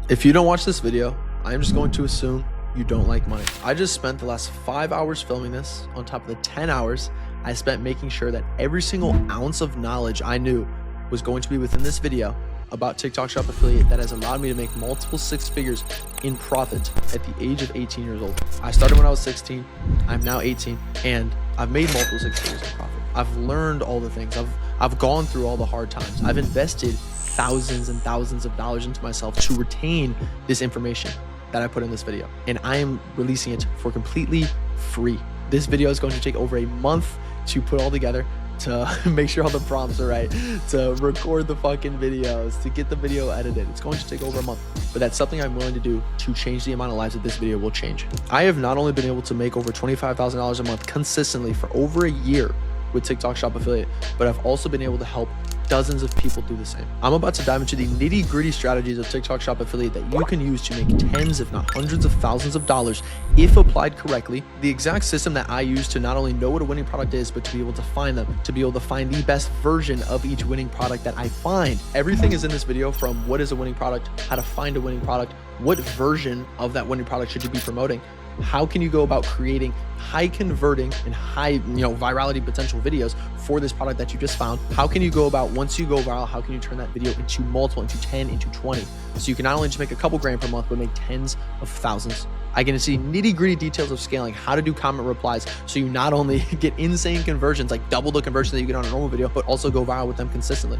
If you don't watch this video, I'm just going to assume you don't like money. I just spent the last 5 hours filming this on top of the 10 hours I spent making sure that every single ounce of knowledge I knew was going to be within this video about TikTok Shop Affiliate that has allowed me to make multiple six figures in profit at the age of 18 years old. I started when I was 16, I'm now 18, and I've made multiple six figures in profit. I've learned all the things. I've gone through all the hard times. I've invested thousands and thousands of dollars into myself to retain this information that I put in this video. And I am releasing it for completely free. This video is going to take over a month to put all together, to make sure all the prompts are right, to record the fucking videos, to get the video edited. It's going to take over a month, but that's something I'm willing to do to change the amount of lives that this video will change. I have not only been able to make over $25,000 a month consistently for over a year with TikTok Shop Affiliate, but I've also been able to help dozens of people do the same. I'm about to dive into the nitty-gritty strategies of TikTok Shop Affiliate that you can use to make tens, if not hundreds of thousands of dollars if applied correctly. The exact system that I use to not only know what a winning product is, but to be able to find them, to be able to find the best version of each winning product that I find. Everything is in this video, from what is a winning product, how to find a winning product, what version of that winning product should you be promoting, how can you go about creating high converting and high virality potential videos for this product that you just found. How can you go about, once you go viral, how can you turn that video into multiple, into 10, into 20, so you can not only just make a couple grand per month, but make tens of thousands. I get to see nitty gritty details of scaling, how to do comment replies, so you not only get insane conversions, like double the conversion that you get on a normal video, but also go viral with them consistently.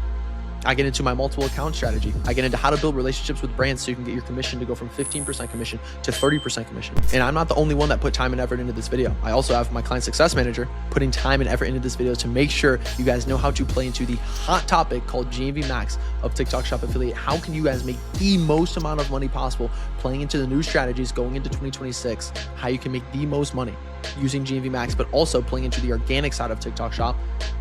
I get into my multiple account strategy. I get into how to build relationships with brands so you can get your commission to go from 15% commission to 30% commission. And I'm not the only one that put time and effort into this video. I also have my client success manager putting time and effort into this video to make sure you guys know how to play into the hot topic called GMV MAX of TikTok Shop Affiliate. How can you guys make the most amount of money possible playing into the new strategies going into 2026, how you can make the most money using GMV MAX, but also playing into the organic side of TikTok Shop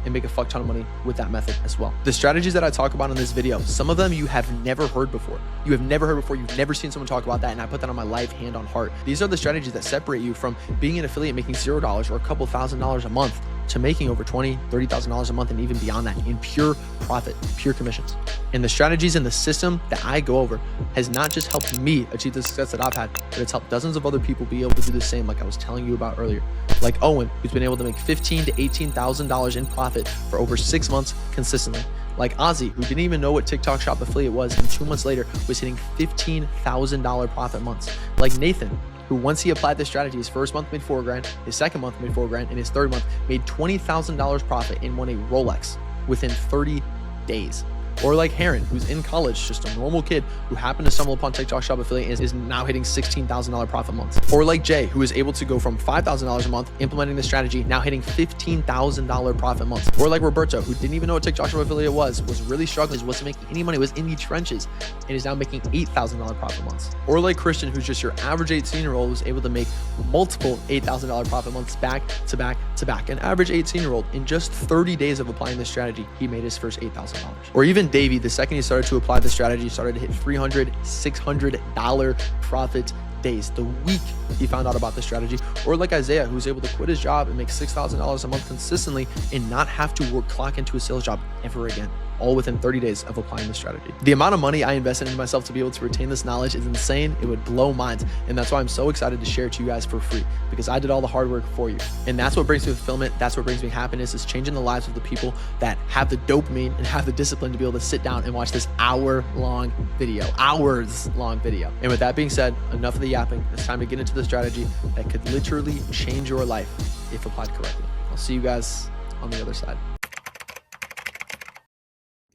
and make a fuck ton of money with that method as well. The strategies that I talk about in this video, some of them you have never heard before. You've never seen someone talk about that, and I put that on my life, hand on heart. These are the strategies that separate you from being an affiliate making $0 or a couple $1,000s a month to making over $20,000, $30,000 a month, and even beyond that in pure profit, pure commissions. And the strategies and the system that I go over has not just helped me achieve the success that I've had, but it's helped dozens of other people be able to do the same, like I was telling you about earlier. Like Owen, who's been able to make $15,000 to $18,000 in profit for over 6 months consistently. Like Ozzy, who didn't even know what TikTok Shop Affiliate was, and 2 months later was hitting $15,000 profit months. Like Nathan, who once he applied this strategy, his first month made $4,000, his second month made $4,000, and his third month made $20,000 profit and won a Rolex within 30 days. Or like Heron, who's in college, just a normal kid who happened to stumble upon TikTok Shop Affiliate and is now hitting $16,000 profit months. Or like Jay, who is able to go from $5,000 a month implementing the strategy, now hitting $15,000 profit months. Or like Roberto, who didn't even know what TikTok Shop Affiliate was really struggling, wasn't making any money, was in the trenches, and is now making $8,000 profit months. Or like Christian, who's just your average 18-year-old who's able to make multiple $8,000 profit months back to back to back. An average 18-year-old, in just 30 days of applying this strategy, he made his first $8,000. Or even Davey, the second he started to apply the strategy, started to hit $300, $600 profit days the week he found out about the strategy. Or like Isaiah, who's able to quit his job and make $6,000 a month consistently and not have to clock into a sales job ever again, all within 30 days of applying the strategy. The amount of money I invested into myself to be able to retain this knowledge is insane. It would blow minds. And that's why I'm so excited to share it to you guys for free, because I did all the hard work for you. And that's what brings me fulfillment. That's what brings me happiness, is changing the lives of the people that have the dopamine and have the discipline to be able to sit down and watch this hours-long video. And with that being said, enough of the yapping. It's time to get into the strategy that could literally change your life if applied correctly. I'll see you guys on the other side.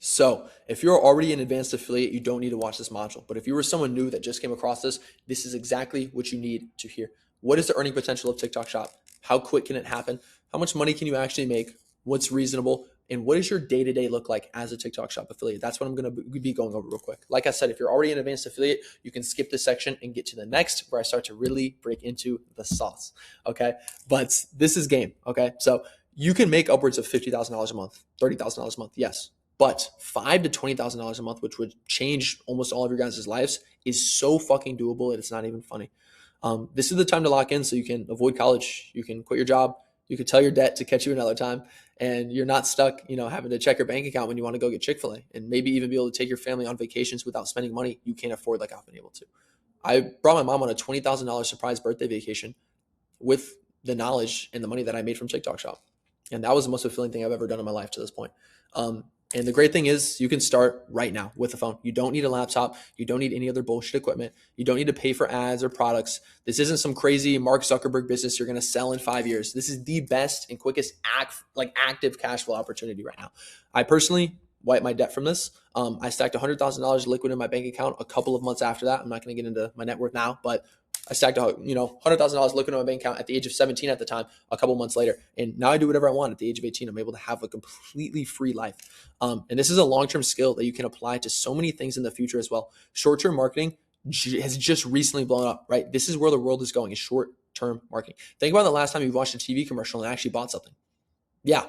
So if you're already an advanced affiliate, you don't need to watch this module. But if you were someone new that just came across this, this is exactly what you need to hear. What is the earning potential of TikTok Shop? How quick can it happen? How much money can you actually make? What's reasonable? And what does your day-to-day look like as a TikTok Shop affiliate? That's what I'm going to be going over real quick. Like I said, if you're already an advanced affiliate, you can skip this section and get to the next, where I start to really break into the sauce. Okay. But this is game. Okay. So you can make upwards of $50,000 a month, $30,000 a month. Yes. But $5,000 to $20,000 a month, which would change almost all of your guys' lives, is so fucking doable. It's not even funny. This is the time to lock in so you can avoid college. You can quit your job, You could tell your debt to catch you another time, and you're not stuck, having to check your bank account when you want to go get Chick-fil-A, and maybe even be able to take your family on vacations without spending money you can't afford like I've been able to. I brought my mom on a $20,000 surprise birthday vacation with the knowledge and the money that I made from TikTok Shop. And that was the most fulfilling thing I've ever done in my life to this point. And the great thing is you can start right now with a phone. You don't need a laptop. You don't need any other bullshit equipment. You don't need to pay for ads or products. This isn't some crazy Mark Zuckerberg business you're going to sell in 5 years. This is the best and quickest active cash flow opportunity right now. I personally wiped my debt from this. I stacked $100,000 liquid in my bank account a couple of months after that. I'm not going to get into my net worth now, but I stacked $100,000 liquid in my bank account at the age of 17 at the time, a couple months later. And now I do whatever I want at the age of 18. I'm able to have a completely free life. And this is a long-term skill that you can apply to so many things in the future as well. Short-term marketing has just recently blown up, right? This is where the world is going, is short-term marketing. Think about the last time you watched a TV commercial and actually bought something. Yeah.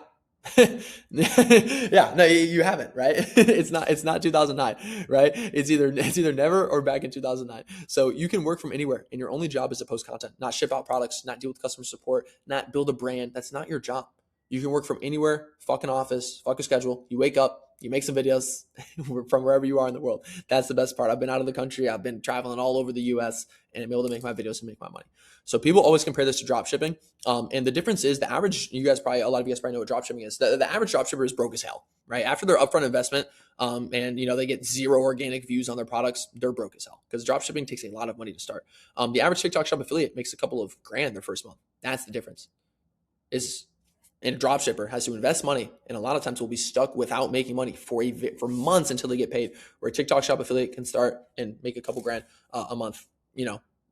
Yeah, no, you haven't, right? It's not 2009, right? It's either never or back in 2009. So you can work from anywhere, and your only job is to post content, not ship out products, not deal with customer support, not build a brand. That's not your job. You can work from anywhere, fucking office, fuck a schedule. You wake up, you make some videos from wherever you are in the world. That's the best part. I've been out of the country. I've been traveling all over the US, and I'm able to make my videos and make my money. So people always compare this to drop shipping. And the difference is the average, a lot of you guys probably know what drop shipping is. The average drop shipper is broke as hell, right? After their upfront investment, and they get 0 organic views on their products, they're broke as hell because drop shipping takes a lot of money to start. The average TikTok Shop affiliate makes a couple of grand their first month. That's the difference. And a drop shipper has to invest money, and a lot of times will be stuck without making money for months until they get paid, where a TikTok Shop affiliate can start and make a couple grand a month,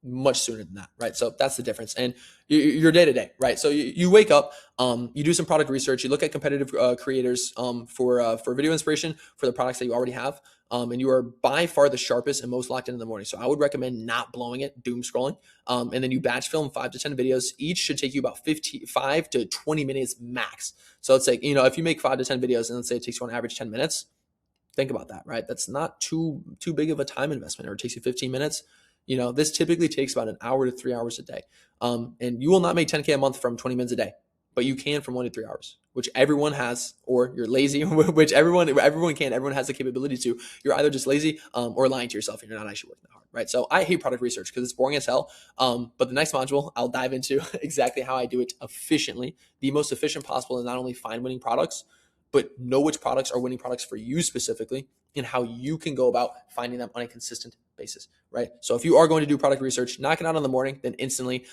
much sooner than that, right? So that's the difference. And your day to day, right? So you wake up, you do some product research, you look at competitive creators for video inspiration for the products that you already have, and you are by far the sharpest and most locked in the morning. So I would recommend not blowing it, doom scrolling, and then you batch film 5 to 10 videos. Each should take you about 5 to 20 minutes max. So it's like, if you make 5 to 10 videos and let's say it takes you on average 10 minutes, think about that, right? That's not too big of a time investment, or it takes you 15 minutes. This typically takes about an hour to 3 hours a day. And you will not make 10K a month from 20 minutes a day, but you can from 1 to 3 hours, which everyone has, or you're lazy, which everyone can. Everyone has the capability to. You're either just lazy or lying to yourself, and you're not actually working that hard, right? So I hate product research because it's boring as hell. But the next module, I'll dive into exactly how I do it efficiently, the most efficient possible, and not only find winning products, but know which products are winning products for you specifically, and how you can go about finding them on a consistent basis, right? So if you are going to do product research, knock it out in the morning, then instantly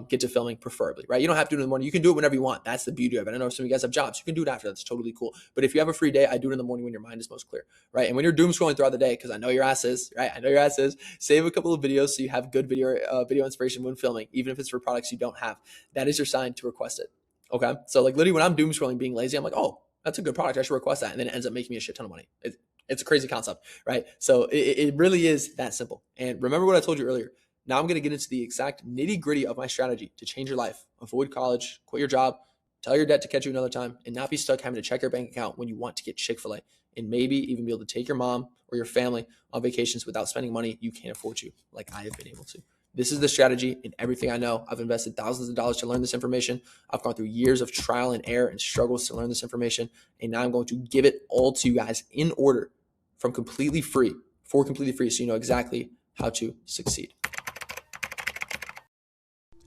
get to filming, preferably, right? You don't have to do it in the morning. You can do it whenever you want. That's the beauty of it. I know some of you guys have jobs. You can do it after. That's totally cool. But if you have a free day, I do it in the morning when your mind is most clear, right? And when you're doom scrolling throughout the day, because I know your ass is, right? I know your ass is, save a couple of videos so you have good video inspiration when filming, even if it's for products you don't have. That is your sign to request it, okay? So like literally when I'm doom scrolling being lazy, I'm like, oh, that's a good product. I should request that. And then it ends up making me a shit ton of money. It's a crazy concept, right? So it really is that simple. And remember what I told you earlier. Now I'm going to get into the exact nitty gritty of my strategy to change your life. Avoid college, quit your job, tell your debt to catch you another time, and not be stuck having to check your bank account when you want to get Chick-fil-A, and maybe even be able to take your mom or your family on vacations without spending money you can't afford to, like I have been able to. This is the strategy in everything I know. I've invested thousands of dollars to learn this information. I've gone through years of trial and error and struggles to learn this information. And now I'm going to give it all to you guys in order for completely free, so you know exactly how to succeed.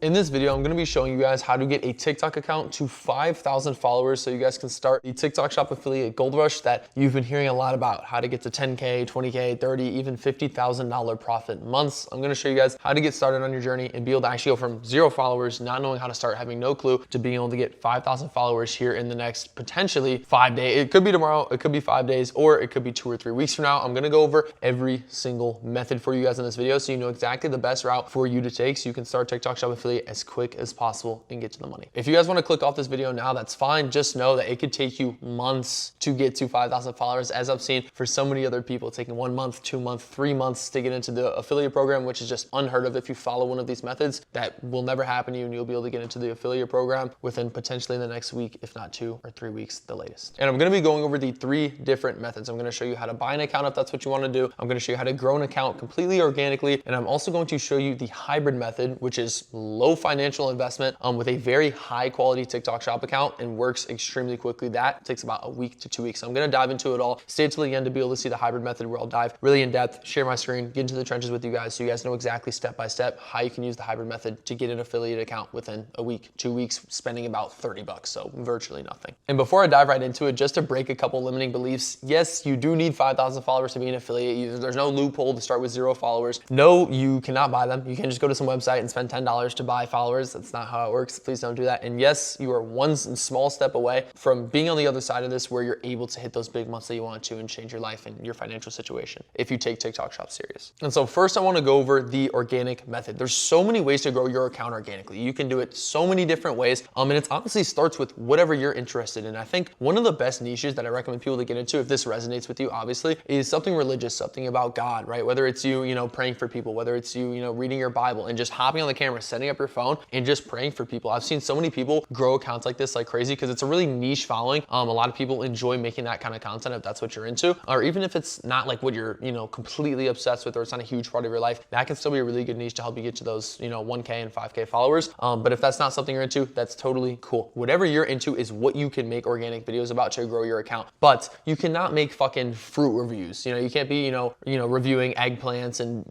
In this video, I'm gonna be showing you guys how to get a TikTok account to 5,000 followers so you guys can start the TikTok Shop affiliate gold rush that you've been hearing a lot about, how to get to 10K, 20K, 30, even $50,000 profit months. I'm gonna show you guys how to get started on your journey and be able to actually go from 0 followers, not knowing how to start, having no clue, to being able to get 5,000 followers here in the next potentially 5 days. It could be tomorrow, it could be 5 days, or it could be 2 or 3 weeks from now. I'm gonna go over every single method for you guys in this video so you know exactly the best route for you to take so you can start TikTok Shop affiliate as quick as possible and get to the money. If you guys want to click off this video now, that's fine. Just know that it could take you months to get to 5,000 followers, as I've seen for so many other people taking 1 month, 2 months, 3 months to get into the affiliate program, which is just unheard of. If you follow one of these methods, that will never happen to you, and you'll be able to get into the affiliate program within potentially the next week, if not 2 or 3 weeks, the latest. And I'm going to be going over the 3 different methods. I'm going to show you how to buy an account if that's what you want to do. I'm going to show you how to grow an account completely organically, and I'm also going to show you the hybrid method, which is low low financial investment with a very high quality TikTok shop account and works extremely quickly. That takes about a week to 2 weeks. So I'm gonna dive into it all. Stay till the end to be able to see the hybrid method where I'll dive really in depth, share my screen, get into the trenches with you guys so you guys know exactly step by step how you can use the hybrid method to get an affiliate account within a week, 2 weeks, spending about $30, so virtually nothing. And before I dive right into it, just to break a couple limiting beliefs, yes, you do need 5,000 followers to be an affiliate. There's no loophole to start with 0 followers. No, you cannot buy them. You can't just go to some website and spend $10 to buy followers. That's not how it works. Please don't do that. And yes, you are one small step away from being on the other side of this where you're able to hit those big months that you want to and change your life and your financial situation if you take TikTok Shop serious. And so first I want to go over the organic method. There's so many ways to grow your account organically. You can do it so many different ways. And it honestly starts with whatever you're interested in. I think one of the best niches that I recommend people to get into, if this resonates with you, obviously, is something religious, something about God, right? Whether it's you, praying for people, whether it's you, reading your Bible and just hopping on the camera, setting up your phone and just praying for people. I've seen so many people grow accounts like this like crazy because it's a really niche following. A lot of people enjoy making that kind of content if that's what you're into, or even if it's not like what you're, completely obsessed with, or it's not a huge part of your life, that can still be a really good niche to help you get to those, 1K and 5K followers. But if that's not something you're into, that's totally cool. Whatever you're into is what you can make organic videos about to grow your account. But you cannot make fucking fruit reviews. You can't be, reviewing eggplants and,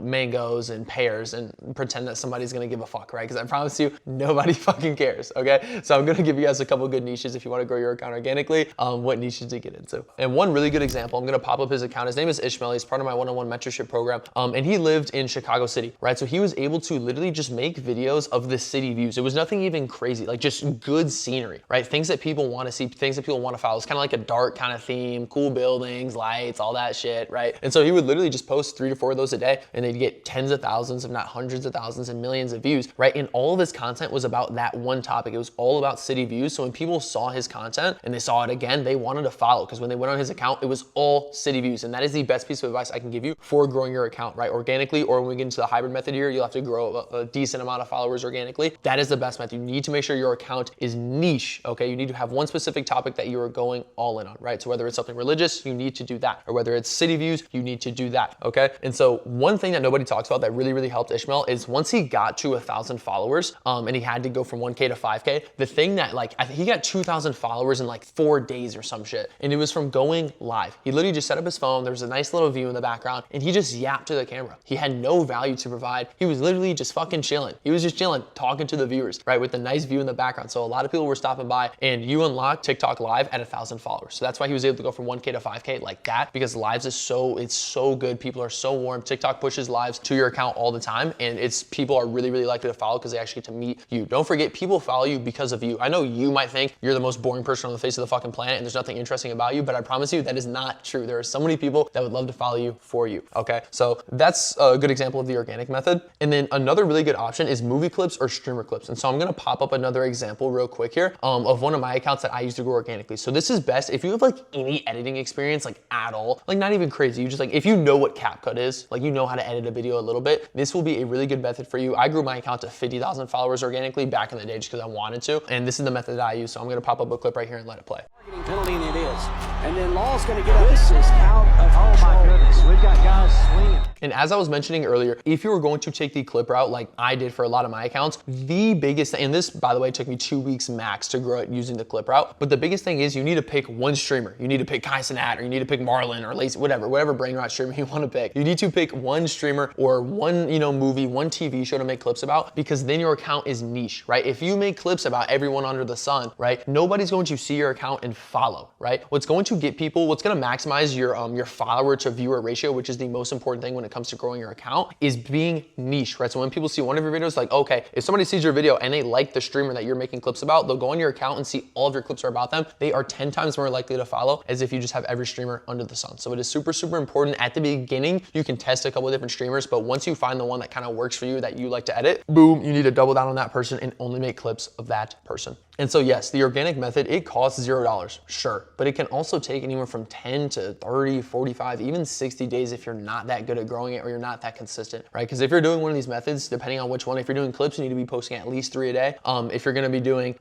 mangoes and pears and pretend that somebody's gonna give a fuck, right? Because I promise you, nobody fucking cares, okay? So I'm gonna give you guys a couple good niches if you wanna grow your account organically, what niches to get into. And one really good example, I'm gonna pop up his account. His name is Ishmael. He's part of my one-on-one mentorship program. And he lived in Chicago City, right? So he was able to literally just make videos of the city views. It was nothing even crazy, like just good scenery, right? Things that people wanna see, things that people wanna follow. It's kind of like a dark kind of theme, cool buildings, lights, all that shit, right? And so he would literally just post 3 to 4 of those a day and they'd get tens of thousands, if not hundreds of thousands and millions of views, right? And all of his content was about that one topic. It was all about city views. So when people saw his content and they saw it again, they wanted to follow because when they went on his account, it was all city views. And that is the best piece of advice I can give you for growing your account, right? Organically, or when we get into the hybrid method here, you'll have to grow a decent amount of followers organically. That is the best method. You need to make sure your account is niche, okay? You need to have one specific topic that you are going all in on, right? So whether it's something religious, you need to do that. Or whether it's city views, you need to do that, okay? And so one thing that nobody talks about that really, really helped Ishmael is once he got to 1,000 followers and he had to go from 1K to 5K, the thing that he got 2,000 followers in 4 days or some shit. And it was from going live. He literally just set up his phone. There was a nice little view in the background and he just yapped to the camera. He had no value to provide. He was literally just fucking chilling. He was just chilling, talking to the viewers, right? With the nice view in the background. So a lot of people were stopping by and you unlock TikTok live at 1,000 followers. So that's why he was able to go from 1K to 5K like that, because lives is it's so good. People are so warm. TikTok pushes lives to your account all the time. And people are really, really likely to follow because they actually get to meet you. Don't forget, people follow you because of you. I know you might think you're the most boring person on the face of the fucking planet and there's nothing interesting about you, but I promise you that is not true. There are so many people that would love to follow you for you, okay? So that's a good example of the organic method. And then another really good option is movie clips or streamer clips. And so I'm gonna pop up another example real quick here of one of my accounts that I use to grow organically. So this is best if you have any editing experience at all, not even crazy. You just if you know what CapCut is, you know how to edit a video a little bit, this will be a really good method for you. I grew my account to 50,000 followers organically back in the day just because I wanted to. And this is the method that I use. So I'm gonna pop up a clip right here and let it play. Penalty, and it is. And then Law's going to get up. This is out of control. Oh my goodness, we've got guys swinging. And as I was mentioning earlier, if you were going to take the clip route like I did for a lot of my accounts, the biggest thing, and this, by the way, took me 2 weeks max to grow it using the clip route, but the biggest thing is you need to pick one streamer. You need to pick Kai Cenat, or you need to pick Marlon or Lacey, whatever brain rot streamer you want to pick. You need to pick one streamer or one, movie, one TV show to make clips about, because then your account is niche, right? If you make clips about everyone under the sun, right, nobody's going to see your account and follow, right? What's going to get people, what's going to maximize your follower to viewer ratio, which is the most important thing when it comes to growing your account, is being niche, right? So when people see one of your videos, okay, if somebody sees your video and they like the streamer that you're making clips about, they'll go on your account and see all of your clips are about them. They are 10 times more likely to follow as if you just have every streamer under the sun. So it is super, super important. At the beginning, you can test a couple of different streamers, but once you find the one that kind of works for you, that you like to edit, boom, you need to double down on that person and only make clips of that person. And so yes, the organic method, it costs $0, sure, but it can also take anywhere from 10 to 30, 45, even 60 days if you're not that good at growing it or you're not that consistent, right? Because if you're doing one of these methods, depending on which one, if you're doing clips, you need to be posting at least 3 a day. If you're gonna be doing,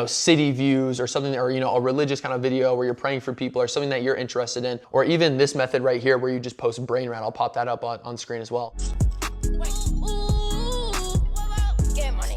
city views or something, or, a religious kind of video where you're praying for people or something that you're interested in, or even this method right here where you just post brain rot, I'll pop that up on screen as well. Get my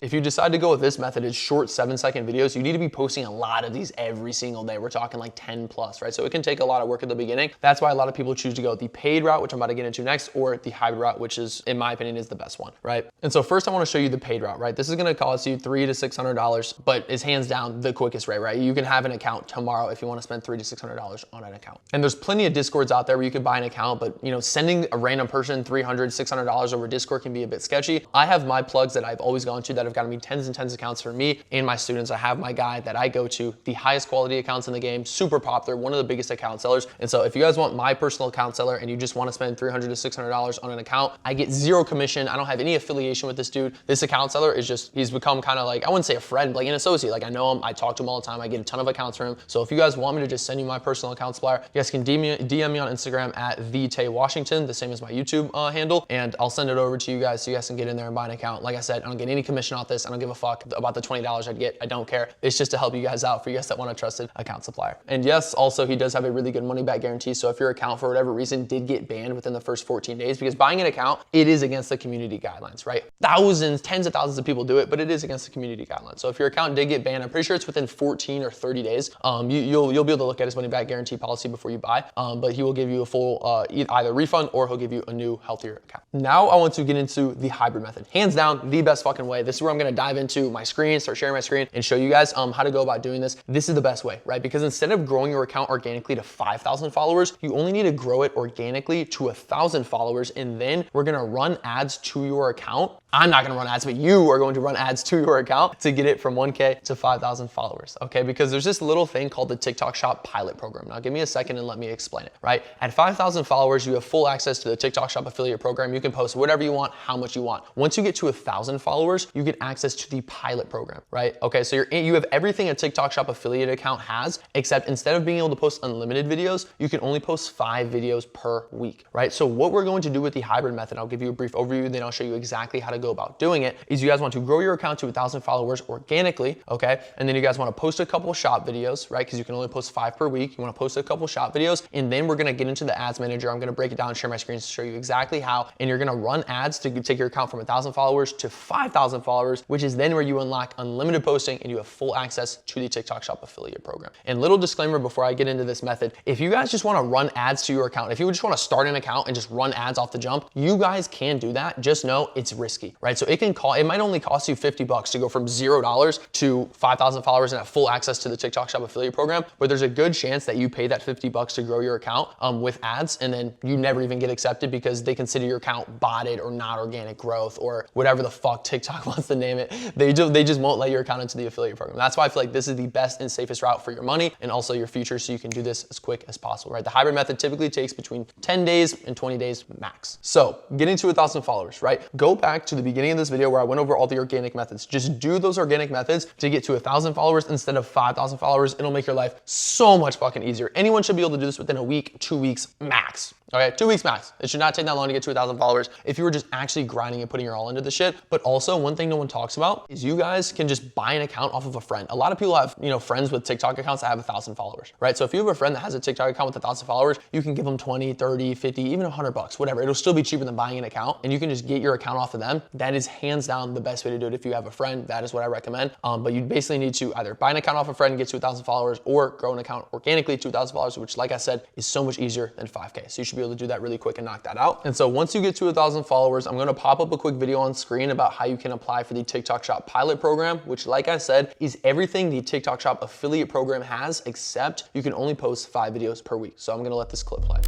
If you decide to go with this method, it's short 7-second videos. You need to be posting a lot of these every single day. We're talking like 10 plus, right? So it can take a lot of work at the beginning. That's why a lot of people choose to go the paid route, which I'm about to get into next, or the hybrid route, which is, in my opinion, is the best one, right? And so first I want to show you the paid route, right? This is going to cost you $300 to $600, but is hands down the quickest way, right? You can have an account tomorrow if you want to spend $300 to $600 on an account. And there's plenty of Discords out there where you can buy an account, but you know, sending a random person $300, $600 over Discord can be a bit sketchy. I have my plugs that I've always gone to that have gotten me tens and tens of accounts for me and my students. I have my guy that I go to, the highest quality accounts in the game, super popular, one of the biggest account sellers. And so if you guys want my personal account seller and you just want to spend $300 to $600 on an account, I get zero commission. I don't have any affiliation with this dude. This account seller is just, he's become kind of like, I wouldn't say a friend, but like an associate. Like I know him, I talk to him all the time. I get a ton of accounts from him. So if you guys want me to just send you my personal account supplier, you guys can DM me on Instagram at @TheTayWashington, the same as my YouTube handle, and I'll send it over to you guys so you guys can get in there and buy an account. Like I said, I don't get any commission off this. I don't give a fuck about the $20 I'd get. I don't care. It's just to help you guys out for you guys that want a trusted account supplier. And yes, also he does have a really good money back guarantee. So if your account for whatever reason did get banned within the first 14 days, because buying an account, it is against the community guidelines, right? Thousands, tens of thousands of people do it, but it is against the community guidelines. So if your account did get banned, I'm pretty sure it's within 14 or 30 days. You'll be able to look at his money back guarantee policy before you buy, but he will give you a full either refund or he'll give you a new healthier account. Now I want to get into the hybrid method. Hands down, the best fucking way. This is where I'm gonna dive into my screen, start sharing my screen and show you guys how to go about doing this. This is the best way, right? Because instead of growing your account organically to 5,000 followers, you only need to grow it organically to 1,000 followers. And then we're gonna run ads to your account. I'm not gonna run ads, but you are going to run ads to your account to get it from 1K to 5,000 followers, okay? Because there's this little thing called the TikTok Shop pilot program. Now give me a second and let me explain it, right? At 5,000 followers, you have full access to the TikTok Shop affiliate program. You can post whatever you want, how much you want. Once you get to 1,000 followers, you get access to the pilot program, right? Okay, so you have everything a TikTok Shop affiliate account has, except instead of being able to post unlimited videos, you can only post 5 videos per week, right? So what we're going to do with the hybrid method, I'll give you a brief overview, then I'll show you exactly how to go about doing it, is you guys want to grow your account to 1,000 followers organically, okay? And then you guys want to post a couple shop videos, right? Because you can only post 5 per week. You want to post a couple shop videos, and then we're going to get into the ads manager. I'm going to break it down, share my screen to show you exactly how, and you're going to run ads to take your account from 1,000 followers to 5,000 followers, which is then where you unlock unlimited posting and you have full access to the TikTok Shop affiliate program. And little disclaimer before I get into this method, if you guys just want to run ads to your account, if you just want to start an account and just run ads off the jump, you guys can do that. Just know it's risky, right? So it might only cost you $50 to go from $0 to 5,000 followers and have full access to the TikTok Shop affiliate program, but there's a good chance that you pay that $50 to grow your account with ads, and then you never even get accepted because they consider your account botted or not organic growth or whatever the fuck TikTok wants to name it. They just won't let your account into the affiliate program. That's why I feel like this is the best and safest route for your money and also your future, so you can do this as quick as possible, right? The hybrid method typically takes between 10 days and 20 days max. So getting to 1,000 followers, right? Go back to the beginning of this video where I went over all the organic methods. Just do those organic methods to get to 1,000 followers instead of 5,000 followers. It'll make your life so much fucking easier. Anyone should be able to do this within a week, 2 weeks max. Okay, 2 weeks max. It should not take that long to get to 1,000 followers if you were just actually grinding and putting your all into the shit. But also, one thing no one talks about is you guys can just buy an account off of a friend. A lot of people have, friends with TikTok accounts that have 1,000 followers, right? So if you have a friend that has a TikTok account with 1,000 followers, you can give them 20, 30, 50, even $100, whatever. It'll still be cheaper than buying an account, and you can just get your account off of them. That is hands down the best way to do it if you have a friend. That is what I recommend. But you basically need to either buy an account off a friend and get to 1,000 followers, or grow an account organically to 1,000 followers, which, like I said, is so much easier than 5K. So you should be able to do that really quick and knock that out. And so once you get to 1,000 followers, I'm gonna pop up a quick video on screen about how you can apply for the TikTok Shop pilot program, which, like I said, is everything the TikTok Shop affiliate program has, except you can only post 5 videos per week. So I'm gonna let this clip play.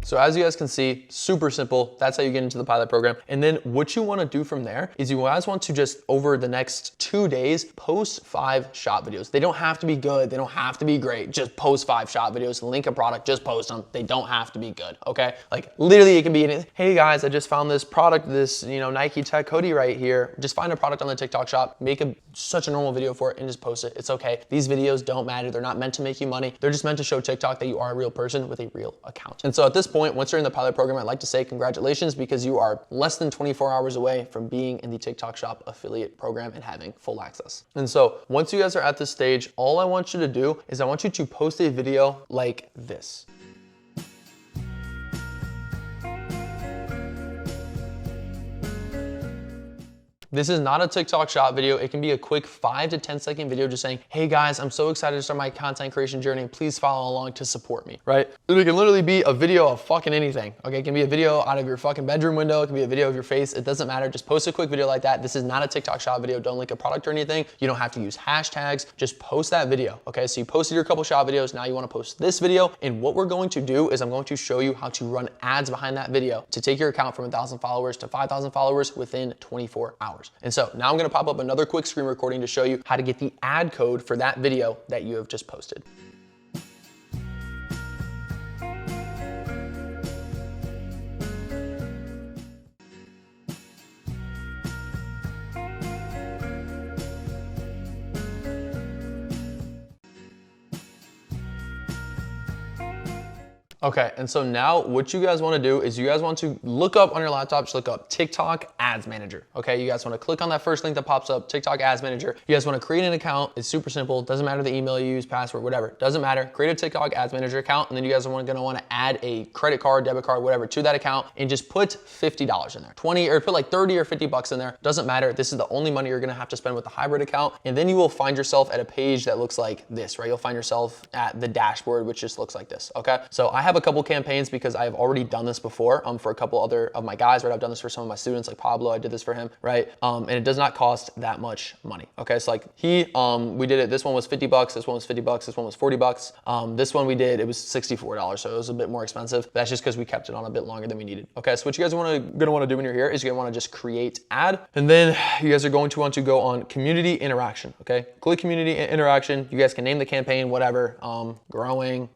So as you guys can see, super simple. That's how you get into the pilot program. And then what you want to do from there is you guys want to just, over the next 2 days, post 5 shop videos. They don't have to be good. They don't have to be great. Just post 5 shop videos, link a product, just post them. They don't have to be good, okay? Like literally it can be anything. Hey guys, I just found this product, this Nike Tech hoodie right here. Just find a product on the TikTok Shop, make such a normal video for it and just post it. It's okay. These videos don't matter. They're not meant to make you money. They're just meant to show TikTok that you are a real person with a real account. And so at this point, point, once you're in the pilot program, I'd like to say congratulations, because you are less than 24 hours away from being in the TikTok Shop affiliate program and having full access. And so once you guys are at this stage, all I want you to do is I want you to post a video like this. This is not a TikTok Shop video. It can be a quick 5 to 10 second video just saying, hey guys, I'm so excited to start my content creation journey. Please follow along to support me, right? It can literally be a video of fucking anything, okay? It can be a video out of your fucking bedroom window. It can be a video of your face. It doesn't matter. Just post a quick video like that. This is not a TikTok Shop video. Don't link a product or anything. You don't have to use hashtags. Just post that video, okay? So you posted your couple shop videos. Now you want to post this video. And what we're going to do is I'm going to show you how to run ads behind that video to take your account from 1,000 followers to 5,000 followers within 24 hours. And so now I'm gonna pop up another quick screen recording to show you how to get the ad code for that video that you have just posted. Okay, and so now what you guys wanna do is you guys want to look up on your laptop, just look up TikTok Ads Manager, okay? You guys wanna click on that first link that pops up, TikTok Ads Manager. You guys wanna create an account. It's super simple. Doesn't matter the email you use, password, whatever. Doesn't matter. Create a TikTok Ads Manager account, and then you guys are gonna wanna add a credit card, debit card, whatever to that account, and just put $50 in there. 20, or put like 30 or 50 bucks in there. Doesn't matter. This is the only money you're gonna have to spend with the hybrid account, and then you will find yourself at a page that looks like this, right? You'll find yourself at the dashboard, which just looks like this, okay? So I have a couple campaigns because I have already done this before for a couple other of my guys, right? I've done this for some of my students, like Pablo, I did this for him, right? And it does not cost that much money, okay? So like we did it, this one was 50 bucks, this one was 50 bucks, this one was 40 bucks. This one we did, it was $64, so it was a bit more expensive. That's just because we kept it on a bit longer than we needed. Okay, so what you guys are gonna wanna do when you're here is you're gonna wanna just create ad, and then you guys are going to want to go on community interaction, okay? Click community interaction. You guys can name the campaign, whatever, growing,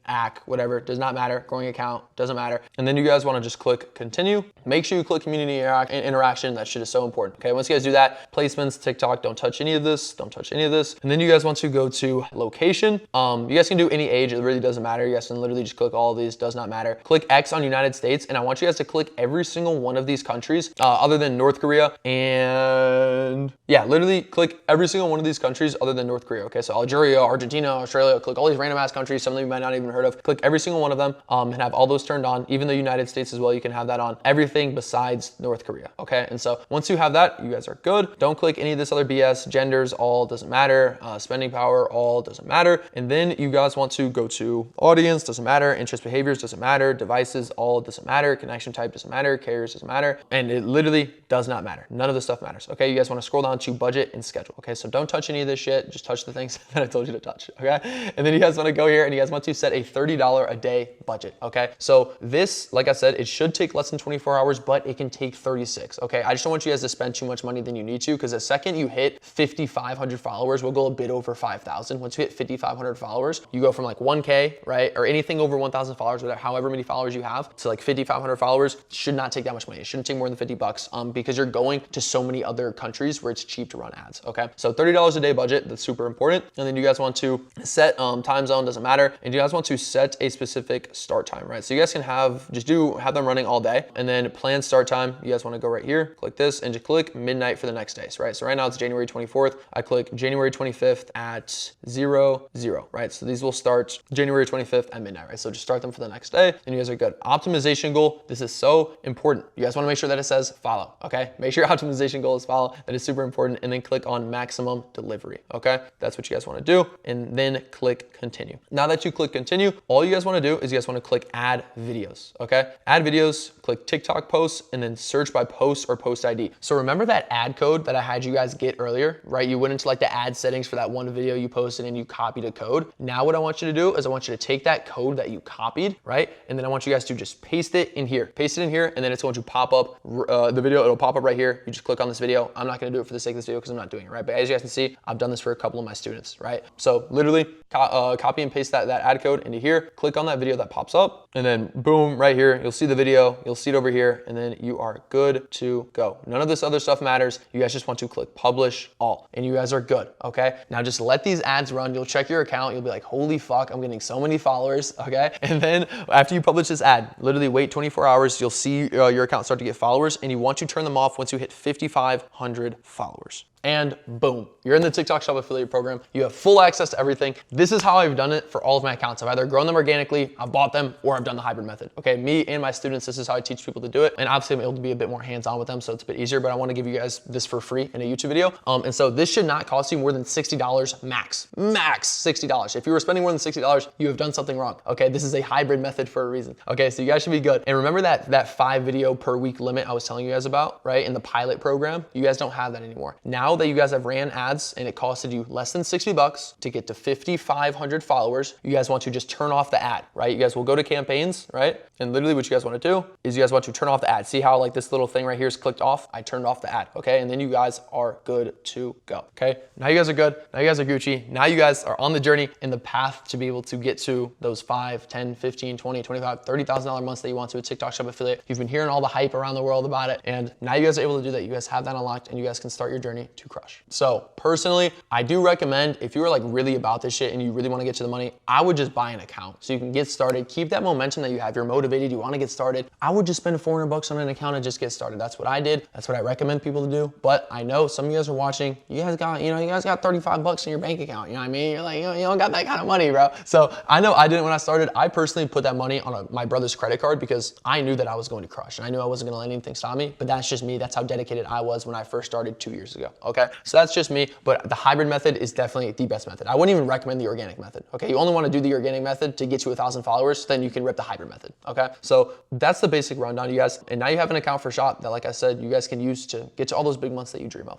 whatever, does not matter, growing account, doesn't matter. And then you guys wanna just click continue. Make sure you click community interaction. That shit is so important. Okay, once you guys do that, placements, TikTok, don't touch any of this, don't touch any of this. And then you guys want to go to location. You guys can do any age, it really doesn't matter. You guys can literally just click all of these, does not matter. Click X on United States, and I want you guys to click every single one of these countries, other than North Korea. And yeah, literally click every single one of these countries other than North Korea. Okay, so Algeria, Argentina, Australia, click all these random ass countries, some of them you might not even heard of. Click every single one of them, and have all those turned on. Even the United States as well, you can have that on. Everything besides North Korea, okay? And so once you have that, you guys are good. Don't click any of this other BS. Genders, all doesn't matter. Spending power, all doesn't matter. And then you guys want to go to audience, doesn't matter. Interest behaviors, doesn't matter. Devices, all doesn't matter. Connection type doesn't matter. Carriers doesn't matter. And it literally does not matter. None of this stuff matters, okay? You guys wanna scroll down to budget and schedule, okay? So don't touch any of this shit. Just touch the things that I told you to touch, okay? And then you guys wanna go here and you guys want to set a $30 a day budget, okay? So this, like I said, it should take less than 24 hours, but it can take 36, okay? I just don't want you guys to spend too much money than you need to, because the second you hit 5,500 followers, we'll go a bit over 5,000. Once you hit 5,500 followers, you go from like 1K, right? Or anything over 1,000 followers, whatever, however many followers you have, to like 5,500 followers, should not take that much money. It shouldn't take more than 50 bucks because you're going to so many other countries where it's cheap to run ads, okay? So $30 a day budget, that's super important. And then you guys want to set time zone, doesn't matter. And you guys want to set a specific start time, right? So you guys can have them running all day, and then plan start time. You guys want to go right here, click this, and just click midnight for the next day, right? So right now it's January 24th. I click January 25th at 00, right? So these will start January 25th at midnight, right? So just start them for the next day, and you guys are good. Optimization goal, this is so important. You guys want to make sure that it says follow, okay? Make sure your optimization goal is follow. That is super important. And then click on maximum delivery, okay? That's what you guys want to do. And then click continue. Now that you click continue, all you guys want to do is you guys want to click add videos, okay? Add videos, click TikTok posts, and then search by post or post ID. So remember that ad code that I had you guys get earlier, right? You went into like the ad settings for that one video you posted and you copied a code. Now what I want you to do is I want you to take that code that you copied, right? And then I want you guys to just paste it in here. Paste it in here, and then it's going to pop up the video. It'll pop up right here. You just click on this video. I'm not going to do it for the sake of this video because I'm not doing it, right? But as you guys can see, I've done this for a couple of my students, right? So literally copy and paste that ad code into here, click on that video that pops up, and then boom, right here, you'll see the video, you'll see it over here, and then you are good to go. None of this other stuff matters. You guys just want to click publish all, and you guys are good, okay? Now just let these ads run. You'll check your account. You'll be like, holy fuck, I'm getting so many followers, okay? And then after you publish this ad, literally wait 24 hours, you'll see your account start to get followers, and you want to turn them off once you hit 5,500 followers. And boom, you're in the TikTok Shop Affiliate Program. You have full access to everything. This is how I've done it for all of my accounts. I've either grown them organically, I've bought them, or I've done the hybrid method. Okay, me and my students, this is how I teach people to do it. And obviously I'm able to be a bit more hands-on with them, so it's a bit easier, but I wanna give you guys this for free in a YouTube video. And so this should not cost you more than $60 max. Max $60. If you were spending more than $60, you have done something wrong. Okay, this is a hybrid method for a reason. Okay, so you guys should be good. And remember that 5 video per week limit I was telling you guys about, right? In the pilot program, you guys don't have that anymore. Now that you guys have ran ads and it costed you less than 60 bucks to get to 5,500 followers, you guys want to just turn off the ad, right? You guys will go to campaigns, right? And literally what you guys want to do is you guys want to turn off the ad. See how like this little thing right here is clicked off? I turned off the ad, okay? And then you guys are good to go, okay? Now you guys are good. Now you guys are Gucci. Now you guys are on the journey in the path to be able to get to those 5, 10, 15, 20, 25, $30,000 months that you want to a TikTok Shop affiliate. You've been hearing all the hype around the world about it, and now you guys are able to do that. You guys have that unlocked, and you guys can start your journey to crush. So personally, I do recommend if you're like really about this shit and you really want to get to the money, I would just buy an account so you can get started. Keep that momentum that you have. You're motivated. You want to get started. I would just spend 400 bucks on an account and just get started. That's what I did. That's what I recommend people to do. But I know some of you guys are watching. You guys got 35 bucks in your bank account. You know what I mean? You're like, you don't got that kind of money, bro. So I know I didn't when I started. I personally put that money on my brother's credit card because I knew that I was going to crush and I knew I wasn't going to let anything stop me. But that's just me. That's how dedicated I was when I first started 2 years ago. Okay, so that's just me. But the hybrid method is definitely the best method. I wouldn't even recommend the organic method. Okay, you only want to do the organic method to get to 1,000 followers, then you can rip the hybrid method. Okay, so that's the basic rundown, you guys. And now you have an account for Shop that, like I said, you guys can use to get to all those big months that you dream of.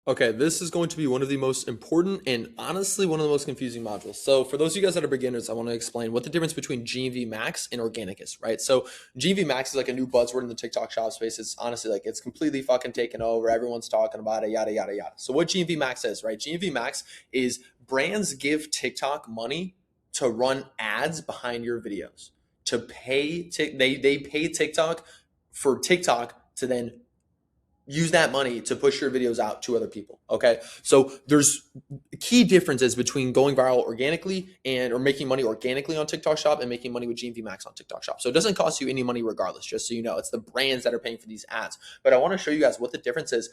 Okay, this is going to be one of the most important and honestly one of the most confusing modules. So for those of you guys that are beginners, I want to explain what the difference between GMV Max and organic is, right? So GMV Max is like a new buzzword in the TikTok Shop space. It's honestly like it's completely fucking taken over. Everyone's talking about it, yada, yada, yada. So what GMV Max is, right? GMV Max is brands give TikTok money to run ads behind your videos, to pay, they pay TikTok for TikTok to then use that money to push your videos out to other people. Okay, so there's key differences between going viral organically or making money organically on TikTok Shop and making money with GMV Max on TikTok Shop. So it doesn't cost you any money regardless, just so you know. It's the brands that are paying for these ads. But I want to show you guys what the difference is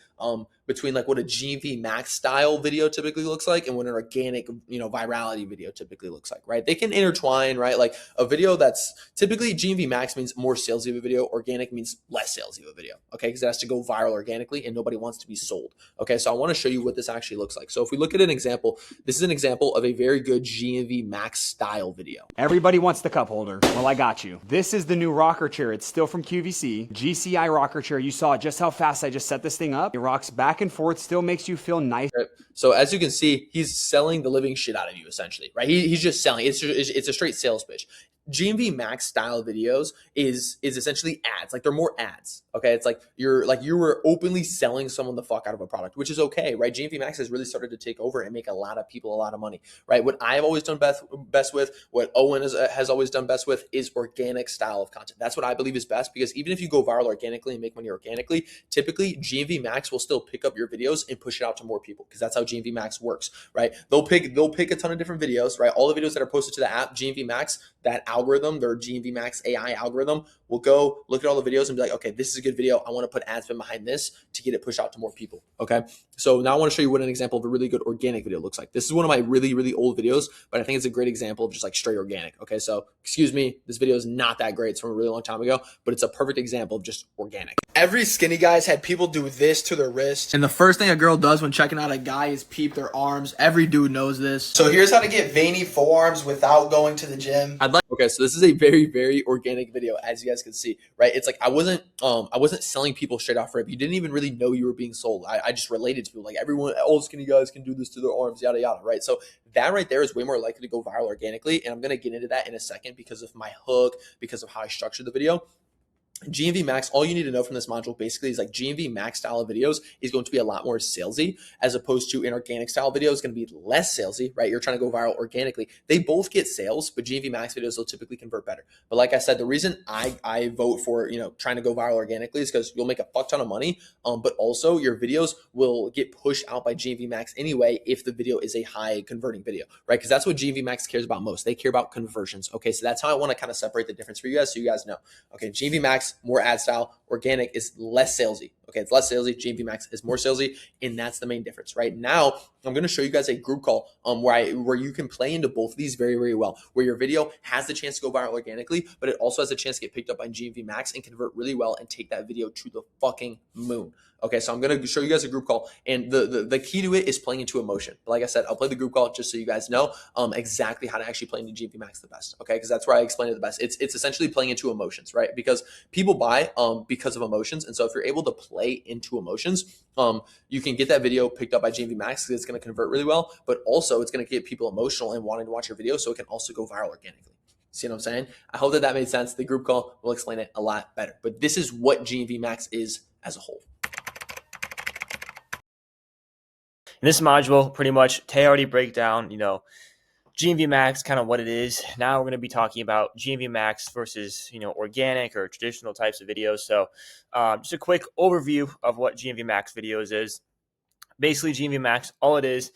between like what a GMV Max style video typically looks like and what an organic, virality video typically looks like, right? They can intertwine, right? Like a video that's typically GMV Max means more salesy of a video. Organic means less salesy of a video, okay? Because it has to go viral organically and nobody wants to be sold. Okay, so I want to show you what this actually looks like. So if we look at an example, this is an example of a very good GMV Max style video. Everybody wants the cup holder. Well, I got you. This is the new rocker chair. It's still from QVC. GCI rocker chair. You saw just how fast I just set this thing up. It rocks back and forth, still makes you feel nice. Right. So as you can see, he's selling the living shit out of you essentially, right? He's just selling. It's a straight sales pitch. GMV Max style videos is essentially ads. Like they're more ads. Okay. It's like you were openly selling someone the fuck out of a product, which is okay, right? GMV Max has really started to take over and make a lot of people a lot of money, right? What I've always done best with, what Owen has always done best with is organic style of content. That's what I believe is best, because even if you go viral organically and make money organically, typically GMV Max will still pick up your videos and push it out to more people, because that's how GMV Max works, right? They'll pick a ton of different videos, right? All the videos that are posted to the app, GMV Max, that algorithm, their GMV Max AI algorithm, will go look at all the videos and be like, okay, this is a good video. I want to put ad spend behind this to get it pushed out to more people. Okay. So now I want to show you what an example of a really good organic video looks like. This is one of my really, really old videos, but I think it's a great example of just like straight organic. Okay. So excuse me, this video is not that great. It's from a really long time ago, but it's a perfect example of just organic. Every skinny guy's had people do this to their wrist. And the first thing a girl does when checking out a guy is peep their arms. Every dude knows this. So here's how to get veiny forearms without going to the gym. Okay, so this is a very, very organic video, as you guys can see, right? It's like I wasn't selling people straight off rip. You didn't even really know you were being sold. I just related to people, like everyone, all skinny guys can do this to their arms, yada yada, right? So that right there is way more likely to go viral organically, and I'm gonna get into that in a second because of my hook, because of how I structured the video. GMV Max, all you need to know from this module basically is like GMV Max style of videos is going to be a lot more salesy, as opposed to an organic style video is going to be less salesy, right? You're trying to go viral organically. They both get sales, but GMV Max videos will typically convert better. But like I said, the reason I vote for, trying to go viral organically is because you'll make a fuck ton of money. But also your videos will get pushed out by GMV Max anyway if the video is a high converting video, right? Because that's what GMV Max cares about most. They care about conversions. Okay, so that's how I want to kind of separate the difference for you guys, so you guys know. Okay, GMV Max, more ad style. Organic is less salesy. Okay, it's less salesy. GMV Max is more salesy, and that's the main difference. Right now, I'm going to show you guys a group call where you can play into both of these very, very well, where your video has the chance to go viral organically, but it also has a chance to get picked up by GMV Max and convert really well and take that video to the fucking moon. Okay, so I'm going to show you guys a group call, and the key to it is playing into emotion. But like I said, I'll play the group call just so you guys know exactly how to actually play into GMV Max the best. Okay, because that's where I explain it the best. It's essentially playing into emotions, right? Because people buy because of emotions, and so if you're able to play into emotions, you can get that video picked up by GMV Max because it's going to convert really well, but also it's going to get people emotional and wanting to watch your video, so it can also go viral organically. See what I'm saying? I hope that made sense. The group call will explain it a lot better. But this is what GMV Max is as a whole. In this module, pretty much, Tay already break down, GMV Max, kind of what it is. Now we're going to be talking about GMV Max versus, organic or traditional types of videos. So just a quick overview of what GMV Max videos is. Basically, GMV Max, all it is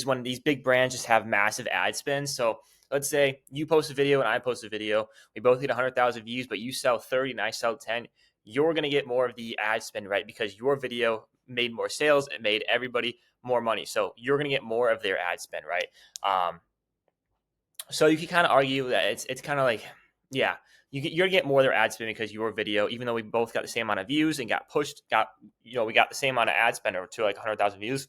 when these big brands just have massive ad spends. So let's say you post a video and I post a video. We both get 100,000 views, but you sell 30 and I sell 10. You're going to get more of the ad spend, right? Because your video made more sales. It made everybody more money. So you're going to get more of their ad spend, right? So you can kind of argue that it's kind of like, yeah, you're gonna get more of their ad spend because your video, even though we both got the same amount of views and we got the same amount of ad spend to like 100,000 views,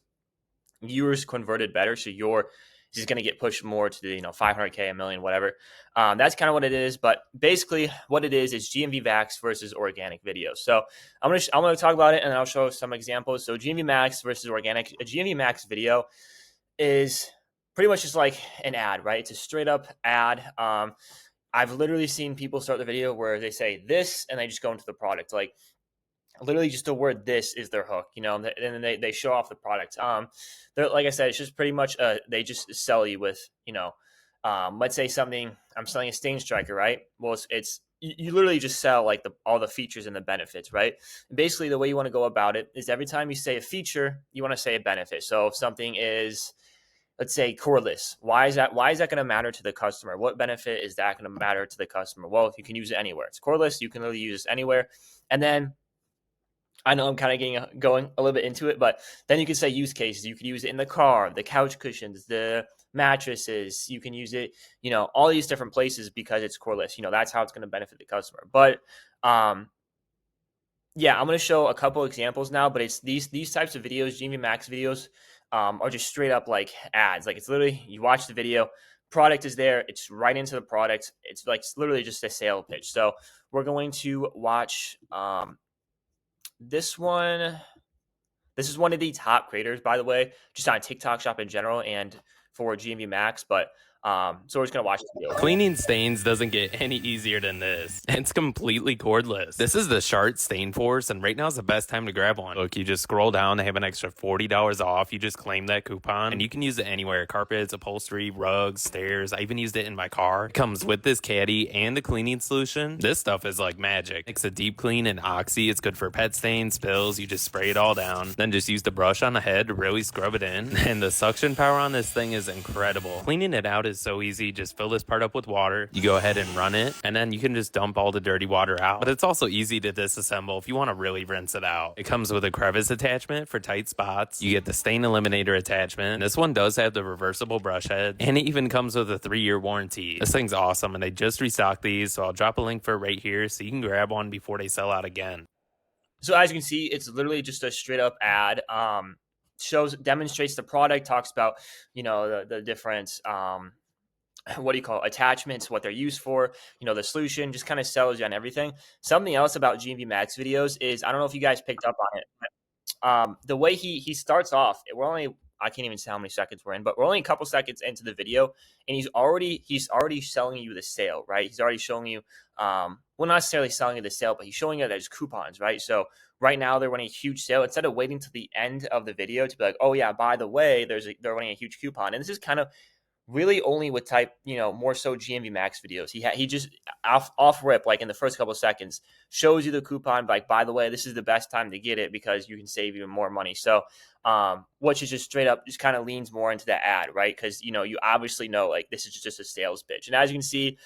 yours converted better. So your is going to get pushed more to the 500K, a million, whatever. That's kind of what it is. But basically, what it is GMV Max versus organic videos. So I'm gonna talk about it and then I'll show some examples. So GMV Max versus organic. A GMV Max video is pretty much just like an ad, right? It's a straight up ad. I've literally seen people start the video where they say this and they just go into the product. Like literally just the word "this" is their hook, and then they show off the product. Like I said, it's just pretty much they just sell you with, let's say something. I'm selling a stain striker, right? Well, it's you literally just sell like all the features and the benefits, right? Basically, the way you want to go about it is every time you say a feature, you want to say a benefit. So if something is, let's say, cordless, why is that going to matter to the customer? What benefit is that going to matter to the customer? Well, if you can use it anywhere, it's cordless. You can literally use this anywhere, and then I know I'm kind of going a little bit into it, but then you can say use cases. You can use it in the car, the couch cushions, the mattresses. You can use it, all these different places because it's cordless. That's how it's going to benefit the customer. But yeah, I'm going to show a couple examples now, but it's these types of videos, GMV Max videos, are just straight up like ads. Like it's literally, you watch the video, product is there, it's right into the product. It's literally just a sale pitch. So we're going to watch this one. This is one of the top creators, by the way, just on TikTok Shop in general and for GMV Max. But so we're just gonna watch the video. Cleaning stains doesn't get any easier than this. It's completely cordless. This is the Sharp Stain Force, and right now is the best time to grab one. Look, you just scroll down, they have an extra $40 off. You just claim that coupon, and you can use it anywhere. Carpets, upholstery, rugs, stairs. I even used it in my car. It comes with this caddy and the cleaning solution. This stuff is like magic. It's a deep clean and oxy. It's good for pet stains, spills. You just spray it all down. Then just use the brush on the head to really scrub it in. And the suction power on this thing is incredible. Cleaning it out is so easy. Just fill this part up with water. You go ahead and run it, and then you can just dump all the dirty water out. But it's also easy to disassemble if you want to really rinse it out. It comes with a crevice attachment for tight spots. You get the stain eliminator attachment. This one does have the reversible brush head, and it even comes with a 3-year warranty. This thing's awesome, and they just restocked these, so I'll drop a link for it right here so you can grab one before they sell out again. So as you can see, it's literally just a straight up ad. Demonstrates the product, talks about, the different attachments, what they're used for, the solution, just kind of sells you on everything. Something else about GMV Max videos is, I don't know if you guys picked up on it, but the way he starts off, I can't even say how many seconds we're in, but we're only a couple seconds into the video, and he's already selling you the sale, right? He's already showing you well, not necessarily selling you the sale, but he's showing you that there's coupons, right? So right now they're running a huge sale. Instead of waiting to the end of the video to be like, oh yeah, by the way, they're running a huge coupon. And this is kind of really only with type, more so GMV Max videos. He just off rip, like in the first couple of seconds, shows you the coupon, like, by the way, this is the best time to get it because you can save even more money. So, which is just straight up, just kind of leans more into the ad, right? Because, you obviously know, like, this is just a sales pitch. And as you can see,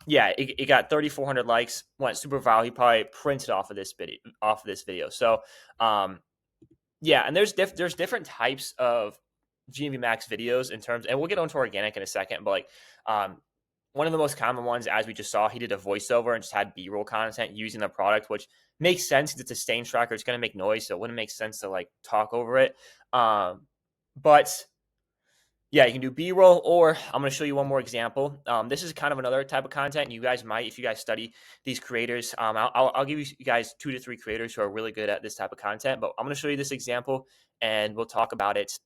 yeah, it got 3,400 likes, went super viral. He probably printed off of this video. So, yeah, and there's different types of GMV Max videos in terms, and we'll get onto organic in a second, but like, one of the most common ones, as we just saw, he did a voiceover and just had B-roll content using the product, which makes sense because it's a stain tracker. It's going to make noise, so it wouldn't make sense to like talk over it. But yeah, you can do B-roll, or I'm going to show you one more example. This is kind of another type of content. You guys might, if you guys study these creators, I'll give you guys 2 to 3 creators who are really good at this type of content. But I'm going to show you this example, and we'll talk about it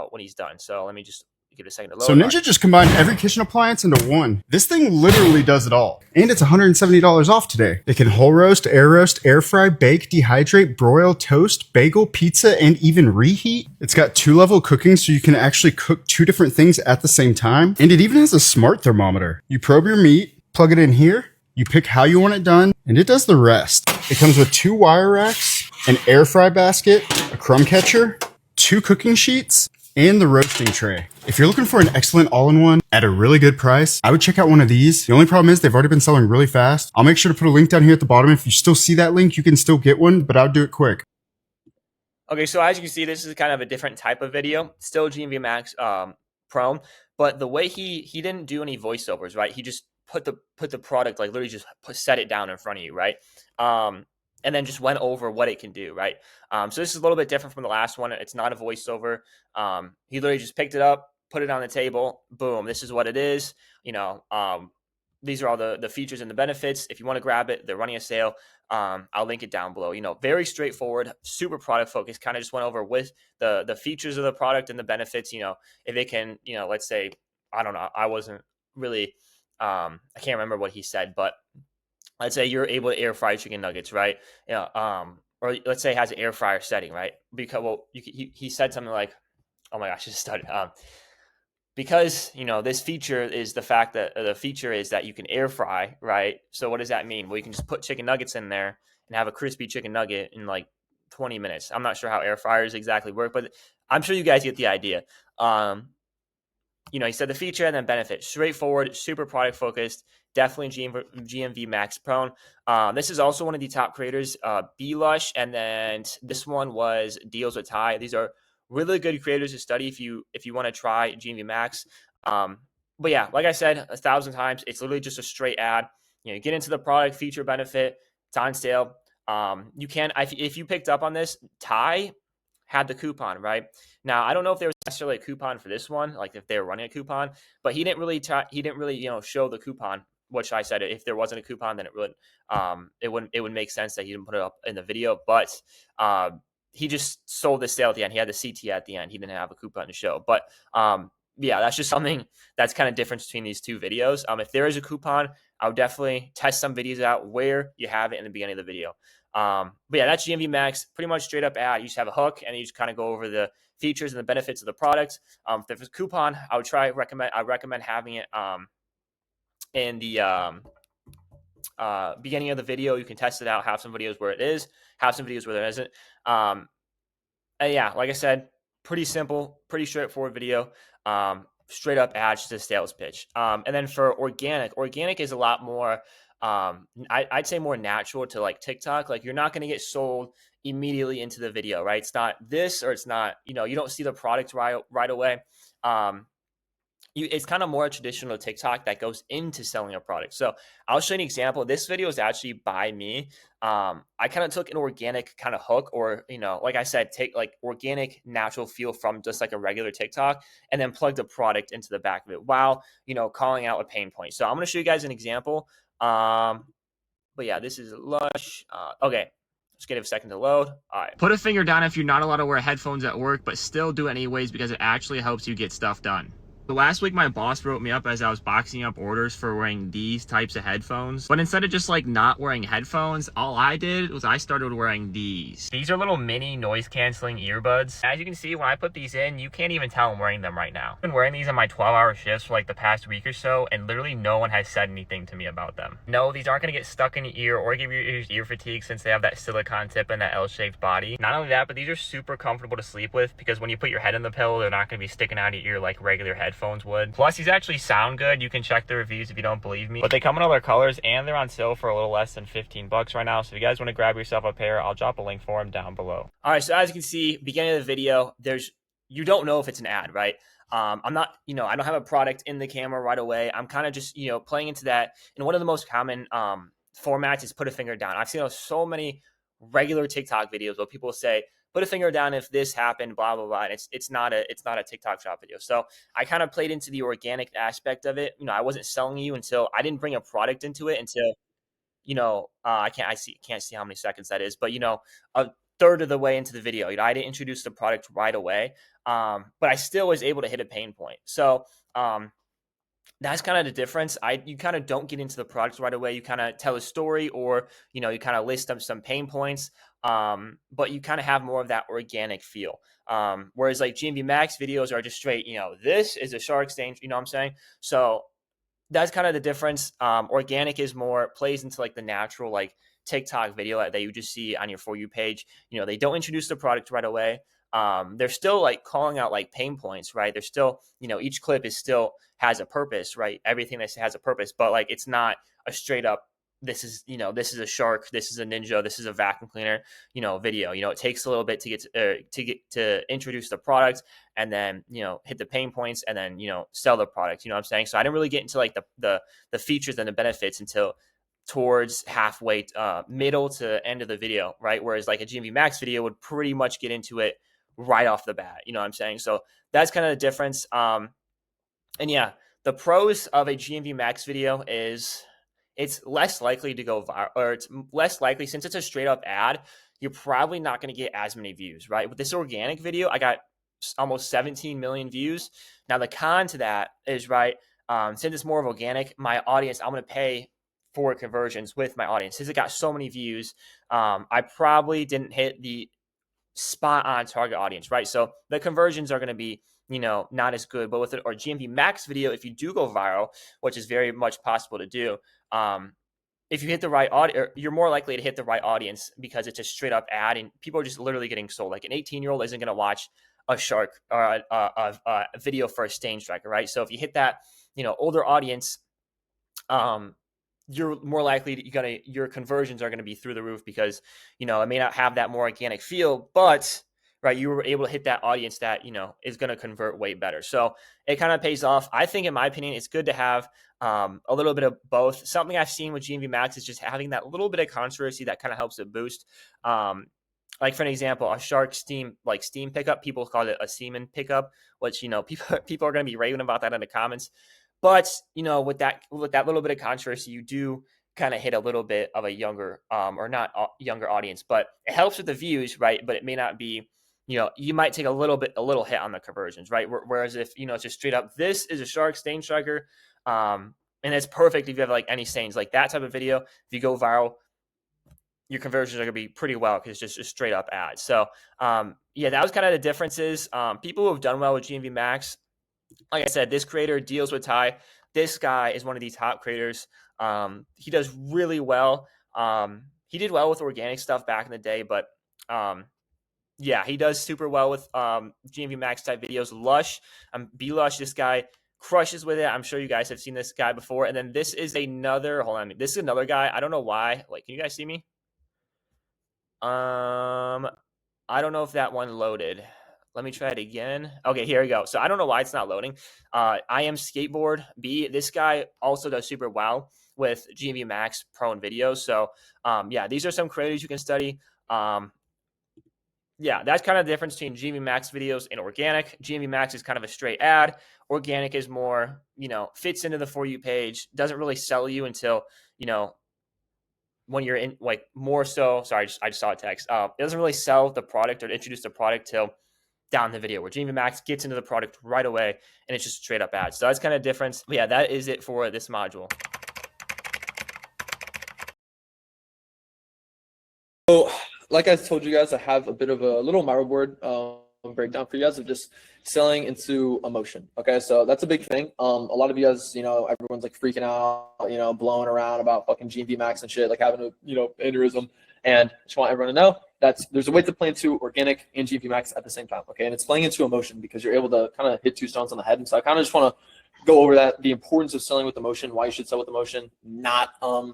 when he's done. So let me just give it a second to load. So Ninja just combined every kitchen appliance into one. This thing literally does it all. And it's $170 off today. It can whole roast, air fry, bake, dehydrate, broil, toast, bagel, pizza, and even reheat. It's got 2-level cooking, so you can actually cook 2 different things at the same time. And it even has a smart thermometer. You probe your meat, plug it in here, you pick how you want it done, and it does the rest. It comes with 2 wire racks, an air fry basket, a crumb catcher, 2 cooking sheets, and the roasting tray. If you're looking for an excellent all-in-one at a really good price, I would check out one of these. The only problem is they've already been selling really fast. I'll make sure to put a link down here at the bottom. If you still see that link, you can still get one, but I'll do it quick. Okay, so as you can see, this is kind of a different type of video. Still GMV Max Pro, but the way he didn't do any voiceovers, right? He just put the product, like literally just set it down in front of you, right? And then just went over what it can do, right? So this is a little bit different from the last one. It's not a voiceover. He literally just picked it up, put it on the table, boom, this is what it is. These are all the features and the benefits. If you want to grab it, they're running a sale. I'll link it down below. Very straightforward, super product focused, kind of just went over with the features of the product and the benefits. If it can, let's say, I don't know, I wasn't really, I can't remember what he said, but let's say you're able to air fry chicken nuggets, right? Or let's say it has an air fryer setting, right? Because, well, he said something like, oh my gosh, I just started. Because, this feature is the fact that the feature is that you can air fry, right? So what does that mean? Well, you can just put chicken nuggets in there and have a crispy chicken nugget in like 20 minutes. I'm not sure how air fryers exactly work, but I'm sure you guys get the idea. He said the feature and then benefit. Straightforward, super product focused, definitely GMV Max Pro. This is also one of the top creators, Blush, and then this one was Deals with Ty. These are really good creators to study if you want to try GMV Max. But yeah, like I said 1,000 times, it's literally just a straight ad. You get into the product, feature, benefit. It's on sale. You can, if you picked up on this, Ty had the coupon, right? Now, I don't know if there was necessarily a coupon for this one, like if they were running a coupon, but he didn't really show the coupon, which I said if there wasn't a coupon, then it would make sense that he didn't put it up in the video, but he just sold the sale at the end. He had the CT at the end. He didn't have a coupon to show, but yeah, that's just something that's kind of different between these 2 videos. If there is a coupon, I would definitely test some videos out where you have it in the beginning of the video. But yeah, that's GMV Max, pretty much straight up ad. You just have a hook and you just kind of go over the features and the benefits of the product. If there's a coupon, I recommend having it in the beginning of the video. You can test it out, have some videos where it is, have some videos where there isn't. And yeah, like I said, pretty simple, pretty straightforward video. Straight up ad, just a sales pitch. And then for organic is a lot more, I'd say more natural to like TikTok. Like you're not going to get sold immediately into the video, right? It's not this, or it's not, you don't see the product right away. It's kind of more traditional TikTok that goes into selling a product. So I'll show you an example. This video is actually by me. I kind of took an organic kind of hook, or, like I said, take like organic natural feel from just like a regular TikTok and then plug the product into the back of it while, calling out a pain point. So I'm going to show you guys an example. But yeah, this is Lush. Okay. Let's give it a second to load. All right. Put a finger down if you're not allowed to wear headphones at work, but still do it anyways because it actually helps you get stuff done. So last week, my boss wrote me up as I was boxing up orders for wearing these types of headphones. But instead of just like not wearing headphones, all I did was I started wearing these. These are little mini noise canceling earbuds. As you can see, when I put these in, you can't even tell I'm wearing them right now. I've been wearing these on my 12-hour shifts for like the past week or so, and literally no one has said anything to me about them. No, these aren't gonna get stuck in your ear or give your ears ear fatigue since they have that silicone tip and that L-shaped body. Not only that, but these are super comfortable to sleep with because when you put your head in the pillow, they're not gonna be sticking out of your ear like regular headphones would. Plus, these actually sound good. You can check the reviews if you don't believe me. But they come in all their colors and they're on sale for a little less than 15 bucks right now. So if you guys want to grab yourself a pair, I'll drop a link for them down below. All right, so as you can see, beginning of the video, you don't know if it's an ad, right? I'm not, I don't have a product in the camera right away. I'm kind of just, playing into that. And one of the most common formats is put a finger down. I've seen so many regular TikTok videos where people say, put a finger down if this happened, blah, blah, blah. And it's not a TikTok shop video. So I kind of played into the organic aspect of it. I wasn't selling you until I didn't bring a product into it until, I can't see how many seconds that is, but a third of the way into the video, I didn't introduce the product right away. But I still was able to hit a pain point. So, that's kind of the difference. You kind of don't get into the product right away. You kind of tell a story or, you kind of list up some pain points. But you kind of have more of that organic feel. Whereas like GMV Max videos are just straight, this is a shark stain, you know what I'm saying? So that's kind of the difference. Organic is more plays into like the natural, like TikTok video that you just see on your For You page. They don't introduce the product right away. They're still like calling out like pain points, right? They're still, each clip is still has a purpose, right? Everything that has a purpose, but like, it's not a straight up, this is a shark, this is a ninja, this is a vacuum cleaner, video. It takes a little bit to introduce the product and then, hit the pain points and then, sell the product, you know what I'm saying? So I didn't really get into like the features and the benefits until towards halfway, middle to end of the video, right? Whereas like a GMV Max video would pretty much get into it right off the bat, you know what I'm saying? So that's kind of the difference. And yeah, the pros of a GMV Max video is it's less likely to go viral, or it's less likely since it's a straight up ad, you're probably not going to get as many views, right? With this organic video, I got almost 17 million views. Now the con to that is, right, since it's more of organic, my audience, I'm going to pay for conversions with my audience. Since it got so many views, I probably didn't hit the spot on target audience, right? So the conversions are going to be, not as good. But with it or GMV Max video, if you do go viral, which is very much possible to do, if you hit the right audience, you're more likely to hit the right audience because it's a straight up ad and people are just literally getting sold. Like an 18-year-old isn't going to watch a shark or a video for a stain striker, right? So if you hit that, older audience, you're more likely your conversions are going to be through the roof because, it may not have that more organic feel, but right, you were able to hit that audience that, is going to convert way better. So it kind of pays off. I think in my opinion, it's good to have a little bit of both. Something I've seen with GMV Max is just having that little bit of controversy that kind of helps it boost. Like for an example, a shark steam pickup, people call it a semen pickup, which, people are going to be raving about that in the comments. But, with that little bit of controversy, you do kind of hit a little bit of a younger, or not younger audience, but it helps with the views, right? But it may not be, you might take a little hit on the conversions, right? Whereas if, it's just straight up, this is a shark stain striker. And it's perfect if you have like any stains, like that type of video. If you go viral, your conversions are going to be pretty well because it's just a straight up ad. So, yeah, that was kind of the differences. People who have done well with GMV Max, like I said, this creator deals with Ty. This guy is one of the top creators. He does really well. He did well with organic stuff back in the day, but yeah, he does super well with GMV Max type videos. Lush, B Lush, this guy crushes with it. I'm sure you guys have seen this guy before. And then this is another, hold on, this is another guy. I don't know why. Like, can you guys see me? I don't know if that one loaded. Let me try it again. Okay, here we go. So I don't know why it's not loading. I am Skateboard B. This guy also does super well with GMV Max Pro and videos. So yeah, these are some creators you can study. Yeah, that's kind of the difference between GMV Max videos and organic. GMV Max is kind of a straight ad. Organic is more, fits into the For You page. Doesn't really sell you until, when you're in, like, more so. Sorry, I just saw a text. It doesn't really sell the product or introduce the product till down the video, where GMV Max gets into the product right away and it's just straight up ads. So that's kind of difference. But yeah, that is it for this module. So, like I told you guys, I have a bit of a little Miro board breakdown for you guys of just selling into emotion. Okay, so that's a big thing. A lot of you guys, everyone's like freaking out, blowing around about fucking GMV Max and shit, like having a, aneurysm. And just want everyone to know that there's a way to play into organic and GMV Max at the same time. Okay, and it's playing into emotion because you're able to kind of hit two stones on the head. And so I kind of just want to go over that, the importance of selling with emotion, why you should sell with emotion, not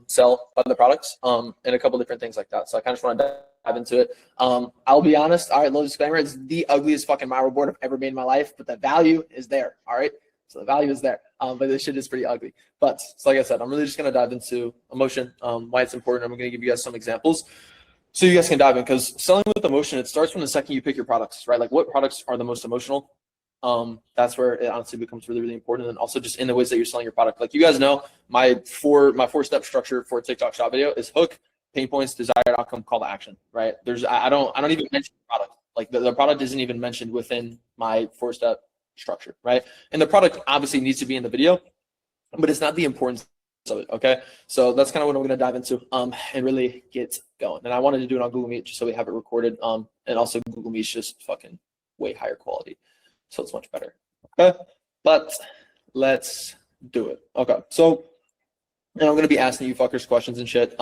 sell other products, and a couple different things like that. So I kind of just want to dive into it. I'll be honest. All right, little disclaimer: it's the ugliest fucking Miro board I've ever made in my life, but the value is there. All right, so the value is there. But this shit is pretty ugly. But so like I said, I'm really just gonna dive into emotion, why it's important. I'm gonna give you guys some examples, so you guys can dive in, because selling with emotion, it starts from the second you pick your products, right? Like, what products are the most emotional? That's where it honestly becomes really, really important. And also just in the ways that you're selling your product. Like, you guys know, my four-step structure for TikTok shop video is hook, pain points, desired outcome, call to action, right? I don't even mention the product. Like, the product isn't even mentioned within my four-step structure, right? And the product obviously needs to be in the video, but it's not the importance of it. Okay, so that's kind of what I'm going to dive into and really get going. And I wanted to do it on Google Meet just so we have it recorded, and also Google Meet's just fucking way higher quality, so it's much better. Okay, but let's do it. Okay, so and I'm going to be asking you fuckers questions and shit,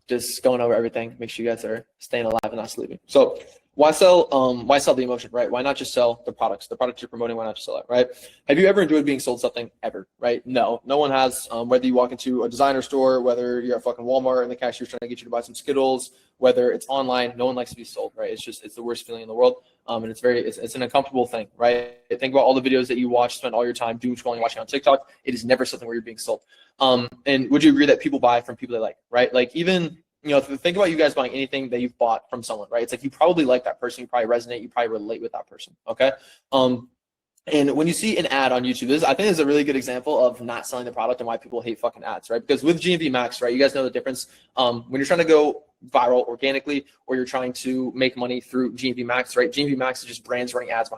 just going over everything, make sure you guys are staying alive and not sleeping. So why sell the emotion, right? Why not just sell the products? The product you're promoting, why not just sell it, right? Have you ever enjoyed being sold something ever, right? No one has. Whether you walk into a designer store, whether you're at fucking Walmart and the cashier's trying to get you to buy some Skittles, whether it's online, no one likes to be sold, right? It's the worst feeling in the world. And it's an uncomfortable thing, right? Think about all the videos that you watch, spend all your time doom scrolling, watching on TikTok. It is never something where you're being sold. And would you agree that people buy from people they like, right? Like, even, think about you guys buying anything that you've bought from someone, right? It's like, you probably like that person, you probably resonate, you probably relate with that person, okay? And when you see an ad on YouTube, I think this is a really good example of not selling the product and why people hate fucking ads, right? Because with GMV Max, right, you guys know the difference. When you're trying to go viral organically, or you're trying to make money through GMV Max, right? GMV Max is just brands running ads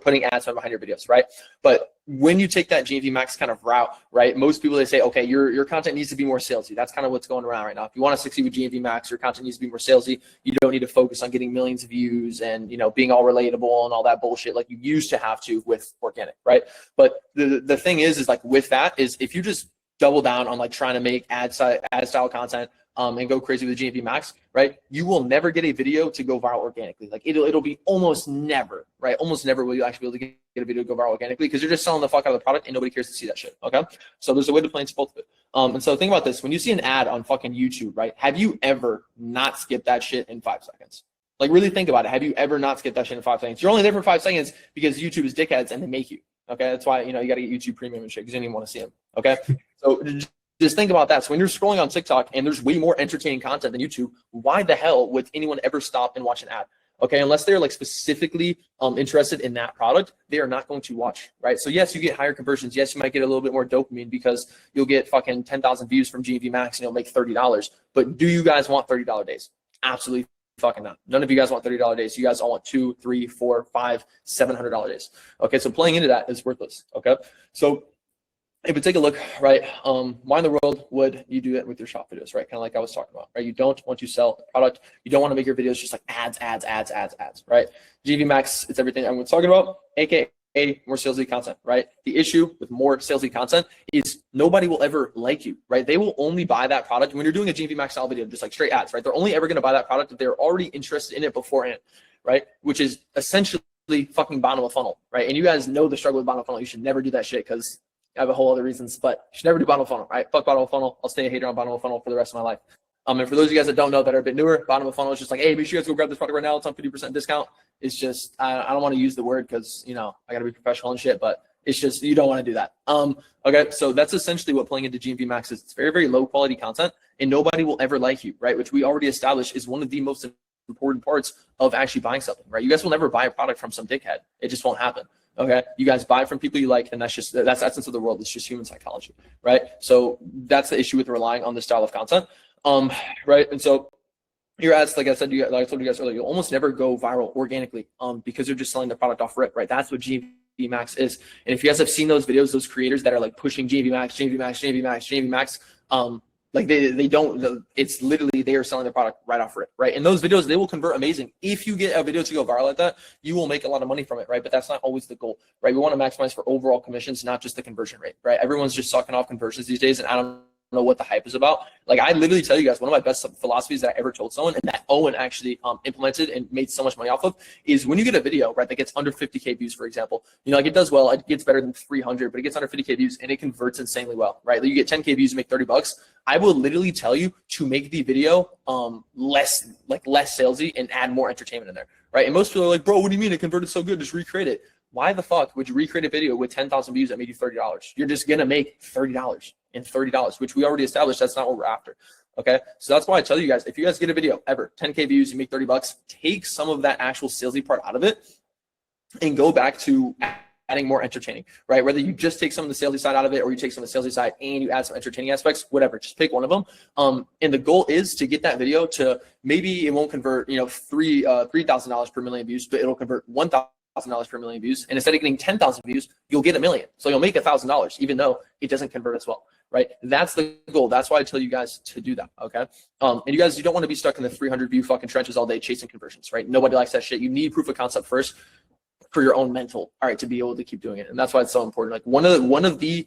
putting ads behind your videos, right? But when you take that GMV Max kind of route, right, most people, they say, okay, your content needs to be more salesy. That's kind of what's going around right now. If you want to succeed with GMV Max, your content needs to be more salesy. You don't need to focus on getting millions of views and, being all relatable and all that bullshit like you used to have to with organic, right? But the thing is like, with that, is if you just double down on like trying to make ad style content, and go crazy with GMV Max, right? You will never get a video to go viral organically. Like, it'll be almost never, right? Almost never will you actually be able to get a video to go viral organically, because you're just selling the fuck out of the product and nobody cares to see that shit, okay? So there's a way to play into both of it. And so think about this. When you see an ad on fucking YouTube, right? Have you ever not skipped that shit in 5 seconds? Like, really think about it. Have you ever not skipped that shit in 5 seconds? You're only there for 5 seconds because YouTube is dickheads and they make you, okay? That's why, you got to get YouTube Premium and shit, because you don't even want to see them, okay? So just think about that. So when you're scrolling on TikTok and there's way more entertaining content than YouTube, why the hell would anyone ever stop and watch an ad? Okay, unless they're like specifically interested in that product, they are not going to watch, right? So yes, you get higher conversions. Yes, you might get a little bit more dopamine because you'll get fucking 10,000 views from GMV Max and you'll make $30. But do you guys want $30 days? Absolutely fucking not. None of you guys want $30 days. You guys all want $200, $300, $400, $500, $700 days. Okay, so playing into that is worthless. Okay, so if we take a look, right, why in the world would you do that with your shop videos, right? Kind of like I was talking about, right? You don't want to sell a product. You don't want to make your videos just like ads, right? GMV Max, it's everything everyone's talking about, aka more salesy content, right? The issue with more salesy content is nobody will ever like you, right? They will only buy that product when you're doing a GMV Max style video, just like straight ads, right? They're only ever going to buy that product if they're already interested in it beforehand, right? Which is essentially fucking bottom of funnel, right? And you guys know the struggle with bottom of funnel. You should never do that shit, because I have a whole other reasons, but you should never do bottom of funnel, right? Fuck bottom of funnel. I'll stay a hater on bottom of funnel for the rest of my life. And for those of you guys that don't know, that are a bit newer, bottom of funnel is just like, hey, make sure you guys go grab this product right now. It's on 50% discount. It's just, I don't want to use the word because, I got to be professional and shit, but it's just, you don't want to do that. Okay, so that's essentially what playing into GMV Max is. It's very, very low quality content, and nobody will ever like you, right? Which we already established is one of the most important parts of actually buying something, right? You guys will never buy a product from some dickhead. It just won't happen. Okay, you guys buy from people you like, and that's the essence of the world. It's just human psychology, right? So that's the issue with relying on this style of content, right? And so your ads, like I told you guys earlier, you'll almost never go viral organically, because you're just selling the product off rip, right? That's what GMV Max is. And if you guys have seen those videos, those creators that are like pushing GMV Max, GMV Max, GMV Max, GMV Max, like they don't, it's literally they are selling the product right off rip, right? And those videos, they will convert amazing. If you get a video to go viral like that, you will make a lot of money from it, right? But that's not always the goal, right? We want to maximize for overall commissions, not just the conversion rate, right? Everyone's just sucking off conversions these days, and I don't know what the hype is about. Like, I literally tell you guys, one of my best philosophies that I ever told someone, and that Owen actually implemented and made so much money off of, is when you get a video, right, that gets under 50K views, for example, you know, like it does well, it gets better than 300, but it gets under 50K views and it converts insanely well, right? Like you get 10K views, you make 30 bucks. I will literally tell you to make the video less salesy and add more entertainment in there, right? And most people are like, bro, what do you mean it converted so good? Just recreate it. Why the fuck would you recreate a video with 10,000 views that made you $30? You're just going to make $30 and $30, which we already established. That's not what we're after. Okay. So that's why I tell you guys, if you guys get a video ever, 10K views, you make 30 bucks, take some of that actual salesy part out of it and go back to adding more entertaining, right? Whether you just take some of the salesy side out of it or you take some of the salesy side and you add some entertaining aspects, whatever, just pick one of them. And the goal is to get that video to, maybe it won't convert, you know, $3,000 per million views, but it'll convert $1,000 per million views. And instead of getting 10,000 views, you'll get $1 million. So you'll make $1,000, even though it doesn't convert as well, right? That's the goal. That's why I tell you guys to do that. Okay. And you guys, you don't want to be stuck in the 300 view fucking trenches all day chasing conversions, right? Nobody likes that shit. You need proof of concept first for your own mental, all right, to be able to keep doing it. And that's why it's so important. Like one of the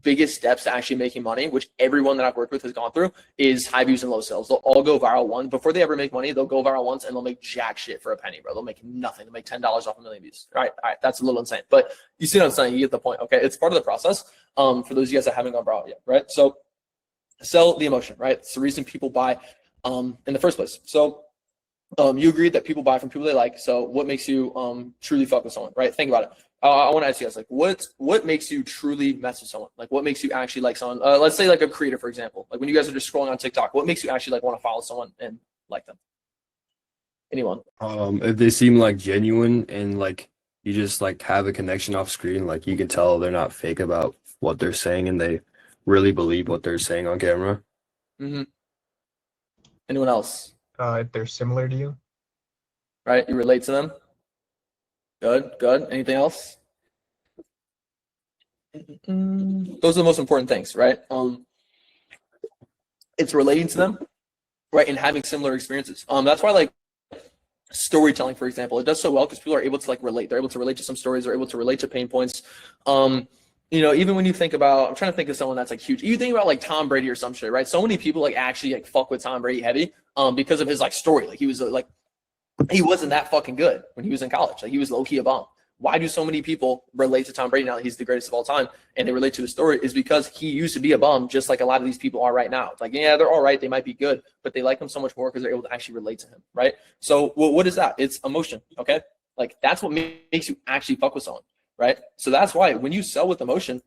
biggest steps to actually making money, which everyone that I've worked with has gone through, is high views and low sales. They'll all go viral once before they ever make money. They'll go viral once and they'll make jack shit for a penny, bro. They'll make nothing. They'll make $10 off 1 million views. All right, that's a little insane, but you see what I'm saying? You get the point. Okay, it's part of the process. For those of you guys that haven't gone viral yet, right? So sell the emotion, right? It's the reason people buy in the first place. So you agreed that people buy from people they like. So what makes you truly fuck with someone, right? Think about it. I want to ask you guys, like, what makes you truly mess with someone? Like, what makes you actually like someone? Let's say like a creator, for example. Like when you guys are just scrolling on TikTok, what makes you actually like want to follow someone and like them? Anyone? If they seem like genuine and like you just like have a connection off screen, like you can tell they're not fake about what they're saying and they really believe what they're saying on camera. Mm-hmm. Anyone else? If they're similar to you. Right, you relate to them. Good. Anything else? Those are the most important things, right? It's relating to them, right, and having similar experiences. That's why, like, storytelling, for example, it does so well because people are able to like relate. They're able to relate to some stories. They're able to relate to pain points. You know, even when you think about, I'm trying to think of someone that's like huge. You think about like Tom Brady or some shit, right? So many people like actually like fuck with Tom Brady heavy, because of his like story. Like he was like, he wasn't that fucking good when he was in college. Like he was low key a bum. Why do so many people relate to Tom Brady now that he's the greatest of all time and they relate to his story? Is because he used to be a bum, just like a lot of these people are right now. It's like, yeah, they're all right. They might be good, but they like him so much more because they're able to actually relate to him, right? So what is that? It's emotion, okay? Like that's what makes you actually fuck with someone, right? So that's why when you sell with emotion,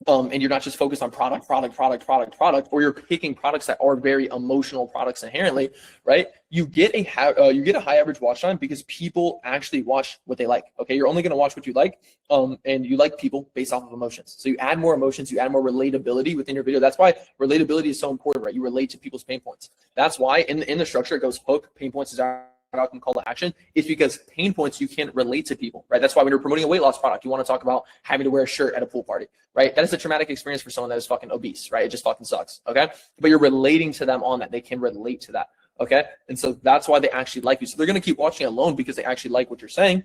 and you're not just focused on product, or you're picking products that are very emotional products inherently, right? You get a high average watch time because people actually watch what they like. Okay, you're only going to watch what you like, and you like people based off of emotions. So you add more emotions, you add more relatability within your video. That's why relatability is so important, right? You relate to people's pain points. That's why in the structure it goes hook, pain points, desire, and call to action. It's because pain points you can relate to people, right? That's why when you're promoting a weight loss product, you want to talk about having to wear a shirt at a pool party, right? That is a traumatic experience for someone that is fucking obese, right? It just fucking sucks, okay? But you're relating to them on that. They can relate to that, okay? And so that's why they actually like you. So they're going to keep watching it alone because they actually like what you're saying,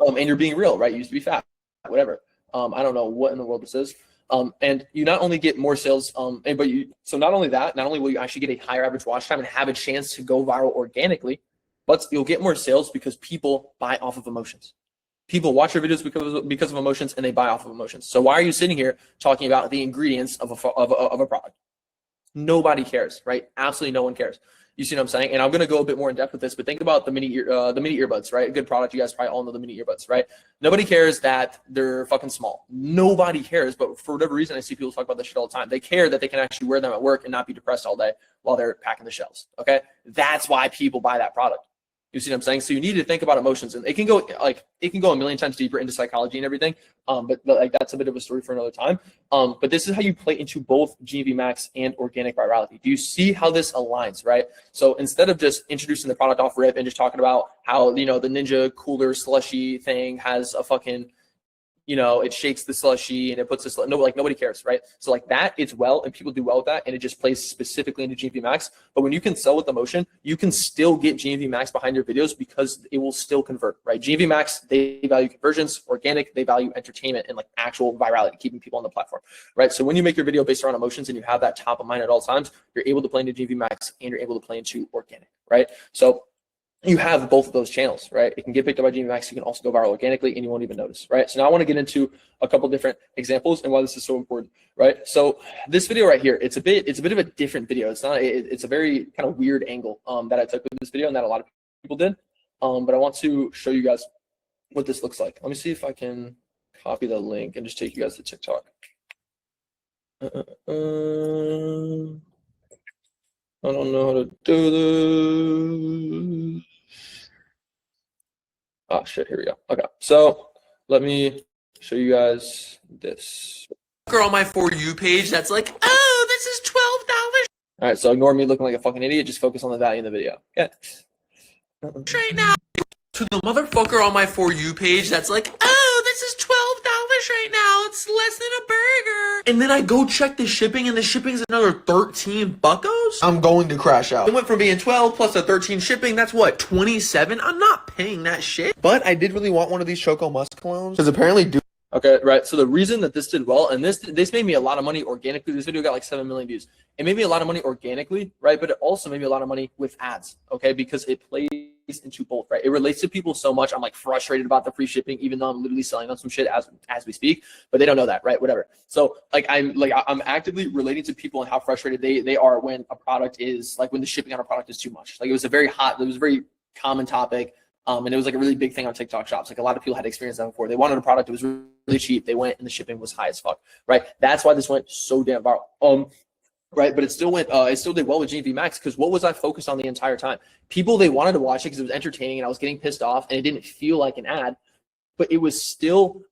and you're being real, right? You used to be fat, whatever. I don't know what in the world this is. And you not only get more sales, so not only will you actually get a higher average watch time and have a chance to go viral organically, but you'll get more sales because people buy off of emotions. People watch your videos because of emotions and they buy off of emotions. So why are you sitting here talking about the ingredients of a product? Nobody cares, right? Absolutely no one cares. You see what I'm saying? And I'm going to go a bit more in depth with this, but think about the mini earbuds, right? A good product. You guys probably all know the mini earbuds, right? Nobody cares that they're fucking small. Nobody cares, but for whatever reason, I see people talk about this shit all the time. They care that they can actually wear them at work and not be depressed all day while they're packing the shelves, okay? That's why people buy that product. You see what I'm saying? So you need to think about emotions, and it can go a million times deeper into psychology and everything. But like that's a bit of a story for another time. But this is how you play into both GMV Max and organic virality. Do you see how this aligns, right? So instead of just introducing the product off rip and just talking about how, you know, the Ninja cooler slushy thing has a fucking, you know, it shakes the slushy and it puts this, no, like nobody cares, right? So like that, it's well, and people do well with that, and it just plays specifically into GMV Max. But when you can sell with emotion, you can still get GMV Max behind your videos because it will still convert, right? GMV Max, they value conversions. Organic, they value entertainment and like actual virality, keeping people on the platform, right? So when you make your video based around emotions and you have that top of mind at all times, you're able to play into GMV Max and you're able to play into organic, right? So you have both of those channels, right? It can get picked up by GMV Max. You can also go viral organically and you won't even notice, right? So now I want to get into a couple different examples and why this is so important, right? So this video right here, it's a bit of a different video. It's not, it's a very kind of weird angle that I took with this video and that a lot of people did. But I want to show you guys what this looks like. Let me see if I can copy the link and just take you guys to TikTok. I don't know how to do this. Oh shit, here we go. Okay, so let me show you guys this. On my For You page that's like, oh, this is $12. All right, so ignore me looking like a fucking idiot. Just focus on the value in the video. Okay. Right now. To the motherfucker on my For You page that's like, oh, this is $12 right now. It's less than a burger. And then I go check the shipping, and the shipping is another 13 buckos. I'm going to crash out. It went from being 12 plus a 13 shipping. That's what, 27? I'm not paying that shit. But I did really want one of these Choco Musk colognes because apparently Okay, right. So the reason that this did well, and this made me a lot of money organically. This video got like 7 million views. It made me a lot of money organically, right? But it also made me a lot of money with ads, okay? Because it plays into both, right? It relates to people so much. I'm like frustrated about the free shipping, even though I'm literally selling them some shit as we speak. But they don't know that, right? Whatever. So I'm actively relating to people and how frustrated they are when a product is like when the shipping on a product is too much. Like it was a very common topic. And it was like a really big thing on TikTok shops. Like a lot of people had experienced that before. They wanted a product that was really cheap. They went and the shipping was high as fuck, right? That's why this went so damn viral. Right, but it still did well with GMV Max because what was I focused on the entire time? People, they wanted to watch it because it was entertaining and I was getting pissed off and it didn't feel like an ad, but it was still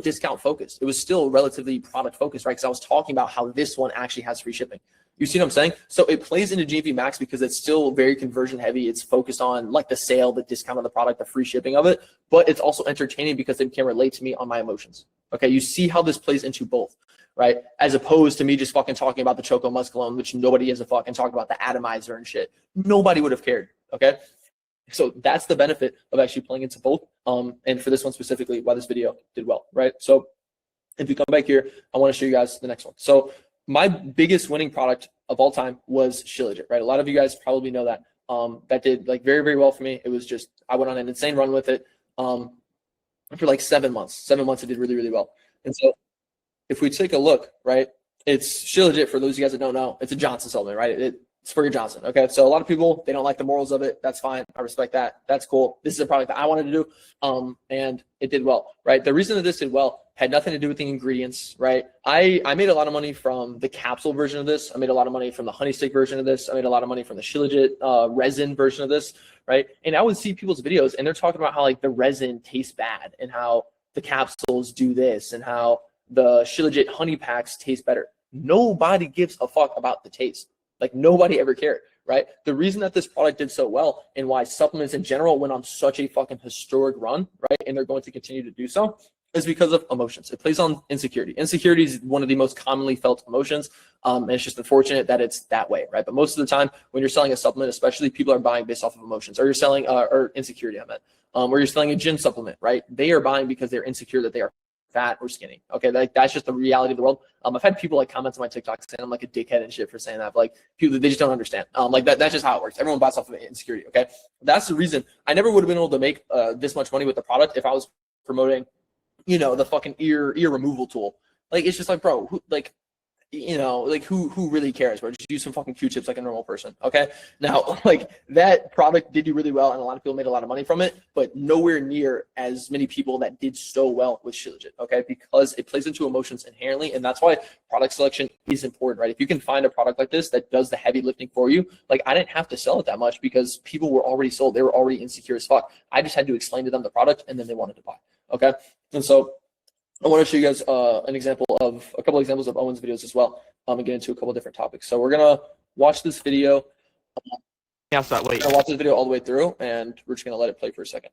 discount focused. It was still relatively product focused, right? Because I was talking about how this one actually has free shipping. You see what I'm saying? So it plays into GMV Max because it's still very conversion heavy. It's focused on like the sale, the discount of the product, the free shipping of it, but it's also entertaining because they can relate to me on my emotions. Okay, you see how this plays into both, right? As opposed to me just fucking talking about the Choco Musk cologne, which nobody has a fucking talk about the atomizer and shit. Nobody would have cared, okay? So that's the benefit of actually playing into both. And for this one specifically, why this video did well, right? So if you come back here, I want to show you guys the next one. So my biggest winning product of all time was Shilajit, right? A lot of you guys probably know that. That did like very, very well for me. It was just, I went on an insane run with it for like 7 months. 7 months it did really, really well. And so if we take a look, right, it's Shilajit, for those of you guys that don't know, it's a Johnson supplement, right? It's for your Johnson, okay? So a lot of people, they don't like the morals of it. That's fine. I respect that. That's cool. This is a product that I wanted to do, and it did well, right? The reason that this did well had nothing to do with the ingredients, right? I made a lot of money from the capsule version of this. I made a lot of money from the honey stick version of this. I made a lot of money from the Shilajit resin version of this, right? And I would see people's videos, and they're talking about how like the resin tastes bad and how the capsules do this and how the Shilajit honey packs taste better. Nobody gives a fuck about the taste. Like nobody ever cared, right? The reason that this product did so well and why supplements in general went on such a fucking historic run, right? And they're going to continue to do so is because of emotions. It plays on insecurity. Insecurity is one of the most commonly felt emotions. And it's just unfortunate that it's that way, right? But most of the time when you're selling a supplement, especially, people are buying based off of emotions, or you're selling, or insecurity, I meant, or you're selling a gym supplement, right? They are buying because they're insecure that they are fat or skinny. Okay, that's just the reality of the world. I've had people like comment on my TikTok saying I'm like a dickhead and shit for saying that. But, like, people, they just don't understand. Like that's just how it works. Everyone buys off of insecurity. Okay, that's the reason I never would have been able to make this much money with the product if I was promoting, you know, the fucking ear removal tool. Like, it's just like, bro, you know, like who really cares, bro? Just use some fucking Q-tips like a normal person, okay? Now, like that product did do really well, and a lot of people made a lot of money from it, but nowhere near as many people that did so well with Shilajit, okay? Because it plays into emotions inherently, and that's why product selection is important, right? If you can find a product like this that does the heavy lifting for you, like I didn't have to sell it that much because people were already sold. They were already insecure as fuck. I just had to explain to them the product, and then they wanted to buy, okay? And so I want to show you guys a couple examples of Owen's videos as well, and get into a couple different topics. So we're gonna watch this video. Outside, wait. We're gonna watch this video all the way through, and we're just gonna let it play for a second.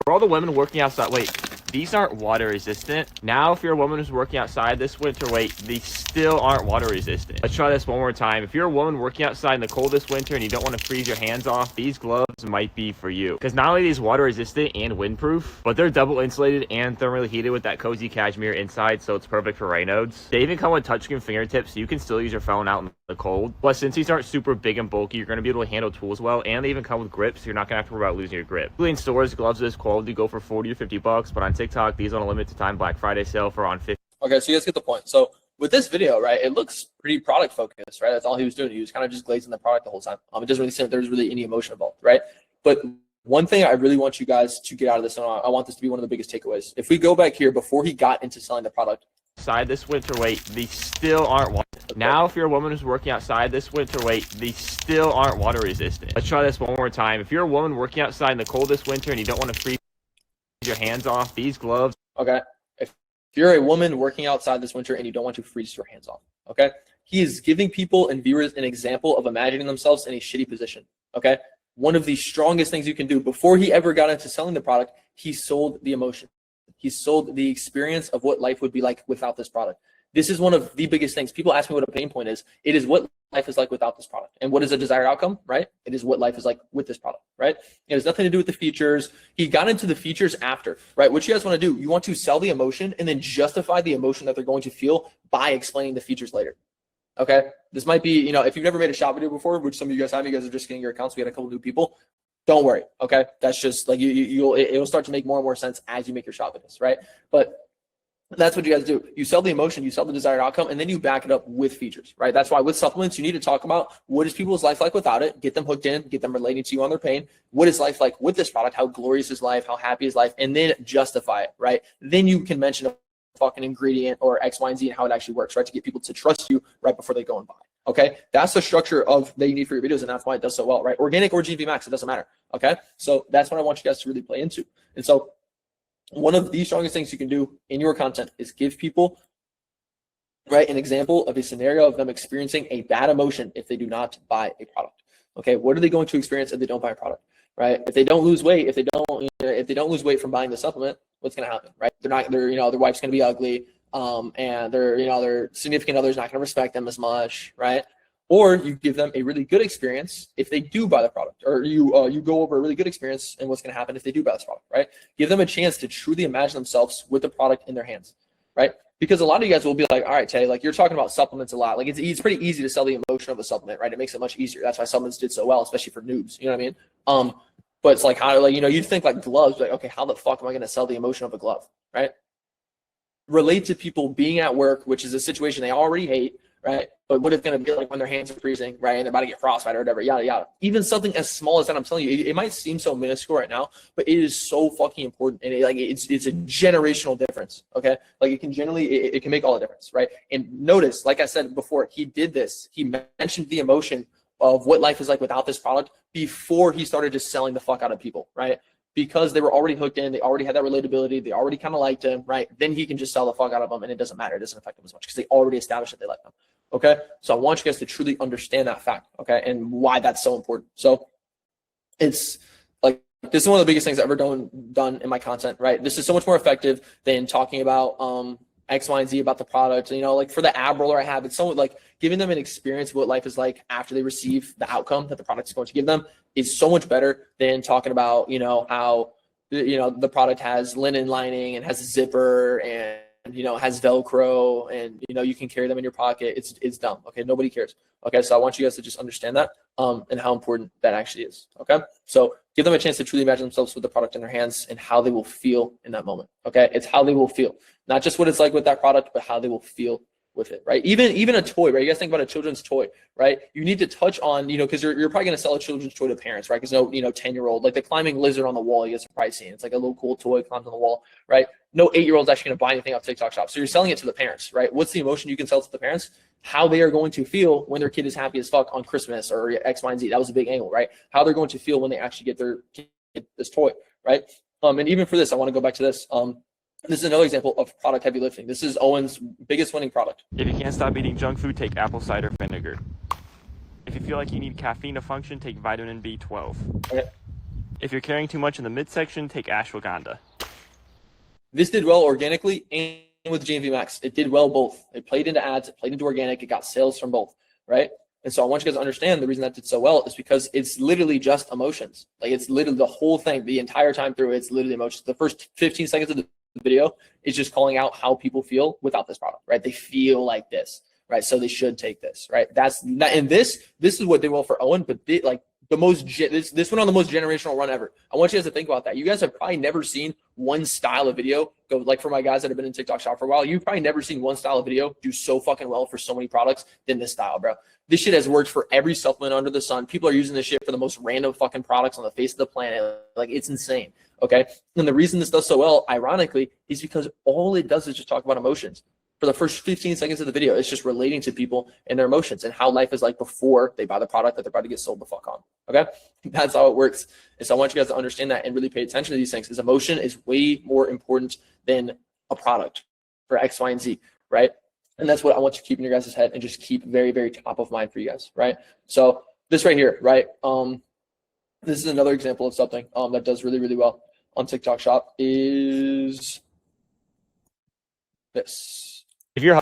For all the women working outside, wait, these aren't water resistant. Now, if you're a woman who's working outside this winter, wait, these still aren't water resistant. Let's try this one more time. If you're a woman working outside in the cold this winter and you don't want to freeze your hands off, these gloves might be for you. Because not only are these water resistant and windproof, but they're double insulated and thermally heated with that cozy cashmere inside, so it's perfect for Raynodes. They even come with touchscreen fingertips, so you can still use your phone out in the cold. Plus, since these aren't super big and bulky, you're going to be able to handle tools well, and they even come with grips, so you're not going to have to worry about losing your grip. In stores, gloves of this quality go for 40 or 50 bucks, but on TikTok, these on a limited time Black Friday sale for on 50. Okay, so you guys get the point. So with this video, right, it looks pretty product focused, right? That's all he was doing. He was kind of just glazing the product the whole time. It doesn't really seem like there's really any emotion involved, right? But one thing I really want you guys to get out of this, and I want this to be one of the biggest takeaways. If we go back here before he got into selling the product, Outside this winter, wait, these still aren't water. Now, if you're a woman who's working outside this winter, wait, these still aren't water resistant. Let's try this one more time. If you're a woman working outside in the cold this winter and you don't want to freeze your hands off, these gloves. okay, if you're a woman working outside this winter and you don't want to freeze your hands off, okay, he is giving people and viewers an example of imagining themselves in a shitty position, okay? One of the strongest things you can do before he ever got into selling the product, he sold the emotion. He sold the experience of what life would be like without this product. This is one of the biggest things. People ask me what a pain point is. It is what life is like without this product. And what is a desired outcome, right? It is what life is like with this product, right? It has nothing to do with the features. He got into the features after, right? What you guys want to do, you want to sell the emotion and then justify the emotion that they're going to feel by explaining the features later. Okay? This might be, you know, if you've never made a shop video before, which some of you guys have, you guys are just getting your accounts. We had a couple new people. Don't worry, okay? That's just like it'll start to make more and more sense as you make your shop videos, right? But that's what you guys do. You sell the emotion, you sell the desired outcome, and then you back it up with features, right? That's why with supplements, you need to talk about what is people's life like without it, get them hooked in, get them relating to you on their pain. What is life like with this product? How glorious is life? How happy is life? And then justify it, right? Then you can mention a fucking ingredient or X, Y, and Z and how it actually works, right? To get people to trust you right before they go and buy. Okay, that's the structure of that you need for your videos, and that's why it does so well, right? Organic or GMV Max, it doesn't matter. Okay, so that's what I want you guys to really play into. And so one of the strongest things you can do in your content is give people, right, an example of a scenario of them experiencing a bad emotion if they do not buy a product. Okay, what are they going to experience if they don't buy a product, right? If they don't lose weight, if they don't lose weight from buying the supplement, what's going to happen, right? Their wife's going to be ugly. And their significant other's not going to respect them as much, right? Or you give them a really good experience if they do buy the product, or you go over a really good experience and what's going to happen if they do buy this product, right? Give them a chance to truly imagine themselves with the product in their hands, right? Because a lot of you guys will be like, all right, Tay, like you're talking about supplements a lot. Like it's pretty easy to sell the emotion of a supplement, right? It makes it much easier. That's why supplements did so well, especially for noobs. You know what I mean? But it's like how, like, you know, you'd think like gloves, like, okay, how the fuck am I going to sell the emotion of a glove, right? Relate to people being at work, which is a situation they already hate, right? But what it's going to be like when their hands are freezing, right? And they're about to get frostbite or whatever, yada, yada. Even something as small as that, I'm telling you, it might seem so minuscule right now, but it is so fucking important. And it's a generational difference, okay? Like it can make all the difference, right? And notice, like I said before, he did this. He mentioned the emotion of what life is like without this product before he started just selling the fuck out of people, right? Because they were already hooked in, they already had that relatability, they already kind of liked him, right? Then he can just sell the fuck out of them and it doesn't matter. It doesn't affect them as much because they already established that they like them, okay? So I want you guys to truly understand that fact, okay? And why that's so important. So it's like, this is one of the biggest things I've ever done in my content, right? This is so much more effective than talking about X, Y, and Z about the product. You know, like for the ab roller I have, it's so like giving them an experience of what life is like after they receive the outcome that the product is going to give them is so much better than talking about, you know, how, you know, the product has linen lining and has a zipper and, you know, has Velcro and, you know, you can carry them in your pocket. It's dumb. Okay. Nobody cares. Okay. So I want you guys to just understand that and how important that actually is. Okay. So give them a chance to truly imagine themselves with the product in their hands and how they will feel in that moment. Okay. It's how they will feel, not just what it's like with that product, but how they will feel with it, right? Even a toy, right? You guys think about a children's toy, right? You need to touch on, because you're probably gonna sell a children's toy to parents, right? Because 10-year-old, like the climbing lizard on the wall, you guys have probably seen. It's like a little cool toy, climbs on the wall, right? No 8-year-old's actually gonna buy anything off TikTok Shop. So you're selling it to the parents, right? What's the emotion you can sell to the parents? How they are going to feel when their kid is happy as fuck on Christmas or X, Y, and Z. That was a big angle, right? How they're going to feel when they actually get their kid this toy, right? And even for this, I want to go back to this. This is another example of product heavy lifting. This is Owen's biggest winning product. If you can't stop eating junk food, take apple cider vinegar. If you feel like you need caffeine to function, take vitamin B12. Okay. If you're carrying too much in the midsection, take ashwagandha. This did well organically and with GMV Max. It did well both. It played into ads, it played into organic, it got sales from both, right? And so I want you guys to understand the reason that did so well is because it's literally just emotions. Like it's literally the whole thing, the entire time through, it's literally emotions. The first 15 seconds of the video is just calling out how people feel without this product, right? They feel like this, right? So they should take this, right? And this is what did well for Owen, but this went on the most generational run ever. I want you guys to think about that. You guys have probably never seen one style of video go, like for my guys that have been in TikTok Shop for a while, you've probably never seen one style of video do so fucking well for so many products than this style, bro. This shit has worked for every supplement under the sun. People are using this shit for the most random fucking products on the face of the planet. Like it's insane. Okay. And the reason this does so well, ironically, is because all it does is just talk about emotions. For the first 15 seconds of the video, it's just relating to people and their emotions and how life is like before they buy the product that they're about to get sold the fuck on. Okay. That's how it works. And so I want you guys to understand that and really pay attention to these things, because emotion is way more important than a product for X, Y, and Z. Right. And that's what I want you to keep in your guys' head and just keep very, very top of mind for you guys. Right. So this right here, right. This is another example of something that does really, really well on TikTok Shop is this. If your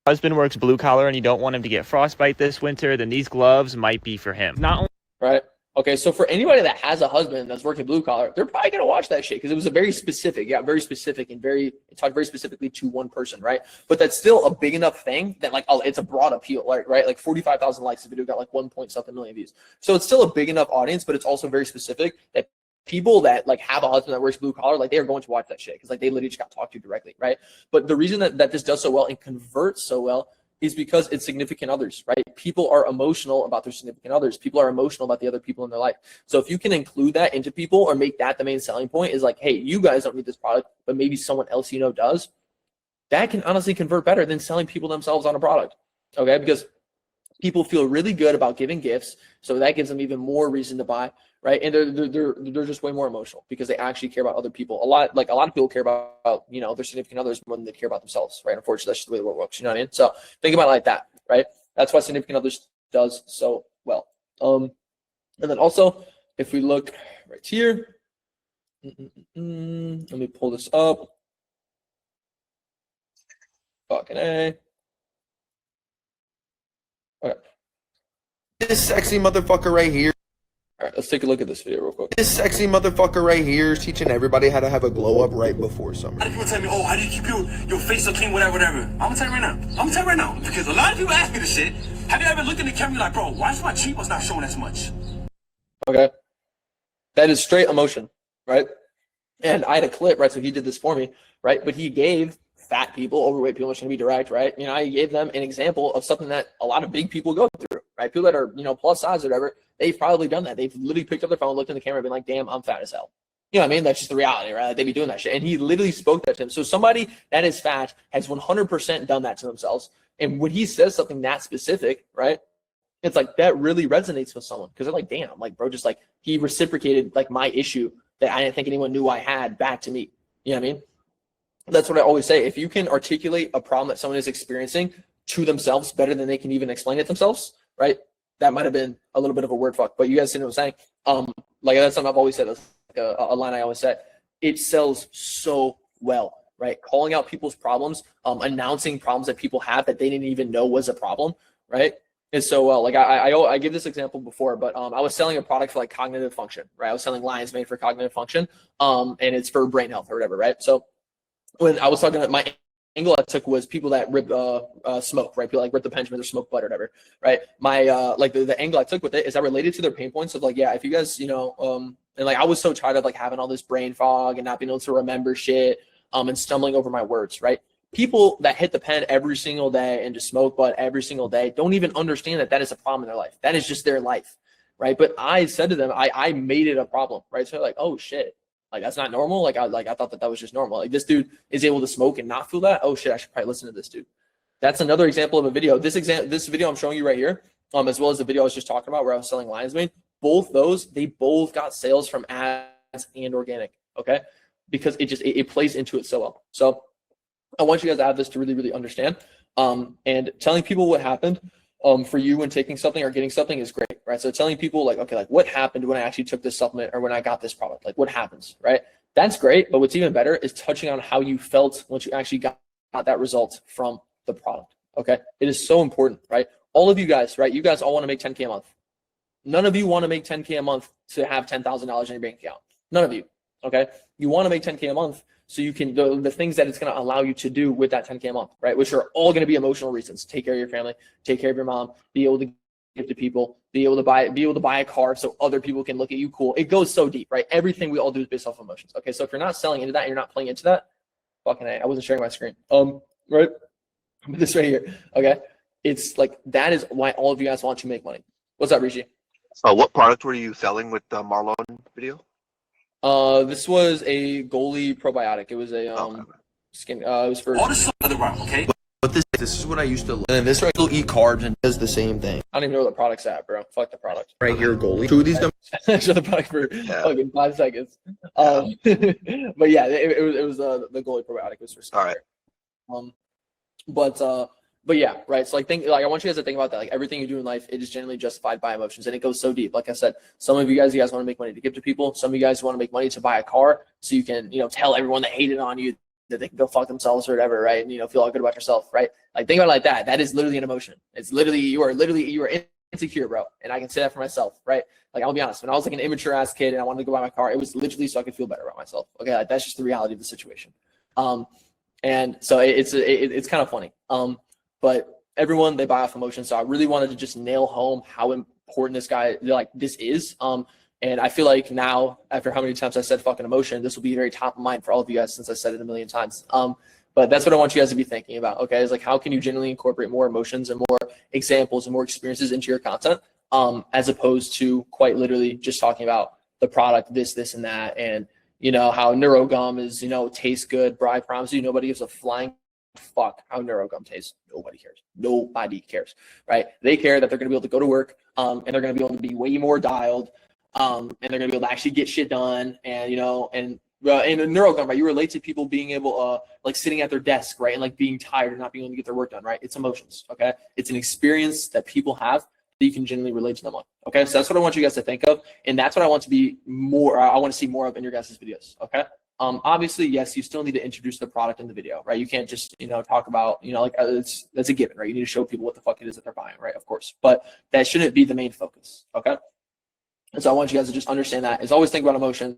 husband works blue collar and you don't want him to get frostbite this winter, then these gloves might be for him. Not only right. Okay, so for anybody that has a husband that's working blue collar, they're probably gonna watch that shit because it was a very specific, it talked very specifically to one person, right? But that's still a big enough thing that like, it's a broad appeal, right? Like 45,000 likes. The video got like 1 point something million views. So it's still a big enough audience, but it's also very specific that people that like have a husband that works blue collar, like they are going to watch that shit because like they literally just got talked to directly, right? But the reason that this does so well and converts so well is because it's significant others, right? People are emotional about their significant others. People are emotional about the other people in their life. So if you can include that into people or make that the main selling point is like, hey, you guys don't need this product, but maybe someone else does, that can honestly convert better than selling people themselves on a product, okay? Because people feel really good about giving gifts, so that gives them even more reason to buy, right? And they're just way more emotional because they actually care about other people. A lot of people care about their significant others more than they care about themselves, right? Unfortunately, that's just the way the world works. You know what I mean? So think about it like that, right? That's why significant others does so well. And then also, if we look right here, let me pull this up. Fucking A. Okay. This sexy motherfucker right here. All right, let's take a look at this video real quick. This sexy motherfucker right here is teaching everybody how to have a glow up right before summer. A lot of people tell me, oh, how do you keep your face so clean, whatever. I'm gonna tell you right now. Because a lot of people ask me this shit. Have you ever looked in the camera and you're like, bro, why is my cheekbones not showing as much? Okay. That is straight emotion, right? And I had a clip, right? So he did this for me, right? But he gave fat people, overweight people, to be direct, right? I gave them an example of something that a lot of big people go through, right? People that are, plus size or whatever, they've probably done that. They've literally picked up their phone, looked in the camera, and been like, damn, I'm fat as hell. You know what I mean? That's just the reality, right? Like they be doing that shit. And he literally spoke that to him. So somebody that is fat has 100% done that to themselves. And when he says something that specific, right? It's like that really resonates with someone because they're like, damn, like, bro, just like he reciprocated like my issue that I didn't think anyone knew I had back to me. You know what I mean? That's what I always say. If you can articulate a problem that someone is experiencing to themselves better than they can even explain it themselves, right? That might have been a little bit of a word fuck, but you guys see what I'm saying? Like that's something I've always said. That's like a line I always say. It sells so well, right? Calling out people's problems, announcing problems that people have that they didn't even know was a problem, right? And so well, like I give this example before, but I was selling a product for like cognitive function, right? I was selling Lion's Mane for cognitive function, and it's for brain health or whatever, right? So when I was talking about my angle I took was people that rip smoke, right? People like rip the Benjamins or smoke butt or whatever, right? My like the angle I took with it is I related to their pain points of like, yeah, if you guys, and like I was so tired of like having all this brain fog and not being able to remember shit, and stumbling over my words, right? People that hit the pen every single day and just smoke bud every single day don't even understand that that is a problem in their life. That is just their life, right? But I said to them, I made it a problem, right? So they're like, oh shit, like that's not normal. Like I thought that was just normal. Like this dude is able to smoke and not feel that. Oh shit, I should probably listen to this dude. That's another example of a video. This video I'm showing you right here, as well as the video I was just talking about where I was selling Lion's Mane. Both those, they both got sales from ads and organic. Okay, because it plays into it so well. So I want you guys to have this to really, really understand. And telling people what happened for you when taking something or getting something is great, right? So telling people like, okay, like what happened when I actually took this supplement or when I got this product, like what happens, right? That's great. But what's even better is touching on how you felt once you actually got that result from the product. Okay. It is so important, right? All of you guys, right? You guys all want to make 10K a month. None of you want to make 10K a month to have $10,000 in your bank account. None of you. Okay. You want to make 10K a month so you can do the things that it's going to allow you to do with that 10K a month, right? Which are all going to be emotional reasons. Take care of your family, take care of your mom, be able to give to people, be able to buy a car so other people can look at you cool. It goes so deep, right? Everything we all do is based off emotions. Okay. So if you're not selling into that and you're not playing into that, fucking A, I wasn't sharing my screen. Right. This right here. Okay. It's like, that is why all of you guys want to make money. What's up, Rishi? What product were you selling with the Marlon video? This was a goalie probiotic. It was a skin. It was for. All this other rock, okay? But this is what I used to. And this right will eat carbs and does the same thing. I don't even know where the product's at, bro. Fuck the product. Right here, goalie. Two of these. Show the product for fucking 5 seconds. But yeah, it was the goalie probiotic. It was for skin. All right. But yeah, right. So I want you guys to think about that. Like everything you do in life, it is generally justified by emotions, and it goes so deep. Like I said, some of you guys want to make money to give to people. Some of you guys want to make money to buy a car, so you can, tell everyone that hated on you that they can go fuck themselves or whatever, right? And feel all good about yourself, right? Like think about it like that. That is literally an emotion. It's literally you are insecure, bro. And I can say that for myself, right? Like I'll be honest, when I was like an immature ass kid and I wanted to go buy my car, it was literally so I could feel better about myself. Okay, like that's just the reality of the situation. And so it's kind of funny. But everyone, they buy off emotion. So I really wanted to just nail home how important this is. And I feel like now, after how many times I said fucking emotion, this will be very top of mind for all of you guys since I said it a million times. But that's what I want you guys to be thinking about. Okay, is like how can you genuinely incorporate more emotions and more examples and more experiences into your content, as opposed to quite literally just talking about the product, this, and that, and how NeuroGum is tastes good. Bro, I promise you, nobody gives a flying fuck how NeuroGum tastes. Nobody cares, right? They care that they're going to be able to go to work, and they're going to be able to be way more dialed, and they're going to be able to actually get shit done, and and NeuroGum, right? You relate to people being able, like sitting at their desk, right, and like being tired and not being able to get their work done, right? It's emotions, okay? It's an experience that people have that you can genuinely relate to them on, okay? So that's what I want you guys to think of, and that's what I want to be more. I want to see more of in your guys' videos, okay? Obviously, yes, you still need to introduce the product in the video, right? You can't just, talk about, that's a given, right? You need to show people what the fuck it is that they're buying, right? Of course, but that shouldn't be the main focus, okay? And so I want you guys to just understand that. Is always think about emotions.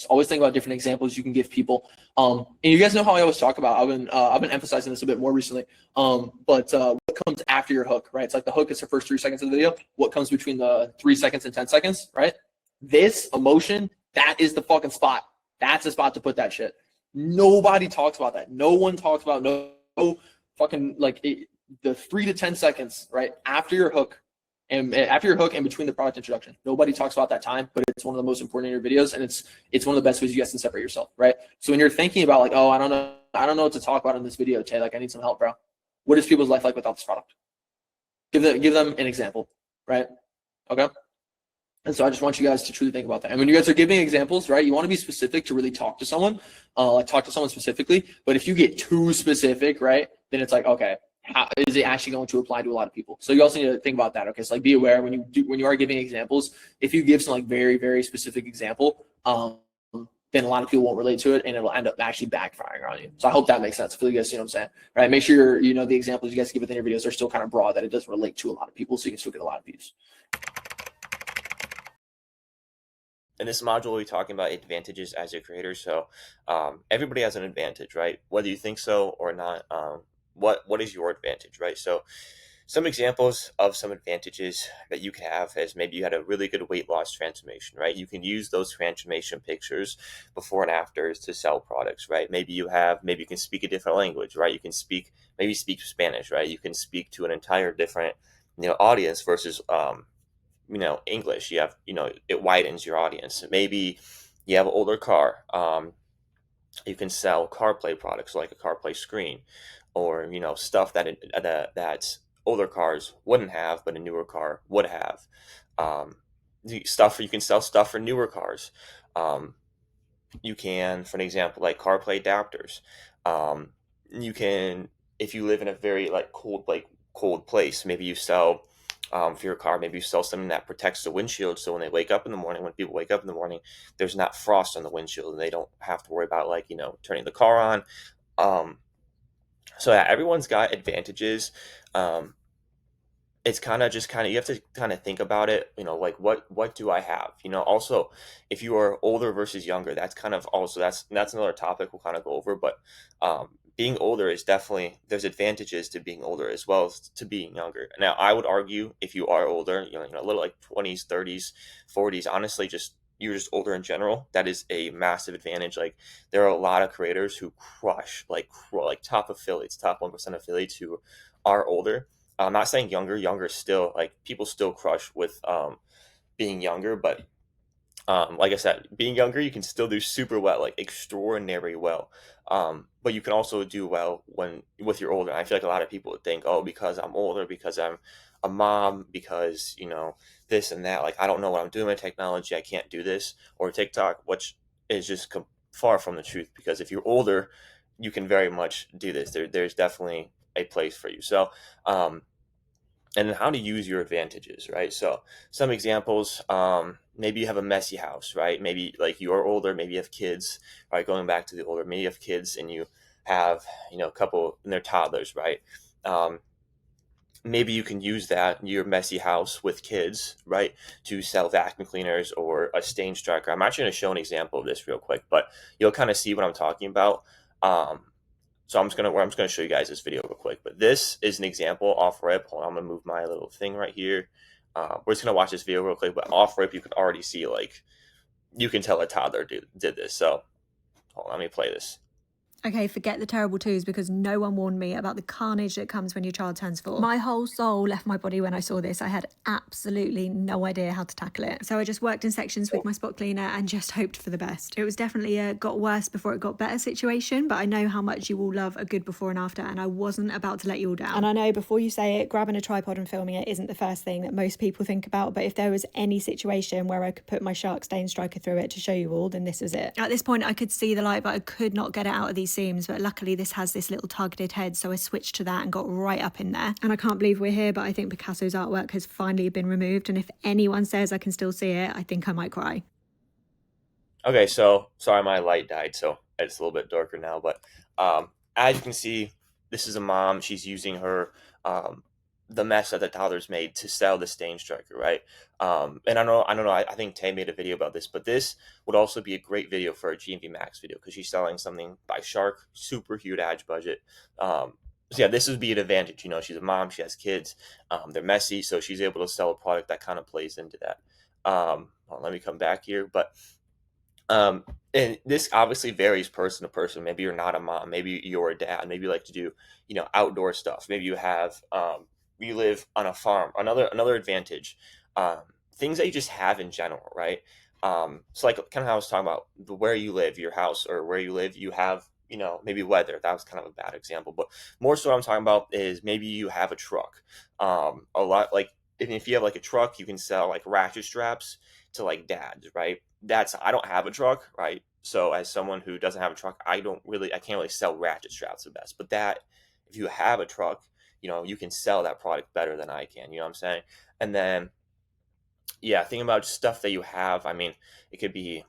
Always think about different examples you can give people. And you guys know how I always talk about. I've been emphasizing this a bit more recently. But what comes after your hook, right? It's like the hook is the first 3 seconds of the video. What comes between the 3 seconds and 10 seconds, right? This emotion, that is the fucking spot. That's the spot to put that shit. Nobody talks about that. No one talks about no fucking the 3 to 10 seconds, right? After your hook and between the product introduction. Nobody talks about that time, but it's one of the most important in your videos, and it's one of the best ways you guys can separate yourself, right? So when you're thinking about like, oh, I don't know what to talk about in this video, Tay, like I need some help, bro. What is people's life like without this product? Give them an example, right? Okay. And so I just want you guys to truly think about that. And when you guys are giving examples, right, you want to be specific to really talk to someone, specifically. But if you get too specific, right, then it's like, okay, how is it actually going to apply to a lot of people? So you also need to think about that. Okay, so like be aware when you are giving examples, if you give some like very, very specific example, then a lot of people won't relate to it, and it'll end up actually backfiring on you. So I hope that makes sense. Hopefully you guys see what I'm saying, right? Make sure the examples you guys give within your videos are still kind of broad, that it does relate to a lot of people, so you can still get a lot of views. In this module, we're talking about advantages as a creator. So everybody has an advantage, right? Whether you think so or not. What is your advantage, right? So some examples of some advantages that you can have is maybe you had a really good weight loss transformation, right? You can use those transformation pictures before and afters to sell products, right? Maybe you can speak a different language, right? You can maybe speak Spanish, right? You can speak to an entire different, audience versus, English. It widens your audience. Maybe you have an older car. You can sell CarPlay products like a CarPlay screen, or stuff that older cars wouldn't have, but a newer car would have. You can sell stuff for newer cars. You can, for an example, like CarPlay adapters. You can, if you live in a very cold place, maybe you sell, for your car, maybe you sell something that protects the windshield, so when people wake up in the morning, there's not frost on the windshield, and they don't have to worry about turning the car on. So yeah, everyone's got advantages. It's you have to kind of think about it, like what do I have? Also, if you are older versus younger, that's kind of also that's another topic we'll kind of go over. But being older is definitely, there's advantages to being older as well as to being younger. Now, I would argue if you are older, a little like 20s, 30s, 40s, honestly, you're just older in general, that is a massive advantage. Like, there are a lot of creators who crush, like top affiliates, top 1% affiliates who are older. I'm not saying younger still, like, people still crush with being younger, but like I said, being younger, you can still do super well, like extraordinary well. But you can also do well with your older. I feel like a lot of people would think, oh, because I'm older, because I'm a mom, because this and that, like, I don't know what I'm doing with technology, I can't do this, or TikTok, which is just far from the truth. Because if you're older, you can very much do this. There's definitely a place for you. So and then how to use your advantages, right? So some examples, maybe you have a messy house, right? Maybe, like, you're older, maybe you have kids, right? Going back to the older, maybe you have kids and you have, a couple, and they're toddlers, right? Maybe you can use your messy house with kids, right, to sell vacuum cleaners or a stain striker. I'm actually going to show an example of this real quick, but you'll kind of see what I'm talking about. So I'm just gonna show you guys this video real quick. But this is an example off rip. Hold on, I'm gonna move my little thing right here. We're just gonna watch this video real quick. But off rip, you can already see, like, you can tell a toddler did this. So hold on, let me play this. Okay, forget the terrible twos, because no one warned me about the carnage that comes when your child turns 4. My whole soul left my body when I saw this. I had absolutely no idea how to tackle it. So I just worked in sections with my spot cleaner and just hoped for the best. It was definitely a got worse before it got better situation, but I know how much you all love a good before and after, and I wasn't about to let you all down. And I know before you say it, grabbing a tripod and filming it isn't the first thing that most people think about, but if there was any situation where I could put my shark stain striker through it to show you all, then this was it. At this point, I could see the light, but I could not get it out of these seams, but luckily this has this little targeted head, so I switched to that and got right up in there. And I can't believe we're here, but I think Picasso's artwork has finally been removed, and if anyone says I can still see it, I think I might cry. Okay, so sorry, my light died, so it's a little bit darker now, but as you can see, this is a mom. She's using her the mess that the toddlers made to sell the stain striker, right? And I don't know, I think Tay made a video about this, but this would also be a great video for a GMV Max video, because she's selling something by Shark, super huge ad budget. So yeah, this would be an advantage. She's a mom, she has kids, they're messy, so she's able to sell a product that kind of plays into that. Let me come back here, but and this obviously varies person to person. Maybe you're not a mom, maybe you're a dad, maybe you like to do, outdoor stuff. Maybe you have, you live on a farm. Another advantage, things that you just have in general, right? So, like, kind of how I was talking about where you live, your house, or where you live, you have, maybe weather. That was kind of a bad example, but more so what I'm talking about is maybe you have a truck. A lot, like, if you have like a truck, you can sell like ratchet straps to like dads, right? I don't have a truck, right? So as someone who doesn't have a truck, I can't really sell ratchet straps the best. But if you have a truck, you can sell that product better than I can. You know what I'm saying? And then, yeah, think about stuff that you have. I mean, it could be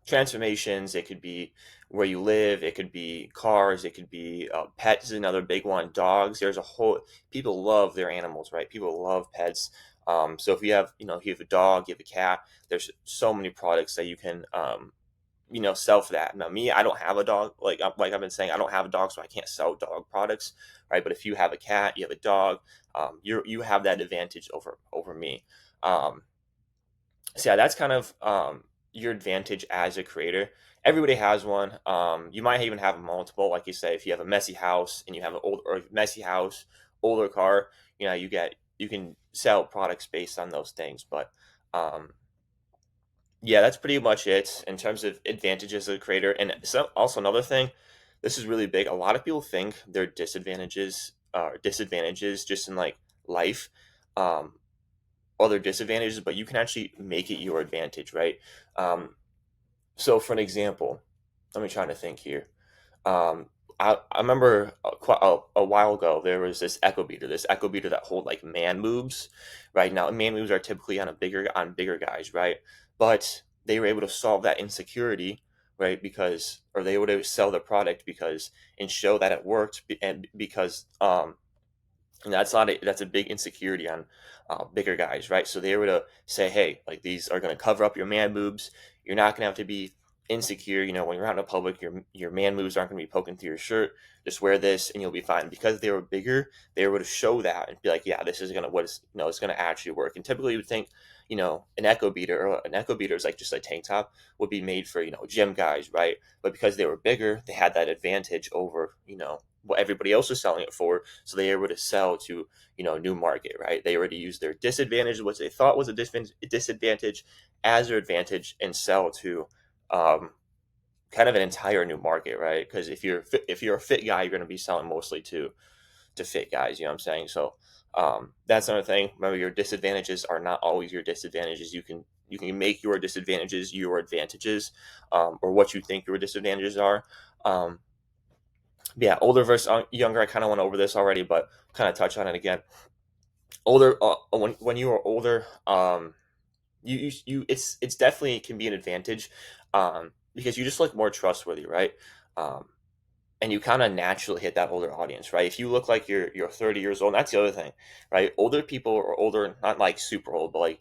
transformations, it could be where you live, it could be cars, it could be pets is another big one. Dogs. People love their animals, right? People love pets. So if you have, if you have a dog, you have a cat, there's so many products that you can sell for that. Now, me, I don't have a dog. Like I've been saying, I don't have a dog, so I can't sell dog products, right? But if you have a cat, you have a dog, you have that advantage over me. So yeah, that's kind of your advantage as a creator. Everybody has one. You might even have multiple, like you say, if you have a messy house and you have an messy house, older car, you can sell products based on those things. But yeah, that's pretty much it in terms of advantages of a creator. And so also another thing, this is really big. A lot of people think their disadvantages just in like life. Other disadvantages, but you can actually make it your advantage, right? So for an example, let me try to think here. I remember a while ago there was this echo beater that hold like man moves. Right now, man moves are typically on bigger guys, right? But they were able to solve that insecurity, right? Or they were able to sell the product and show that it worked, and because and that's a big insecurity on bigger guys, right? So they were to say, hey, like these are going to cover up your man boobs. You're not going to have to be insecure. When you're out in public, your man boobs aren't going to be poking through your shirt. Just wear this and you'll be fine. Because they were bigger, they were able to show that and be like, yeah, this is it's going to actually work. And typically you would think, an echo beater is like just a tank top would be made for, gym guys, right? But because they were bigger, they had that advantage over, what everybody else was selling it for. So they were able to sell to, new market, right? They were to use their disadvantage, what they thought was a disadvantage, as their advantage, and sell to kind of an entire new market, right? Because if you're a fit guy, you're going to be selling mostly to fit guys. You know what I'm saying? So that's another thing. Remember, your disadvantages are not always your disadvantages. You can make your disadvantages your advantages, or what you think your disadvantages are. Yeah, older versus younger. I kind of went over this already, but kind of touch on it again. Older, when you are older, it's definitely can be an advantage, because you just look more trustworthy, right? And you kind of naturally hit that older audience, right? If you look like you're 30 years old, that's the other thing, right? Older people are older, not like super old, but like,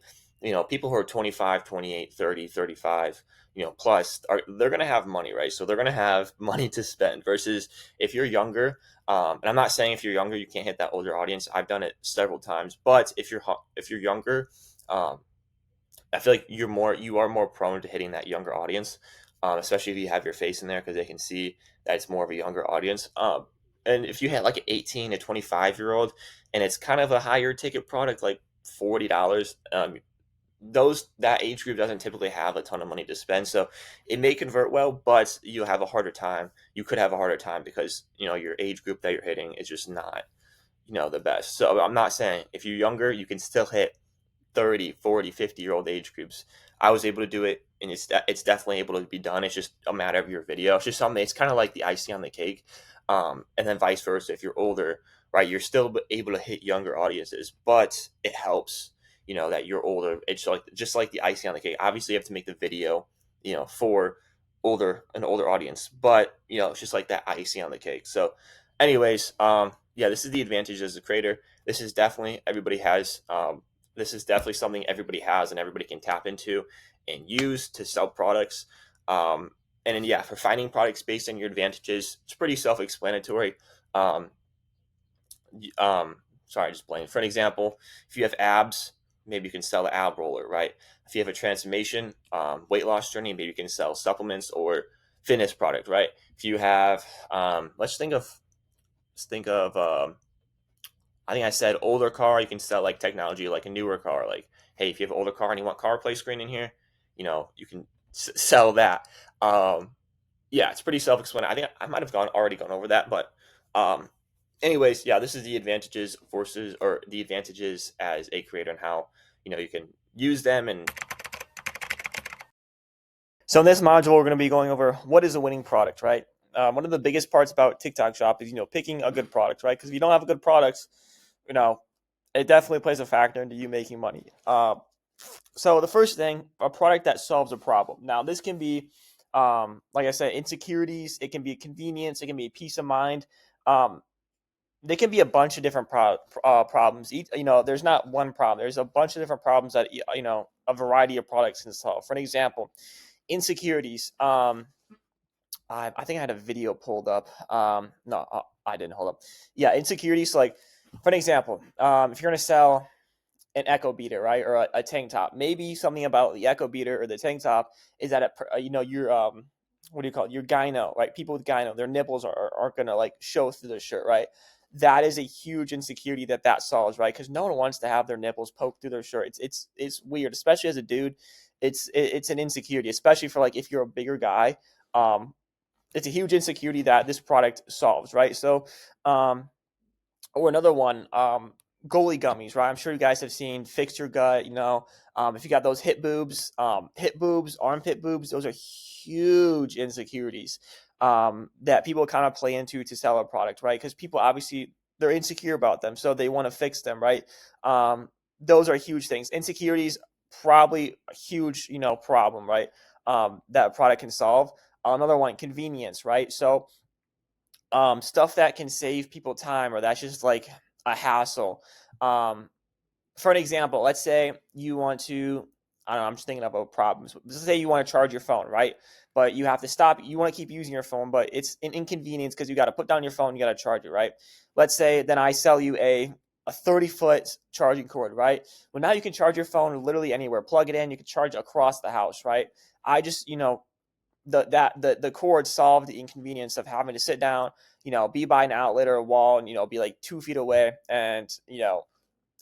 people who are 25, 28, 30, 35, plus they're going to have money, right? So they're going to have money to spend versus if you're younger. And I'm not saying if you're younger, you can't hit that older audience. I've done it several times, but if you're younger, I feel like you are more prone to hitting that younger audience, especially if you have your face in there because they can see that it's more of a younger audience. And if you had like an 18 to 25-year-old and it's kind of a higher ticket product, like $40, that age group doesn't typically have a ton of money to spend, so it may convert well, but you have a harder time. You could have a harder time because your age group that you're hitting is just not the best. So I'm not saying if you're younger, you can still hit 30, 40, 50-year-old age groups. I was able to do it, and it's definitely able to be done. It's just a matter of your video. It's just something. It's kind of like the icing on the cake, and then vice versa. If you're older, right, you're still able to hit younger audiences, but it helps, that you're older. It's like just like the icing on the cake. Obviously, you have to make the video, for an older audience, but it's just like that icing on the cake. So, anyways, yeah, this is the advantage as a creator. This is definitely something everybody has and everybody can tap into and use to sell products. And then, yeah, for finding products based on your advantages, it's pretty self-explanatory. Sorry, I just blanked. For an example, if you have abs, maybe you can sell an ab roller, right? If you have a transformation, weight loss journey, maybe you can sell supplements or fitness product, right? If you have, let's think of, I think I said older car, you can sell like technology, like a newer car. Like, hey, if you have an older car and you want CarPlay screen in here, you can sell that. Yeah, it's pretty self-explanatory. I think I might have already gone over that, but anyways, yeah, this is the advantages as a creator and how you can use them. And so in this module, we're going to be going over what is a winning product, right? One of the biggest parts about TikTok Shop is picking a good product, right? Because if you don't have a good product, it definitely plays a factor into you making money. So the first thing, a product that solves a problem. Now this can be, like I said, insecurities. It can be convenience. It can be peace of mind. There can be a bunch of different problems. There's not one problem. There's a bunch of different problems that a variety of products can solve. For an example, insecurities. I think I had a video pulled up. No, I didn't. Hold up. Yeah, insecurities. Like, for an example, if you're gonna sell an Echo beater, right, or a tank top, maybe something about the Echo beater or the tank top is that your what do you call it? Your gyno, right? People with gyno, their nipples aren't gonna like show through the shirt, right? That is a huge insecurity that solves, right? Because no one wants to have their nipples poked through their shirt. It's weird, especially as a dude. It's an insecurity, especially for like if you're a bigger guy. It's a huge insecurity that this product solves, right? So, or another one, goalie gummies, right? I'm sure you guys have seen Fix Your Gut. If you got those hip boobs, armpit boobs, those are huge insecurities that people kind of play into to sell a product, right? Because people obviously they're insecure about them, so they want to fix them, right? Those are huge things. Insecurities probably a huge, problem, right? That a product can solve. Another one, convenience, right? So stuff that can save people time or that's just like a hassle. For an example, let's say you want to, I don't know, I'm just thinking about problems. Let's say you want to charge your phone, right? But you have to stop. You want to keep using your phone, but it's an inconvenience because you got to put down your phone, you got to charge it, right? Let's say then I sell you a 30-foot charging cord, right? Well, now you can charge your phone literally anywhere. Plug it in, you can charge across the house, right? I just, the cord solved the inconvenience of having to sit down, be by an outlet or a wall and, be like 2 feet away and,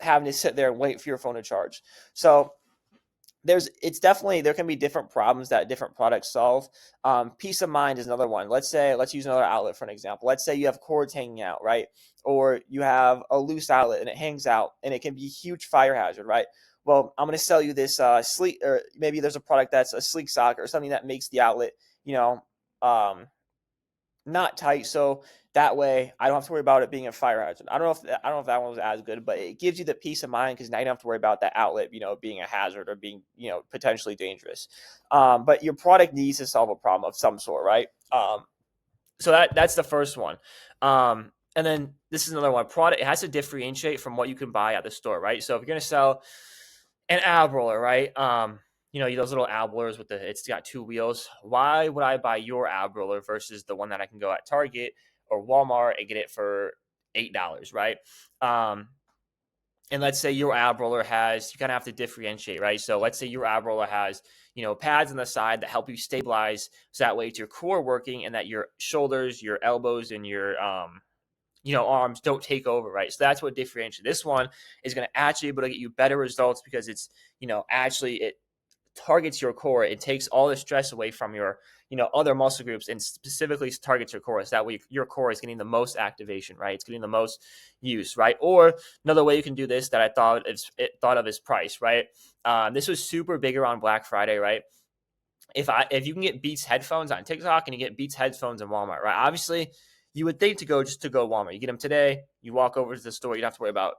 having to sit there and wait for your phone to charge. So there can be different problems that different products solve. Peace of mind is another one. Let's use another outlet for an example. Let's say you have cords hanging out, right? Or you have a loose outlet and it hangs out and it can be a huge fire hazard, right? Well, I'm going to sell you this sleek, or maybe there's a product that's a sleek socket or something that makes the outlet, not tight, so that way I don't have to worry about it being a fire hazard. I don't know if that one was as good, but it gives you the peace of mind because now you don't have to worry about that outlet, being a hazard or being, potentially dangerous. But your product needs to solve a problem of some sort, right? So that's the first one. And then this is another one. Product, it has to differentiate from what you can buy at the store, right? So if you're gonna sell an ab roller, right? Those little ab rollers it's got 2 wheels. Why would I buy your ab roller versus the one that I can go at Target or Walmart and get it for $8, right? And let's say your ab roller you kind of have to differentiate, right? So let's say your ab roller has, pads on the side that help you stabilize. So that way it's your core working and that your shoulders, your elbows, and your, arms don't take over, right? So that's what differentiates. This one is going to actually be able to get you better results because it's, actually it targets your core. It takes all the stress away from your, other muscle groups and specifically targets your core. So that way your core is getting the most activation, right? It's getting the most use, right? Or another way you can do this that I thought of is price, right? This was super big around Black Friday, right? If you can get Beats headphones on TikTok and you get Beats headphones in Walmart, right? Obviously, you would think to go Walmart. You get them today, you walk over to the store, you don't have to worry about,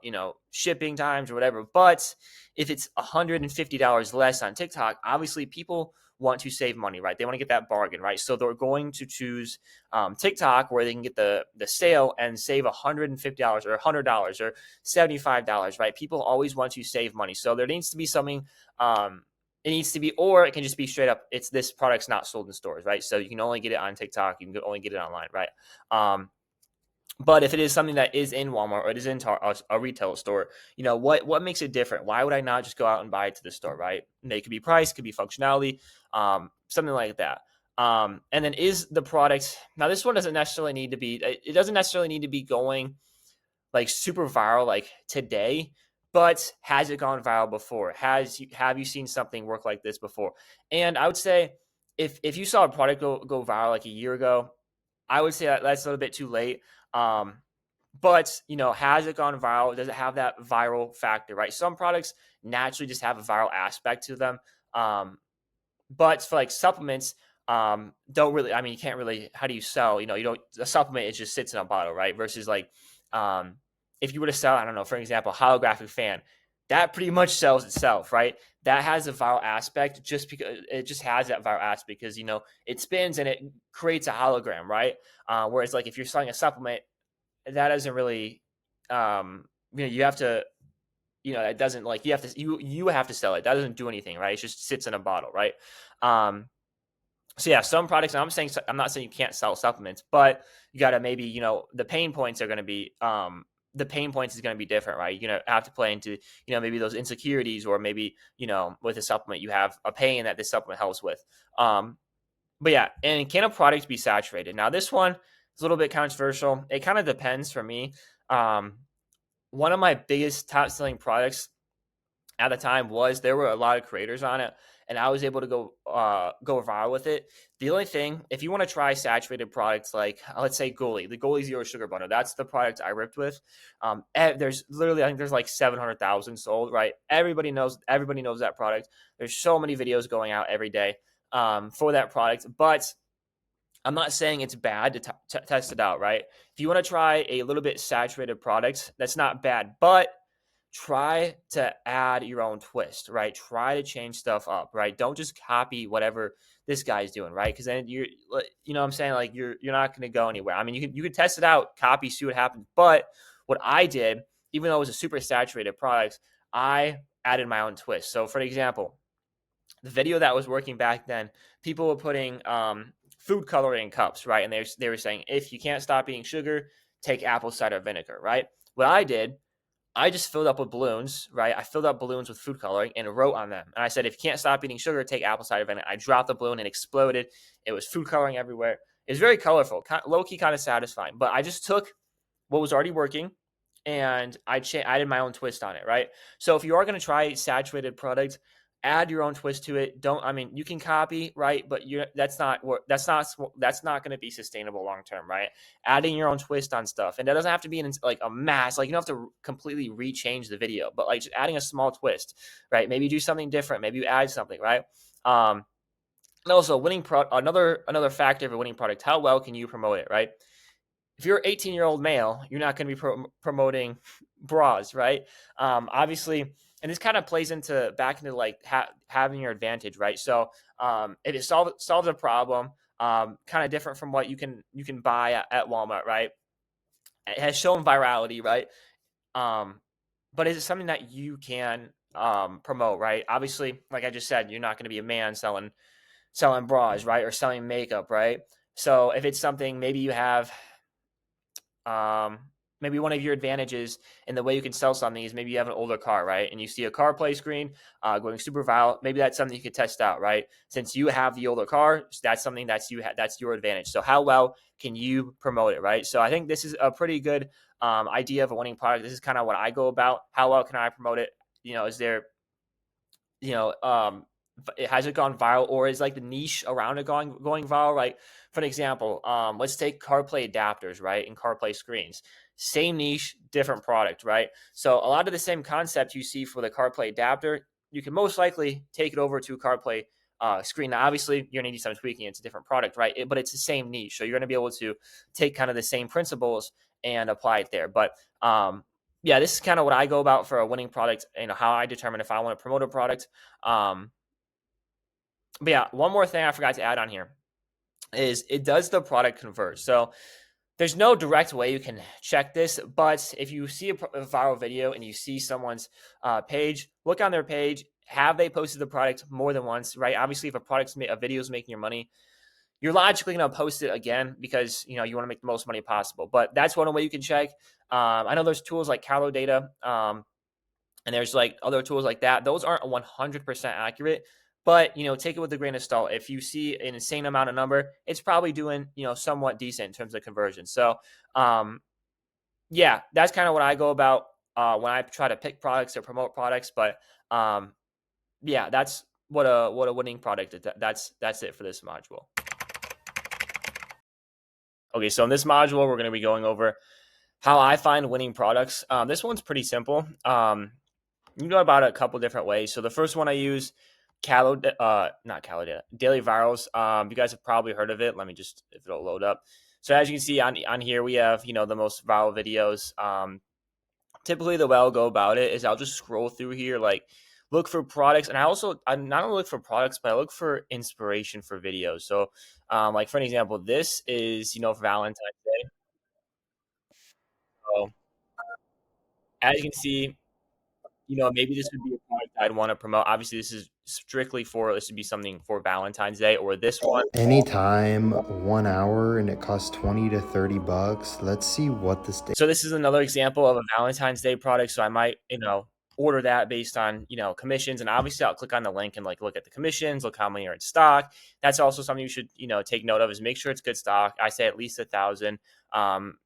shipping times or whatever. But if it's $150 less on TikTok, obviously people want to save money, right? They want to get that bargain, right? So they're going to choose TikTok where they can get the sale and save $150 or $100 or $75, right? People always want to save money. So there needs to be something it needs to be, or it can just be straight up, this product's not sold in stores, right? So you can only get it on TikTok, you can only get it online, right? But if it is something that is in Walmart or it is in a retail store, what makes it different? Why would I not just go out and buy it to the store, right? It could be price, could be functionality, something like that. And then is the product, now this one doesn't necessarily need to be going like super viral like today, but has it gone viral before? Have you seen something work like this before? And I would say if you saw a product go viral like a year ago, I would say that's a little bit too late. But has it gone viral? Does it have that viral factor, right? Some products naturally just have a viral aspect to them. But for like supplements, don't really, you can't really, how do you sell? A supplement, it just sits in a bottle, right? Versus like, if you were to sell, I don't know, for example, holographic fan, that pretty much sells itself, right? That has a viral aspect just because it just has that viral aspect because, it spins and it creates a hologram, right? Whereas like if you're selling a supplement, that doesn't really, you have to, it doesn't like, you have to sell it. That doesn't do anything, right? It just sits in a bottle, right? So yeah, some products. I'm not saying you can't sell supplements, but you got to maybe the pain points are going to be the pain points is going to be different, right? You're gonna have to play into maybe those insecurities, or maybe with a supplement you have a pain that this supplement helps with. But yeah, and can a product be saturated? Now this one is a little bit controversial. It kind of depends for me. One of my biggest top selling products at the time was there were a lot of creators on it, and I was able to go viral with it. The only thing, if you want to try saturated products like let's say the Goli Zero Sugar Butter, that's the product I ripped with. There's literally, I think there's like 700,000 sold, right? Everybody knows that product. There's so many videos going out every day for that product, but I'm not saying it's bad to test it out, right? If you want to try a little bit saturated product, that's not bad, but try to add your own twist, right? Try to change stuff up, right? Don't just copy whatever this guy's doing, right? Because then you know what I'm saying, like you're not going to go anywhere. I mean, you can test it out, copy, see what happens. But what I did, even though it was a super saturated product, I added my own twist. So, for example, the video that was working back then, people were putting food coloring in cups, right? And they were saying, if you can't stop eating sugar, take apple cider vinegar, right? What I did, I just filled up with balloons, right? I filled up balloons with food coloring and wrote on them. And I said, if you can't stop eating sugar, take apple cider vinegar. I dropped the balloon and exploded. It was food coloring everywhere. It was very colorful, low key, kind of satisfying. But I just took what was already working and I added my own twist on it, right? So if you are going to try saturated product, add your own twist to it. You can copy, right? But that's not going to be sustainable long term, right? Adding your own twist on stuff, and that doesn't have to be in like a mass. Like you don't have to completely rechange the video, but like just adding a small twist, right? Maybe do something different. Maybe you add something, right? And also another factor of a winning product: how well can you promote it, right? If you're an 18-year-old male, you're not going to be promoting bras, right? Obviously, and this kind of plays back into like having your advantage, right? So if it solves a problem, kind of different from what you can buy at Walmart, right? It has shown virality, right? But is it something that you can promote, right? Obviously, like I just said, you're not going to be a man selling bras, right? Or selling makeup, right? So if it's something, maybe you have maybe one of your advantages in the way you can sell something is maybe you have an older car, right? And you see a CarPlay screen going super viral. Maybe that's something you could test out, right? Since you have the older car, that's something that's your advantage. So how well can you promote it, right? So I think this is a pretty good idea of a winning product. This is kind of what I go about. How well can I promote it? Is there, has it gone viral, or is like the niche around it going viral, right? For an example, let's take CarPlay adapters, right? And CarPlay screens. Same niche, different product, right? So a lot of the same concept you see for the CarPlay adapter, you can most likely take it over to CarPlay screen. Now, obviously, you're going to need some tweaking. It's a different product, right? But it's the same niche. So you're going to be able to take kind of the same principles and apply it there. But yeah, this is kind of what I go about for a winning product, how I determine if I want to promote a product. But yeah, one more thing I forgot to add on here is does the product convert? So there's no direct way you can check this, but if you see a viral video and you see someone's page, look on their page. Have they posted the product more than once, right? Obviously, if a video is making your money, you're logically going to post it again because you want to make the most money possible. But that's one way you can check. I know there's tools like Calo Data, and there's like other tools like that. Those aren't 100% accurate. But, take it with a grain of salt. If you see an insane amount of number, it's probably doing, somewhat decent in terms of conversion. So, yeah, that's kind of what I go about when I try to pick products or promote products. But, yeah, that's what a winning product is. That's it for this module. Okay, so in this module, we're going to be going over how I find winning products. This one's pretty simple. You can go about it a couple different ways. So the first one I use, not Calo Data, Daily Virals. You guys have probably heard of it. Let me just, if it'll load up. So as you can see on here, we have, the most viral videos. Typically the way I'll go about it is I'll just scroll through here, like look for products. And I not only look for products, but I look for inspiration for videos. So like for an example, this is, for Valentine's Day. So as you can see, maybe this would be a product I'd want to promote. Obviously, this is strictly for, this would be something for Valentine's Day, or this one. Anytime, 1 hour, and it costs 20 to 30 bucks. Let's see what this day. So this is another example of a Valentine's Day product. So I might, order that based on, commissions. And obviously I'll click on the link and like look at the commissions, look how many are in stock. That's also something you should, take note of, is make sure it's good stock. I say at least 1,000.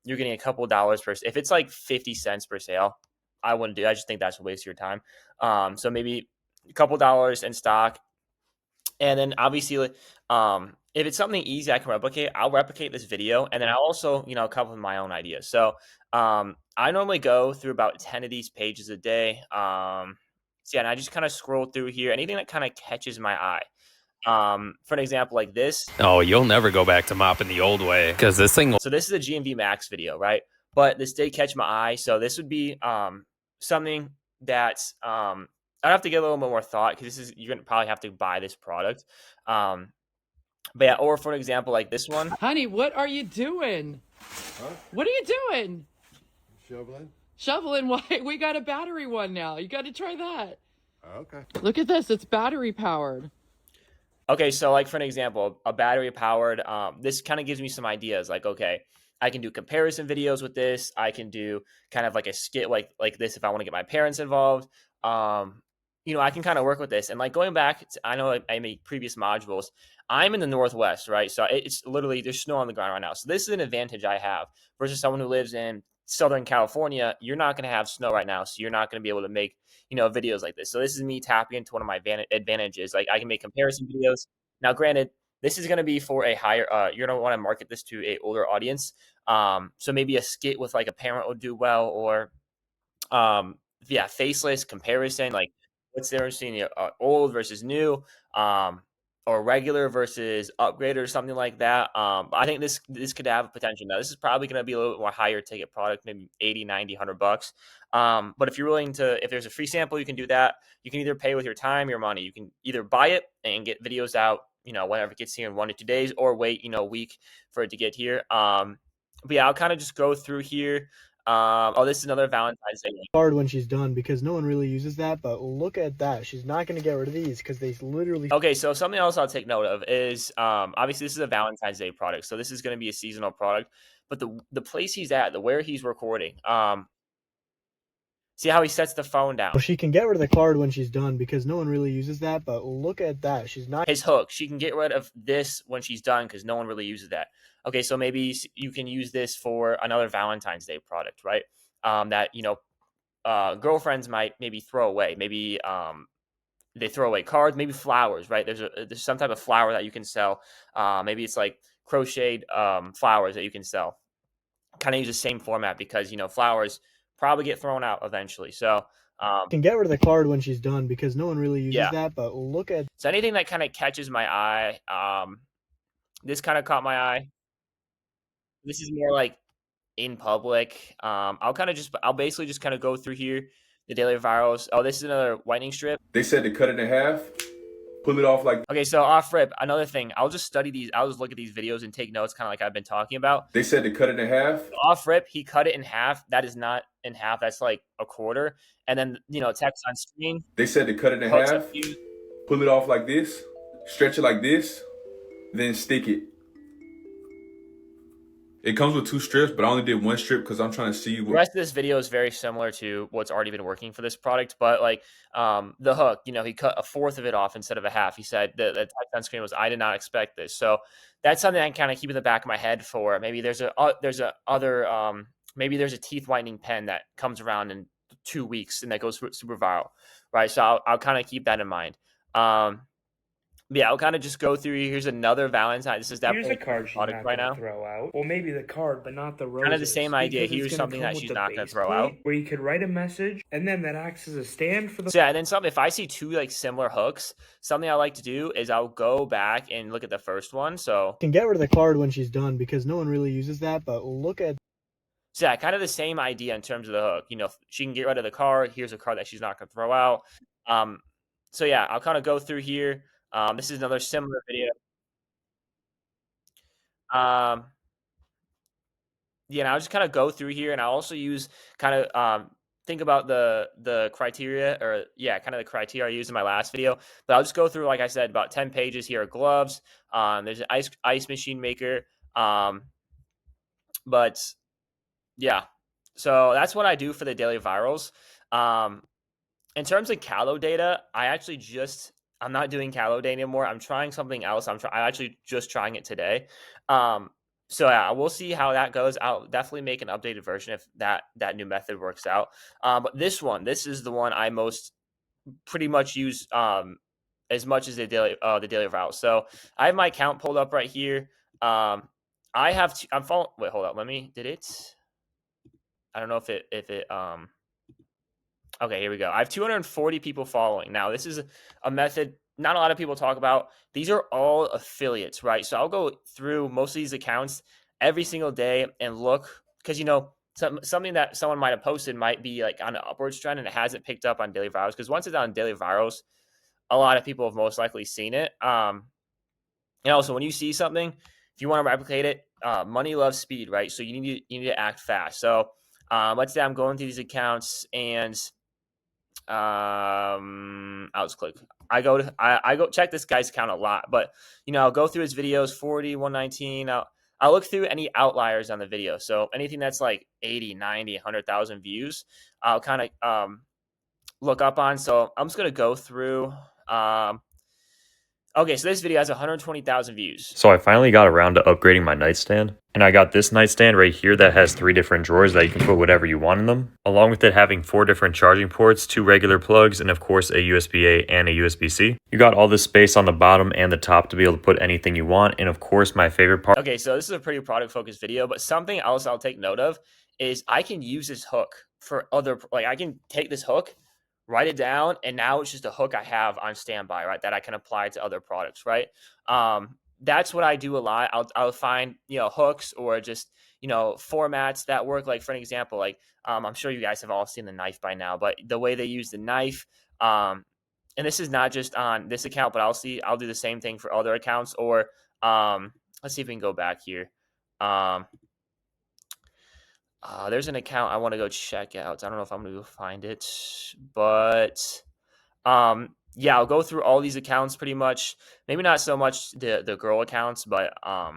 You're getting a couple of dollars per, if it's like 50 cents per sale, I wouldn't do. I just think that's a waste of your time. So maybe a couple dollars in stock. And then obviously, if it's something easy I can replicate, I'll replicate this video. And then I'll also, come up with my own ideas. So I normally go through about 10 of these pages a day. So yeah, and I just kind of scroll through here. Anything that kind of catches my eye. For an example like this. Oh, you'll never go back to mopping the old way, because this thing. So this is a GMV Max video, right? But this did catch my eye. So this would be something that's I'd have to get a little bit more thought, because this is, you're gonna probably have to buy this product. But yeah, or for an example like this one. Honey, what are you doing? Huh? What are you doing? Shoveling. Shoveling. Why? We got a battery one now. You got to try that. Okay. Look at this. It's battery powered. Okay, so like for an example, a battery powered, this kind of gives me some ideas. Like, okay, I can do comparison videos with this. I can do kind of like a skit like this if I want to get my parents involved. I can kind of work with this. And like going back, I know I made previous modules. I'm in the Northwest, right? So it's literally, there's snow on the ground right now. So this is an advantage I have versus someone who lives in Southern California. You're not going to have snow right now. So you're not going to be able to make, videos like this. So this is me tapping into one of my advantages. Like I can make comparison videos. Now, granted, this is going to be for a higher, you're going to want to market this to a older audience. So maybe a skit with like a parent would do well, or faceless comparison, like what's the difference between old versus new, or regular versus upgrade or something like that. I think this could have potential. Now, this is probably going to be a little bit more higher ticket product, maybe 80, 90, $100. But if you're willing to, if there's a free sample, you can do that. You can either pay with your time, your money. You can either buy it and get videos out, whenever it gets here in 1 to 2 days, or wait, a week for it to get here. But yeah, I'll kind of just go through here. This is another Valentine's Day card when she's done, because no one really uses that. But look at that. She's not going to get rid of these because they literally. Okay, so something else I'll take note of is obviously this is a Valentine's Day product, so this is going to be a seasonal product. But the place he's at, where he's recording, see how he sets the phone down. Well, she can get rid of the card when she's done because no one really uses that. But look at that. She's not. His hook. She can get rid of this when she's done because no one really uses that. Okay, so maybe you can use this for another Valentine's Day product, right? That girlfriends might maybe throw away. Maybe they throw away cards, maybe flowers, right? There's some type of flower that you can sell. Maybe it's like crocheted flowers that you can sell. Kind of use the same format because flowers probably get thrown out eventually. So can get rid of the card when she's done because no one really uses that. But look at. So anything that kind of catches my eye. This kind of caught my eye. This is more like in public. I'll basically just kind of go through here, the daily virals. Oh, this is another whitening strip. They said to cut it in half, pull it off like. Okay, so off rip, another thing. I'll just study these. I'll just look at these videos and take notes, kind of like I've been talking about. They said to cut it in half. Off rip, he cut it in half. That is not in half. That's like a quarter. And then text on screen. They said to cut it in half, pull it off like this, stretch it like this, then stick it. It comes with 2 strips, but I only did 1 strip because I'm trying to see. The rest of this video is very similar to what's already been working for this product. But like the hook, he cut a fourth of it off instead of a half. He said the text on screen was, I did not expect this. So that's something I can kind of keep in the back of my head for. Maybe there's maybe there's a teeth whitening pen that comes around in 2 weeks and that goes super viral, right? So I'll kind of keep that in mind. Yeah, I'll kind of just go through. Here's another Valentine. This is definitely a card she's not right now. Throw out. Well, maybe the card, but not the roses. Kind of the same idea. Here's something that she's not going to throw out. Where you could write a message, and then that acts as a stand for the. So yeah, and then if I see 2 like similar hooks, something I like to do is I'll go back and look at the first one. So can get rid of the card when she's done because no one really uses that. But look at. So yeah, kind of the same idea in terms of the hook. She can get rid of the card. Here's a card that she's not going to throw out. So yeah, I'll kind of go through here. This is another similar video. And I'll just kind of go through here, and I'll also use kind of think about the criteria, or kind of the criteria I used in my last video. But I'll just go through, like I said, about 10 pages. Here are gloves. There's an ice machine maker. But yeah, so that's what I do for the daily virals. In terms of calo data, I'm not doing calo data anymore. I'm trying something else. I'm actually just trying it today. So yeah, we'll see how that goes. I'll definitely make an updated version if that new method works out. But this is the one I most pretty much use as much as the daily viral. So I have my account pulled up right here. I'm following. Wait, hold up. Did it? I don't know if it. Okay, here we go. I have 240 people following. Now, this is a method not a lot of people talk about. These are all affiliates, right? So I'll go through most of these accounts every single day and look, because something that someone might have posted might be like on an upwards trend and it hasn't picked up on daily virals. Because once it's on daily virals, a lot of people have most likely seen it. And also, when you see something, if you want to replicate it, money loves speed, right? So you need to act fast. So let's say I'm going through these accounts and I'll just click. I go check this guy's account a lot, but I'll go through his videos, 40, 119. I'll look through any outliers on the video. So anything that's like 80, 90, 100,000 views, I'll kind of look up on. So I'm just going to go through. Okay, so this video has 120,000 views. So I finally got around to upgrading my nightstand. And I got this nightstand right here that has 3 different drawers that you can put whatever you want in them. Along with it having 4 different charging ports, 2 regular plugs, and of course a USB-A and a USB-C. You got all this space on the bottom and the top to be able to put anything you want. And of course my favorite part. Okay, so this is a pretty product focused video, but something else I'll take note of is I can use this hook for other, like I can take this hook, write it down, and now it's just a hook I have on standby, right? That I can apply to other products, right? That's what I do a lot. I'll find, hooks or just, formats that work. Like for an example, like, I'm sure you guys have all seen the knife by now, but the way they use the knife, and this is not just on this account, but I'll do the same thing for other accounts. Or, let's see if we can go back here. There's an account I want to go check out. I don't know if I'm going to go find it, but yeah, I'll go through all these accounts pretty much. Maybe not so much the girl accounts, but I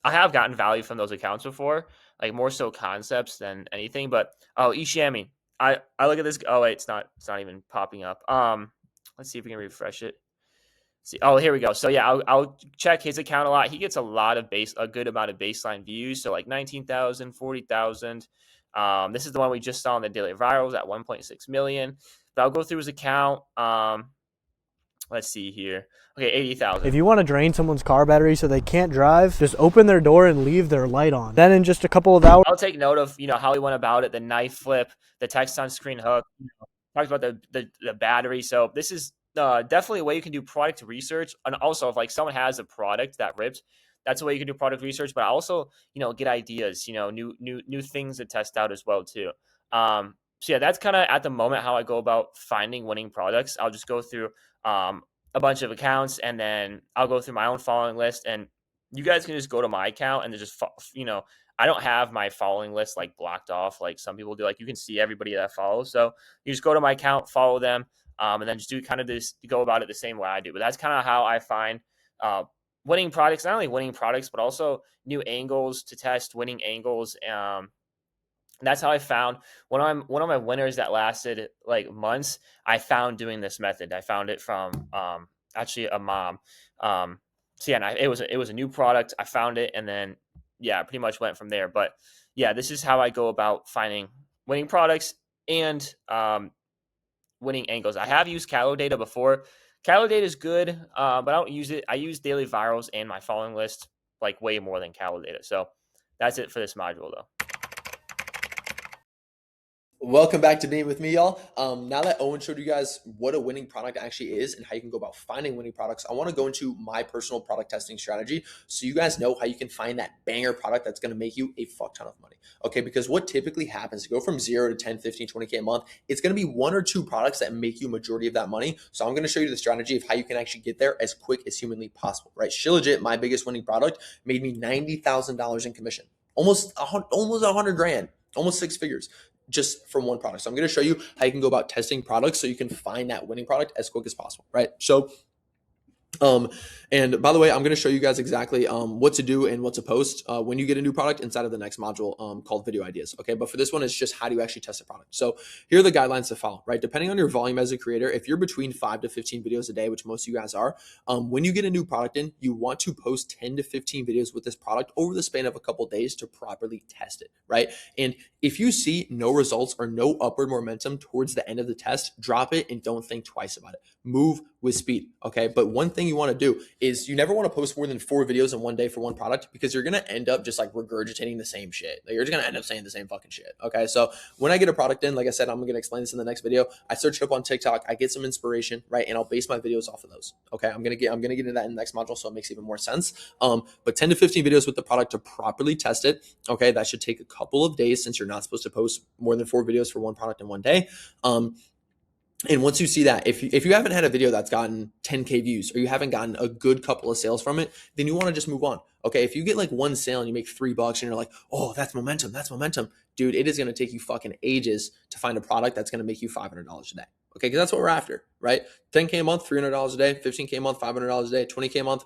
have gotten value from those accounts before, like more so concepts than anything. But Ishami, I look at this. Oh wait, it's not even popping up. Let's see if we can refresh it. See, oh, here we go. So yeah, I'll check his account a lot. He gets a good amount of baseline views. So like 19,000, 40,000. This is the one we just saw on the daily virals at 1.6 million. But I'll go through his account. Let's see here. Okay, 80,000. If you want to drain someone's car battery so they can't drive, just open their door and leave their light on. Then in just a couple of hours, I'll take note of how he went about it, the knife flip, the text on screen hook. Talked about the battery. So this is definitely a way you can do product research. And also, if like someone has a product that rips, that's a way you can do product research. But also, get ideas, new things to test out as well too. So yeah, that's kind of at the moment how I go about finding winning products. I'll just go through a bunch of accounts, and then I'll go through my own following list. And you guys can just go to my account and just I don't have my following list like blocked off like some people do. Like you can see everybody that follows. So you just go to my account, follow them, and then just do kind of this, go about it the same way I do. But that's kind of how I find winning products, not only winning products, but also new angles to test, winning angles. That's how I found one of my winners that lasted like months. I found doing this method. I found it from actually a mom. So yeah, it was a new product. I found it, and then yeah, pretty much went from there. But yeah, this is how I go about finding winning products and winning angles. I have used calo data before. Calo data is good, but I don't use it. I use daily virals and my following list like way more than calo data. So that's it for this module though. Welcome back to Being With Me, y'all. Now that Owen showed you guys what a winning product actually is and how you can go about finding winning products, I want to go into my personal product testing strategy so you guys know how you can find that banger product that's going to make you a fuck ton of money. Okay, because what typically happens to go from 0 to 10, 15, 20K a month, it's going to be 1 or 2 products that make you a majority of that money. So I'm going to show you the strategy of how you can actually get there as quick as humanly possible, right? Shillegit, my biggest winning product, made me $90,000 in commission, almost 100 grand, almost 6 figures. just from one product. So I'm going to show you how you can go about testing products so you can find that winning product as quick as possible, right? So and by the way, I'm going to show you guys exactly what to do and what to post when you get a new product inside of the next module called video ideas. Okay, but for this one, it's just how do you actually test a product. So here are the guidelines to follow, right? Depending on your volume as a creator, if you're between 5 to 15 videos a day, which most of you guys are, when you get a new product in, you want to post 10 to 15 videos with this product over the span of a couple of days to properly test it, right? And if you see no results or no upward momentum towards the end of the test, drop it and don't think twice about it. Move with speed, okay? But one thing you want to do is you never want to post more than 4 videos in one day for one product, because you're going to end up just like regurgitating the same shit. Like, you're just going to end up saying the same fucking shit, okay? So when I get a product in, like I said, I'm going to explain this in the next video. I search it up on TikTok, I get some inspiration, right? And I'll base my videos off of those, okay? I'm going to get into that in the next module, so it makes even more sense. But 10 to 15 videos with the product to properly test it, okay? That should take a couple of days, since you're not supposed to post more than 4 videos for one product in one day. And once you see that, if you haven't had a video that's gotten 10K views, or you haven't gotten a good couple of sales from it, then you want to just move on. Okay, if you get like one sale and you make $3 and you're like, oh, that's momentum, dude, it is going to take you fucking ages to find a product that's going to make you $500 a day. Okay, because that's what we're after, right? 10K a month, $300 a day, 15K a month, $500 a day, 20K a month,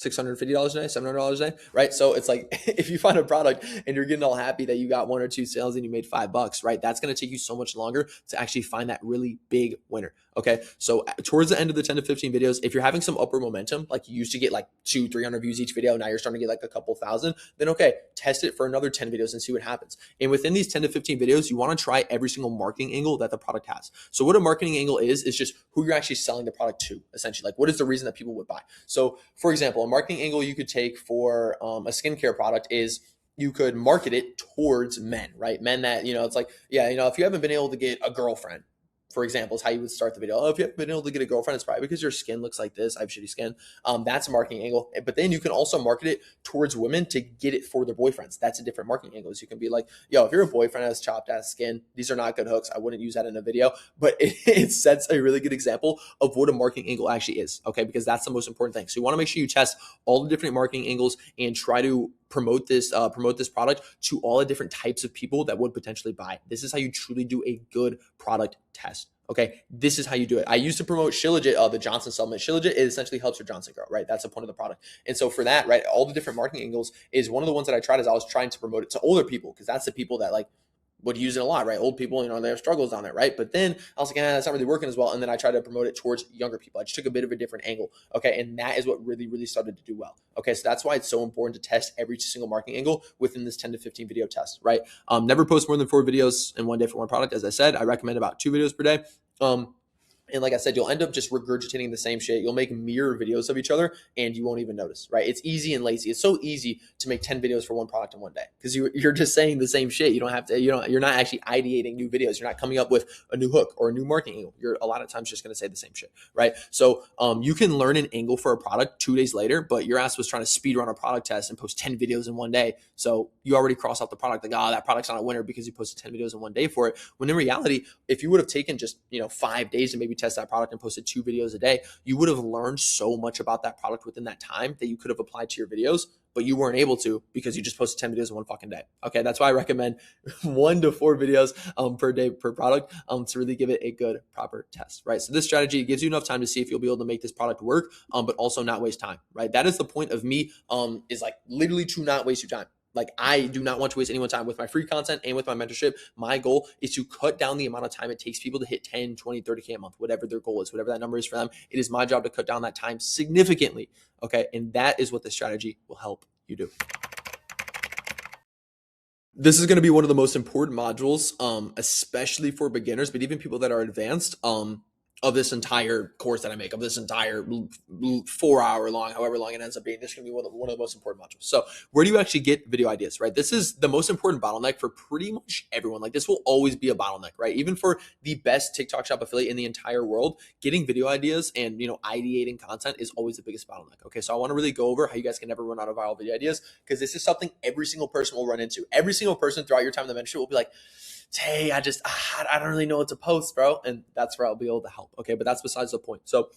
$650 a day, $700 a day, right? So it's like, if you find a product and you're getting all happy that you got 1 or 2 sales and you made $5, right? That's going to take you so much longer to actually find that really big winner. Okay. So towards the end of the 10 to 15 videos, if you're having some upward momentum, like you used to get like 200-300 views each video, now you're starting to get like a couple thousand, then okay, test it for another 10 videos and see what happens. And within these 10 to 15 videos, you want to try every single marketing angle that the product has. So what a marketing angle is just who you're actually selling the product to, essentially. Like, what is the reason that people would buy? So for example, a marketing angle you could take for a skincare product is you could market it towards men, right? Men that, it's like, yeah, if you haven't been able to get a girlfriend, for example, is how you would start the video. Oh, if you haven't been able to get a girlfriend, it's probably because your skin looks like this. I have shitty skin. That's a marketing angle. But then you can also market it towards women to get it for their boyfriends. That's a different marketing angle. So you can be like, yo, if you're a boyfriend has chopped ass skin, these are not good hooks. I wouldn't use that in a video. But it sets a really good example of what a marketing angle actually is. Okay, because that's the most important thing. So you want to make sure you test all the different marketing angles and try to promote this product to all the different types of people that would potentially buy. This is how you truly do a good product test. Okay, this is how you do it. I used to promote Shilajit, the Johnson supplement. Shilajit, it essentially helps your Johnson grow, right? That's the point of the product. And so for that, right, all the different marketing angles is one of the ones that I tried. Is I was trying to promote it to older people, because that's the people that like would use it a lot, right? Old people, they have struggles on it, right? But then I was like, that's not really working as well. And then I tried to promote it towards younger people. I just took a bit of a different angle. Okay. And that is what really, really started to do well. Okay. So that's why it's so important to test every single marketing angle within this 10 to 15 video test, right? Never post more than 4 videos in one day for one product. As I said, I recommend about 2 videos per day. And like I said, you'll end up just regurgitating the same shit. You'll make mirror videos of each other and you won't even notice, right? It's easy and lazy. It's so easy to make 10 videos for one product in one day, because you're just saying the same shit. You don't have to, you're not actually ideating new videos. You're not coming up with a new hook or a new marketing angle. You're a lot of times just going to say the same shit, right? So you can learn an angle for a product 2 days later, but your ass was trying to speed run a product test and post 10 videos in one day. So you already cross out the product, like, that product's not a winner because you posted 10 videos in one day for it. When in reality, if you would have taken just, 5 days to maybe test that product and posted 2 videos a day, you would have learned so much about that product within that time that you could have applied to your videos, but you weren't able to because you just posted 10 videos in one fucking day. Okay, that's why I recommend 1 to 4 videos per day per product to really give it a good proper test, right? So this strategy gives you enough time to see if you'll be able to make this product work, but also not waste time, right? That is the point of me, is like literally to not waste your time. Like, I do not want to waste anyone's time with my free content and with my mentorship. My goal is to cut down the amount of time it takes people to hit 10, 20, 30K a month, whatever their goal is, whatever that number is for them. It is my job to cut down that time significantly. Okay. And that is what this strategy will help you do. This is going to be one of the most important modules, especially for beginners, but even people that are advanced, of this entire course that I make, of this entire 4 hour long, however long it ends up being. This is going to be one of the most important modules. So where do you actually get video ideas, right? This is the most important bottleneck for pretty much everyone. Like, this will always be a bottleneck, right? Even for the best TikTok shop affiliate in the entire world, getting video ideas and, ideating content is always the biggest bottleneck. Okay. So I want to really go over how you guys can never run out of viral video ideas, because this is something every single person will run into. Every single person throughout your time in the mentorship will be like, hey, I don't really know what to post, bro. And that's where I'll be able to help. Okay. But that's besides the point. So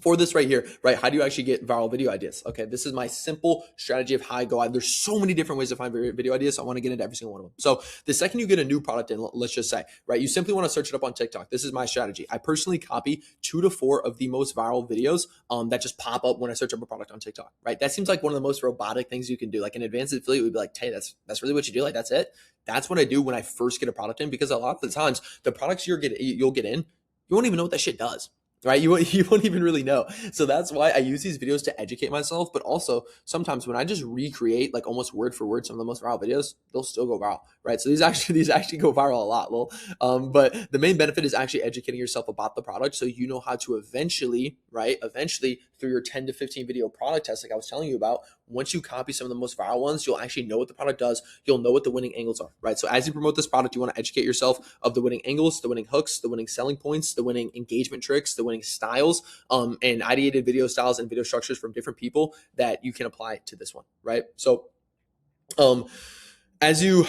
for this right here, right? How do you actually get viral video ideas? Okay, this is my simple strategy of how I go out. There's so many different ways to find video ideas. So I want to get into every single one of them. So the second you get a new product in, let's just say, right, you simply want to search it up on TikTok. This is my strategy. I personally copy 2 to 4 of the most viral videos that just pop up when I search up a product on TikTok, right? That seems like one of the most robotic things you can do. Like an advanced affiliate would be like, hey, that's really what you do. Like that's it. That's what I do when I first get a product in, because a lot of the times the products you'll get in, you won't even know what that shit does. Right? You won't even really know. So that's why I use these videos to educate myself. But also sometimes when I just recreate like almost word for word some of the most viral videos, they'll still go viral. Right? So these actually go viral a lot. But the main benefit is actually educating yourself about the product, so you know how to eventually through your 10 to 15 video product test, like I was telling you about, once you copy some of the most viral ones, you'll actually know what the product does. You'll know what the winning angles are, right? So as you promote this product, you want to educate yourself of the winning angles, the winning hooks, the winning selling points, the winning engagement tricks, the winning styles, and ideated video styles and video structures from different people that you can apply to this one, right? So, as you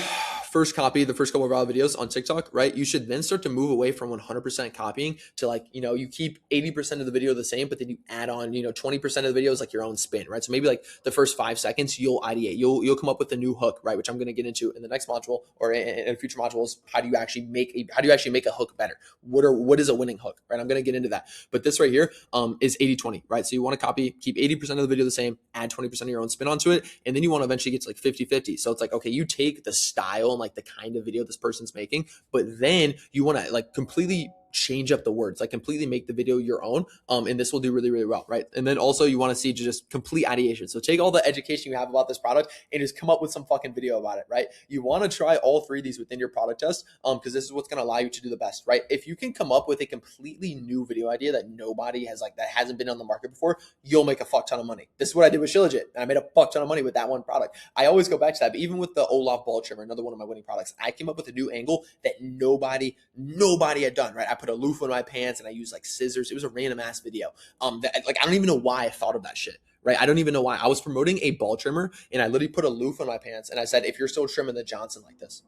first copy the first couple of viral videos on TikTok, right, you should then start to move away from 100% copying to like, you keep 80% of the video the same, but then you add on, 20% of the video is like your own spin, right? So maybe like the first 5 seconds, you'll ideate, you'll come up with a new hook, right? Which I'm going to get into in the next module or in future modules. How do you actually make a hook better? What is a winning hook, right? I'm going to get into that. But this right here is 80-20, right? So you want to keep 80% of the video the same, add 20% of your own spin onto it. And then you want to eventually get to like 50-50. So it's like, okay, you take the style and like the kind of video this person's making, but then you want to like completely change up the words, like completely make the video your own. And this will do really, really well, right? And then also you want to see just complete ideation. So take all the education you have about this product and just come up with some fucking video about it, right? You want to try all 3 of these within your product test, because this is what's going to allow you to do the best, right? If you can come up with a completely new video idea that nobody has, like that hasn't been on the market before, you'll make a fuck ton of money. This is what I did with Shilajit, and I made a fuck ton of money with that one product. I always go back to that, but even with the Olaf ball trimmer, another one of my winning products, I came up with a new angle that nobody had done, right? I put a loofah in my pants and I used like scissors. It was a random ass video. That, like, I don't even know why I thought of that shit, right? I don't even know why. I was promoting a ball trimmer and I literally put a loofah in my pants and I said, if you're still trimming the Johnson like this,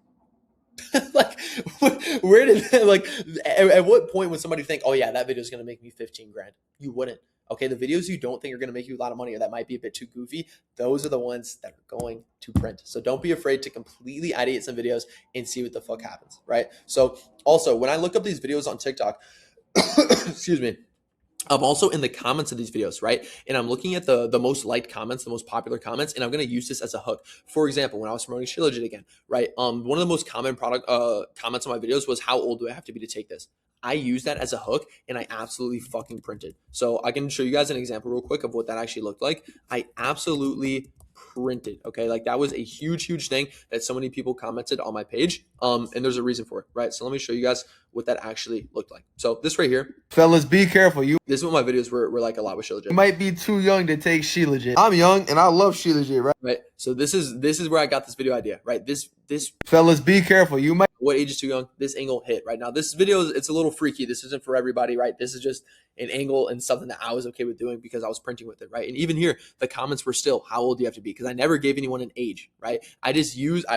like, where did like at what point would somebody think, oh yeah, that video is going to make me 15 grand? You wouldn't. Okay, the videos you don't think are going to make you a lot of money or that might be a bit too goofy, those are the ones that are going to print. So don't be afraid to completely ideate some videos and see what the fuck happens, right? So also, when I look up these videos on TikTok, excuse me, I'm also in the comments of these videos, right? And I'm looking at the most liked comments, the most popular comments, and I'm going to use this as a hook. For example, when I was promoting Shilajit again, right? One of the most common comments on my videos was, how old do I have to be to take this? I use that as a hook and I absolutely fucking printed. So I can show you guys an example real quick of what that actually looked like. I absolutely printed. Okay, like that was a huge thing that so many people commented on my page, and there's a reason for it, right? So let me show you guys what that actually looked like. So this right here, fellas, be careful. This is what my videos were like a lot with Shilajit. You might be too young to take Shilajit. I'm young and I love Shilajit, right? So this is where I got this video idea, right? This fellas, be careful. You might. What age is too young? This angle hit right now. This video it's a little freaky. This isn't for everybody, right? This is just an angle and something that I was okay with doing because I was printing with it, right? And even here, the comments were still, how old do you have to be? Because I never gave anyone an age, right? I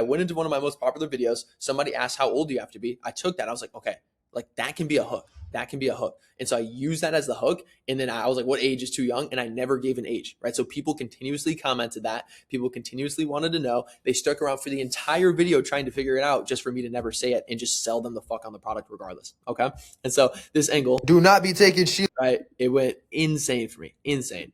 went into one of my most popular videos. Somebody asked, how old do you have to be? I took that. I was like, okay, like that can be a hook. That can be a hook. And so I used that as the hook. And then I was like, what age is too young? And I never gave an age, right? So people continuously commented that. People continuously wanted to know. They stuck around for the entire video trying to figure it out just for me to never say it and just sell them the fuck on the product regardless. Okay. And so this angle, do not be taking shit, right? It went insane for me. Insane.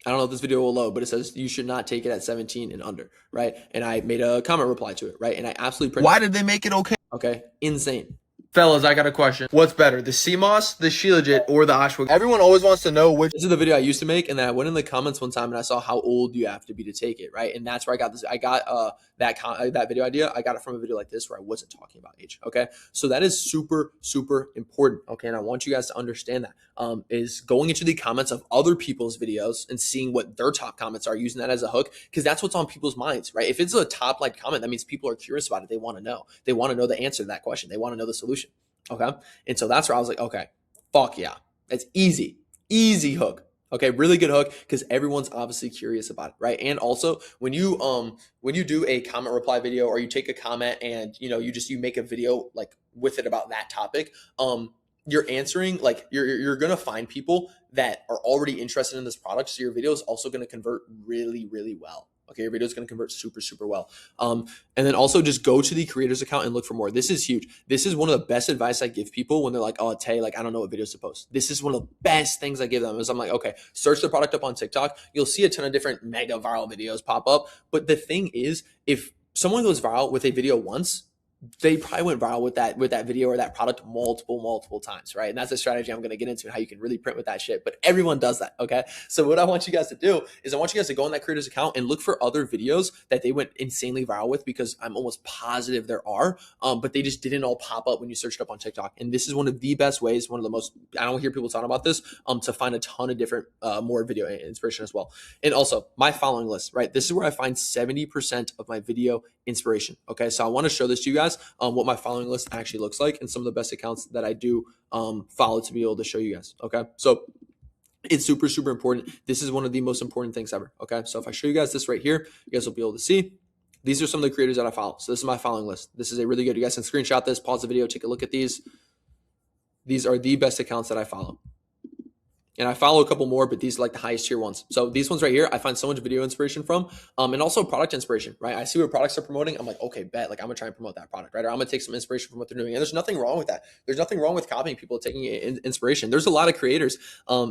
I don't know if this video will load, but it says you should not take it at 17 and under, right? And I made a comment reply to it, right? And I absolutely printed. Why did they make it okay? Okay, insane. Fellas, I got a question. What's better, the CMOS, the Shilajit, or the Ashwa? Everyone always wants to know which. This is the video I used to make, and then I went in the comments one time and I saw how old you have to be to take it, right? And that's where I got this. I got that video idea. I got it from a video like this where I wasn't talking about age. Okay, so that is super important. Okay, and I want you guys to understand that is going into the comments of other people's videos and seeing what their top comments are, using that as a hook, because that's what's on people's minds, right? If it's a top like comment, that means people are curious about it. They want to know. They want to know the answer to that question. They want to know the solution. Okay. And so that's where I was like, okay, fuck yeah. It's easy hook. Okay. Really good hook because everyone's obviously curious about it. Right. And also when you do a comment reply video or you take a comment and, you make a video like with it about that topic, you're answering, like you're going to find people that are already interested in this product. So your video is also going to convert really, really well. Okay, your video is going to convert super, super well. And then also just go to the creators account and look for more. This is huge. This is one of the best advice I give people when they're like, oh, Tay, like, I don't know what videos to post. This is one of the best things I give them is I'm like, okay, search the product up on TikTok. You'll see a ton of different mega viral videos pop up. But the thing is, if someone goes viral with a video once, they probably went viral with that video or that product multiple times, right? And that's a strategy I'm going to get into and how you can really print with that shit. But everyone does that, okay? So what I want you guys to do is I want you guys to go on that creator's account and look for other videos that they went insanely viral with, because I'm almost positive there are, but they just didn't all pop up when you searched up on TikTok. And this is one of the best ways, one of the most, I don't hear people talking about this, to find a ton of different more video inspiration as well. And also my following list, right? This is where I find 70% of my video inspiration. Okay, so I want to show this to you guys, what my following list actually looks like and some of the best accounts that I do follow to be able to show you guys. Okay, so it's super, super important. This is one of the most important things ever. Okay, so if I show you guys this right here, you guys will be able to see. These are some of the creators that I follow. So this is my following list. This is a really good, you guys can screenshot this, pause the video, take a look at these. These are the best accounts that I follow. And I follow a couple more, but these are like the highest tier ones. So these ones right here, I find so much video inspiration from, and also product inspiration, right? I see what products are promoting. I'm like, okay, bet, like I'm gonna try and promote that product, right? Or I'm gonna take some inspiration from what they're doing. And there's nothing wrong with that. There's nothing wrong with copying people, taking inspiration. There's a lot of creators.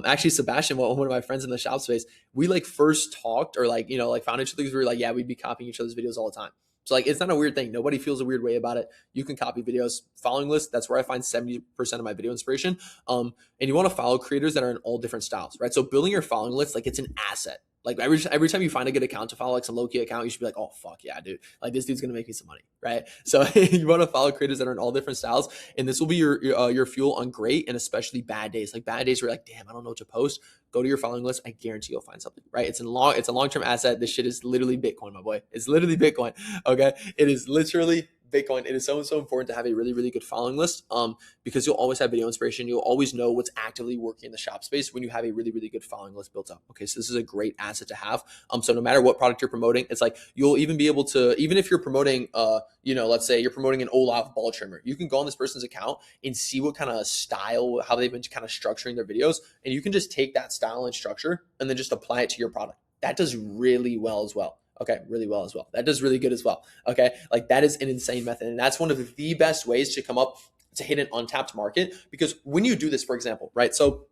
Actually, Sebastian, one of my friends in the shop space, we like first talked or like, you know, like found each other. We were like, yeah, we'd be copying each other's videos all the time. So like, it's not a weird thing. Nobody feels a weird way about it. You can copy videos. Following list, that's where I find 70% of my video inspiration. And you want to follow creators that are in all different styles, right? So building your following list, like it's an asset. Like every time you find a good account to follow, like some low-key account, you should be like, oh, fuck yeah, dude. Like this dude's going to make me some money, right? So you want to follow creators that are in all different styles. And this will be your fuel on great and especially bad days. Like bad days where you're like, damn, I don't know what to post. Go to your following list. I guarantee you'll find something, right? It's a long-term asset. This shit is literally Bitcoin, my boy. It's literally Bitcoin, okay? It is literally Bitcoin. It is so important to have a really, really good following list, because you'll always have video inspiration. You'll always know what's actively working in the shop space when you have a really, really good following list built up. Okay, so this is a great asset to have. So no matter what product you're promoting, it's like you'll even be able to, even if you're promoting, you know, let's say you're promoting an Olaf ball trimmer, you can go on this person's account and see what kind of style, how they've been kind of structuring their videos, and you can just take that style and structure and then just apply it to your product. That does really well as well. Okay, really well as well. That does really good as well. Okay, like that is an insane method. And that's one of the best ways to come up to hit an untapped market, because when you do this, for example, right? So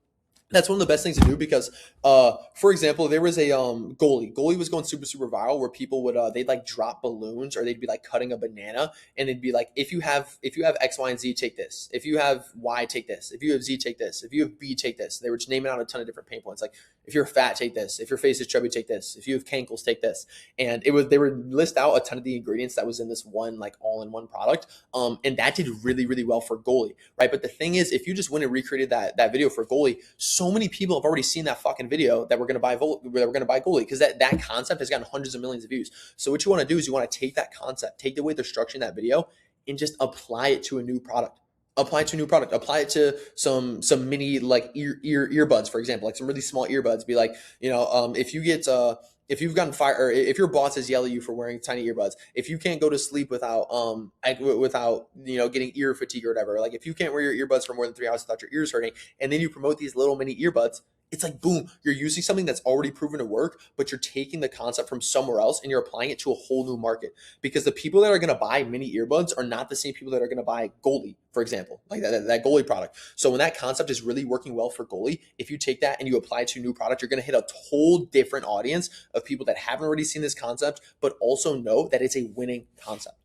that's one of the best things to do, because for example, there was a goalie was going super, super viral, where people would they'd like drop balloons, or they'd be like cutting a banana, and they'd be like, if you have X, Y, and Z, take this. If you have Y, take this. If you have Z, take this. If you have B, take this. They were just naming out a ton of different pain points, like if you're fat, take this. If your face is chubby, take this. If you have cankles, take this. And they would list out a ton of the ingredients that was in this one like all-in-one product, and that did really, really well for goalie, right? But the thing is, if you just went and recreated that video for goalie, so many people have already seen that fucking video that we're going to buy goalie, because that concept has gotten hundreds of millions of views. So what you want to do is you want to take that concept, take the way they're structuring that video, and just apply it to a new product. Apply it to some mini like earbuds, for example, like some really small earbuds. Be like, you know, if you've gotten fired, or if your boss has yelled at you for wearing tiny earbuds, if you can't go to sleep without you know, getting ear fatigue or whatever, like if you can't wear your earbuds for more than 3 hours without your ears hurting, and then you promote these little mini earbuds, it's like, boom, you're using something that's already proven to work, but you're taking the concept from somewhere else and you're applying it to a whole new market. Because the people that are going to buy mini earbuds are not the same people that are going to buy goalie, for example, like that goalie product. So when that concept is really working well for goalie, if you take that and you apply it to a new product, you're going to hit a whole different audience of people that haven't already seen this concept, but also know that it's a winning concept.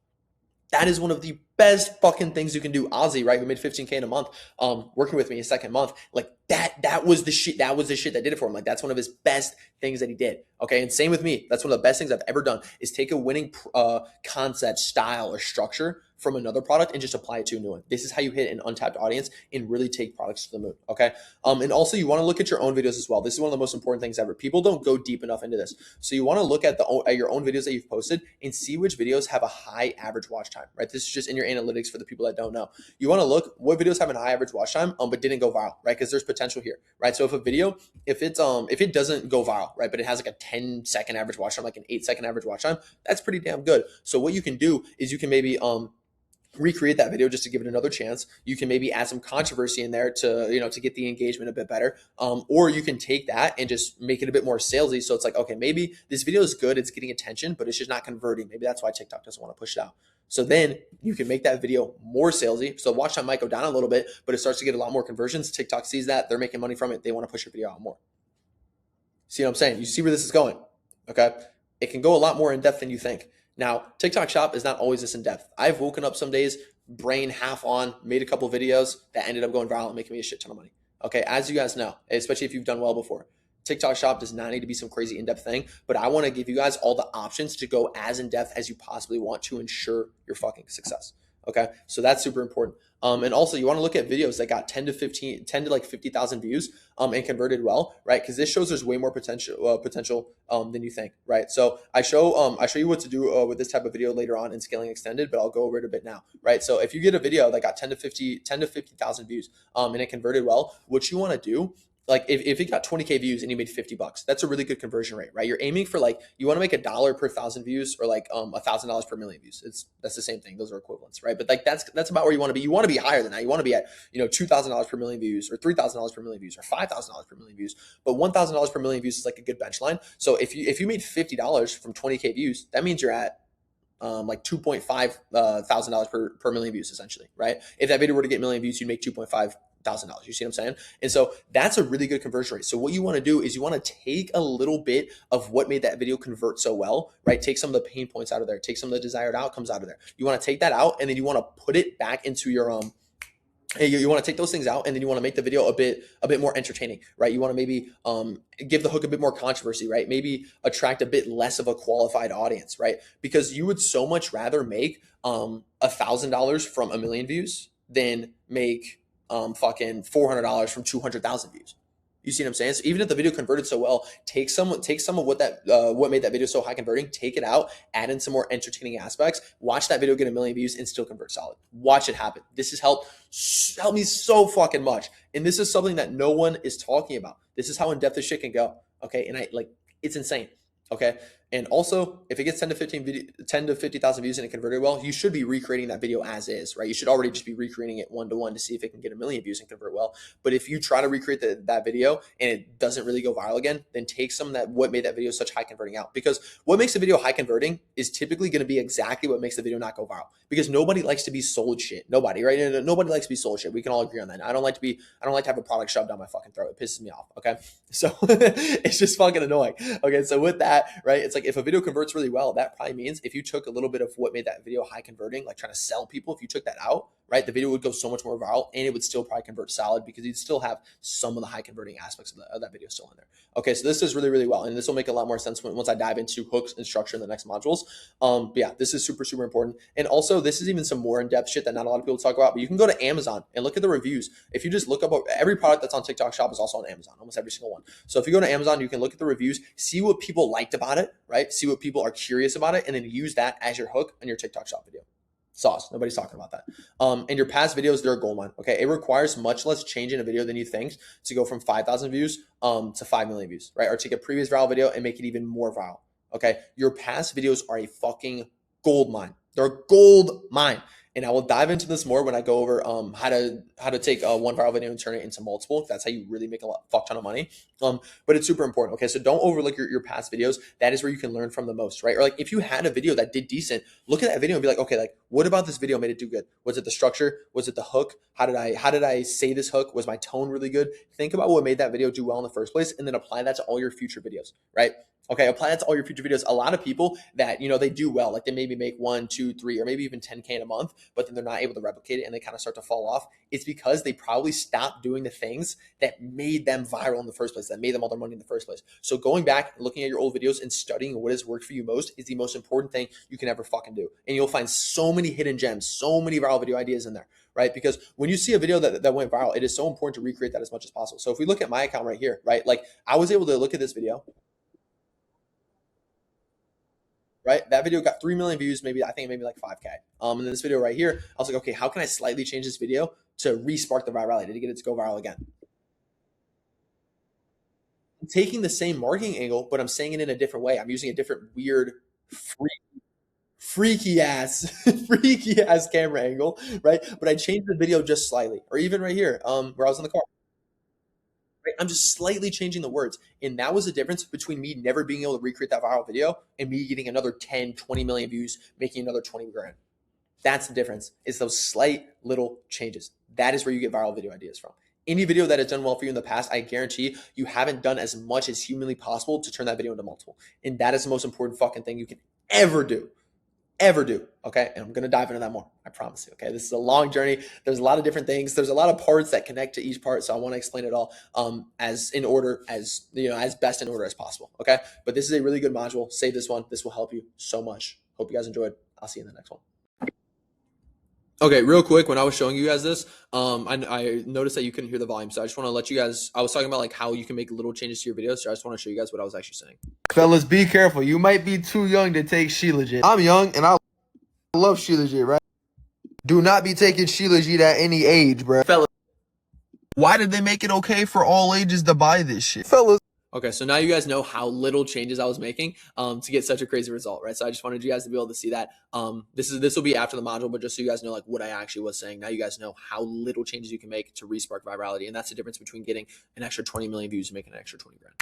That is one of the best fucking things you can do. Ozzy, right, who made 15K in a month, working with me his second month, like that was the shit that did it for him. Like that's one of his best things that he did. Okay, and same with me. That's one of the best things I've ever done, is take a winning concept, style, or structure from another product and just apply it to a new one. This is how you hit an untapped audience and really take products to the moon. Okay, and also you want to look at your own videos as well. This is one of the most important things ever. People don't go deep enough into this, so you want to look at your own videos that you've posted and see which videos have a high average watch time. Right, this is just in your analytics for the people that don't know. You want to look what videos have a high average watch time, but didn't go viral, right? Because there's potential here, right? So if a video, if it doesn't go viral, right, but it has like a 10-second average watch time, like an 8-second average watch time, that's pretty damn good. So what you can do is you can maybe recreate that video just to give it another chance. You can maybe add some controversy in there to, you know, to get the engagement a bit better. Or you can take that and just make it a bit more salesy. So it's like, okay, maybe this video is good, it's getting attention, but it's just not converting. Maybe that's why TikTok doesn't want to push it out. So then you can make that video more salesy. So watch time might go down a little bit, but it starts to get a lot more conversions. TikTok sees that, they're making money from it. They want to push your video out more. See what I'm saying? You see where this is going? Okay. It can go a lot more in depth than you think. Now, TikTok Shop is not always this in depth. I've woken up some days, brain half on, made a couple videos that ended up going viral and making me a shit ton of money. Okay, as you guys know, especially if you've done well before, TikTok Shop does not need to be some crazy in-depth thing, but I want to give you guys all the options to go as in-depth as you possibly want to ensure your fucking success. Okay, so that's super important. And also you want to look at videos that got 10 to like 50,000 views and converted well, right? Because this shows there's way more potential than you think, right? So I show you what to do with this type of video later on in Scaling Extended, but I'll go over it a bit now, right? So if you get a video that got 10 to 50,000 views and it converted well, what you want to do, like if it got 20K views and you made $50, that's a really good conversion rate, right? You're aiming for like, you want to make $1 per 1,000 views or like $1,000 per million views. That's the same thing. Those are equivalents, right? But like that's about where you want to be. You want to be higher than that. You want to be at, you know, $2,000 per million views or $3,000 per million views or $5,000 per million views. But $1,000 per million views is like a good benchline. So if you made $50 from 20K views, that means you're at like $2.5 thousand dollars per million views essentially, right? If that video were to get a million views, you'd make $2.5 thousand. You see what I'm saying? And so that's a really good conversion rate. So what you want to do is you want to take a little bit of what made that video convert so well, right? Take some of the pain points out of there, take some of the desired outcomes out of there. You want to take that out and then you want to put it back into your you want to take those things out and then you want to make the video a bit more entertaining, right? You want to maybe give the hook a bit more controversy, right? Maybe attract a bit less of a qualified audience, right? Because you would so much rather make $1,000 from 1 million views than make fucking $400 from 200,000 views. You see what I'm saying? So even if the video converted so well, take some of what what made that video so high converting, take it out, add in some more entertaining aspects, watch that video get 1 million views and still convert solid. Watch it happen. This has helped me so fucking much. And this is something that no one is talking about. This is how in depth this shit can go. Okay. And it's insane. Okay. And also, if it gets 10 to 50,000 views and it converted well, you should be recreating that video as is, right? You should already just be recreating it 1-to-1 to see if it can get 1 million views and convert well. But if you try to recreate that video and it doesn't really go viral again, then take some of that, what made that video such high converting out. Because what makes a video high converting is typically going to be exactly what makes the video not go viral. Because nobody likes to be sold shit. Nobody, right? Nobody likes to be sold shit. We can all agree on that. I don't like to have a product shoved down my fucking throat. It pisses me off. Okay. So it's just fucking annoying. Okay. So with that, right, it's like if a video converts really well, that probably means if you took a little bit of what made that video high converting, like trying to sell people, if you took that out, right, the video would go so much more viral and it would still probably convert solid because you'd still have some of the high converting aspects of that video still in there. Okay, so this is really, really well. And this will make a lot more sense once I dive into hooks and structure in the next modules. But yeah, this is super, super important. And also this is even some more in-depth shit that not a lot of people talk about, but you can go to Amazon and look at the reviews. If you just look up every product that's on TikTok Shop is also on Amazon, almost every single one. So if you go to Amazon, you can look at the reviews, see what people liked about it, right? See what people are curious about it, and then use that as your hook on your TikTok Shop video. Sauce. Nobody's talking about that. And your past videos, they're a gold mine. Okay. It requires much less change in a video than you think to go from 5,000 views to 5 million views, right? Or take a previous viral video and make it even more viral. Okay. Your past videos are a fucking gold mine. They're a gold mine. And I will dive into this more when I go over how to take one viral video and turn it into multiple. That's how you really make a fuck ton of money. But it's super important. Okay, so don't overlook your past videos. That is where you can learn from the most, right? Or like if you had a video that did decent, look at that video and be like, okay, like what about this video made it do good? Was it the structure? Was it the hook? How did I say this hook? Was my tone really good? Think about what made that video do well in the first place, and then apply that to all your future videos, right? Okay, apply that to all your future videos. A lot of people that, you know, they do well, like they maybe make 1, 2, 3, or maybe even 10K in a month, but then they're not able to replicate it and they kind of start to fall off. It's because they probably stopped doing the things that made them viral in the first place, that made them all their money in the first place. So going back, looking at your old videos and studying what has worked for you most is the most important thing you can ever fucking do. And you'll find so many hidden gems, so many viral video ideas in there, right? Because when you see a video that went viral, it is so important to recreate that as much as possible. So if we look at my account right here, right? Like I was able to look at this video, right? That video got 3 million views, maybe maybe like 5K. And then this video right here, I was like, okay, how can I slightly change this video to re-spark the virality, to get it to go viral again? I'm taking the same marketing angle, but I'm saying it in a different way. I'm using a different weird freaky ass camera angle, right? But I changed the video just slightly, or even right here, where I was in the car. Right? I'm just slightly changing the words. And that was the difference between me never being able to recreate that viral video and me getting another 10, 20 million views, making another 20 grand. That's the difference. It's those slight little changes. That is where you get viral video ideas from. Any video that has done well for you in the past, I guarantee you haven't done as much as humanly possible to turn that video into multiple. And that is the most important fucking thing you can ever do. Okay. And I'm going to dive into that more. I promise you. Okay. This is a long journey. There's a lot of different things. There's a lot of parts that connect to each part. So I want to explain it all as in order, as best in order as possible. Okay. But this is a really good module. Save this one. This will help you so much. Hope you guys enjoyed. I'll see you in the next one. Okay, real quick, when I was showing you guys this, I noticed that you couldn't hear the volume. So I just want to let you guys, I was talking about like how you can make little changes to your videos. So I just want to show you guys what I was actually saying. Fellas, be careful. You might be too young to take Shilajit. I'm young and I love Shilajit, right? Do not be taking Shilajit at any age, bro. Fellas, why did they make it okay for all ages to buy this shit? Fellas. Okay, so now you guys know how little changes I was making to get such a crazy result, right? So I just wanted you guys to be able to see that. This will be after the module, but just so you guys know like what I actually was saying. Now you guys know how little changes you can make to re-spark virality, and that's the difference between getting an extra 20 million views and making an extra 20 grand.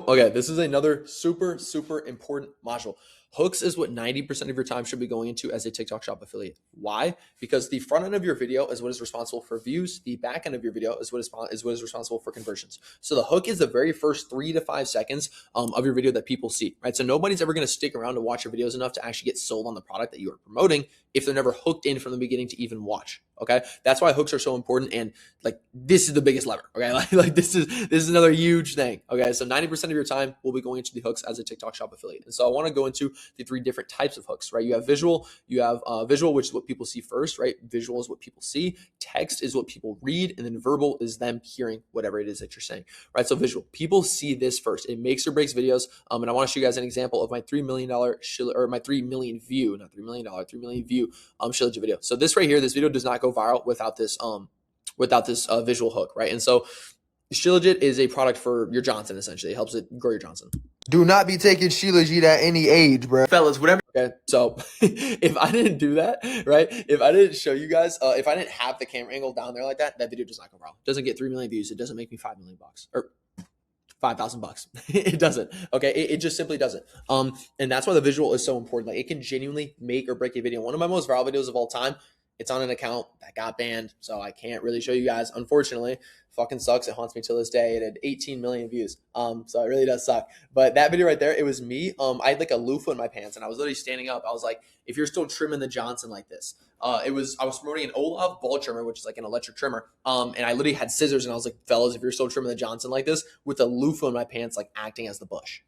Okay, this is another super important module. Hooks is what 90% of your time should be going into as a TikTok shop affiliate. Why? Because the front end of your video is what is responsible for views. The back end of your video is what is responsible for conversions. So the hook is the very first 3 to 5 seconds of your video that people see, right? So nobody's ever going to stick around to watch your videos enough to actually get sold on the product that you are promoting if they're never hooked in from the beginning to even watch. Okay, that's why hooks are so important, and like this is the biggest lever. Okay, like this is another huge thing. Okay, so 90% of your time will be going into the hooks as a TikTok shop affiliate, and so I want to go into the 3 different types of hooks. Right, you have visual, which is what people see first. Right, visual is what people see. Text is what people read, and then verbal is them hearing whatever it is that you're saying. Right, so visual, people see this first. It makes or breaks videos. And I want to show you guys an example of my $3 million my 3 million view, not $3 million, 3 million view Shilajit video. So this right here, this video does not go viral without this visual hook, right? And so Shilajit is a product for your Johnson, essentially. It helps it grow your Johnson. Do not be taking Shilajit at any age, bro. Fellas, whatever. Okay, so if I didn't do that, right? If I didn't show you guys, if I didn't have the camera angle down there like that, that video does not go viral. It doesn't get 3 million views. It doesn't make me $5 million or $5,000. It doesn't. Okay, it just simply doesn't. And that's why the visual is so important. Like it can genuinely make or break a video. One of my most viral videos of all time. It's on an account that got banned, so I can't really show you guys. Unfortunately, fucking sucks. It haunts me till this day. It had 18 million views, so it really does suck. But that video right there, it was me. I had like a loofah in my pants, and I was literally standing up. I was like, "If you're still trimming the Johnson like this," I was promoting an Olaf ball trimmer, which is like an electric trimmer. And I literally had scissors, and I was like, "Fellas, if you're still trimming the Johnson like this," with a loofah in my pants, like acting as the bush.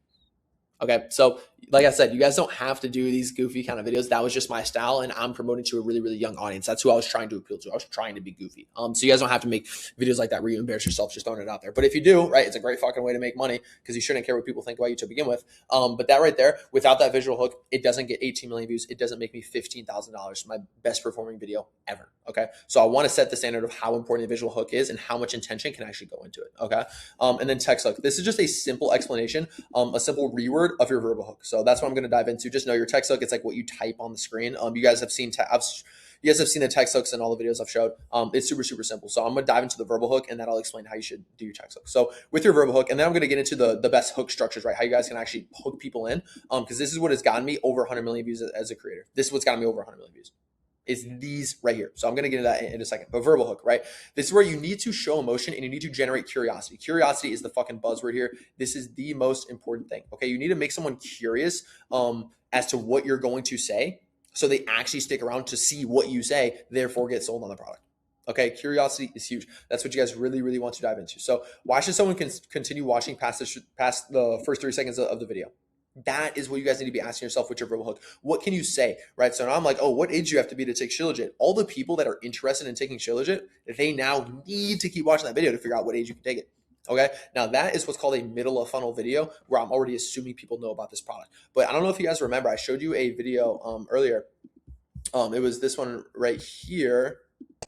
Okay, so like I said, you guys don't have to do these goofy kind of videos. That was just my style, and I'm promoting to a really young audience. That's who I was trying to appeal to. I was trying to be goofy. So you guys don't have to make videos like that where you embarrass yourself just throwing it out there. But if you do, right, it's a great fucking way to make money because you shouldn't care what people think about you to begin with. But that right there, without that visual hook, it doesn't get 18 million views. It doesn't make me $15,000. My best performing video ever. Okay, so I want to set the standard of how important the visual hook is and how much intention can actually go into it. Okay, and then text hook. This is just a simple explanation, a simple reword of your verbal hook. So that's what I'm going to dive into. Just know your text hook. It's like what you type on the screen. You guys have seen the text hooks in all the videos I've showed. It's super simple. So I'm going to dive into the verbal hook, and then I'll explain how you should do your text hook. So with your verbal hook, and then I'm going to get into the best hook structures, right? How you guys can actually hook people in. Because this is what has gotten me over 100 million views as a creator. This is what's gotten me over 100 million views. Is these right here. So I'm going to get into that in a second. But verbal hook, right? This is where you need to show emotion and you need to generate curiosity. Curiosity is the fucking buzzword here. This is the most important thing. Okay, you need to make someone curious as to what you're going to say, so they actually stick around to see what you say, therefore get sold on the product. Okay, curiosity is huge. That's what you guys really want to dive into. So why should someone continue watching past the first 3 seconds of the video? That is what you guys need to be asking yourself with your verbal hook. What can you say, right? So now I'm like, oh, what age do you have to be to take Shilajit? All the people that are interested in taking Shilajit, they now need to keep watching that video to figure out what age you can take it. Okay, now that is what's called a middle of funnel video, where I'm already assuming people know about this product. But I don't know if you guys remember, I showed you a video earlier. It was this one right here.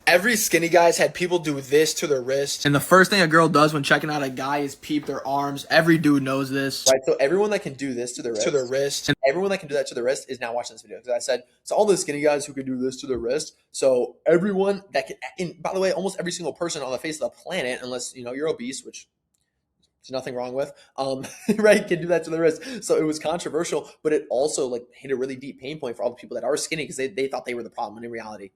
Every skinny guy's had people do this to their wrist. And the first thing a girl does when checking out a guy is peep their arms. Every dude knows this. Right. So everyone that can do this to their wrist, and everyone that can do that to their wrist is now watching this video. Because I said, so all the skinny guys who can do this to their wrist. So everyone that can, and by the way, almost every single person on the face of the planet, unless you're obese, which there's nothing wrong with, right, can do that to the wrist. So it was controversial, but it also like hit a really deep pain point for all the people that are skinny because they thought they were the problem. And in reality,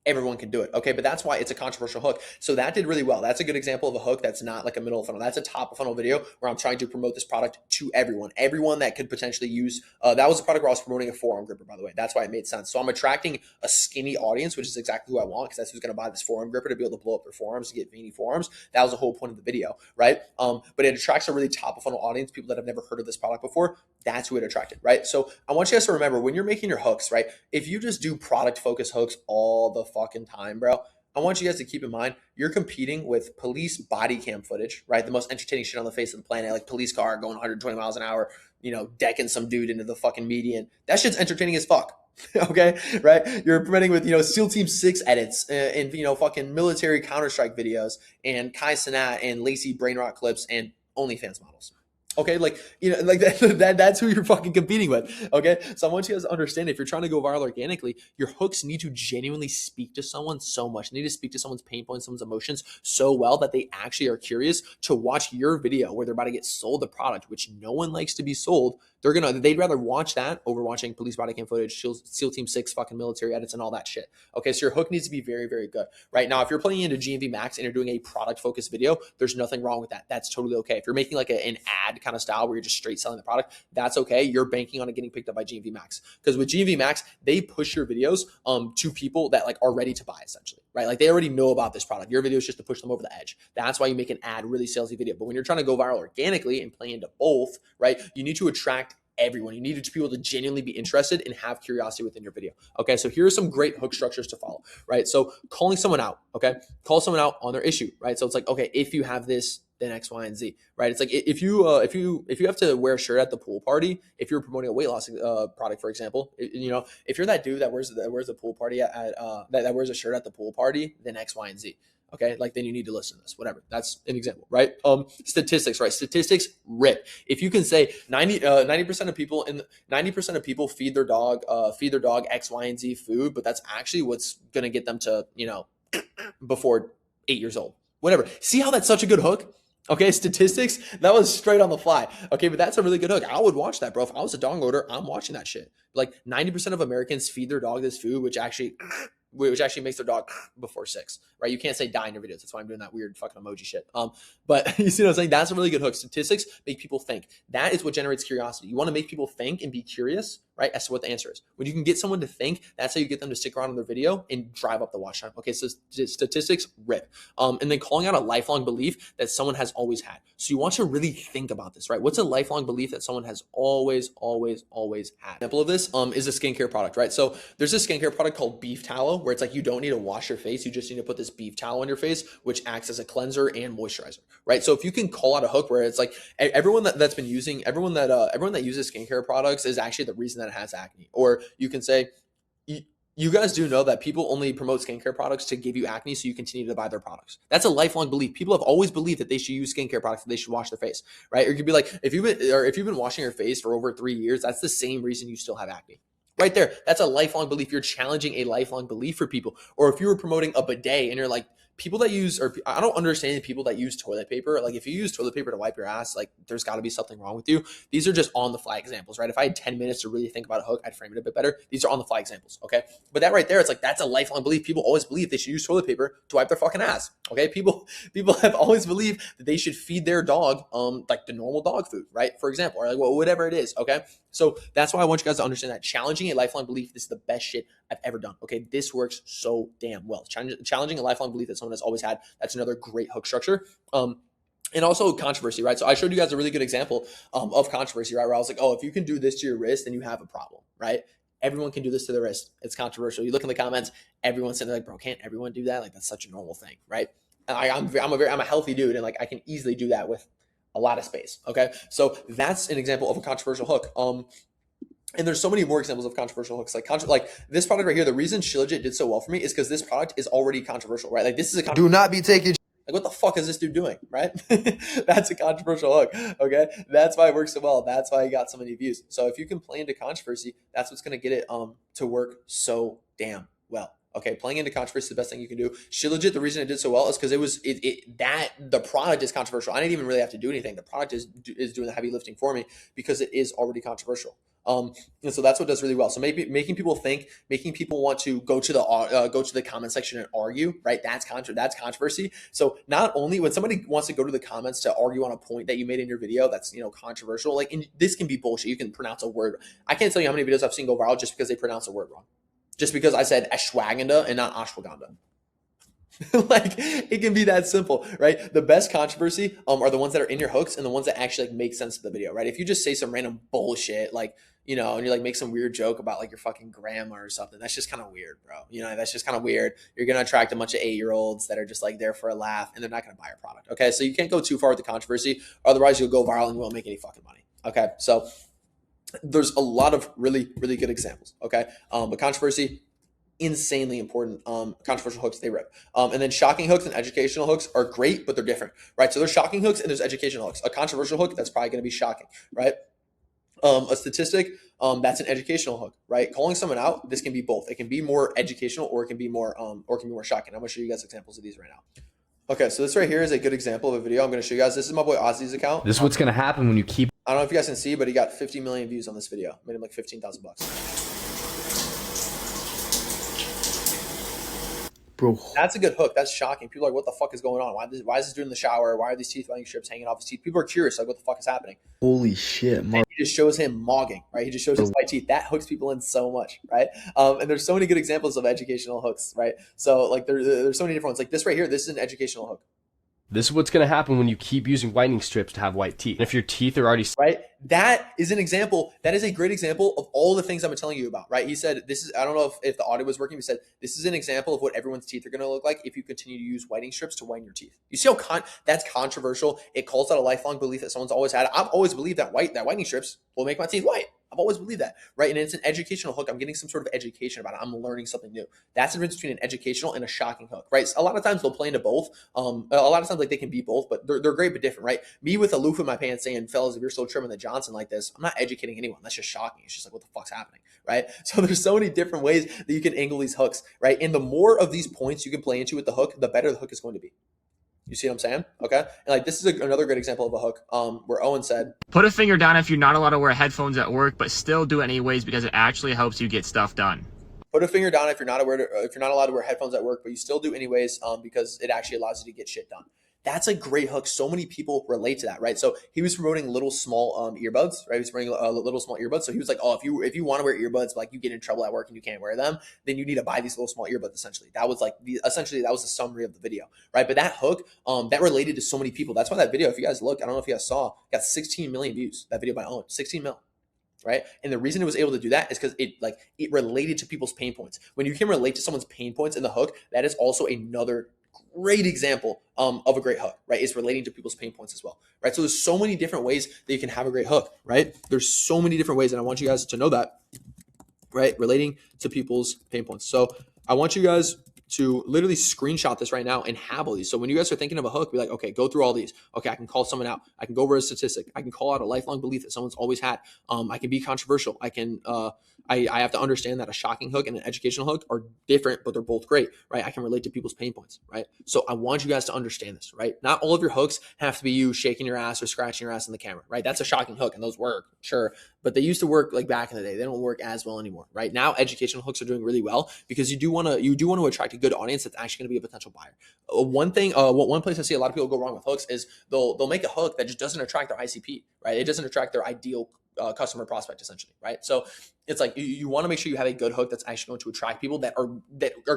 everyone can do it. Okay. But that's why it's a controversial hook. So that did really well. That's a good example of a hook that's not like a middle of funnel. That's a top of funnel video where I'm trying to promote this product to everyone that could potentially use, that was a product where I was promoting a forearm gripper, by the way. That's why it made sense. So I'm attracting a skinny audience, which is exactly who I want because that's who's going to buy this forearm gripper to be able to blow up their forearms, to get veiny forearms. That was the whole point of the video, right? But it attracts a really top of funnel audience, people that have never heard of this product before. That's who it attracted, right? So I want you guys to remember when you're making your hooks, right? If you just do product focused hooks all the fucking time, bro, I want you guys to keep in mind, you're competing with police body cam footage, right? The most entertaining shit on the face of the planet, like police car going 120 miles an hour, decking some dude into the fucking median. That shit's entertaining as fuck. Okay, right? You're promoting with, SEAL Team 6 edits and fucking military Counter-Strike videos and Kai Cenat and Lacey Brain Rot clips and OnlyFans models. Okay, that's who you're fucking competing with. Okay, so I want you guys to understand, if you're trying to go viral organically, your hooks need to genuinely speak to someone so much. They need to speak to someone's pain points, someone's emotions so well that they actually are curious to watch your video where they're about to get sold the product, which no one likes to be sold. They'd rather watch that over watching police body cam footage, SEAL Team 6 fucking military edits and all that shit. Okay, so your hook needs to be very, very good. Right now, if you're putting into GMV Max and you're doing a product focused video, there's nothing wrong with that. That's totally okay. If you're making like an ad kind of style where you're just straight selling the product, that's okay. You're banking on it getting picked up by GMV Max. Because with GMV Max, they push your videos to people that like are ready to buy, essentially. Right? Like they already know about this product. Your video is just to push them over the edge. That's why you make an ad, really salesy video. But when you're trying to go viral organically and play into both, right, you need to attract everyone. You need people to genuinely be interested and have curiosity within your video. Okay, so here are some great hook structures to follow, right? So calling someone out, okay? Call someone out on their issue, right? So it's like, okay, if you have this, then X, Y, and Z, right? It's like if you have to wear a shirt at the pool party, if you're promoting a weight loss product, for example, if you're that dude that wears the pool party that wears a shirt at the pool party, then X, Y, and Z. Okay, like then you need to listen to this, whatever. That's an example, right? Statistics, right? Statistics rip. If you can say 90% of people feed their dog X, Y, and Z food, but that's actually what's gonna get them to, before 8 years old. Whatever. See how that's such a good hook? Okay, statistics, that was straight on the fly. Okay, but that's a really good hook. I would watch that, bro. If I was a dog owner, I'm watching that shit. Like 90% of Americans feed their dog this food, which actually makes their dog before 6, right? You can't say die in your videos. That's why I'm doing that weird fucking emoji shit. But you see what I'm saying? That's a really good hook. Statistics make people think. That is what generates curiosity. You want to make people think and be curious, right, as to what the answer is. When you can get someone to think, that's how you get them to stick around on their video and drive up the watch time. Okay, so statistics rip. And then calling out a lifelong belief that someone has always had. So you want to really think about this, right? What's a lifelong belief that someone has always had? Example of this is a skincare product, right? So there's this skincare product called beef tallow, where it's like you don't need to wash your face. You just need to put this beef tallow on your face, which acts as a cleanser and moisturizer, right? So if you can call out a hook where it's like everyone that uses skincare products is actually the reason that it has acne. Or you can say, you guys do know that people only promote skincare products to give you acne so you continue to buy their products. That's a lifelong belief. People have always believed that they should use skincare products, that they should wash their face, right? Or you could be like, if you've been washing your face for over 3 years, that's the same reason you still have acne. Right there. That's a lifelong belief. You're challenging a lifelong belief for people. Or if you were promoting a bidet and you're like, people that use, or I don't understand people that use toilet paper. Like if you use toilet paper to wipe your ass, like there's got to be something wrong with you. These are just on the fly examples, right? If I had 10 minutes to really think about a hook, I'd frame it a bit better. These are on the fly examples, okay? But that right there, it's like, that's a lifelong belief. People always believe they should use toilet paper to wipe their fucking ass, okay? People have always believed that they should feed their dog, like the normal dog food, right? For example, or like whatever it is, okay? So that's why I want you guys to understand that challenging a lifelong belief, this is the best shit I've ever done. Okay, this works so damn well. Challenging a lifelong belief that someone has always had. That's another great hook structure. And also controversy, right? So I showed you guys a really good example of controversy, right? Where I was like, oh, if you can do this to your wrist, then you have a problem, right? Everyone can do this to their wrist. It's controversial. You look in the comments, everyone's saying like, bro, can't everyone do that? Like that's such a normal thing, right? I'm a healthy dude, and like I can easily do that with a lot of space. Okay, so that's an example of a controversial hook. And there's so many more examples of controversial hooks, like this product right here. The reason Shilajit did so well for me is because this product is already controversial, right? Like this is a Do not be taking. like, what the fuck is this dude doing, right? That's a controversial hook, okay? That's why it works so well. That's why he got so many views. So if you can play into controversy, that's what's going to get it to work so damn well. Okay, playing into controversy is the best thing you can do. Shilajit, the reason it did so well is because the product is controversial. I didn't even really have to do anything. The product is doing the heavy lifting for me because it is already controversial. And so that's what does really well. So maybe making people think, making people want to go to the comment section and argue, right? That's controversy. So not only when somebody wants to go to the comments to argue on a point that you made in your video that's controversial, like this can be bullshit. You can pronounce a word. I can't tell you how many videos I've seen go viral just because they pronounce a word wrong. Just because I said ashwagandha and not ashwagandha. Like it can be that simple, right? The best controversy are the ones that are in your hooks and the ones that actually like make sense to the video, right? If you just say some random bullshit, like, and you like make some weird joke about like your fucking grandma or something, that's just kind of weird, bro. That's just kind of weird. You're going to attract a bunch of 8-year-olds that are just like there for a laugh and they're not going to buy your product. Okay. So you can't go too far with the controversy. Otherwise you'll go viral and you won't make any fucking money. Okay. So there's a lot of really, really good examples. Okay. But controversy, insanely important. Controversial hooks, they rip. And then shocking hooks and educational hooks are great, but they're different, right? So there's shocking hooks and there's educational hooks. A controversial hook, that's probably going to be shocking, right? A statistic, that's an educational hook, right? Calling someone out, this can be both. It can be more educational or it can be more shocking. I'm going to show you guys examples of these right now. Okay, so this right here is a good example of a video I'm going to show you guys. This is my boy Ozzy's account. This is what's going to happen when you keep. I don't know if you guys can see, but he got 50 million views on this video. Made him like $15,000. Bro, that's a good hook. That's shocking. People are like, what the fuck is going on? Why is this dude in the shower? Why are these teeth whitening strips hanging off his teeth? People are curious, like, what the fuck is happening? Holy shit, Mark. He just shows him mogging, right? He just shows his white teeth. That hooks people in so much, right? And there's so many good examples of educational hooks, right? So like there's so many different ones. Like this right here, this is an educational hook. This is what's going to happen when you keep using whitening strips to have white teeth. And if your teeth are already right, that is an example. That is a great example of all the things I've been telling you about, right? He said, this is, I don't know if the audio was working. He said, this is an example of what everyone's teeth are going to look like if you continue to use whitening strips to whiten your teeth. You see how that's controversial. It calls out a lifelong belief that someone's always had. I've always believed that whitening strips will make my teeth white. I've always believed that, right? And it's an educational hook. I'm getting some sort of education about it. I'm learning something new. That's the difference between an educational and a shocking hook, right? So a lot of times they'll play into both. A lot of times like they can be both, but they're great but different, right? Me with a loofah in my pants saying, fellas, if you're still trimming the Johnson like this, I'm not educating anyone. That's just shocking. It's just like, what the fuck's happening, right? So there's so many different ways that you can angle these hooks, right? And the more of these points you can play into with the hook, the better the hook is going to be. You see what I'm saying? Okay. And like this is another good example of a hook where Owen said, put a finger down if you're not allowed to wear headphones at work, but still do it anyways because it actually helps you get stuff done. Put a finger down if you're not allowed to wear headphones at work, but you still do anyways because it actually allows you to get shit done. That's a great hook. So many people relate to that, right? So he was promoting little small earbuds, right? He was promoting little small earbuds. So he was like, oh, if you want to wear earbuds, but like you get in trouble at work and you can't wear them, then you need to buy these little small earbuds. Essentially, that was like that was the summary of the video, right? But that hook, that related to so many people. That's why that video, if you guys look, I don't know if you guys saw, got 16 million views. That video by Owen, 16 mil. Right. And the reason it was able to do that is because it related to people's pain points. When you can relate to someone's pain points in the hook, that is also another great example of a great hook, right? It's relating to people's pain points as well, right? So there's so many different ways that you can have a great hook, right? There's so many different ways, and I want you guys to know that, right? Relating to people's pain points. So I want you guys to literally screenshot this right now and have all these. So when you guys are thinking of a hook, be like, okay, go through all these. Okay, I can call someone out. I can go over a statistic. I can call out a lifelong belief that someone's always had. I can be controversial. I can, I have to understand that a shocking hook and an educational hook are different, but they're both great, right? I can relate to people's pain points, right? So I want you guys to understand this, right? Not all of your hooks have to be you shaking your ass or scratching your ass in the camera, right? That's a shocking hook and those work, sure. But they used to work like back in the day. They don't work as well anymore, right? Now educational hooks are doing really well because you do want to attract a good audience that's actually going to be a potential buyer. One place I see a lot of people go wrong with hooks is they'll make a hook that just doesn't attract their ICP, right? It doesn't attract their ideal customer prospect essentially, right? So it's like you want to make sure you have a good hook that's actually going to attract people that are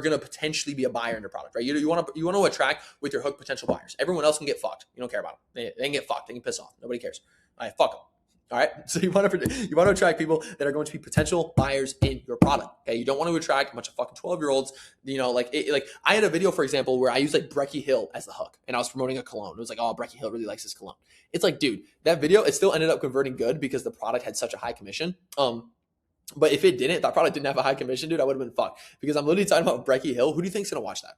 going to potentially be a buyer in your product, right? You want to attract with your hook potential buyers. Everyone else can get fucked. You don't care about them. They can get fucked. They can piss off. Nobody cares. All right, fuck them. All right. So you want to attract people that are going to be potential buyers in your product. Okay. You don't want to attract a bunch of fucking 12-year-olds. Like I had a video, for example, where I used like Brecky Hill as the hook and I was promoting a cologne. It was like, oh, Brecky Hill really likes his cologne. It's like, dude, that video, it still ended up converting good because the product had such a high commission. But if it didn't, if that product didn't have a high commission, dude, I would have been fucked. Because I'm literally talking about Brecky Hill. Who do you think's gonna watch that?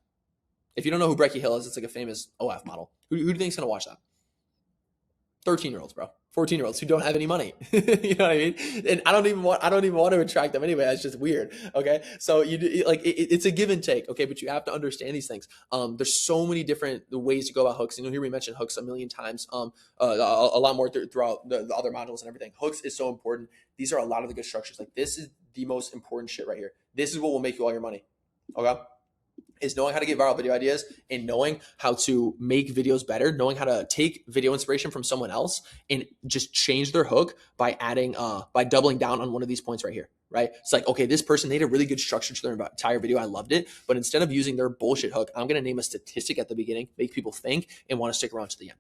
If you don't know who Brecky Hill is, it's like a famous OF model. Who do you think's gonna watch that? 13-year-olds, bro. 14-year-olds who don't have any money. You know what I mean? And I don't even want to attract them anyway. That's just weird. Okay. So it's a give and take. Okay. But you have to understand these things. There's so many different ways to go about hooks. And you'll hear me mention hooks a million times. A lot more throughout the other modules and everything. Hooks is so important. These are a lot of the good structures. Like this is the most important shit right here. This is what will make you all your money. Okay. Is knowing how to get viral video ideas and knowing how to make videos better, knowing how to take video inspiration from someone else and just change their hook by adding, by doubling down on one of these points right here, right? It's like, okay, this person, they had a really good structure to their entire video. I loved it. But instead of using their bullshit hook, I'm going to name a statistic at the beginning, make people think and want to stick around to the end.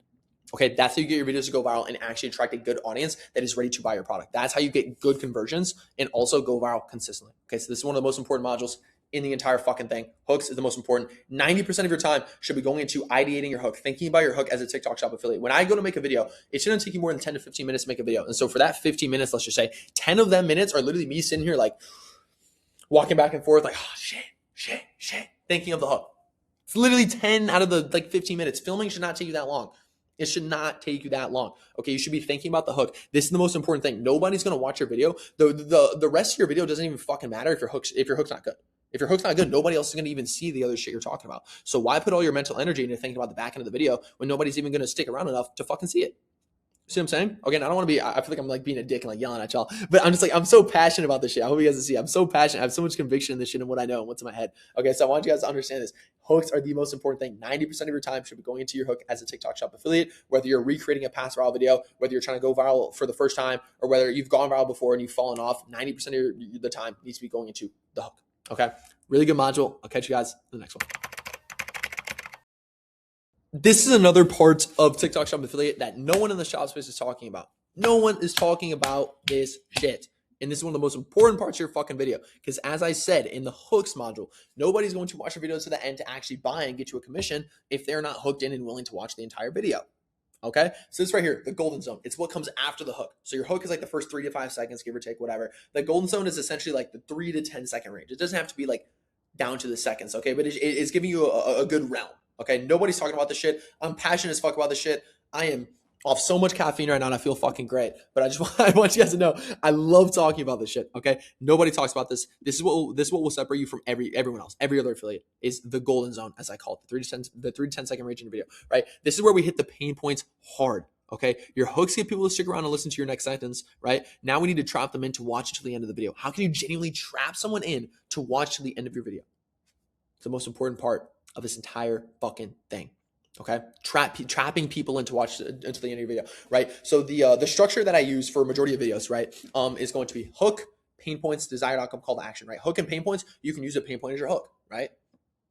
Okay, that's how you get your videos to go viral and actually attract a good audience that is ready to buy your product. That's how you get good conversions and also go viral consistently. Okay, so this is one of the most important modules in the entire fucking thing. Hooks is the most important. 90% of your time should be going into ideating your hook, thinking about your hook as a TikTok shop affiliate. When I go to make a video, it shouldn't take you more than 10 to 15 minutes to make a video. And so for that 15 minutes, let's just say 10 of them minutes are literally me sitting here like walking back and forth like, oh, shit, thinking of the hook. It's literally 10 out of the 15 minutes. Filming should not take you that long. It should not take you that long. Okay, you should be thinking about the hook. This is the most important thing. Nobody's gonna watch your video. The rest of your video doesn't even fucking matter if your hook's not good. If your hook's not good, nobody else is gonna even see the other shit you're talking about. So why put all your mental energy into thinking about the back end of the video when nobody's even gonna stick around enough to fucking see it? See what I'm saying? Again, I don't want to be, I feel like I'm like being a dick and like yelling at y'all, but I'm just like, I'm so passionate about this shit. I hope you guys can see. I'm so passionate. I have so much conviction in this shit and what I know and what's in my head. Okay, so I want you guys to understand this. Hooks are the most important thing. 90% of your time should be going into your hook as a TikTok shop affiliate, whether you're recreating a past viral video, whether you're trying to go viral for the first time, or whether you've gone viral before and you've fallen off. 90% of the time needs to be going into the hook. Okay, really good module. I'll catch you guys in the next one. This is another part of TikTok shop affiliate that no one in the shop space is talking about. No one is talking about this shit. And this is one of the most important parts of your fucking video. Because as I said in the hooks module, nobody's going to watch your video to the end to actually buy and get you a commission if they're not hooked in and willing to watch the entire video. Okay, so this right here, the golden zone, it's what comes after the hook. So your hook is like the first 3 to 5 seconds, give or take, whatever. The golden zone is essentially like the 3 to 10 second range. It doesn't have to be like down to the seconds, okay? But it's giving you a good realm. Okay, nobody's talking about this shit. I'm passionate as fuck about this shit. I am off so much caffeine right now and I feel fucking great. But I want you guys to know I love talking about this shit. Okay, nobody talks about this. This is what will separate you from everyone else. Every other affiliate is the golden zone, as I call it, the 3 to 10 second range in your video. Right, this is where we hit the pain points hard. Okay, your hooks get people to stick around and listen to your next sentence. Right now, we need to trap them in to watch until the end of the video. How can you genuinely trap someone in to watch to the end of your video? It's the most important part of this entire fucking thing. Okay, trapping people into watch until the end of your video, right? So the structure that I use for a majority of videos, right, is going to be hook, pain points, desired outcome, call to action, right? Hook and pain points, you can use a pain point as your hook, right?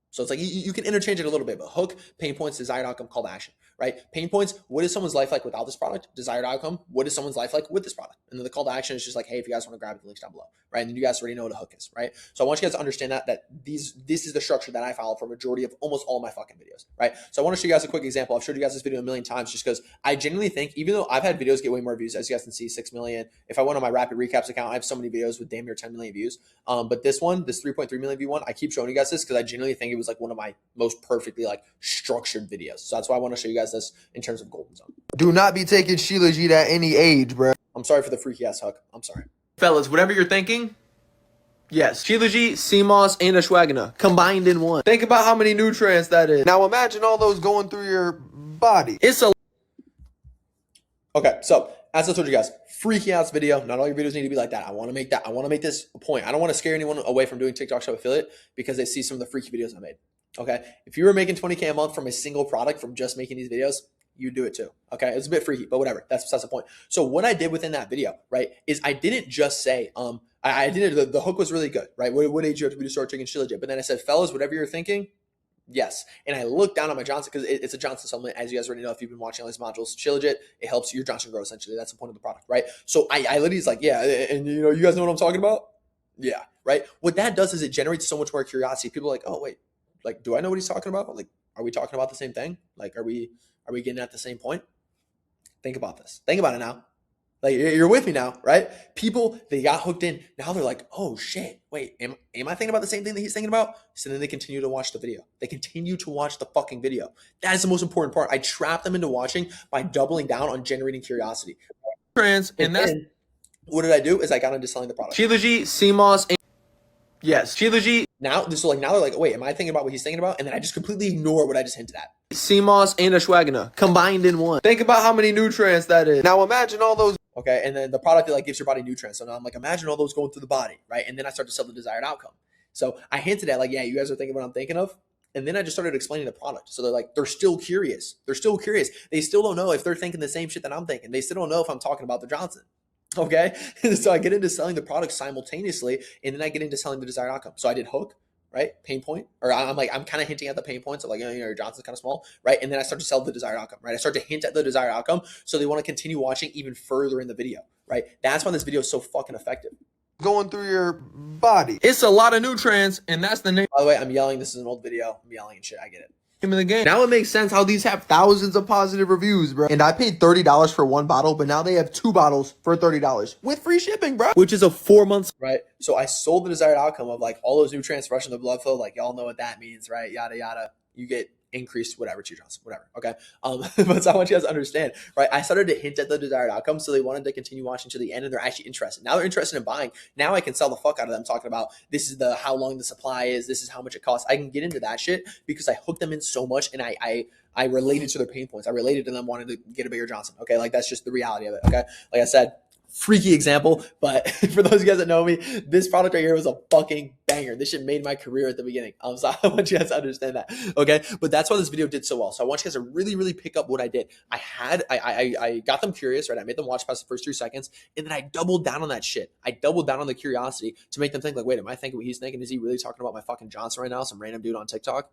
So it's like you can interchange it a little bit, but hook, pain points, desired outcome, call to action, right? Pain points, what is someone's life like without this product? Desired outcome, what is someone's life like with this product? And then the call to action is just like, hey, if you guys want to grab it, the link's down below, right? And then you guys already know what a hook is, right? So I want you guys to understand that this is the structure that I follow for a majority of almost all my fucking videos, right? So I want to show you guys a quick example. I've showed you guys this video a million times just because I genuinely think, even though I've had videos get way more views, as you guys can see, 6 million. If I went on my Rapid Recaps account, I have so many videos with damn near 10 million views. But this one, this 3.3 million view one, I keep showing you guys this because I genuinely think it was like one of my most perfectly like structured videos. So that's why I want to show you guys this in terms of golden zone. Do not be taking Shilajit at any age, bro. I'm sorry for the freaky ass hook. I'm sorry. Fellas, whatever you're thinking, yes. Shilajit, CMOS, and Ashwagandha combined in one. Think about how many nutrients that is. Now imagine all those going through your body. It's a... Okay, so as I told you guys, freaky ass video. Not all your videos need to be like that. I want to make that. I want to make this a point. I don't want to scare anyone away from doing TikTok shop affiliate because they see some of the freaky videos I made. Okay, if you were making 20K a month from a single product from just making these videos, you do it too. Okay, it's a bit freaky, but whatever. That's the point. So what I did within that video, right, is I didn't just say, I didn't. The hook was really good, right? What age you have to be to start taking Shilajit? But then I said, fellas, whatever you're thinking, yes. And I looked down at my Johnson because it's a Johnson supplement, as you guys already know if you've been watching all these modules. Shilajit, it helps your Johnson grow essentially. That's the point of the product, right? So I literally was like, yeah, and you know, you guys know what I'm talking about? Yeah, right. What that does is it generates so much more curiosity. People are like, oh wait. Like, do I know what he's talking about? Like, are we talking about the same thing? Like, are we getting at the same point? Think about this. Think about it now. Like, you're with me now, right? People, they got hooked in. Now they're like, oh shit, wait, am I thinking about the same thing that he's thinking about? So then they continue to watch the video. They continue to watch the fucking video. That is the most important part. I trap them into watching by doubling down on generating curiosity. Trans, and that's what did I do is I got into selling the product. Shilajit, CMOS, and yes, Shilajit, Now they're like, wait, am I thinking about what he's thinking about? And then I just completely ignore what I just hinted at. CMOS, and ashwagandha combined in one. Think about how many nutrients that is. Now imagine all those. Okay, and then the product that like gives your body nutrients. So now I'm like, imagine all those going through the body, right? And then I start to sell the desired outcome. So I hinted at like, yeah, you guys are thinking what I'm thinking of. And then I just started explaining the product. So they're like, they're still curious. They're still curious. They still don't know if they're thinking the same shit that I'm thinking. They still don't know if I'm talking about the Johnson. Okay, so I get into selling the product simultaneously, and then I get into selling the desired outcome. So I did hook, right? Pain point, or I'm kind of hinting at the pain points of like, your Johnson's kind of small, right? And then I start to sell the desired outcome, right? I start to hint at the desired outcome, so they want to continue watching even further in the video, right? That's why this video is so fucking effective. Going through your body. It's a lot of nutrients, and that's the name. By the way, I'm yelling. This is an old video. I'm yelling and shit. I get it. Of the game. Now it makes sense how these have thousands of positive reviews, bro. And I paid $30 for one bottle, but now they have 2 bottles for $30 with free shipping, bro. Which is a 4 months, right? So I sold the desired outcome of like all those nutrients rushing the blood flow. Like y'all know what that means, right? Yada yada. You get increased whatever, T Johnson, whatever. Okay. But so I want you guys to understand, right? I started to hint at the desired outcome, so they wanted to continue watching to the end, and they're actually interested. Now they're interested in buying. Now I can sell the fuck out of them talking about this is the how long the supply is, this is how much it costs. I can get into that shit because I hooked them in so much, and I related to their pain points. I related to them wanting to get a bigger Johnson. Okay, like that's just the reality of it. Okay, like I said, freaky example, but for those of you guys that know me, this product right here was a fucking banger. This shit made my career at the beginning. So I want you guys to understand that, okay? But that's why this video did so well. So I want you guys to really, really pick up what I did. I got them curious, right? I made them watch past the first 3 seconds, and then I doubled down on that shit. I doubled down on the curiosity to make them think like, wait, am I thinking what he's thinking? Is he really talking about my fucking Johnson right now? Some random dude on TikTok?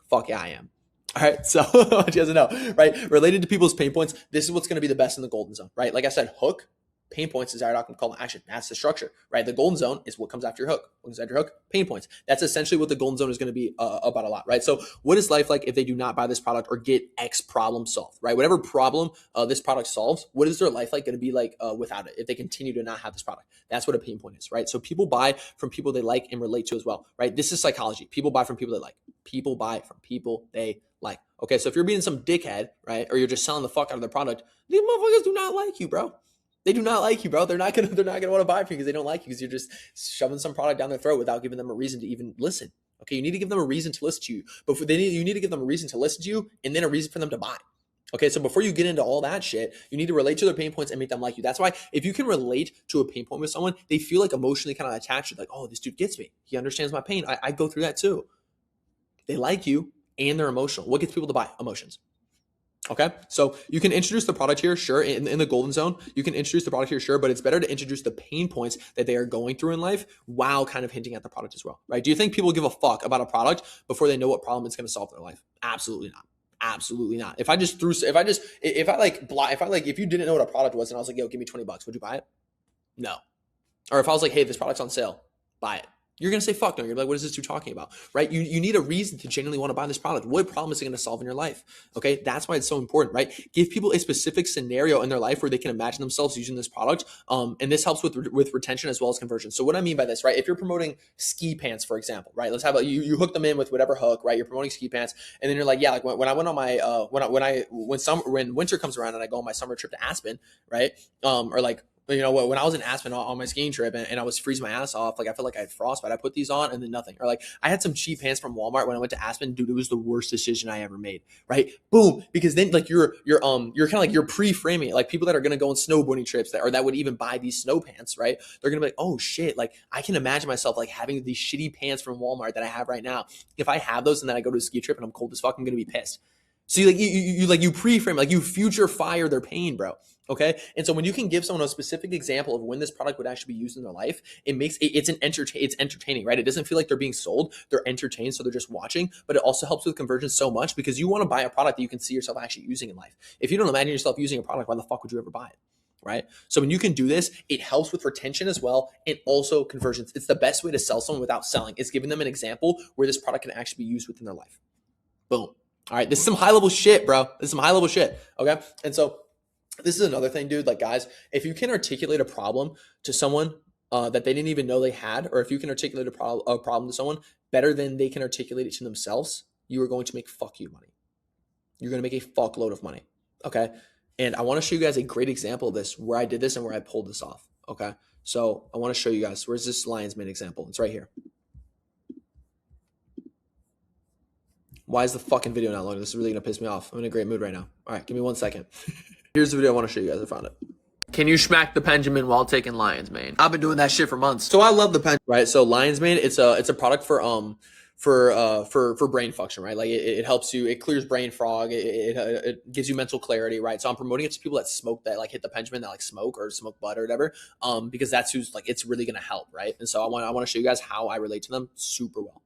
Fuck yeah, I am. All right, so I want you guys to know, right? Related to people's pain points, this is what's going to be the best in the golden zone, right? Like I said, hook, pain points, desired outcome, call to action. That's the structure, right? The golden zone is what comes after your hook. What comes after your hook? Pain points. That's essentially what the golden zone is going to be about a lot, right? So what is life like if they do not buy this product or get X problem solved, right? Whatever problem this product solves, what is their life like going to be like without it if they continue to not have this product? That's what a pain point is, right? So people buy from people they like and relate to as well, right? This is psychology. People buy from people they like. People buy from people they like. Okay, so if you're being some dickhead, right, or you're just selling the fuck out of their product, these motherfuckers do not like you, bro. They do not like you, bro. They're not gonna want to buy from you because they don't like you because you're just shoving some product down their throat without giving them a reason to even listen. Okay, you need to give them a reason to listen to you, but you need to give them a reason to listen to you and then a reason for them to buy. Okay, so before you get into all that shit, you need to relate to their pain points and make them like you. That's why if you can relate to a pain point with someone, they feel like emotionally kind of attached to like, oh, this dude gets me. He understands my pain. I go through that too. They like you and they're emotional. What gets people to buy? Emotions. Okay, so you can introduce the product here, sure, in the golden zone. You can introduce the product here, sure, but it's better to introduce the pain points that they are going through in life while kind of hinting at the product as well, right? Do you think people give a fuck about a product before they know what problem it's going to solve in their life? Absolutely not. Absolutely not. If you didn't know what a product was and I was like, yo, give me $20, would you buy it? No. Or if I was like, hey, this product's on sale, buy it. You're going to say, fuck no. You're like, what is this dude talking about? Right? You need a reason to genuinely want to buy this product. What problem is it going to solve in your life? Okay. That's why it's so important, right? Give people a specific scenario in their life where they can imagine themselves using this product. And this helps with retention as well as conversion. So what I mean by this, right? If you're promoting ski pants, for example, right? Let's have you hook them in with whatever hook, right? You're promoting ski pants. And then you're like, yeah, like when I went on my, when winter comes around and I go on my summer trip to Aspen, right? Or like, you know what, when I was in Aspen on my skiing trip and I was freezing my ass off, like I felt like I had frostbite, I put these on and then nothing. Or like I had some cheap pants from Walmart when I went to Aspen, dude, it was the worst decision I ever made, right? Boom. Because then like you're kind of like you're pre-framing it. Like people that are going to go on snowboarding trips that would even buy these snow pants, right? They're going to be like, oh shit, like I can imagine myself like having these shitty pants from Walmart that I have right now. If I have those and then I go to a ski trip and I'm cold as fuck, I'm going to be pissed. So you pre-frame, like you future fire their pain, bro. Okay. And so when you can give someone a specific example of when this product would actually be used in their life, it's entertaining, right? It doesn't feel like they're being sold. They're entertained. So they're just watching, but it also helps with conversion so much because you want to buy a product that you can see yourself actually using in life. If you don't imagine yourself using a product, why the fuck would you ever buy it? Right? So when you can do this, it helps with retention as well and also conversions. It's the best way to sell someone without selling. It's giving them an example where this product can actually be used within their life. Boom. All right, this is some high level shit, bro. This is some high level shit. Okay. And so This is another thing, dude. Like, guys, if you can articulate a problem to someone that they didn't even know they had, or if you can articulate a problem to someone better than they can articulate it to themselves, you are going to make fuck you money. You're going to make a fuckload of money. Okay. And I want to show you guys a great example of this, where I did this and where I pulled this off. Okay. So I want to show you guys, where's this lion's mane example? It's right here. Why is the fucking video not loading? This is really going to piss me off. I'm in a great mood right now. All right. Give me 1 second. Here's the video I want to show you guys. I found it. Can you smack the Benjamin while taking lion's mane? I've been doing that shit for months. So I love the pen. Right. So lion's mane, it's a product for brain function, right? Like it helps you, it clears brain fog, it gives you mental clarity, right? So I'm promoting it to people that smoke, that like hit the Benjamin, that like smoke or smoke bud or whatever, because that's who's like, it's really gonna help, right? And so I want to show you guys how I relate to them super well.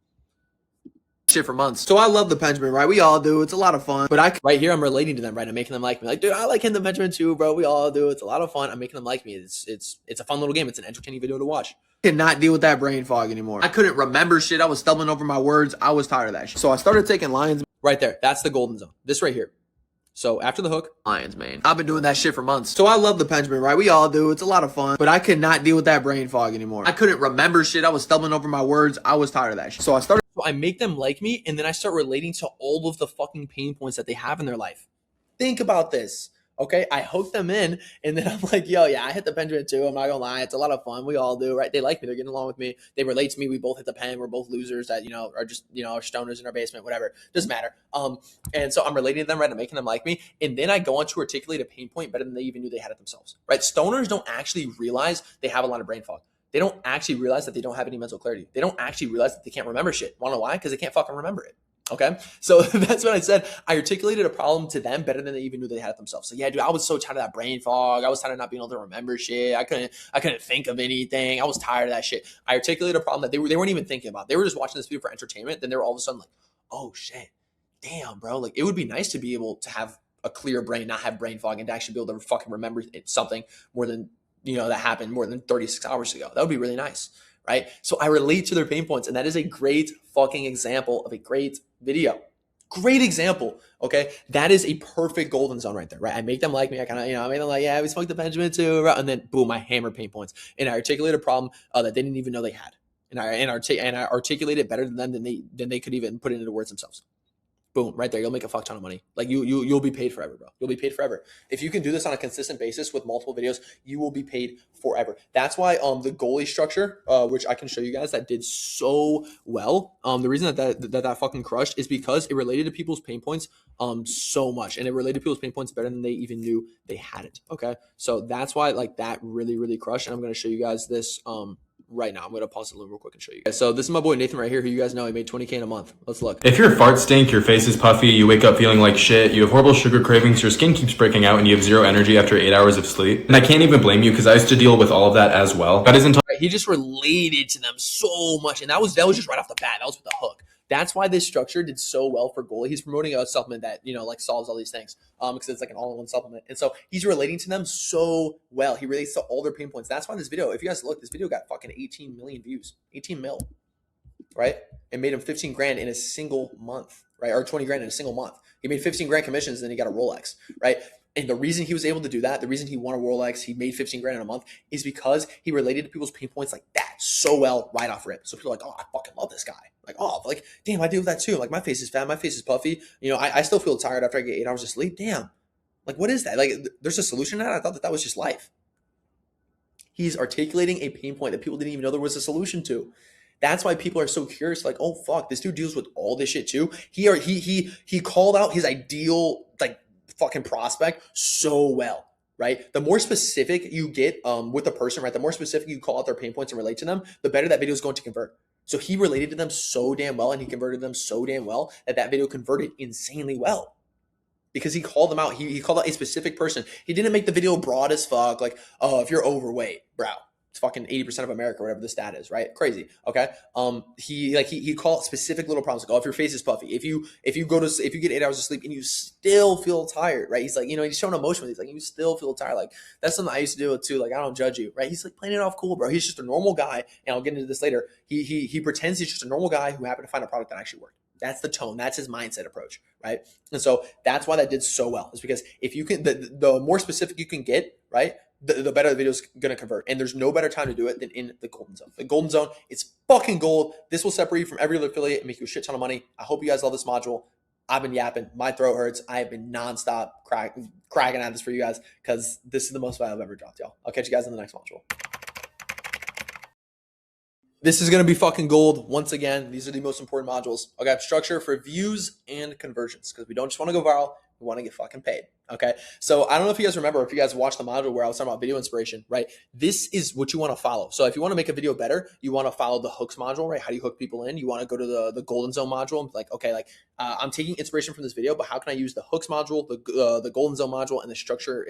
Shit for months. So I love the Benjamin, right? We all do. It's a lot of fun. But right here, I'm relating to them, right? I'm making them like me. Like, dude, I like hitting the Benjamin too, bro. We all do. It's a lot of fun. I'm making them like me. It's a fun little game. It's an entertaining video to watch. Cannot deal with that brain fog anymore. I couldn't remember shit. I was stumbling over my words. I was tired of that shit. So I started taking lion's right there. That's the golden zone. This right here. So after the hook, lion's mane. I've been doing that shit for months. So I love the Benjamin, right? We all do. It's a lot of fun. But I could not deal with that brain fog anymore. I couldn't remember shit. I was stumbling over my words. I was tired of that shit. So I make them like me, and then I start relating to all of the fucking pain points that they have in their life. Think about this. Okay, I hook them in, and then I'm like, yo, yeah, I hit the Benjamin too. I'm not gonna lie, it's a lot of fun. We all do, right? They like me. They're getting along with me. They relate to me. We both hit the pen. We're both losers that, you know, are just, you know, are stoners in our basement, whatever. Doesn't matter. And so I'm relating to them, right? I'm making them like me, and then I go on to articulate a pain point better than they even knew they had it themselves, right? Stoners don't actually realize they have a lot of brain fog. They don't actually realize that they don't have any mental clarity. They don't actually realize that they can't remember shit. Wanna know why? Because they can't fucking remember it. Okay. So that's what I said. I articulated a problem to them better than they even knew they had it themselves. So yeah, dude, I was so tired of that brain fog. I was tired of not being able to remember shit. I couldn't think of anything. I was tired of that shit. I articulated a problem that they weren't even thinking about. They were just watching this video for entertainment. Then they were all of a sudden like, oh shit, damn, bro. Like, it would be nice to be able to have a clear brain, not have brain fog, and to actually be able to fucking remember something more than, you know, that happened more than 36 hours ago. That would be really nice, right? So I relate to their pain points, and that is a great fucking example of a great video. Great example, okay? That is a perfect golden zone right there, right? I make them like me. I kind of, you know, I make them like, yeah, we smoked the Benjamin too, right? And then boom, I hammer pain points, and I articulate a problem that they didn't even know they had, and I articulate it better than them than they could even put it into words themselves. Boom, right there. You'll make a fuck ton of money. Like you'll be paid forever, bro. You'll be paid forever. If you can do this on a consistent basis with multiple videos, you will be paid forever. That's why the goalie structure, which I can show you guys, that did so well. The reason that fucking crushed is because it related to people's pain points so much, and it related to people's pain points better than they even knew they had it. Okay, so that's why like that really crushed. And I'm gonna show you guys this right now. I'm going to pause the loom real quick and show you guys. So this is my boy Nathan right here, who you guys know he made 20K in a month. Let's look. If your farts stink, your face is puffy, you wake up feeling like shit, you have horrible sugar cravings, your skin keeps breaking out, and you have zero energy after 8 hours of sleep. And I can't even blame you because I used to deal with all of that as well. That isn't. He just related to them so much, and that was just right off the bat. That was with the hook. That's why this structure did so well for goalie. He's promoting a supplement that, you know, like solves all these things because it's like an all-in-one supplement. And so he's relating to them so well. He relates to all their pain points. That's why this video, if you guys look, this video got fucking 18 million views, 18 mil, right? It made him 15 grand in a single month, right? Or 20 grand in a single month. He made 15 grand commissions, and then he got a Rolex, right? And the reason he was able to do that, the reason he won a Rolex, he made 15 grand in a month, is because he related to people's pain points like that so well right off rip. So people are like, oh, I fucking love this guy. Like, oh, like, damn, I deal with that too. Like, my face is fat, my face is puffy. You know, I still feel tired after I get 8 hours of sleep. Damn. Like, what is that? Like, there's a solution to that? I thought that was just life. He's articulating a pain point that people didn't even know there was a solution to. That's why people are so curious. Like, oh, fuck, this dude deals with all this shit too. He called out his ideal, like, fucking prospect so well, right? The more specific you get with a person, right? The more specific you call out their pain points and relate to them, the better that video is going to convert. So he related to them so damn well, and he converted them so damn well that video converted insanely well because he called them out. He called out a specific person. He didn't make the video broad as fuck. Like, oh, if you're overweight, bro, it's fucking 80% of America, whatever the stat is, right? Crazy. Okay. He called specific little problems. Like, oh, if your face is puffy, if you get 8 hours of sleep and you still feel tired, right? He's like, you know, he's showing emotion. He's like, you still feel tired. Like, that's something I used to do too. Like, I don't judge you, right? He's like playing it off cool, bro. He's just a normal guy. And I'll get into this later. He pretends he's just a normal guy who happened to find a product that actually worked. That's the tone. That's his mindset approach, right? And so that's why that did so well. Is because if you can, the more specific you can get, right, the better the video is going to convert. And there's no better time to do it than in the golden zone. The golden zone is fucking gold. This will separate you from every other affiliate and make you a shit ton of money. I hope you guys love this module. I've been yapping. My throat hurts. I have been nonstop cracking at this for you guys because this is the most value I've ever dropped, y'all. I'll catch you guys in the next module. This is going to be fucking gold. Once again, these are the most important modules. Okay, structure for views and conversions because we don't just want to go viral. We want to get fucking paid. Okay. So I don't know if you guys remember, if you guys watched the module where I was talking about video inspiration, right? This is what you want to follow. So if you want to make a video better, you want to follow the hooks module, right? How do you hook people in? You want to go to the golden zone module and be like, okay, like I'm taking inspiration from this video, but how can I use the hooks module, the golden zone module, and the structure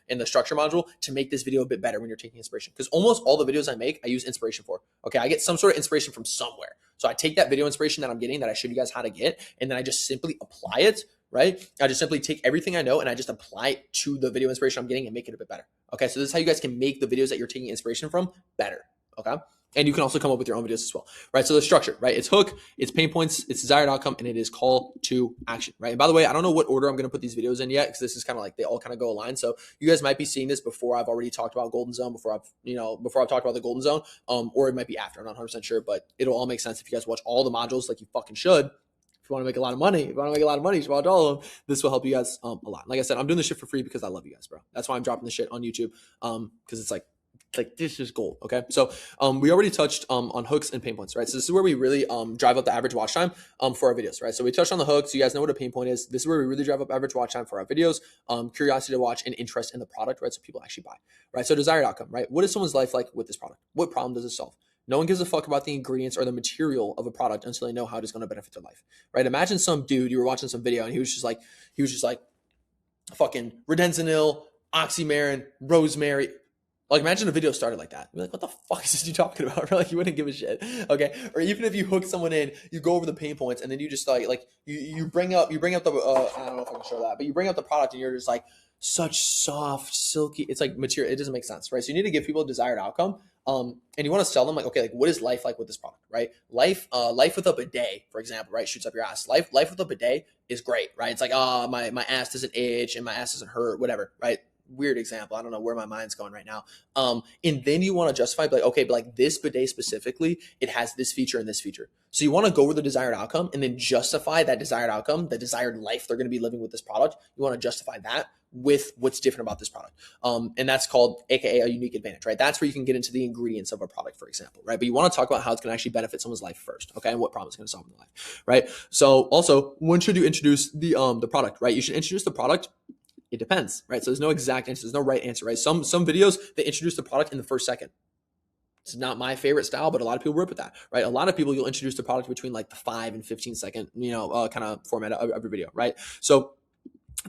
in the structure module to make this video a bit better when you're taking inspiration? Because almost all the videos I make, I use inspiration for. Okay, I get some sort of inspiration from somewhere. So I take that video inspiration that I'm getting, that I showed you guys how to get, and then I just simply apply it. Right? I just simply take everything I know and I just apply it to the video inspiration I'm getting and make it a bit better. Okay. So this is how you guys can make the videos that you're taking inspiration from better. Okay. And you can also come up with your own videos as well. Right. So the structure, right? It's hook, it's pain points, it's desired outcome, and it is call to action. Right. And by the way, I don't know what order I'm going to put these videos in yet because this is kind of like they all kind of go aligned. So you guys might be seeing this before I've already talked about golden zone, before I've talked about the golden zone, or it might be after. I'm not 100% sure, but it'll all make sense if you guys watch all the modules like you fucking should. If you want to make a lot of money, you should watch all of them. This will help you guys a lot. Like I said, I'm doing this shit for free because I love you guys, bro. That's why I'm dropping this shit on YouTube. Because it's like this is gold. Okay. So we already touched on hooks and pain points, right? So this is where we really drive up the average watch time for our videos, right? So we touched on the hooks. You guys know what a pain point is. This is where we really drive up average watch time for our videos, curiosity to watch, and interest in the product, right? So people actually buy, right? So desired outcome, right? What is someone's life like with this product? What problem does it solve? No one gives a fuck about the ingredients or the material of a product until they know how it is going to benefit their life, right? Imagine some dude, you were watching some video and he was just like fucking redensanil, oxymarin, rosemary. Like imagine a video started like that. You're like, what the fuck is this you talking about? Like you wouldn't give a shit. Okay. Or even if you hook someone in, you go over the pain points and then you just like you bring up the, I don't know if I can show that, but you bring up the product and you're just like such soft, silky, it's like material. It doesn't make sense, right? So you need to give people a desired outcome. And you want to sell them like, okay, like what is life like with this product, right? Life with a bidet, for example, right? Shoots up your ass. Life with a bidet is great, right? It's like, oh, my ass doesn't itch and my ass doesn't hurt, whatever, right? Weird example. I don't know where my mind's going right now. And then you want to justify, like, okay, but like this bidet specifically, it has this feature and this feature. So you want to go over the desired outcome and then justify that desired outcome, the desired life they're going to be living with this product. You want to justify that with what's different about this product. And that's called AKA a unique advantage, right? That's where you can get into the ingredients of a product, for example, right? But you want to talk about how it's going to actually benefit someone's life first, okay? And what problem it's going to solve in their life, right? So also, when should you introduce the product, right? You should introduce the product. It depends, right? So there's no exact answer. There's no right answer, right? Some videos, they introduce the product in the first second. It's not my favorite style, but a lot of people work with that, right? A lot of people, you'll introduce the product between like the 5 and 15 second, kind of format of your video, right? So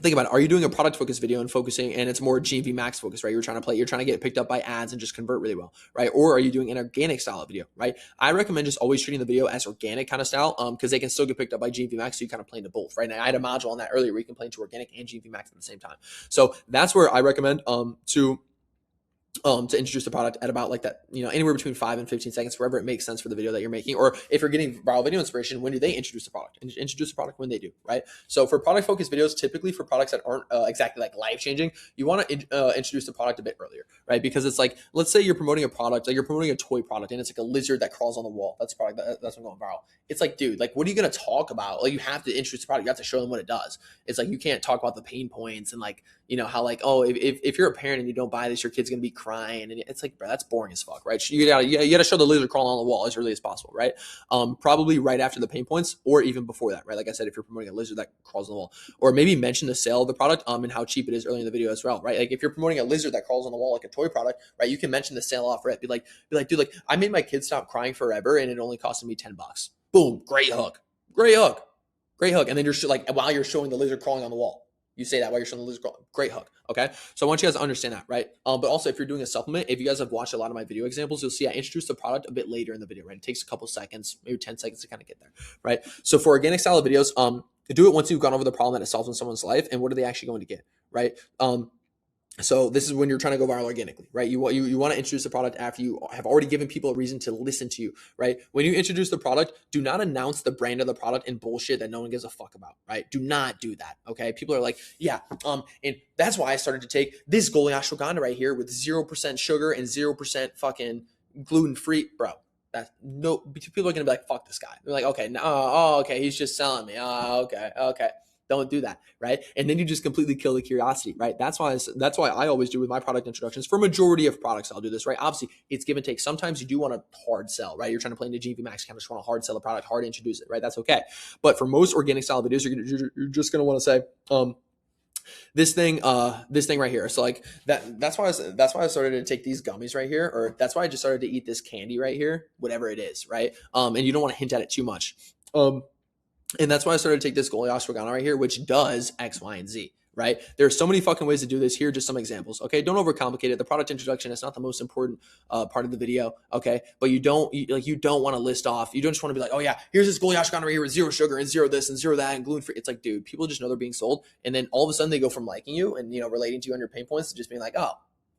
think about it. Are you doing a product focused video and focusing, and it's more GMV max focused, right? You're trying to get picked up by ads and just convert really well, right? Or are you doing an organic style of video, right? I recommend just always treating the video as organic kind of style, because they can still get picked up by GMV max. So you kind of play into both, right? And I had a module on that earlier where you can play into organic and GMV max at the same time. So that's where I recommend to introduce the product at about like that, anywhere between 5 and 15 seconds, wherever it makes sense for the video that you're making. Or if you're getting viral video inspiration, when do they introduce the product? And introduce the product when they do, right? So for product focused videos, typically for products that aren't exactly like life changing, you want to introduce the product a bit earlier, right? Because it's like, let's say you're promoting a product, like you're promoting a toy product, and it's like a lizard that crawls on the wall. That's a product that's been going viral. It's like, dude, like, what are you going to talk about? Like, you have to introduce the product. You have to show them what it does. It's like, you can't talk about the pain points and like, how like, oh, if you're a parent and you don't buy this, your kid's going to be crying. And it's like, bro, that's boring as fuck, right? You gotta show the lizard crawling on the wall as early as possible, right? Probably right after the pain points or even before that, right? Like I said, if you're promoting a lizard that crawls on the wall, or maybe mention the sale of the product and how cheap it is early in the video as well, right? Like if you're promoting a lizard that crawls on the wall like a toy product, right? You can mention the sale offer it. Be like, dude, like I made my kid stop crying forever and it only costed me $10. Boom, great hook. And then you're like, while you're showing the lizard crawling on the wall. You say that while you're showing the lizard crawl. Great hook. Okay. So I want you guys to understand that, right? But also if you're doing a supplement, if you guys have watched a lot of my video examples, you'll see I introduce the product a bit later in the video, right? It takes a couple seconds, maybe 10 seconds to kind of get there, right? So for organic style of videos, do it once you've gone over the problem that it solves in someone's life and what are they actually going to get, right? So this is when you're trying to go viral organically, right? You want to introduce the product after you have already given people a reason to listen to you, right? When you introduce the product, do not announce the brand of the product in bullshit that no one gives a fuck about, right? Do not do that, okay? People are like, yeah, and that's why I started to take this goalie ashwagandha right here with 0% sugar and 0% fucking gluten-free, bro. That no, people are gonna be like, fuck this guy. They're like, okay, no, oh, okay, he's just selling me. Oh, okay. Don't do that, right? And then you just completely kill the curiosity, right? That's why I always do with my product introductions. For majority of products, I'll do this, right? Obviously, it's give and take. Sometimes you do want to hard sell, right? You're trying to play into GMV MAX, kind of just want to hard sell a product, hard introduce it, right? That's okay. But for most organic style videos, you're just gonna want to say, this thing right here. So like that's why I started to take these gummies right here, or that's why I just started to eat this candy right here, whatever it is, right? And you don't want to hint at it too much. And that's why I started to take this goalie ashwagandha right here, which does X, Y, and Z, right? There are so many fucking ways to do this. Here are just some examples, okay? Don't overcomplicate it. The product introduction is not the most important part of the video, okay? But you don't want to list off. You don't just want to be like, oh yeah, here's this goalie ashwagandha right here with 0 sugar and 0 this and 0 that and gluten free. It's like, dude, people just know they're being sold, and then all of a sudden they go from liking you and relating to you on your pain points to just being like, oh,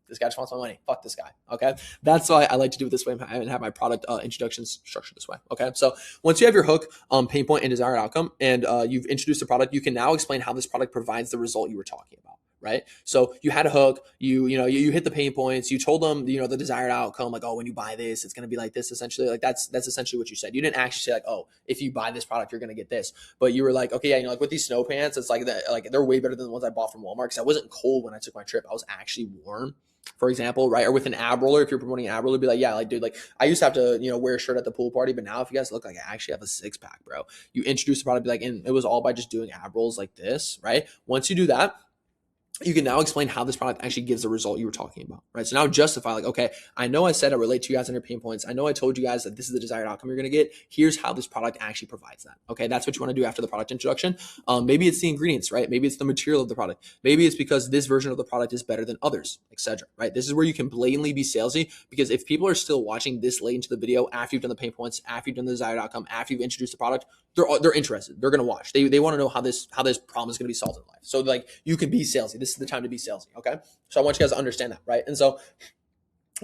this guy just wants my money. Fuck this guy. Okay. That's why I like to do it this way and have my product introductions structured this way. Okay. So once you have your hook, pain point, and desired outcome, and you've introduced the product, you can now explain how this product provides the result you were talking about. Right. So you had a hook, you hit the pain points, you told them, the desired outcome, like, oh, when you buy this, it's going to be like this, essentially. Like that's essentially what you said. You didn't actually say like, oh, if you buy this product, you're going to get this, but you were like, okay, yeah, like with these snow pants, it's like that, like they're way better than the ones I bought from Walmart. Cause I wasn't cold when I took my trip. I was actually warm, for example, right? Or with an ab roller, if you're promoting an ab roller, be like, yeah, like, dude, like I used to have to, wear a shirt at the pool party, but now if you guys look like I actually have a 6-pack, bro, you introduce the product, be like, and it was all by just doing ab rolls like this, right? Once you do that, you can now explain how this product actually gives the result you were talking about, right? So now justify like, okay, I know I said I relate to you guys on your pain points. I know I told you guys that this is the desired outcome you're going to get. Here's how this product actually provides that. Okay. That's what you want to do after the product introduction. Maybe it's the ingredients, right? Maybe it's the material of the product. Maybe it's because this version of the product is better than others, etc. Right? This is where you can blatantly be salesy, because if people are still watching this late into the video, after you've done the pain points, after you've done the desired outcome, after you've introduced the product, they're interested. They're going to watch. They want to know how this problem is going to be solved in life. So like you can be salesy. This is the time to be salesy. Okay. So I want you guys to understand that. Right. And so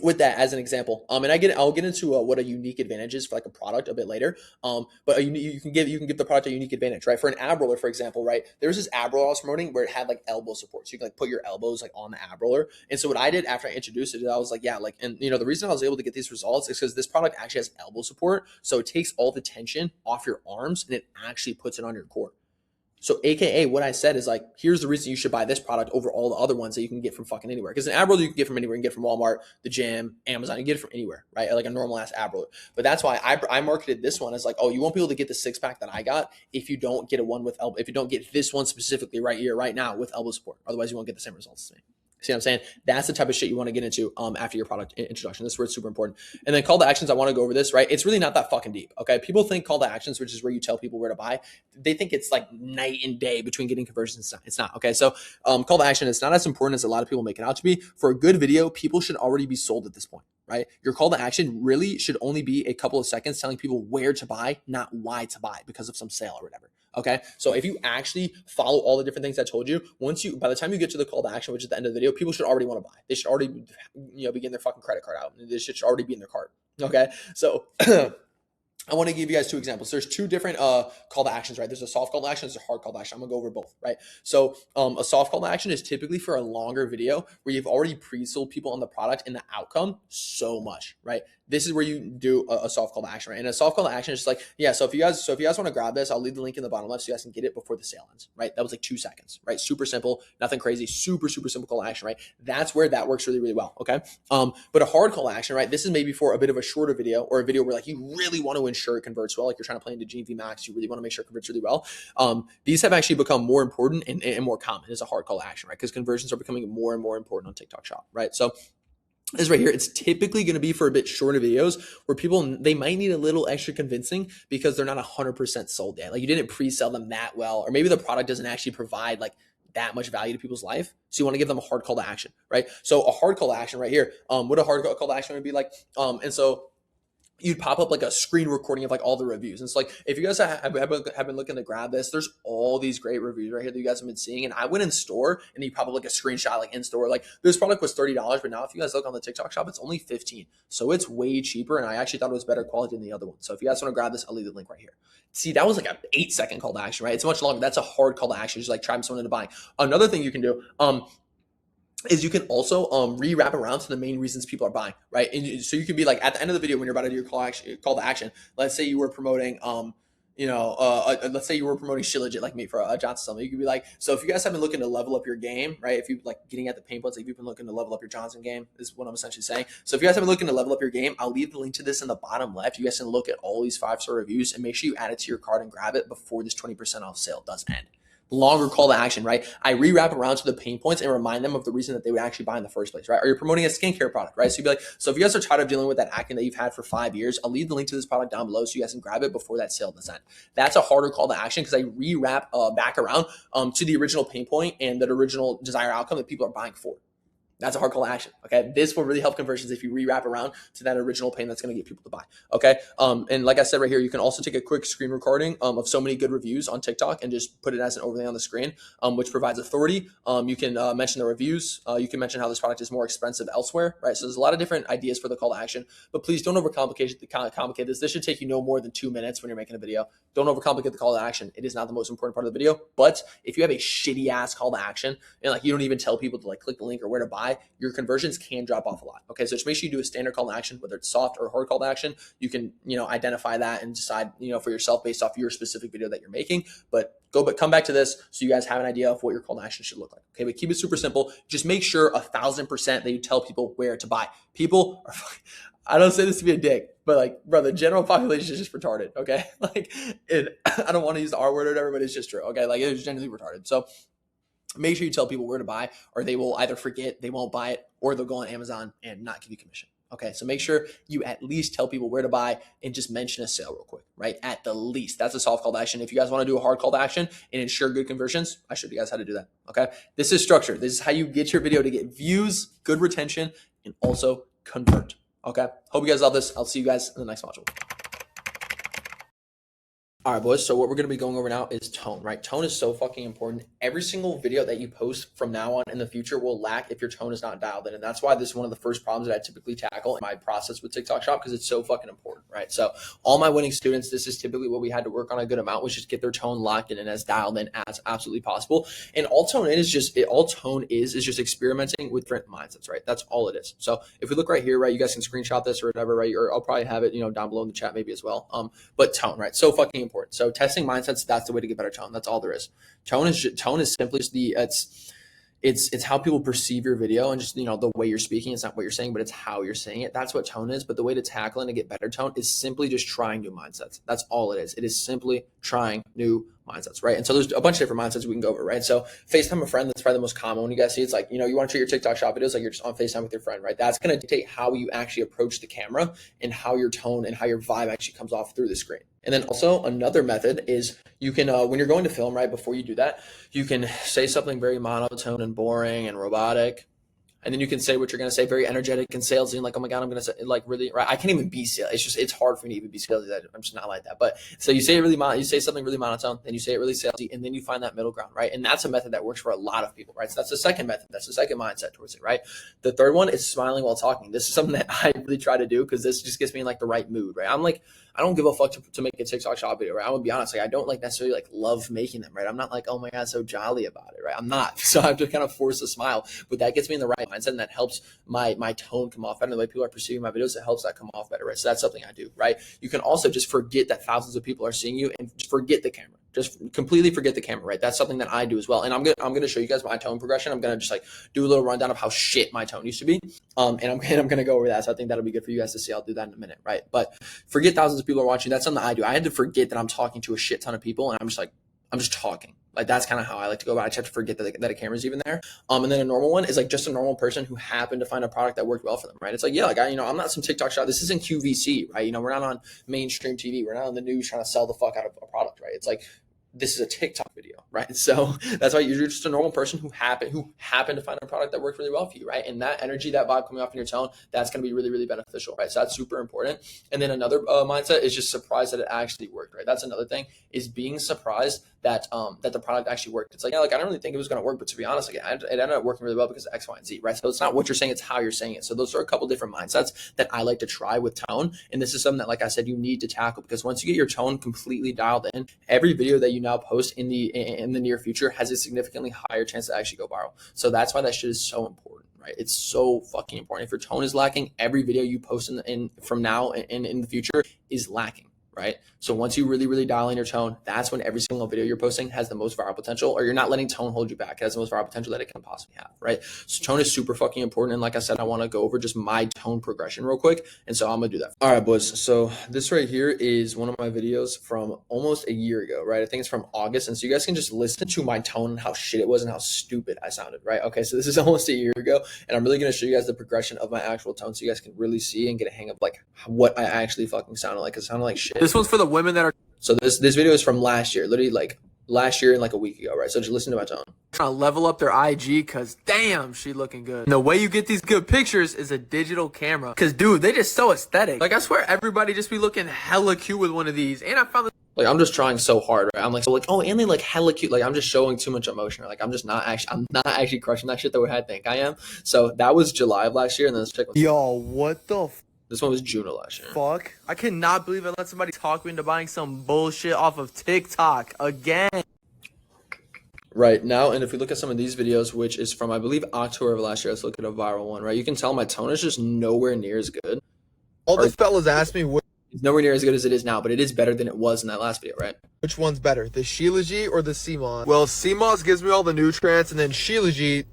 with that as an example, and I'll get into what a unique advantage is for like a product a bit later. But you can give the product a unique advantage, right? For an ab roller, for example, right? There's this ab roller I was promoting where it had like elbow support, so you can like put your elbows like on the ab roller. And so what I did after I introduced it, I was like, yeah, like, and the reason I was able to get these results is because this product actually has elbow support, so it takes all the tension off your arms and it actually puts it on your core. So AKA what I said is like, here's the reason you should buy this product over all the other ones that you can get from fucking anywhere. Because an ab roller you can get from anywhere. You can get from Walmart, the gym, Amazon. You can get it from anywhere, right? Like a normal ass ab roller. But that's why I marketed this one as like, oh, you won't be able to get the 6-pack that I got if you don't get if you don't get this one specifically right here, right now with elbow support. Otherwise you won't get the same results as me. See what I'm saying? That's the type of shit you want to get into after your product introduction. This is where it's super important. And then call to actions, I want to go over this, right? It's really not that fucking deep, okay? People think call to actions, which is where you tell people where to buy, they think it's like night and day between getting conversions. It's not, okay? So call to action is not as important as a lot of people make it out to be. For a good video, people should already be sold at this point, right? Your call to action really should only be a couple of seconds telling people where to buy, not why to buy because of some sale or whatever. Okay. So if you actually follow all the different things I told you, by the time you get to the call to action, which is the end of the video, people should already want to buy. They should already, be getting their fucking credit card out. This shit should already be in their cart. Okay. So I want to give you guys 2 examples. There's 2 different call to actions, right? There's a soft call to action, there's a hard call to action. I'm gonna go over both, right? So a soft call to action is typically for a longer video where you've already pre-sold people on the product and the outcome so much, right? This is where you do a soft call to action, right? And a soft call to action is just like, yeah, so if you guys want to grab this, I'll leave the link in the bottom left so you guys can get it before the sale ends, right? That was like 2 seconds, right? Super simple, nothing crazy, super simple call to action, right? That's where that works really, really well, okay? But a hard call to action, right? This is maybe for a bit of a shorter video or a video where like you really want to ensure it converts well, like you're trying to play into GMV MAX, you really want to make sure it converts really well. These have actually become more important and more common as a hard call to action, right? Because conversions are becoming more and more important on TikTok Shop, right? So this right here, it's typically going to be for a bit shorter videos where people, they might need a little extra convincing because they're not 100% sold yet. Like you didn't pre-sell them that well, or maybe the product doesn't actually provide like that much value to people's life. So you want to give them a hard call to action, right? So a hard call to action right here, what a hard call to action would be like. And so you'd pop up like a screen recording of like all the reviews. And it's like, if you guys have been looking to grab this, there's all these great reviews right here that you guys have been seeing. And I went in store and you pop up like a screenshot, like in store, like this product was $30, but now if you guys look on the TikTok shop, it's only 15. So it's way cheaper. And I actually thought it was better quality than the other one. So if you guys want to grab this, I'll leave the link right here. See, that was like an 8-second call to action, right? It's much longer. That's a hard call to action. Just like try someone into buying. Another thing you can do, is you can also re-wrap around to the main reasons people are buying, right? And so you can be like, at the end of the video when you're about to do your call to action, let's say you were promoting let's say you were promoting shit legit like me for a Johnson something. You could be like, so if you guys have been looking to level up your game, right? If you like getting at the pain points, like if you've been looking to level up your Johnson game, is what I'm essentially saying. So if you guys have been looking to level up your game, I'll leave the link to this in the bottom left. You guys can look at all these 5-star reviews and make sure you add it to your cart and grab it before this 20% off sale does end. Longer call to action, right? I re-wrap around to the pain points and remind them of the reason that they would actually buy in the first place, right? Or you're promoting a skincare product, right? So you'd be like, so if you guys are tired of dealing with that acne that you've had for 5 years, I'll leave the link to this product down below so you guys can grab it before that sale does end. That's a harder call to action because I re-wrap back around to the original pain point and that original desired outcome that people are buying for. That's a hard call to action. Okay. This will really help conversions if you re-wrap around to that original pain that's going to get people to buy. Okay. And like I said right here, you can also take a quick screen recording of so many good reviews on TikTok and just put it as an overlay on the screen, which provides authority. You can mention the reviews. You can mention how this product is more expensive elsewhere, right? So there's a lot of different ideas for the call to action, but please don't overcomplicate this. This should take you no more than 2 minutes when you're making a video. Don't overcomplicate the call to action. It is not the most important part of the video, but if you have a shitty ass call to action and like you don't even tell people to like click the link or where to buy, your conversions can drop off a lot. Okay. So just make sure you do a standard call to action, whether it's soft or hard call to action. You can, identify that and decide, for yourself based off your specific video that you're making, but come back to this so you guys have an idea of what your call to action should look like. Okay. But keep it super simple. Just make sure 1,000% that you tell people where to buy. People are, I don't say this to be a dick, but like, bro, the general population is just retarded. Okay. I don't want to use the R word or whatever, but it's just true. Okay. Like it's generally retarded. So make sure you tell people where to buy, or they will either forget, they won't buy it, or they'll go on Amazon and not give you commission. Okay, so make sure you at least tell people where to buy and just mention a sale real quick, right? At the least. That's a soft call to action. If you guys want to do a hard call to action and ensure good conversions, I showed you guys how to do that. Okay, this is structure. This is how you get your video to get views, good retention, and also convert. Okay, hope you guys love this. I'll see you guys in the next module. All right, boys. So what we're going to be going over now is tone, right? Tone is so fucking important. Every single video that you post from now on in the future will lack if your tone is not dialed in. And that's why this is one of the first problems that I typically tackle in my process with TikTok Shop, because it's so fucking important, right? So all my winning students, this is typically what we had to work on a good amount, was just get their tone locked in and as dialed in as absolutely possible. And all tone is just experimenting with different mindsets, right? That's all it is. So if we look right here, right, you guys can screenshot this or whatever, right? Or I'll probably have it, down below in the chat maybe as well. But tone, right? So fucking important. So testing mindsets, that's the way to get better tone. That's all there is. Tone is simply it's how people perceive your video and just, the way you're speaking. It's not what you're saying, but it's how you're saying it. That's what tone is. But the way to tackle and to get better tone is simply just trying new mindsets. That's all it is. It is simply trying new mindsets, right? And so there's a bunch of different mindsets we can go over, right? So FaceTime a friend, that's probably the most common one you guys see. It's like, you want to treat your TikTok shop videos like you're just on FaceTime with your friend, right? That's going to dictate how you actually approach the camera and how your tone and how your vibe actually comes off through the screen. And then also another method is you can, when you're going to film, right, before you do that, you can say something very monotone and boring and robotic. And then you can say what you're going to say, very energetic and salesy, and like, oh my God, I'm going to say, like, really, right? I can't even be salesy. It's hard for me to even be salesy. I'm just not like that. But so you say you say something really monotone, then you say it really salesy, and then you find that middle ground, right? And that's a method that works for a lot of people, right? So that's the second method. That's the second mindset towards it, right? The third one is smiling while talking. This is something that I really try to do because this just gets me in like the right mood, right? I'm like, I don't give a fuck to make a TikTok shop video, right? I'm gonna be honest, like I don't like necessarily like love making them, right? I'm not like, oh my God, so jolly about it, right? I'm not. So I have to kind of force a smile, but that gets me in the right mindset and that helps my tone come off better. The way people are perceiving my videos, it helps that come off better, right? So that's something I do, right? You can also just forget that thousands of people are seeing you and just forget the camera. Just completely forget the camera, right? That's something that I do as well. And I'm gonna show you guys my tone progression. I'm gonna just like do a little rundown of how shit my tone used to be. And I'm gonna go over that. So I think that'll be good for you guys to see. I'll do that in a minute, right? But forget thousands of people are watching. That's something that I do. I had to forget that I'm talking to a shit ton of people, and I'm just talking. Like that's kind of how I like to go about it. I just have to forget that a camera's even there. And then a normal one is like just a normal person who happened to find a product that worked well for them, right? It's like, yeah, like I'm not some TikTok shop. This isn't QVC, right? We're not on mainstream TV. We're not on the news trying to sell the fuck out of a product, right? It's like, this is a TikTok video, right? So that's why you're just a normal person who happened to find a product that worked really well for you, right? And that energy, that vibe coming off in your tone, that's going to be really, really beneficial, right? So that's super important. And then another mindset is just surprised that it actually worked, right? That's another thing, is being surprised that that the product actually worked. It's like, yeah, like I don't really think it was going to work, but to be honest, like it ended up working really well because of X, Y, and Z, right? So it's not what you're saying, it's how you're saying it. So those are a couple different mindsets that I like to try with tone. And this is something that, like I said, you need to tackle, because once you get your tone completely dialed in, every video that you now post in the near future has a significantly higher chance to actually go viral. So that's why that shit is so important, right? It's so fucking important. If your tone is lacking, every video you post in from now and in the future is lacking, right? So once you really, really dial in your tone, that's when every single video you're posting has the most viral potential, or you're not letting tone hold you back. It has the most viral potential that it can possibly have, right? So tone is super fucking important. And like I said, I want to go over just my tone progression real quick. And so I'm going to do that. All right, boys. So this right here is one of my videos from almost a year ago, right? I think it's from August. And so you guys can just listen to my tone and how shit it was and how stupid I sounded, right? Okay, so this is almost a year ago. And I'm really going to show you guys the progression of my actual tone so you guys can really see and get a hang of like what I actually fucking sounded like. It sounded like shit. This one's for the women that are, so this video is from last year, literally like last year and like a week ago, right? So just listen to my tone. Trying to level up their IG because damn, she looking good. And the way you get these good pictures is a digital camera, because dude, they just so aesthetic. Like I swear everybody just be looking hella cute with one of these. And I found this, like I'm just trying so hard, right? I'm like, so like, oh, and they like hella cute. Like I'm just showing too much emotion. Like I'm not actually crushing that shit the way I think I am. So that was July of last year, and then this chick was, yo, what the this one was June of last year. fuck? I cannot believe I let somebody talk me into buying some bullshit off of TikTok again. Right now, and if we look at some of these videos, which is from I believe October of last year, let's look at a viral one, right? You can tell my tone is just nowhere near as good. All the fellas ask me It's nowhere near as good as it is now, but it is better than it was in that last video, right? which one's better, the Shilajit or the CMOS. Well, CMOS gives me all the nutrients, and then Shilajit,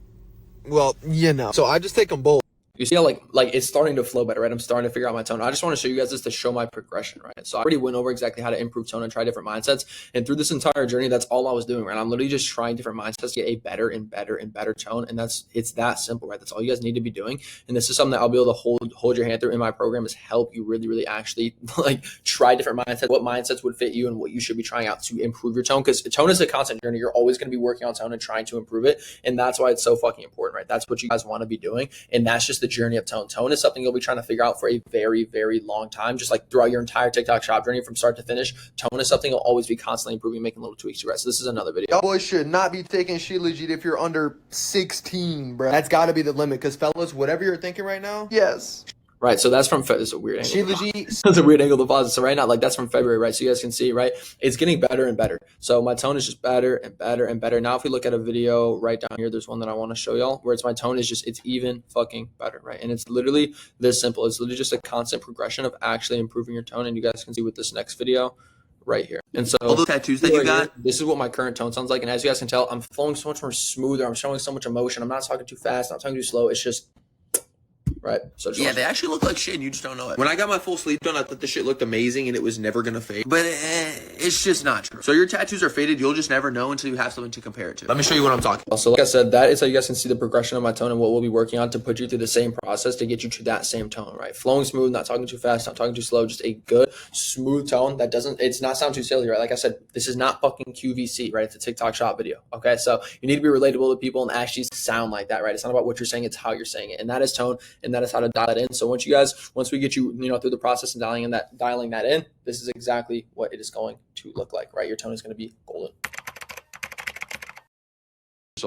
well, you know. So I just take them both. You see how like it's starting to flow better, right? I'm starting to figure out my tone. I just want to show you guys this to show my progression, right? So I already went over exactly how to improve tone and try different mindsets. And through this entire journey, that's all I was doing, right? I'm literally just trying different mindsets to get a better and better and better tone. And it's that simple, right? That's all you guys need to be doing. And this is something that I'll be able to hold your hand through in my program, is help you really, really actually like try different mindsets, what mindsets would fit you and what you should be trying out to improve your tone. Because tone is a constant journey. You're always going to be working on tone and trying to improve it. And that's why it's so fucking important, right? That's what you guys want to be doing. And that's just the journey of tone. Tone is something you'll be trying to figure out for a very, very long time, just like throughout your entire TikTok shop journey from start to finish. Tone is something you'll always be constantly improving, making little tweaks to it. So this is another video. Y'all boys should not be taking Shilajit if you're under 16, bro. That's got to be the limit, because fellas, whatever you're thinking right now, yes. Right, so that's from, this is a weird angle. Shilajit. That's a weird angle to pause. So right now, like that's from February, right? So you guys can see, right? It's getting better and better. So my tone is just better and better and better. Now, if we look at a video right down here, there's one that I want to show y'all where it's my tone is just, it's even fucking better, right? And it's literally this simple. It's literally just a constant progression of actually improving your tone. And you guys can see with this next video right here. And so all the tattoos that you got, this is what my current tone sounds like. And as you guys can tell, I'm flowing so much more smoother. I'm showing so much emotion. I'm not talking too fast. I'm not talking too slow. It's just, right. So yeah, they actually look like shit and you just don't know it. When I got my full sleeve done, I thought the shit looked amazing and it was never gonna fade. But it's just not true. So your tattoos are faded, you'll just never know until you have something to compare it to. Let me show you what I'm talking about. So like I said, that is how you guys can see the progression of my tone and what we'll be working on to put you through the same process to get you to that same tone, right? Flowing smooth, not talking too fast, not talking too slow, just a good, smooth tone that doesn't, it's not sound too silly, right? Like I said, this is not fucking QVC, right? It's a TikTok shop video, okay? So you need to be relatable to people and actually sound like that, right? It's not about what you're saying, it's how you're saying it. And that is tone, and that is how to dial it in. So once we get you, through the process and dialing that in, this is exactly what it is going to look like, right? Your tone is going to be golden.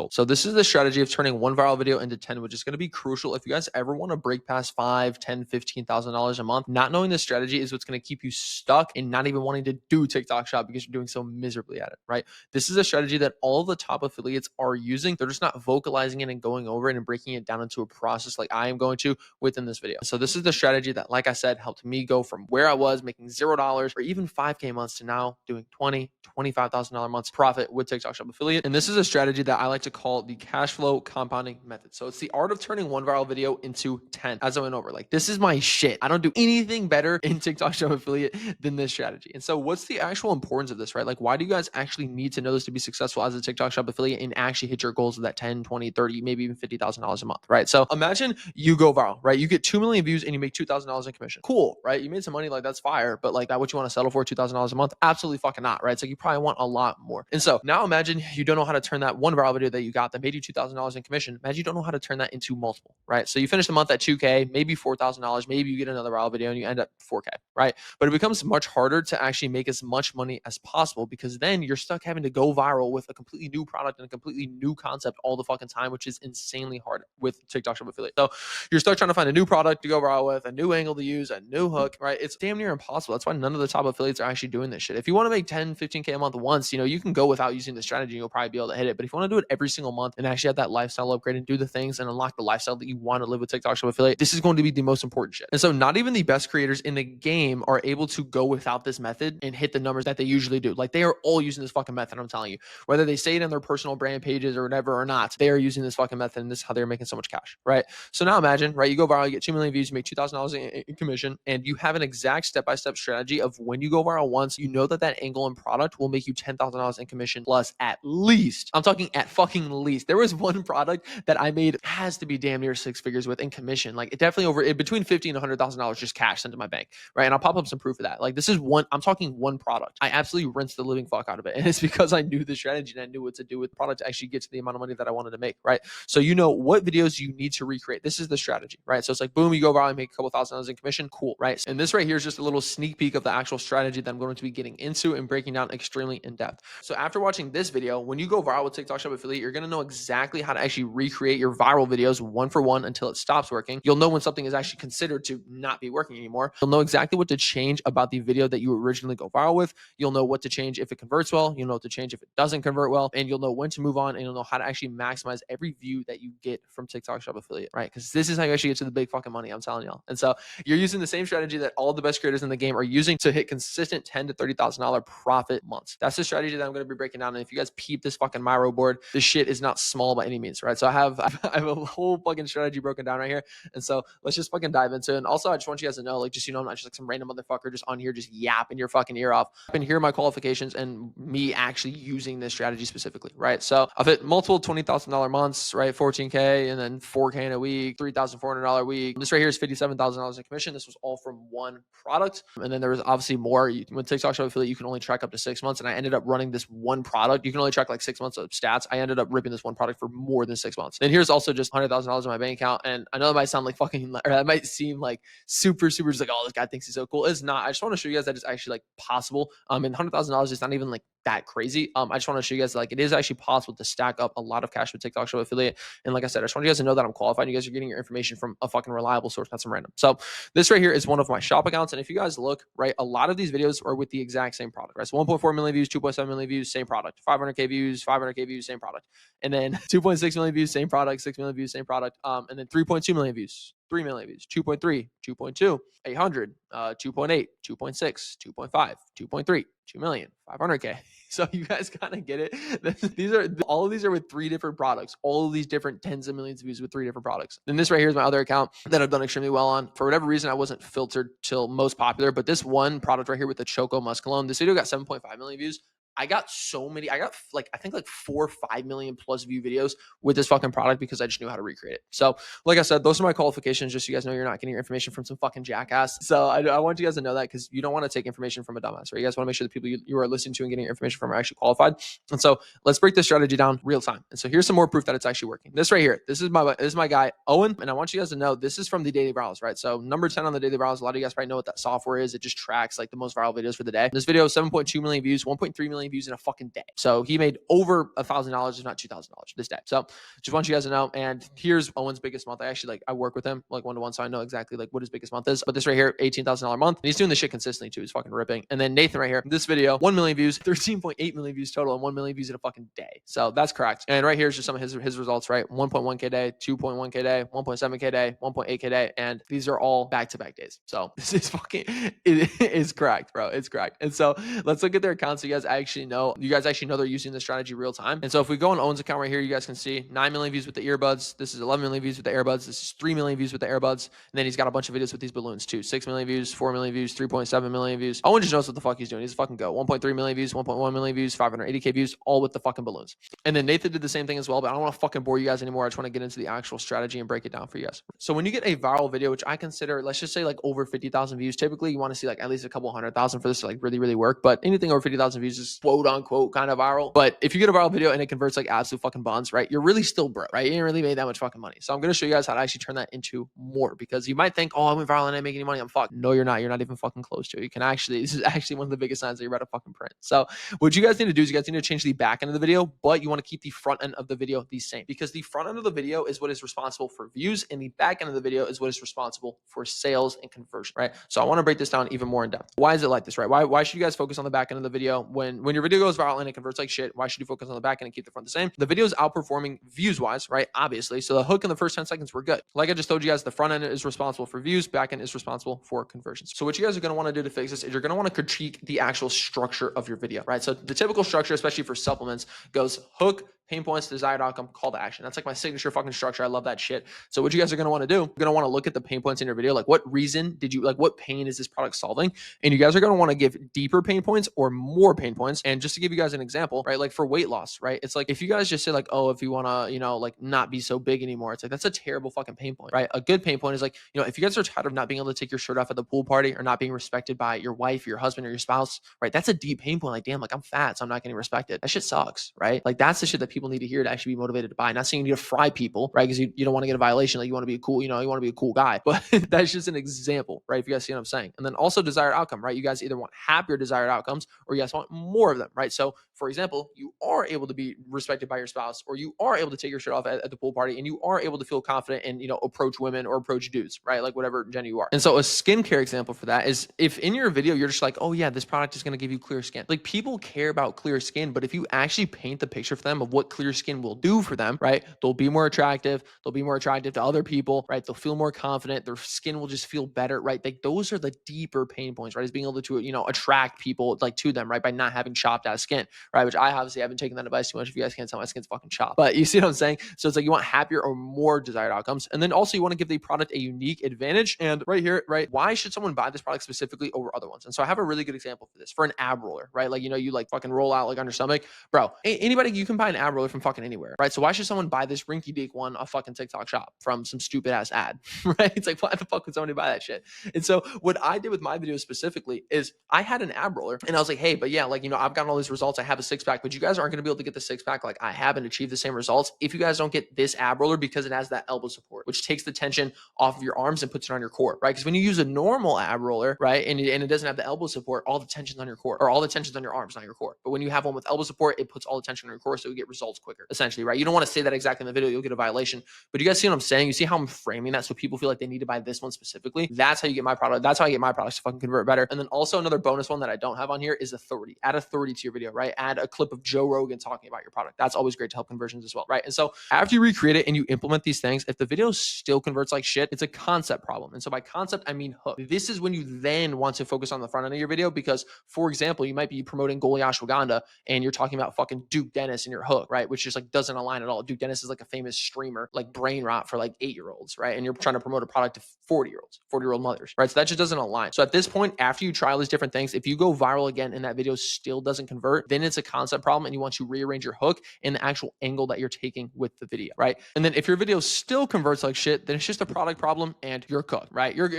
So this is the strategy of turning one viral video into 10, which is going to be crucial if you guys ever want to break past $5,000, $10,000, $15,000 a month. Not knowing this strategy is what's going to keep you stuck and not even wanting to do TikTok shop because you're doing so miserably at it, right? This is a strategy that all of the top affiliates are using. They're just not vocalizing it and going over it and breaking it down into a process like I am going to within this video. So this is the strategy that, like I said, helped me go from where I was making $0 or even 5K months to now doing $20,000, $25,000 months profit with TikTok shop affiliate. And this is a strategy that I like to call the cash flow compounding method. So it's the art of turning one viral video into 10, as I went over. Like, this is my shit. I don't do anything better in TikTok Shop Affiliate than this strategy. And so what's the actual importance of this, right? Like, why do you guys actually need to know this to be successful as a TikTok Shop Affiliate and actually hit your goals of that 10, 20, 30, maybe even $50,000 a month, right? So imagine you go viral, right? You get 2 million views and you make $2,000 in commission. Cool, right? You made some money, like that's fire, but like that what you want to settle for, $2,000 a month? Absolutely fucking not, right? It's like you probably want a lot more. And so now imagine you don't know how to turn that one viral video that you got that made you $2,000 in commission. Imagine you don't know how to turn that into multiple, right? So you finish the month at 2K, maybe $4,000, maybe you get another viral video and you end up 4K, right? But it becomes much harder to actually make as much money as possible because then you're stuck having to go viral with a completely new product and a completely new concept all the fucking time, which is insanely hard with TikTok Shop Affiliate. So you're stuck trying to find a new product to go viral with, a new angle to use, a new hook, right? It's damn near impossible. That's why none of the top affiliates are actually doing this shit. If you want to make 10, 15K a month once, you know, you can go without using the strategy and you'll probably be able to hit it. But if you want to do it every single month and actually have that lifestyle upgrade and do the things and unlock the lifestyle that you want to live with TikTok Shop Affiliate, this is going to be the most important shit. And so not even the best creators in the game are able to go without this method and hit the numbers that they usually do. Like, they are all using this fucking method, I'm telling you. Whether they say it in their personal brand pages or whatever or not, they are using this fucking method, and this is how they're making so much cash, right? So now imagine, right, you go viral, you get 2 million views, you make $2,000 in commission, and you have an exact step-by-step strategy of when you go viral once, you know that that angle and product will make you $10,000 in commission plus at least, I'm talking at fucking least. There was one product that I made, has to be damn near 6 figures with in commission. Like, it definitely over between $50,000 and $100,000 just cash sent to my bank, right? And I'll pop up some proof of that. Like, this is one, I'm talking one product. I absolutely rinsed the living fuck out of it. And it's because I knew the strategy and I knew what to do with the product to actually get to the amount of money that I wanted to make, right? So you know what videos you need to recreate. This is the strategy, right? So it's like, boom, you go viral and make a couple $1,000 in commission. Cool, right? And this right here is just a little sneak peek of the actual strategy that I'm going to be getting into and breaking down extremely in depth. So after watching this video, when you go viral with TikTok Shop Affiliate, you're going to know exactly how to actually recreate your viral videos one for one until it stops working. You'll know when something is actually considered to not be working anymore. You'll know exactly what to change about the video that you originally go viral with. You'll know what to change if it converts well. You'll know what to change if it doesn't convert well. And you'll know when to move on, and you'll know how to actually maximize every view that you get from TikTok Shop Affiliate, right? Because this is how you actually get to the big fucking money, I'm telling y'all. And so you're using the same strategy that all the best creators in the game are using to hit consistent $10,000 to $30,000 profit months. That's the strategy that I'm going to be breaking down. And if you guys peep this fucking Miro board, this shit is not small by any means, right? So I have a whole fucking strategy broken down right here. And so let's just fucking dive into it. And also, I just want you guys to know, like, just, you know, I'm not just like some random motherfucker just on here just yapping your fucking ear off. And here are my qualifications and me actually using this strategy specifically, right? So I've hit multiple $20,000 months, right? 14K and then 4K in a week, $3,400 a week. This right here is $57,000 in commission. This was all from one product. And then there was obviously more. With TikTok Shop Affiliate, you can only track up to 6 months. And I ended up running this one product. You can only track like 6 months of stats. I ended up ripping this one product for more than 6 months. And here's also just $100,000 in my bank account. And I know that might sound like fucking, or that might seem like super just like, oh, this guy thinks he's so cool. It's not. I just want to show you guys that it's actually like possible. And $100,000 is not even like that crazy. I just want to show you guys like it is actually possible to stack up a lot of cash with TikTok Shop Affiliate. And like I said, I just want you guys to know that I'm qualified. You guys are getting your information from a fucking reliable source, not some random. So this right here is one of my shop accounts. And if you guys look, right, a lot of these videos are with the exact same product, right? So 1.4 million views, 2.7 million views, same product. 500K views, 500K views, same product. And then 2.6 million views, same product. 6 million views, same product. And then 3.2 million views, 3 million views, 2.3, 2.2, 800, 2.8, 2.6, 2.5, 2.3, 2 million, 500K. So you guys kind of get it. All of these are with 3 different products, all of these different tens of millions of views with 3 different products. And this right here is my other account that I've done extremely well on. For whatever reason, I wasn't filtered till most popular, but this one product right here with the Choco Musk Cologne, this video got 7.5 million views. I got so many, I got like, I think like 4 or 5 million plus view videos with this fucking product because I just knew how to recreate it. So like I said, those are my qualifications, just so you guys know you're not getting your information from some fucking jackass. So I want you guys to know that because you don't want to take information from a dumbass, right? You guys want to make sure the people you are listening to and getting your information from are actually qualified. And so let's break this strategy down real time. And so here's some more proof that it's actually working. This right here, this is my guy, Owen. And I want you guys to know, this is from the daily virals, right? So number 10 on the daily virals, a lot of you guys probably know what that software is. It just tracks like the most viral videos for the day. This video, 7.2 million views, 1.3 million views in a fucking day. So he made over $1,000, if not $2,000 this day. So just want you guys to know. And here's Owen's biggest month. I work with him like 1-to-1, so I know exactly like what his biggest month is. But this right here, $18,000 month. And he's doing this shit consistently too. He's fucking ripping. And then Nathan right here, this video, 1 million views, 13.8 million views total, and 1 million views in a fucking day. So that's correct. And right here is just some of his results, right? 1.1K day, 2.1K day, 1.7K day, 1.8K day. And these are all back-to-back days. So this is fucking, it is correct, bro. It's correct. And so let's look at their accounts so you guys actually actually know. You guys actually know they're using this strategy real time. And so if we go on Owen's account right here, you guys can see 9 million views with the earbuds. This is 11 million views with the earbuds. This is 3 million views with the earbuds. And then he's got a bunch of videos with these balloons too. 6 million views, 4 million views, 3.7 million views. Owen just knows what the fuck he's doing. He's a fucking go. 1.3 million views, 1.1 million views, 580K views, all with the fucking balloons. And then Nathan did the same thing as well, but I don't want to fucking bore you guys anymore. I just want to get into the actual strategy and break it down for you guys. So when you get a viral video, which I consider, let's just say like over 50,000 views, typically you want to see like at least a couple 100,000 for this to like really work. But anything over 50,000 views is quote unquote kind of viral. But if you get a viral video and it converts like absolute fucking buns, right? You're really still broke, right? You ain't really made that much fucking money. So I'm going to show you guys how to actually turn that into more, because you might think, oh, I went viral and I didn't make any money. I'm fucked. No, you're not. You're not even fucking close to it. You can actually, this is actually one of the biggest signs that you're about to fucking print. So what you guys need to do is you guys need to change the back end of the video, but you want to keep the front end of the video the same, because the front end of the video is what is responsible for views and the back end of the video is what is responsible for sales and conversion, right? So I want to break this down even more in depth. Why is it like this, right? Why should you guys focus on the back end of the video when your video goes viral and it converts like shit? Why should you focus on the back end and keep the front the same? The video is outperforming views wise, right? Obviously. So the hook in the first 10 seconds were good. Like I just told you guys, the front end is responsible for views, back end is responsible for conversions. So what you guys are going to want to do to fix this is you're going to want to critique the actual structure of your video, right? So the typical structure, especially for supplements, goes hook, pain points, desired outcome, call to action. That's like my signature fucking structure. I love that shit. So what you guys are going to want to do, you're going to want to look at the pain points in your video. Like what reason did you, like what pain is this product solving? And you guys are going to want to give deeper pain points or more pain points. And just to give you guys an example, right? Like for weight loss, right? It's like, if you guys just say like, oh, if you want to, you know, like not be so big anymore, it's like, that's a terrible fucking pain point, right? A good pain point is like, you know, if you guys are tired of not being able to take your shirt off at the pool party or not being respected by your wife, your husband, or your spouse, right? That's a deep pain point. Like, damn, like I'm fat, so I'm not getting respected. That shit sucks, right? Like that's the shit that people need to hear to actually be motivated to buy. Not saying you need to fry people, right? Because you don't want to get a violation. Like you want to be cool, you know, you want to be a cool guy, but that's just an example, right? If you guys see what I'm saying. And then also desired outcome, right? You guys either want happier desired outcomes or you guys want more of them, right? So for example, you are able to be respected by your spouse, or you are able to take your shirt off at the pool party, and you are able to feel confident and, you know, approach women or approach dudes, right? Like whatever gender you are. And so a skincare example for that is if in your video, you're just like, oh yeah, this product is going to give you clear skin. Like people care about clear skin, but if you actually paint the picture for them of what clear skin will do for them, right? They'll be more attractive. They'll be more attractive to other people, right? They'll feel more confident. Their skin will just feel better, right? Like those are the deeper pain points, right? Is being able to, you know, attract people like to them, right? By not having chopped out skin, right? Which I obviously haven't taken that advice too much. If you guys can't tell, my skin's fucking chopped, but you see what I'm saying? So it's like you want happier or more desired outcomes. And then also you want to give the product a unique advantage. And right here, right? Why should someone buy this product specifically over other ones? And so I have a really good example for this, for an ab roller, right? Like, you know, you like fucking roll out like on your stomach, bro. Anybody, you can buy an ab roller from fucking anywhere, right? So why should someone buy this rinky dink one off fucking TikTok shop from some stupid ass ad, right? It's like, why the fuck would somebody buy that shit? And so what I did with my video specifically is I had an ab roller and I was like, hey, but yeah, like, you know, I've gotten all these results. I have a six pack, but you guys aren't going to be able to get the six pack like I have and achieve the same results if you guys don't get this ab roller, because it has that elbow support, which takes the tension off of your arms and puts it on your core, right? Because when you use a normal ab roller, right, and it doesn't have the elbow support, all the tension's on your core, or all the tension's on your arms, not your core. But when you have one with elbow support, it puts all the tension on your core, so you get results quicker, essentially, right? You don't want to say that exactly in the video, you'll get a violation. But you guys see what I'm saying? You see how I'm framing that so people feel like they need to buy this one specifically? That's how you get my product. That's how I get my products to fucking convert better. And then also another bonus one that I don't have on here is authority. Add authority to your video, right? Add a clip of Joe Rogan talking about your product. That's always great to help conversions as well, right? And so after you recreate it and you implement these things, if the video still converts like shit, it's a concept problem. And so by concept, I mean hook. This is when you then want to focus on the front end of your video, because for example, you might be promoting Goli Ashwagandha and you're talking about fucking Duke Dennis in your hook, right? Which just like doesn't align at all. Duke Dennis is like a famous streamer, like brain rot for like 8-year-olds, right? And you're trying to promote a product to 40-year-olds, 40-year-old mothers, right? So that just doesn't align. So at this point, after you try all these different things, if you go viral again and that video still doesn't convert, then it's a concept problem and you want to rearrange your hook and the actual angle that you're taking with the video, right? And then if your video still converts like shit, then it's just a product problem and you're cooked, right? You're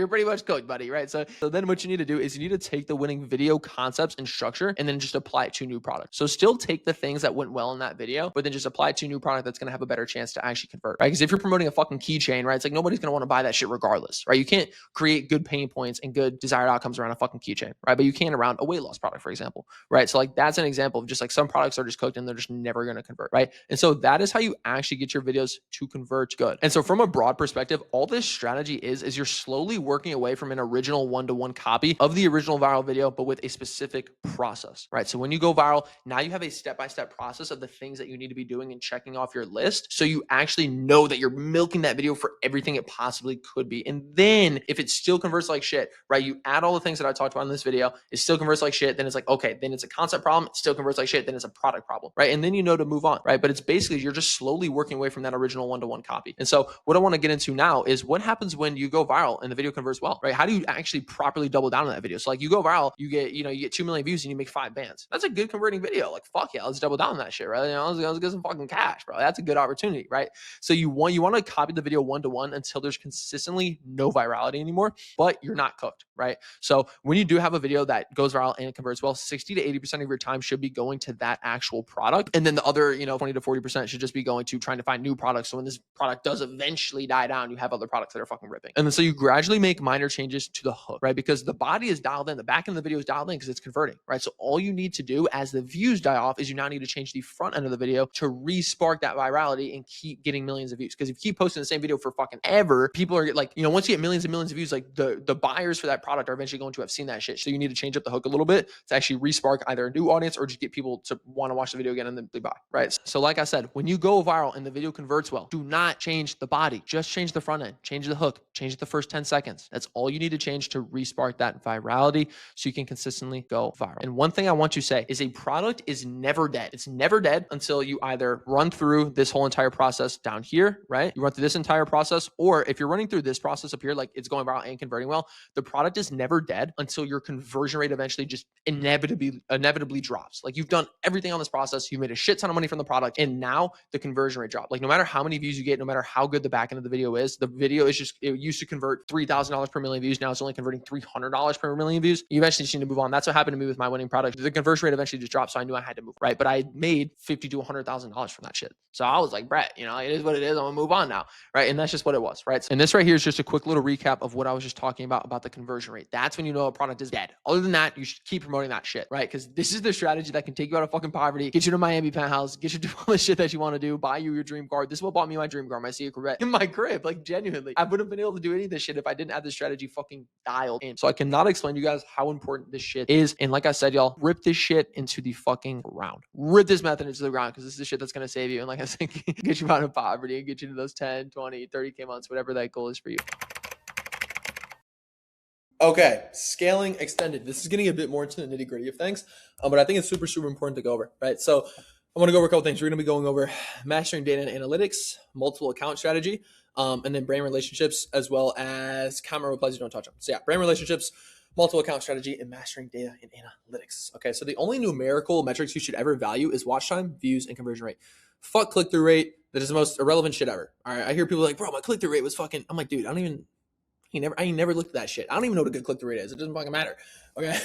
pretty much cooked, buddy, right? So then what you need to do is you need to take the winning video concepts and structure and then just apply it to a new product. So still take the things that went well in that video, but then just apply it to a new product that's going to have a better chance to actually convert, right? Because if you're promoting a fucking keychain, right, it's like nobody's going to want to buy that shit regardless, right? You can't create good pain points and good desired outcomes around a fucking keychain, right? But you can around a weight loss product, for example, right? So like that's an example of just like some products are just cooked and they're just never going to convert, right? And so that is how you actually get your videos to convert good. And so from a broad perspective, all this strategy is you're slowly working away from an original one-to-one copy of the original viral video, but with a specific process, right? So when you go viral, now you have a step-by-step process of the things that you need to be doing and checking off your list, so you actually know that you're milking that video for everything it possibly could be. And then if it still converts like shit, right, you add all the things that I talked about in this video, it still converts like shit, then it's like, okay, then it's a concept problem, it still converts like shit, then it's a product problem, right? And then you know to move on, right? But it's basically, you're just slowly working away from that original one-to-one copy. And so what I want to get into now is what happens when you go viral and the video converts well, right? How do you actually properly double down on that video? So like you go viral, you get 2 million views and you make 5 bands. That's a good converting video. Like, fuck yeah, let's double down on that shit, right? Let's get some fucking cash, bro. That's a good opportunity, right? So you want to copy the video one-to-one until there's consistently no virality anymore, but you're not cooked, right? So when you do have a video that goes viral and it converts well, 60 to 80% of your time should be going to that actual product. And then the other, 20 to 40% should just be going to trying to find new products. So when this product does eventually die down, you have other products that are fucking ripping. And then so you gradually make minor changes to the hook, right? Because the body is dialed in, the back end of the video is dialed in because it's converting, right? So all you need to do as the views die off is you now need to change the front end of the video to re-spark that virality and keep getting millions of views. Because if you keep posting the same video for fucking ever, people are like, once you get millions and millions of views, like the buyers for that product are eventually going to have seen that shit. So you need to change up the hook a little bit to actually re-spark either a new audience or just get people to want to watch the video again and then they buy, right? So like I said, when you go viral and the video converts well, do not change the body, just change the front end, change the hook, change the first 10 seconds. That's all you need to change to re-spark that virality so you can consistently go viral. And one thing I want to say is a product is never dead. It's never dead until you either run through this whole entire process down here, right? You run through this entire process, or if you're running through this process up here, like it's going viral and converting well, the product is never dead until your conversion rate eventually just inevitably drops. Like you've done everything on this process, you made a shit ton of money from the product, and now the conversion rate dropped. Like no matter how many views you get, no matter how good the back end of the video is, the video is just, it used to convert $3,000 per million views. Now it's only converting $300 per million views. You eventually just need to move on. That's what happened to me with my winning product. The conversion rate eventually just dropped. So I knew I had to move, right? But I made $50,000 to $100,000 from that shit. So I was like, Brett, it is what it is. I'm gonna move on now, right? And that's just what it was, right? And this right here is just a quick little recap of what I was just talking about the conversion rate. That's when you know a product is dead. Other than that, you should keep promoting that shit, right? Because this is the strategy that can take you out of fucking poverty, get you to Miami penthouse, get you to do all the shit that you want to do, buy you your dream car. This is what bought me my dream car, my Sea Corvette in my crib. Like genuinely, I wouldn't have been able to do any of this shit if I didn't have this strategy fucking dialed in. So I cannot explain to you guys how important this shit is. And like I said, y'all, rip this shit into the fucking ground. Rip this method into the ground because this is the shit that's going to save you. And like I said, get you out of poverty and get you to those 10, 20, 30K months, whatever that goal is for you. Okay, scaling extended. This is getting a bit more into the nitty gritty of things, but I think it's super, super important to go over, right? So I want to go over a couple things. We're going to be going over mastering data and analytics, multiple account strategy, and then brand relationships, as well as comment replies you don't touch on. So yeah, brand relationships, multiple account strategy, and mastering data and analytics. Okay, so the only numerical metrics you should ever value is watch time, views, and conversion rate. Fuck click-through rate. That is the most irrelevant shit ever. All right, I hear people like, bro, my click-through rate was fucking. I'm like, dude, I ain't never looked at that shit. I don't even know what a good click-through rate is. It doesn't fucking matter. Okay.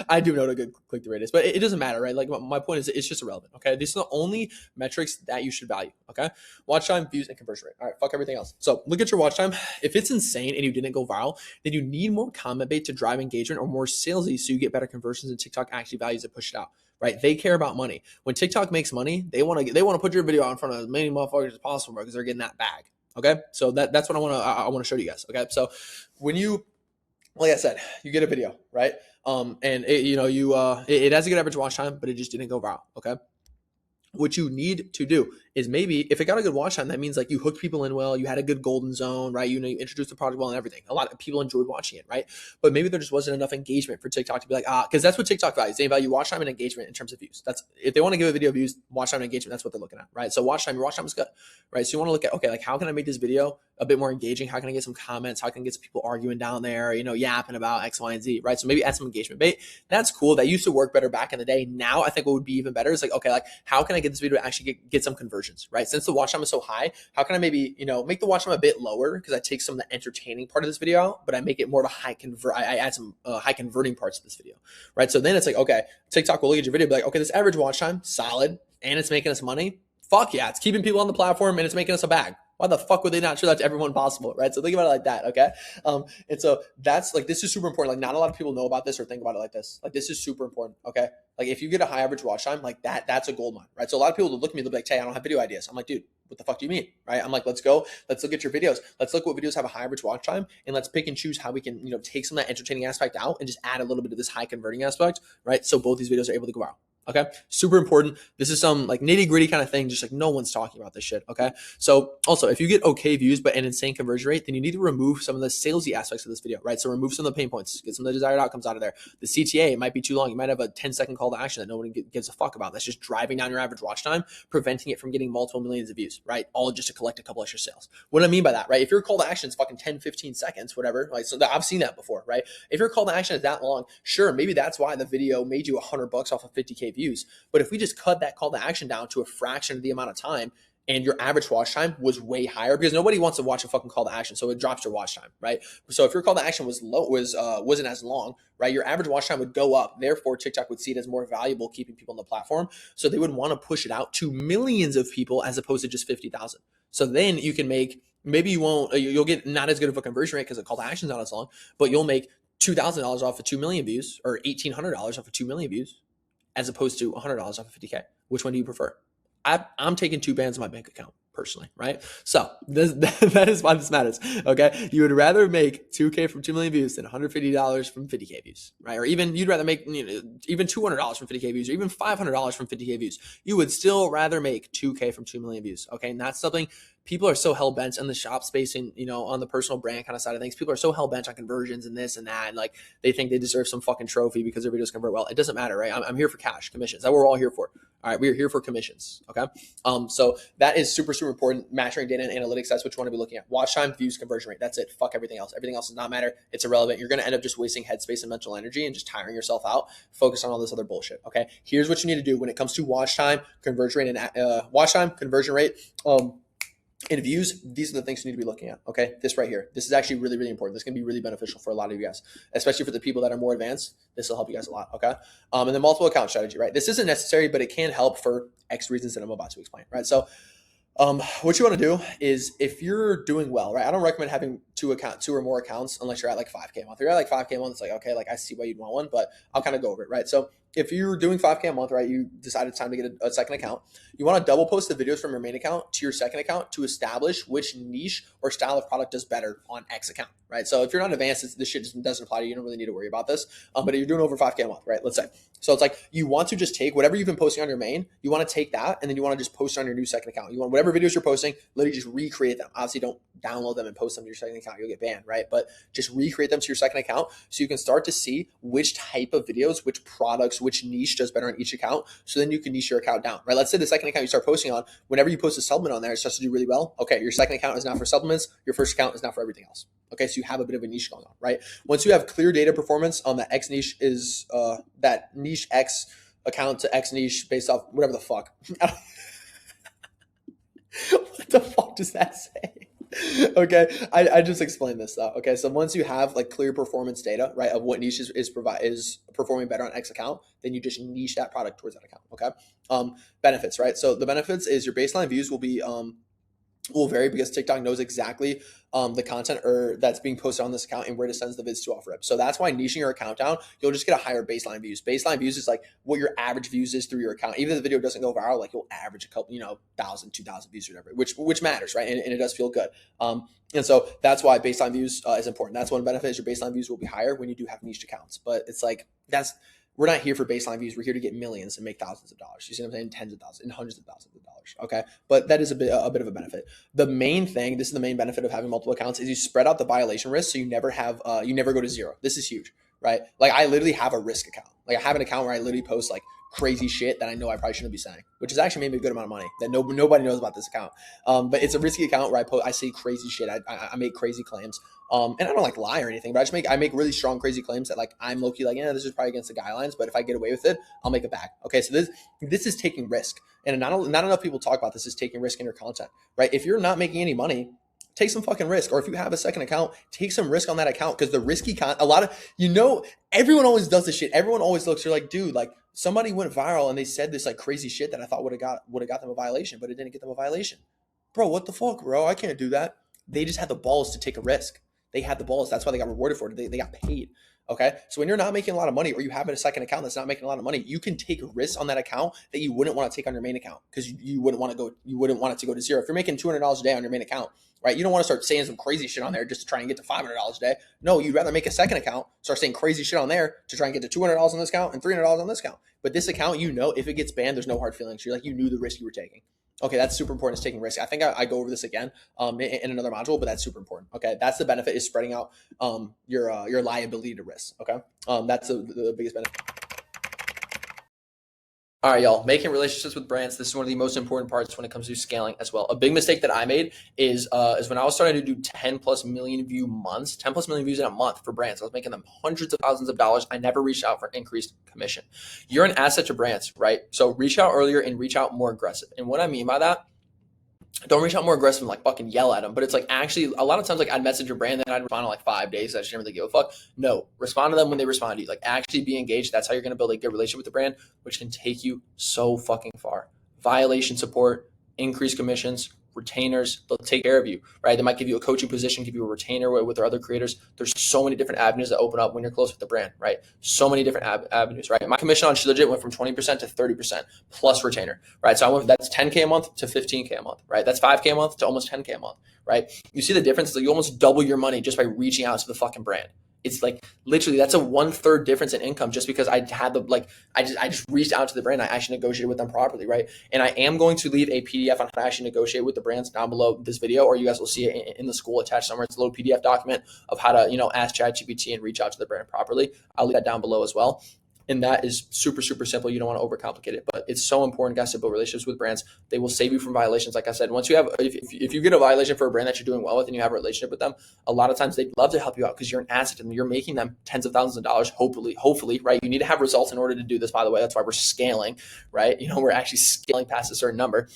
I do know what a good click-through rate is, but it doesn't matter, right? Like my point is it's just irrelevant. Okay. These are the only metrics that you should value. Okay. Watch time, views, and conversion rate. All right. Fuck everything else. So look at your watch time. If it's insane and you didn't go viral, then you need more comment bait to drive engagement or more salesy so you get better conversions and TikTok actually values it, push it out. Right? They care about money. When TikTok makes money, they want to put your video out in front of as many motherfuckers as possible, bro, because they're getting that bag. Okay. So that's what I want to show you guys. Okay. So when you, like I said, you get a video, right? And it has a good average watch time, but it just didn't go viral. Okay. What you need to do is maybe if it got a good watch time, that means like you hooked people in well, you had a good golden zone, right? You introduced the product well and everything. A lot of people enjoyed watching it, right? But maybe there just wasn't enough engagement for TikTok to be like, because that's what TikTok values. They value watch time and engagement in terms of views. That's if they want to give a video views, watch time and engagement, that's what they're looking at, right? So your watch time is good, right? So you want to look at, okay, like how can I make this video a bit more engaging? How can I get some comments? How can I get some people arguing down there, yapping about X, Y, and Z, right? So maybe add some engagement bait. That's cool. That used to work better back in the day. Now I think what would be even better is like, okay, like how can I get this video to actually get some conversions, right? Since the watch time is so high, how can I maybe, make the watch time a bit lower because I take some of the entertaining part of this video out, but I make it more of a I add some high converting parts of this video, right? So then it's like, okay, TikTok will look at your video and be like, okay, this average watch time, solid, and it's making us money. Fuck yeah, it's keeping people on the platform and it's making us a bag. Why the fuck would they not show that to everyone possible, right? So think about it like that, okay? And so that's like, this is super important. Like not a lot of people know about this or think about it like this. Like this is super important, okay? Like if you get a high average watch time, like that's a gold mine, right? So a lot of people will look at me, they'll be like, hey, I don't have video ideas. I'm like, dude, what the fuck do you mean, right? I'm like, let's look at your videos. Let's look what videos have a high average watch time and let's pick and choose how we can, take some of that entertaining aspect out and just add a little bit of this high converting aspect, right? So both these videos are able to go out. Okay. Super important. This is some like nitty gritty kind of thing. Just like no one's talking about this shit. Okay. So also if you get okay views, but an insane conversion rate, then you need to remove some of the salesy aspects of this video, right? So remove some of the pain points, get some of the desired outcomes out of there. The CTA, it might be too long. You might have a 10-second call to action that nobody gives a fuck about. That's just driving down your average watch time, preventing it from getting multiple millions of views, right? All just to collect a couple extra sales. What do I mean by that, right? If your call to action is fucking 10, 15 seconds, whatever, like, so I've seen that before, right? If your call to action is that long, sure, maybe that's why the video made you $100 off of 50K views. But if we just cut that call to action down to a fraction of the amount of time, and your average watch time was way higher, because nobody wants to watch a fucking call to action, so it drops your watch time, right? So if your call to action was low, wasn't as long, right, your average watch time would go up. Therefore, TikTok would see it as more valuable keeping people on the platform, so they would want to push it out to millions of people as opposed to just 50,000. So then you can make, maybe you'll get not as good of a conversion rate because the call to action is not as long, but you'll make $2,000 off of 2 million views, or $1,800 off of 2 million views, as opposed to $100 off of 50K. Which one do you prefer? I'm taking 2 bands in my bank account personally, right? So that is why this matters. Okay. You would rather make 2K from 2 million views than $150 from 50K views, right? Or even you'd rather make, even $200 from 50K views, or even $500 from 50K views. You would still rather make 2K from 2 million views. Okay. And that's something people are so hell bent in the shop space and, on the personal brand kind of side of things. People are so hell bent on conversions and this and that. And like, they think they deserve some fucking trophy because their videos convert well. It doesn't matter, right? I'm here for cash, commissions. That's what we're all here for. All right. We're here for commissions. Okay. So that is super, super important. Mastering data and analytics. That's what you want to be looking at. Watch time, views, conversion rate. That's it. Fuck everything else. Everything else does not matter. It's irrelevant. You're going to end up just wasting headspace and mental energy and just tiring yourself out. Focus on all this other bullshit. Okay. Here's what you need to do when it comes to watch time, conversion rate, and conversion rate. And views, these are the things you need to be looking at. Okay. This right here. This is actually really, really important. This can be really beneficial for a lot of you guys, especially for the people that are more advanced. This will help you guys a lot. Okay. And then multiple account strategy, right? This isn't necessary, but it can help for X reasons that I'm about to explain, right? So what you want to do is, if you're doing well, right? I don't recommend having two or more accounts unless you're at like 5K a month. If you're at like 5K a month, it's like, okay, like I see why you'd want one, but I'll kind of go over it, right? So if you're doing 5K a month, right, you decide it's time to get a second account. You want to double post the videos from your main account to your second account to establish which niche or style of product does better on X account, right? So if you're not advanced, this shit doesn't apply to you. You don't really need to worry about this. But you're doing over 5K a month, right? Let's say. So it's like, you want to just take whatever you've been posting on your main, you want to take that, and then you want to just post it on your new second account. You want whatever videos you're posting, literally just recreate them. Obviously, don't download them and post them to your second account. You'll get banned, right? But just recreate them to your second account so you can start to see which type of videos, which products, which niche does better on each account. So then you can niche your account down, right? Let's say the second account you start posting on, whenever you post a supplement on there, it starts to do really well. Okay, your second account is now for supplements. Your first account is now for everything else. Okay, so you have a bit of a niche going on, right? Once you have clear data performance on that X niche is that niche X account to X niche based off whatever the fuck. What the fuck does that say? Okay, I just explained this though. Okay, so once you have like clear performance data, right, of what niche is performing better on X account, then you just niche that product towards that account. Okay, benefits, right? So the benefits is your baseline views will vary because TikTok knows exactly the content that's being posted on this account and where to send the vids to off rip. So that's why niching your account down, you'll just get a higher baseline views. Baseline views is like what your average views is through your account. Even if the video doesn't go viral, like you'll average a couple, 1,000, 2,000 views or whatever, which matters, right? And it does feel good. And so that's why baseline views is important. That's one benefit is your baseline views will be higher when you do have niche accounts. But it's like, we're not here for baseline views. We're here to get millions and make thousands of dollars. You see what I'm saying? Tens of thousands and hundreds of thousands of dollars. Okay. But that is a bit of a benefit. The main thing, this is the main benefit of having multiple accounts, is you spread out the violation risk. So you never go to zero. This is huge, right? Like I literally have a risk account. Like I have an account where I literally post like crazy shit that I know I probably shouldn't be saying, which has actually made me a good amount of money that nobody knows about this account. But it's a risky account where I say crazy shit. I make crazy claims. And I don't like lie or anything, but I make really strong, crazy claims that like I'm low-key like, this is probably against the guidelines, but if I get away with it, I'll make it back. Okay, so this is taking risk, and not enough people talk about this. Is taking risk in your content, right? If you're not making any money, take some fucking risk. Or if you have a second account, take some risk on that account, because the risky everyone always does this shit. Everyone always looks. You're like, dude, like somebody went viral and they said this like crazy shit that I thought would have got them a violation, but it didn't get them a violation. Bro, what the fuck, bro? I can't do that. They just had the balls to take a risk. They had the balls. That's why they got rewarded for it. They got paid. Okay. So when you're not making a lot of money, or you have a second account that's not making a lot of money, you can take risks on that account that you wouldn't want to take on your main account, because you wouldn't want it to go to zero. If you're making $200 a day on your main account, right? You don't want to start saying some crazy shit on there just to try and get to $500 a day. No, you'd rather make a second account, start saying crazy shit on there to try and get to $200 on this account and $300 on this account. But this account, if it gets banned, there's no hard feelings. You're like, you knew the risk you were taking. Okay, that's super important, is taking risk. I think I go over this again in another module, but that's super important. Okay, that's the benefit, is spreading out your liability to risk. Okay, that's the biggest benefit. All right, y'all, making relationships with brands. This is one of the most important parts when it comes to scaling as well. A big mistake that I made is when I was starting to do 10 plus million views in a month for brands. I was making them hundreds of thousands of dollars. I never reached out for an increased commission. You're an asset to brands, right? So reach out earlier and reach out more aggressive. And what I mean by that, don't reach out more aggressive and like fucking yell at them. But it's like, actually, a lot of times, like, I'd message your brand and I'd respond in like 5 days. I just didn't really give a fuck. No, respond to them when they respond to you. Like, actually be engaged. That's how you're going to build a good relationship with the brand, which can take you so fucking far. Violation support, increased commissions, retainers, they'll take care of you, right? They might give you a coaching position, give you a retainer with their other creators. There's so many different avenues that open up when you're close with the brand, right? So many different avenues, right? My commission on Legit went from 20% to 30% plus retainer, right? So that's 10K a month to 15K a month, right? That's 5K a month to almost 10K a month, right? You see the difference? It's like you almost double your money just by reaching out to the fucking brand. It's like literally that's a 1/3 difference in income, just because I had I just reached out to the brand. I actually negotiated with them properly, right? And I am going to leave a PDF on how to actually negotiate with the brands down below this video, or you guys will see it in the school attached somewhere. It's a little PDF document of how to, ask ChatGPT and reach out to the brand properly. I'll leave that down below as well. And that is super, super simple. You don't want to overcomplicate it, but it's so important, guys, to build relationships with brands. They will save you from violations. Like I said, once you have, if you get a violation for a brand that you're doing well with and you have a relationship with them, a lot of times they'd love to help you out because you're an asset and you're making them tens of thousands of dollars, hopefully, right? You need to have results in order to do this, by the way. That's why we're scaling, right? We're actually scaling past a certain number.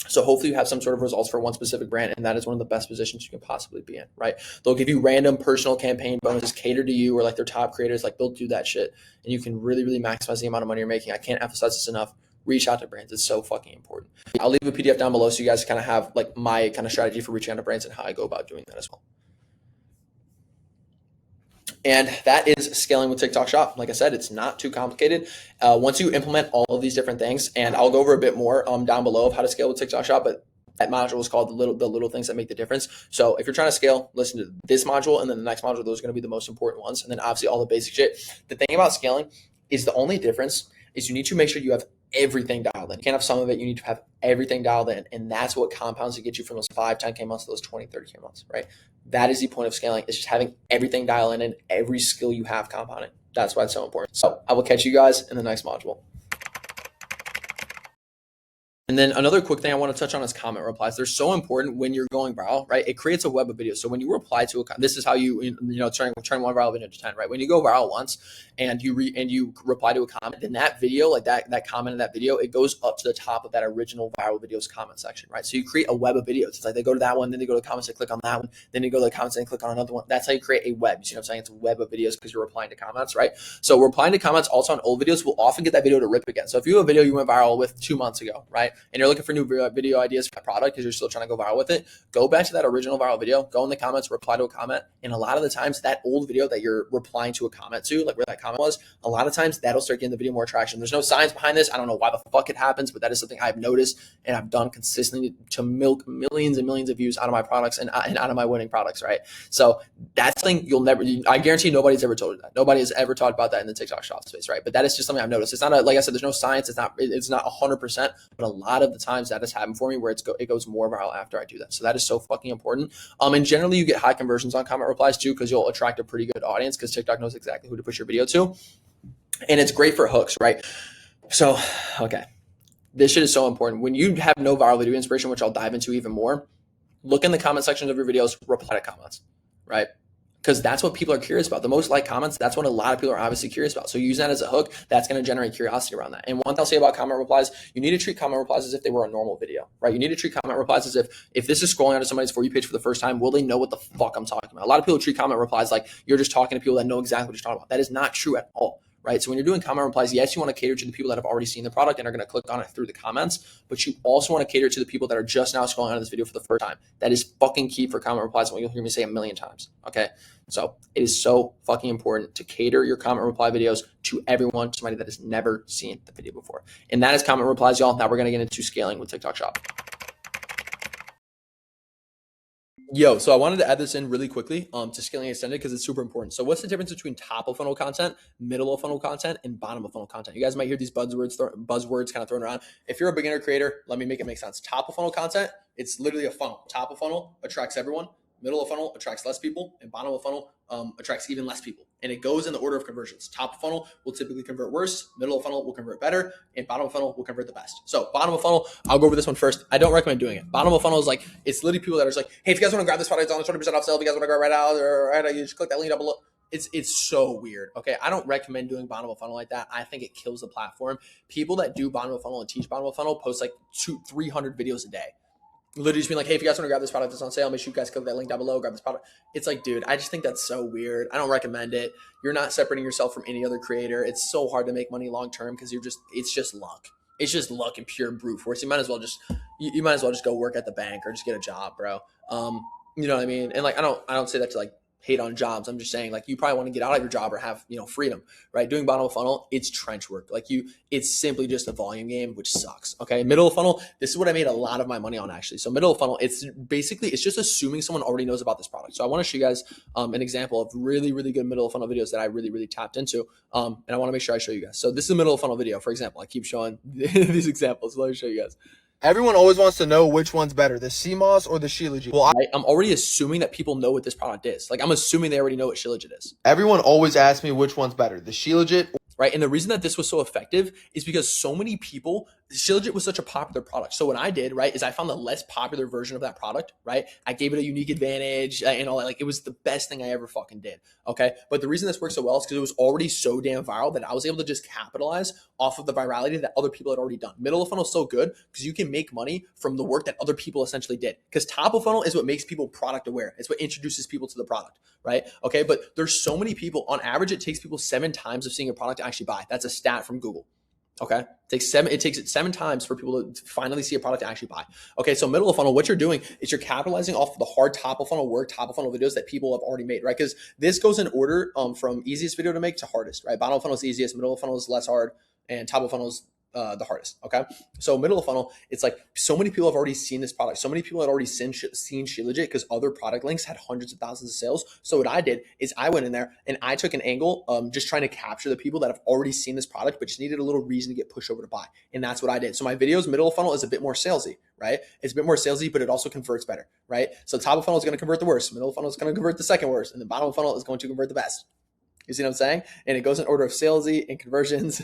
So hopefully you have some sort of results for one specific brand, and that is one of the best positions you can possibly be in, right? They'll give you random personal campaign bonuses catered to you, or like their top creators, like they'll do that shit, and you can really, really maximize the amount of money you're making. I can't emphasize this enough. Reach out to brands. It's so fucking important. I'll leave a PDF down below so you guys kind of have like my kind of strategy for reaching out to brands and how I go about doing that as well. And that is scaling with TikTok Shop. Like I said, it's not too complicated. Once you implement all of these different things, and I'll go over a bit more down below of how to scale with TikTok Shop, but that module is called the little things that make the difference. So if you're trying to scale, listen to this module and then the next module. Those are going to be the most important ones. And then obviously all the basic shit. The thing about scaling is the only difference is you need to make sure you have everything dialed in. You can't have some of it. You need to have everything dialed in. And that's what compounds to get you from those 5, 10K months to those 20, 30K months, right? That is the point of scaling. It's just having everything dialed in and every skill you have compounding. That's why it's so important. So I will catch you guys in the next module. And then another quick thing I want to touch on is comment replies. They're so important when you're going viral, right? It creates a web of videos. So when you reply to this is how you turn one viral video to 10, right? When you go viral once and you reply to a comment, then that video, like that comment in that video, it goes up to the top of that original viral video's comment section, right? So you create a web of videos. It's like they go to that one, then they go to the comments, they click on that one, then they go to the comments and click on another one. That's how you create a web. You see what I'm saying? It's a web of videos because you're replying to comments, right? So replying to comments also on old videos will often get that video to rip again. So if you have a video you went viral with 2 months ago, right? And you're looking for new video ideas for that product because you're still trying to go viral with it, go back to that original viral video, go in the comments, reply to a comment. And a lot of the times that old video that you're replying to a comment to, like where that comment was, a lot of times that'll start getting the video more traction. There's no science behind this. I don't know why the fuck it happens, but that is something I've noticed and I've done consistently to milk millions and millions of views out of my products and out of my winning products, right? So that's something I guarantee nobody's ever told you that. Nobody has ever talked about that in the TikTok Shop space, right? But that is just something I've noticed. It's not like I said, there's no science. It's not 100%, but a lot of the times that has happened for me where it goes more viral after I do that. So that is so fucking important. And generally you get high conversions on comment replies too, because you'll attract a pretty good audience because TikTok knows exactly who to push your video to. And it's great for hooks, right? So, okay. This shit is so important. When you have no viral video inspiration, which I'll dive into even more, look in the comment sections of your videos, reply to comments, right? Because that's what people are curious about. The most liked comments, that's what a lot of people are obviously curious about. So use that as a hook. That's going to generate curiosity around that. And one thing I'll say about comment replies, you need to treat comment replies as if they were a normal video, right? You need to treat comment replies as if this is scrolling onto somebody's For You page for the first time, will they know what the fuck I'm talking about? A lot of people treat comment replies like you're just talking to people that know exactly what you're talking about. That is not true at all, right? So when you're doing comment replies, yes, you want to cater to the people that have already seen the product and are going to click on it through the comments, but you also want to cater to the people that are just now scrolling out of this video for the first time. That is fucking key for comment replies, and what you'll hear me say a million times, okay? So it is so fucking important to cater your comment reply videos to everyone, somebody that has never seen the video before. And that is comment replies, y'all. Now we're going to get into scaling with TikTok Shop. Yo, so I wanted to add this in really quickly to scaling extended because it's super important. So what's the difference between top of funnel content, middle of funnel content, and bottom of funnel content? You guys might hear these buzzwords kind of thrown around. If you're a beginner creator, let me make it make sense. Top of funnel content, it's literally a funnel. Top of funnel attracts everyone. Middle of funnel attracts less people, and bottom of funnel attracts even less people. And it goes in the order of conversions. Top of funnel will typically convert worse, middle of funnel will convert better, and bottom of funnel will convert the best. So bottom of funnel, I'll go over this one first. I don't recommend doing it. Bottom of funnel is like, it's literally people that are just like, hey, if you guys want to grab this product, it's on a 20% off sale. If you guys want to grab it right out, or right, you just click that link down below. It's so weird. Okay. I don't recommend doing bottom of funnel like that. I think it kills the platform. People that do bottom of funnel and teach bottom of funnel post like 200-300 videos a day. Literally just being like, hey, if you guys want to grab this product that's on sale, make sure you guys click that link down below, grab this product. It's like, dude, I just think that's so weird. I don't recommend it. You're not separating yourself from any other creator. It's so hard to make money long term because it's just luck. It's just luck and pure brute force. You might as well just go work at the bank or just get a job, bro. You know what I mean? And like, I don't say that to like hate on jobs. I'm just saying like, you probably want to get out of your job or have, freedom, right? Doing bottom of funnel, it's trench work. Like it's simply just a volume game, which sucks. Okay. Middle of funnel, this is what I made a lot of my money on actually. So middle of funnel, it's just assuming someone already knows about this product. So I want to show you guys an example of really, really good middle of funnel videos that I really, really tapped into. And I want to make sure I show you guys. So this is a middle of funnel video, for example. I keep showing these examples. Let me show you guys. Everyone always wants to know which one's better, the CMOS or the Shilajit. Well, I'm already assuming that people know what this product is. Like I'm assuming they already know what Shilajit is. everyone always asks me which one's better, the Shilajit. Right. And the reason that this was so effective is because so many people, Shilajit was such a popular product. So what I did, right, is I found the less popular version of that product, right? I gave it a unique advantage and all that. Like it was the best thing I ever fucking did. Okay. But the reason this worked so well is because it was already so damn viral that I was able to just capitalize off of the virality that other people had already done. Middle of funnel is so good because you can make money from the work that other people essentially did. Because top of funnel is what makes people product aware. It's what introduces people to the product, right? Okay. But there's so many people, on average, it takes people 7 times of seeing a product to actually buy. That's a stat from Google. Okay. It takes it 7 times for people to finally see a product to actually buy. Okay. So middle of funnel, what you're doing is you're capitalizing off of the hard top of funnel work, top of funnel videos that people have already made, right? Because this goes in order from easiest video to make to hardest, right? Bottom of funnel is easiest, middle of funnel is less hard, and top of funnel is the hardest. Okay. So middle of funnel, it's like so many people have already seen this product. So many people had already seen Shilajit because other product links had hundreds of thousands of sales. So what I did is I went in there and I took an angle, just trying to capture the people that have already seen this product, but just needed a little reason to get pushed over to buy. And that's what I did. So my videos, middle of funnel is a bit more salesy, right? It's a bit more salesy, but it also converts better, right? So top of funnel is going to convert the worst. Middle of funnel is going to convert the second worst. And the bottom of funnel is going to convert the best. You see what I'm saying? And it goes in order of salesy and conversions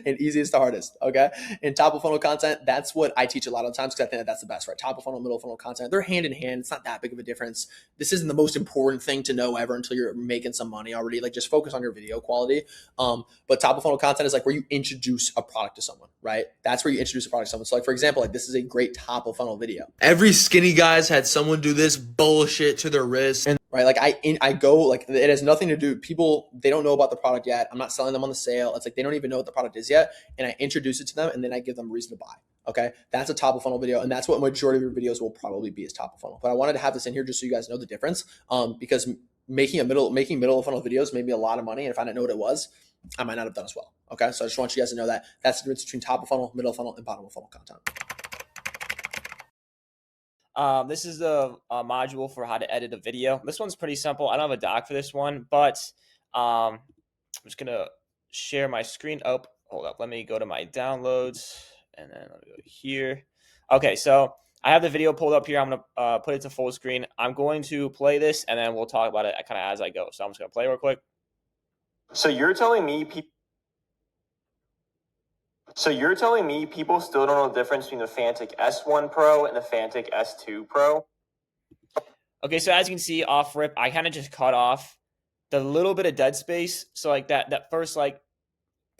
and easiest to hardest. Okay. And top of funnel content, that's what I teach a lot of times because I think that that's the best, right? Top of funnel, middle of funnel content, they're hand in hand. It's not that big of a difference. This isn't the most important thing to know ever until you're making some money already. Like just focus on your video quality. But top of funnel content is like where you introduce a product to someone, right? That's where you introduce a product to someone. So like, for example, like this is a great top of funnel video. Every skinny guy's had someone do this bullshit to their wrist. And right? Like I go, like it has nothing to do, people, they don't know about the product yet. I'm not selling them on the sale. It's like, they don't even know what the product is yet. And I introduce it to them and then I give them a reason to buy. Okay. That's a top of funnel video. And that's what majority of your videos will probably be, is top of funnel. But I wanted to have this in here just so you guys know the difference. Because making middle of funnel videos made me a lot of money. And if I didn't know what it was, I might not have done as well. Okay. So I just want you guys to know that that's the difference between top of funnel, middle of funnel, and bottom of funnel content. This is the module for how to edit a video. This one's pretty simple. I don't have a doc for this one, but I'm just going to share my screen. Oh, hold up. Let me go to my downloads and then let me go here. Okay, so I have the video pulled up here. I'm going to put it to full screen. I'm going to play this and then we'll talk about it kind of as I go. So I'm just going to play real quick. So you're telling me people still don't know the difference between the Fantic S1 Pro and the Fantic S2 Pro? Okay, so as you can see off rip, I kind of just cut off the little bit of dead space. So like that first like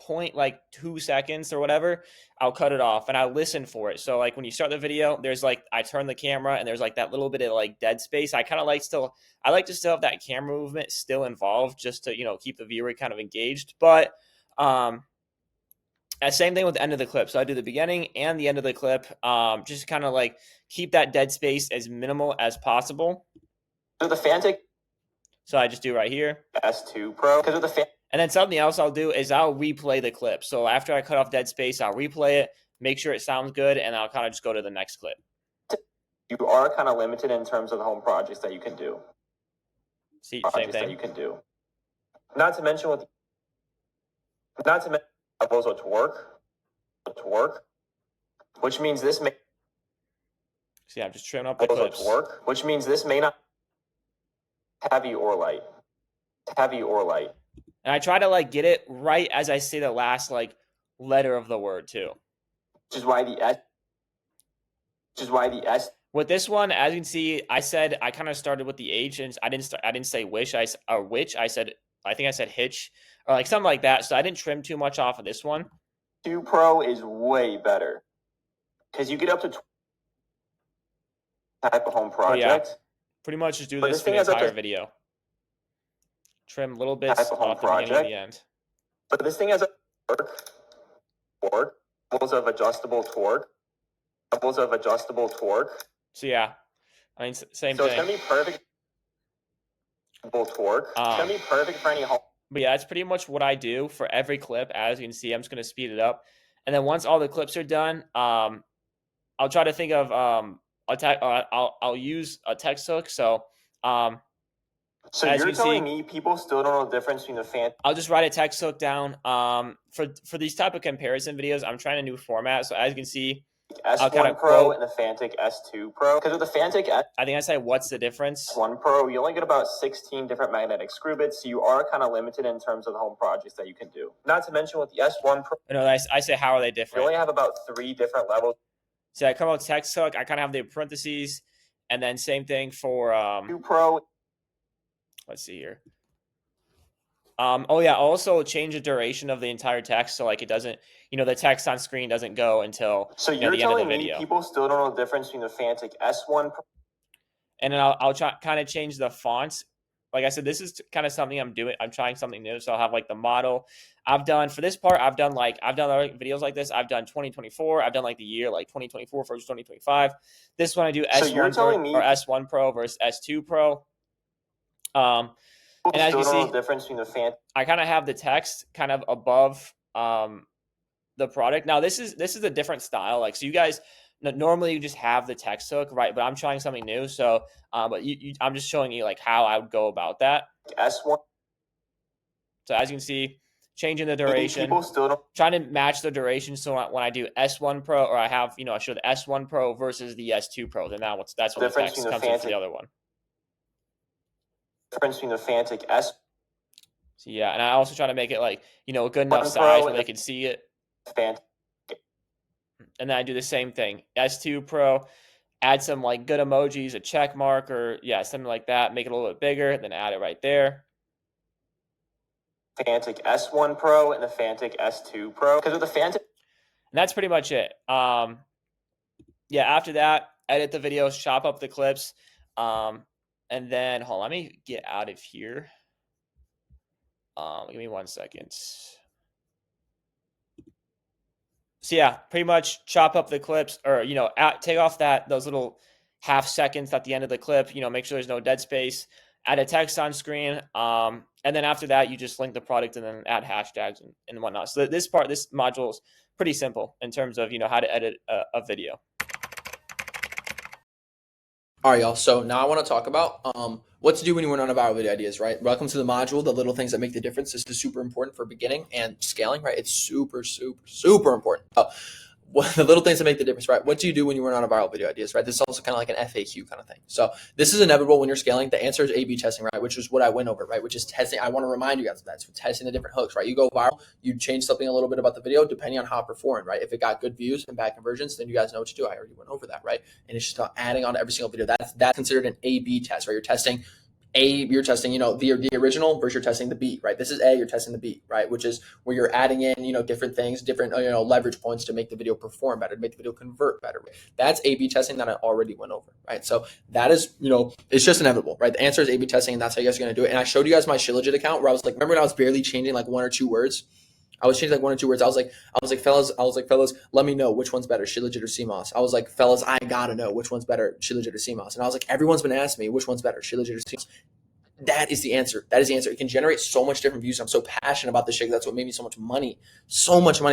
0.2 seconds or whatever, I'll cut it off and I'll listen for it. So like when you start the video, there's like, I turn the camera and there's like that little bit of like dead space. I like to still have that camera movement still involved just to, keep the viewer kind of engaged. But Same thing with the end of the clip. So I do the beginning and the end of the clip. Just kind of like keep that dead space as minimal as possible. So the Fantic. So I just do right here. S2 Pro. Because with the and then something else I'll do is I'll replay the clip. So after I cut off dead space, I'll replay it, make sure it sounds good, and I'll kind of just go to the next clip. You are kind of limited in terms of the home projects that you can do. See, projects same thing. that you can do. Not to mention levels of torque, which means this may. See, I'm just trimming up the clips. Torque, which means this may not heavy or light. And I try to like get it right as I say the last like letter of the word too. Which is why the S. With this one, as you can see, I said I kind of started with the H, and I didn't say wish. I said I think I said hitch or like something like that. So I didn't trim too much off of this one. 2 Pro is way better because you get up to type of home project. Yeah. Pretty much just do this for the entire video. Trim little bits off the beginning and the end. But this thing has a torque, levels of adjustable torque. So yeah, I mean same thing. So it's gonna be perfect. Torque. It's gonna be perfect for any home. But yeah, that's pretty much what I do for every clip. As you can see, I'm just gonna speed it up, and then once all the clips are done, I'll try to think of I'll use a text hook. So so you're telling me people still don't know the difference between the fan. I'll just write a text hook down. For these type of comparison videos, I'm trying a new format. So as you can see, S1 Pro and the Fantic S2 Pro. Because with the Fantic I think I say what's the difference? S1 Pro, you only get about 16 different magnetic screw bits, so you are kind of limited in terms of the home projects that you can do. Not to mention with the S1 Pro. No, I say how are they different? You only have about 3 different levels. So I come out text hook. I kind of have the parentheses, and then same thing for 2 Pro. Let's see here. Oh yeah, also change the duration of the entire text so like it doesn't, the text on screen doesn't go until so the end of the video. People still don't know the difference between the Fantic S1 Pro. And then I'll try kind of change the fonts. Like I said, this is kind of something I'm doing. I'm trying something new. So I'll have like the model. For this part, I've done other videos like this. I've done 2024. I've done like the year like 2024 versus 2025. This one I do S1 or S1 Pro versus S2 Pro. And as you see, the difference between the fan. I kind of have the text kind of above the product. Now this is a different style. Like so, you guys normally you just have the text hook, right? But I'm trying something new. So, I'm just showing you like how I would go about that. S1. So as you can see, changing the duration. People still don't. Trying to match the duration. So when I do S1 Pro, or I have I show the S1 Pro versus the S2 Pro, then that's what the text comes in for the other one. Difference between the Fantic S. So yeah, and I also try to make it like a good enough size where they can see it. Fantic. And then I do the same thing. S2 Pro, add some like good emojis, a check mark, or something like that. Make it a little bit bigger, then add it right there. Fantic S1 Pro and the Fantic S2 Pro. Because with the Fantic. And that's pretty much it. After that, edit the videos, chop up the clips. And then, hold on, let me get out of here. Give me 1 second. So yeah, pretty much chop up the clips, or take off those little half seconds at the end of the clip. Make sure there's no dead space. Add a text on screen, and then after that, you just link the product and then add hashtags and whatnot. So this module is pretty simple in terms of how to edit a video. All right, y'all. So now I want to talk about what to do when you run out of viral video ideas, right? Welcome to the module, the little things that make the difference. This is super important for beginning and scaling, right? It's super, super, super important. The little things that make the difference, right? What do you do when you run out of viral video ideas, right? This is also kind of like an FAQ kind of thing. So this is inevitable when you're scaling. The answer is A/B testing, right? Which is what I went over, right? Which is testing. I want to remind you guys of that. So testing the different hooks, right? You go viral, you change something a little bit about the video depending on how it performed, right? If it got good views and bad conversions, then you guys know what to do. I already went over that, right? And it's just about adding on to every single video. That's considered an A/B test, right? You're testing the original versus you're testing the beat, right? This is A, you're testing the beat, right? Which is where you're adding in, different things, different, leverage points to make the video perform better, to make the video convert better. That's A/B testing that I already went over, right? So that is, it's just inevitable, right? The answer is A/B testing, and that's how you guys are going to do it. And I showed you guys my Shilajit account where I was like, remember when I was barely changing like 1 or 2 words? I was changing like 1 or 2 words. I was like, fellas, let me know which one's better, Shit Legit or CMOS. I was like, fellas, I gotta know which one's better, Shit Legit or CMOS. And I was like, everyone's been asking me which one's better, Shit Legit or CMOS. That is the answer. That is the answer. It can generate so much different views. I'm so passionate about this shit. That's what made me so much money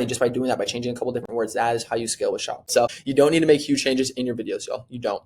just by doing that, by changing a couple different words. That is how you scale with shop. So you don't need to make huge changes in your videos, y'all. You don't.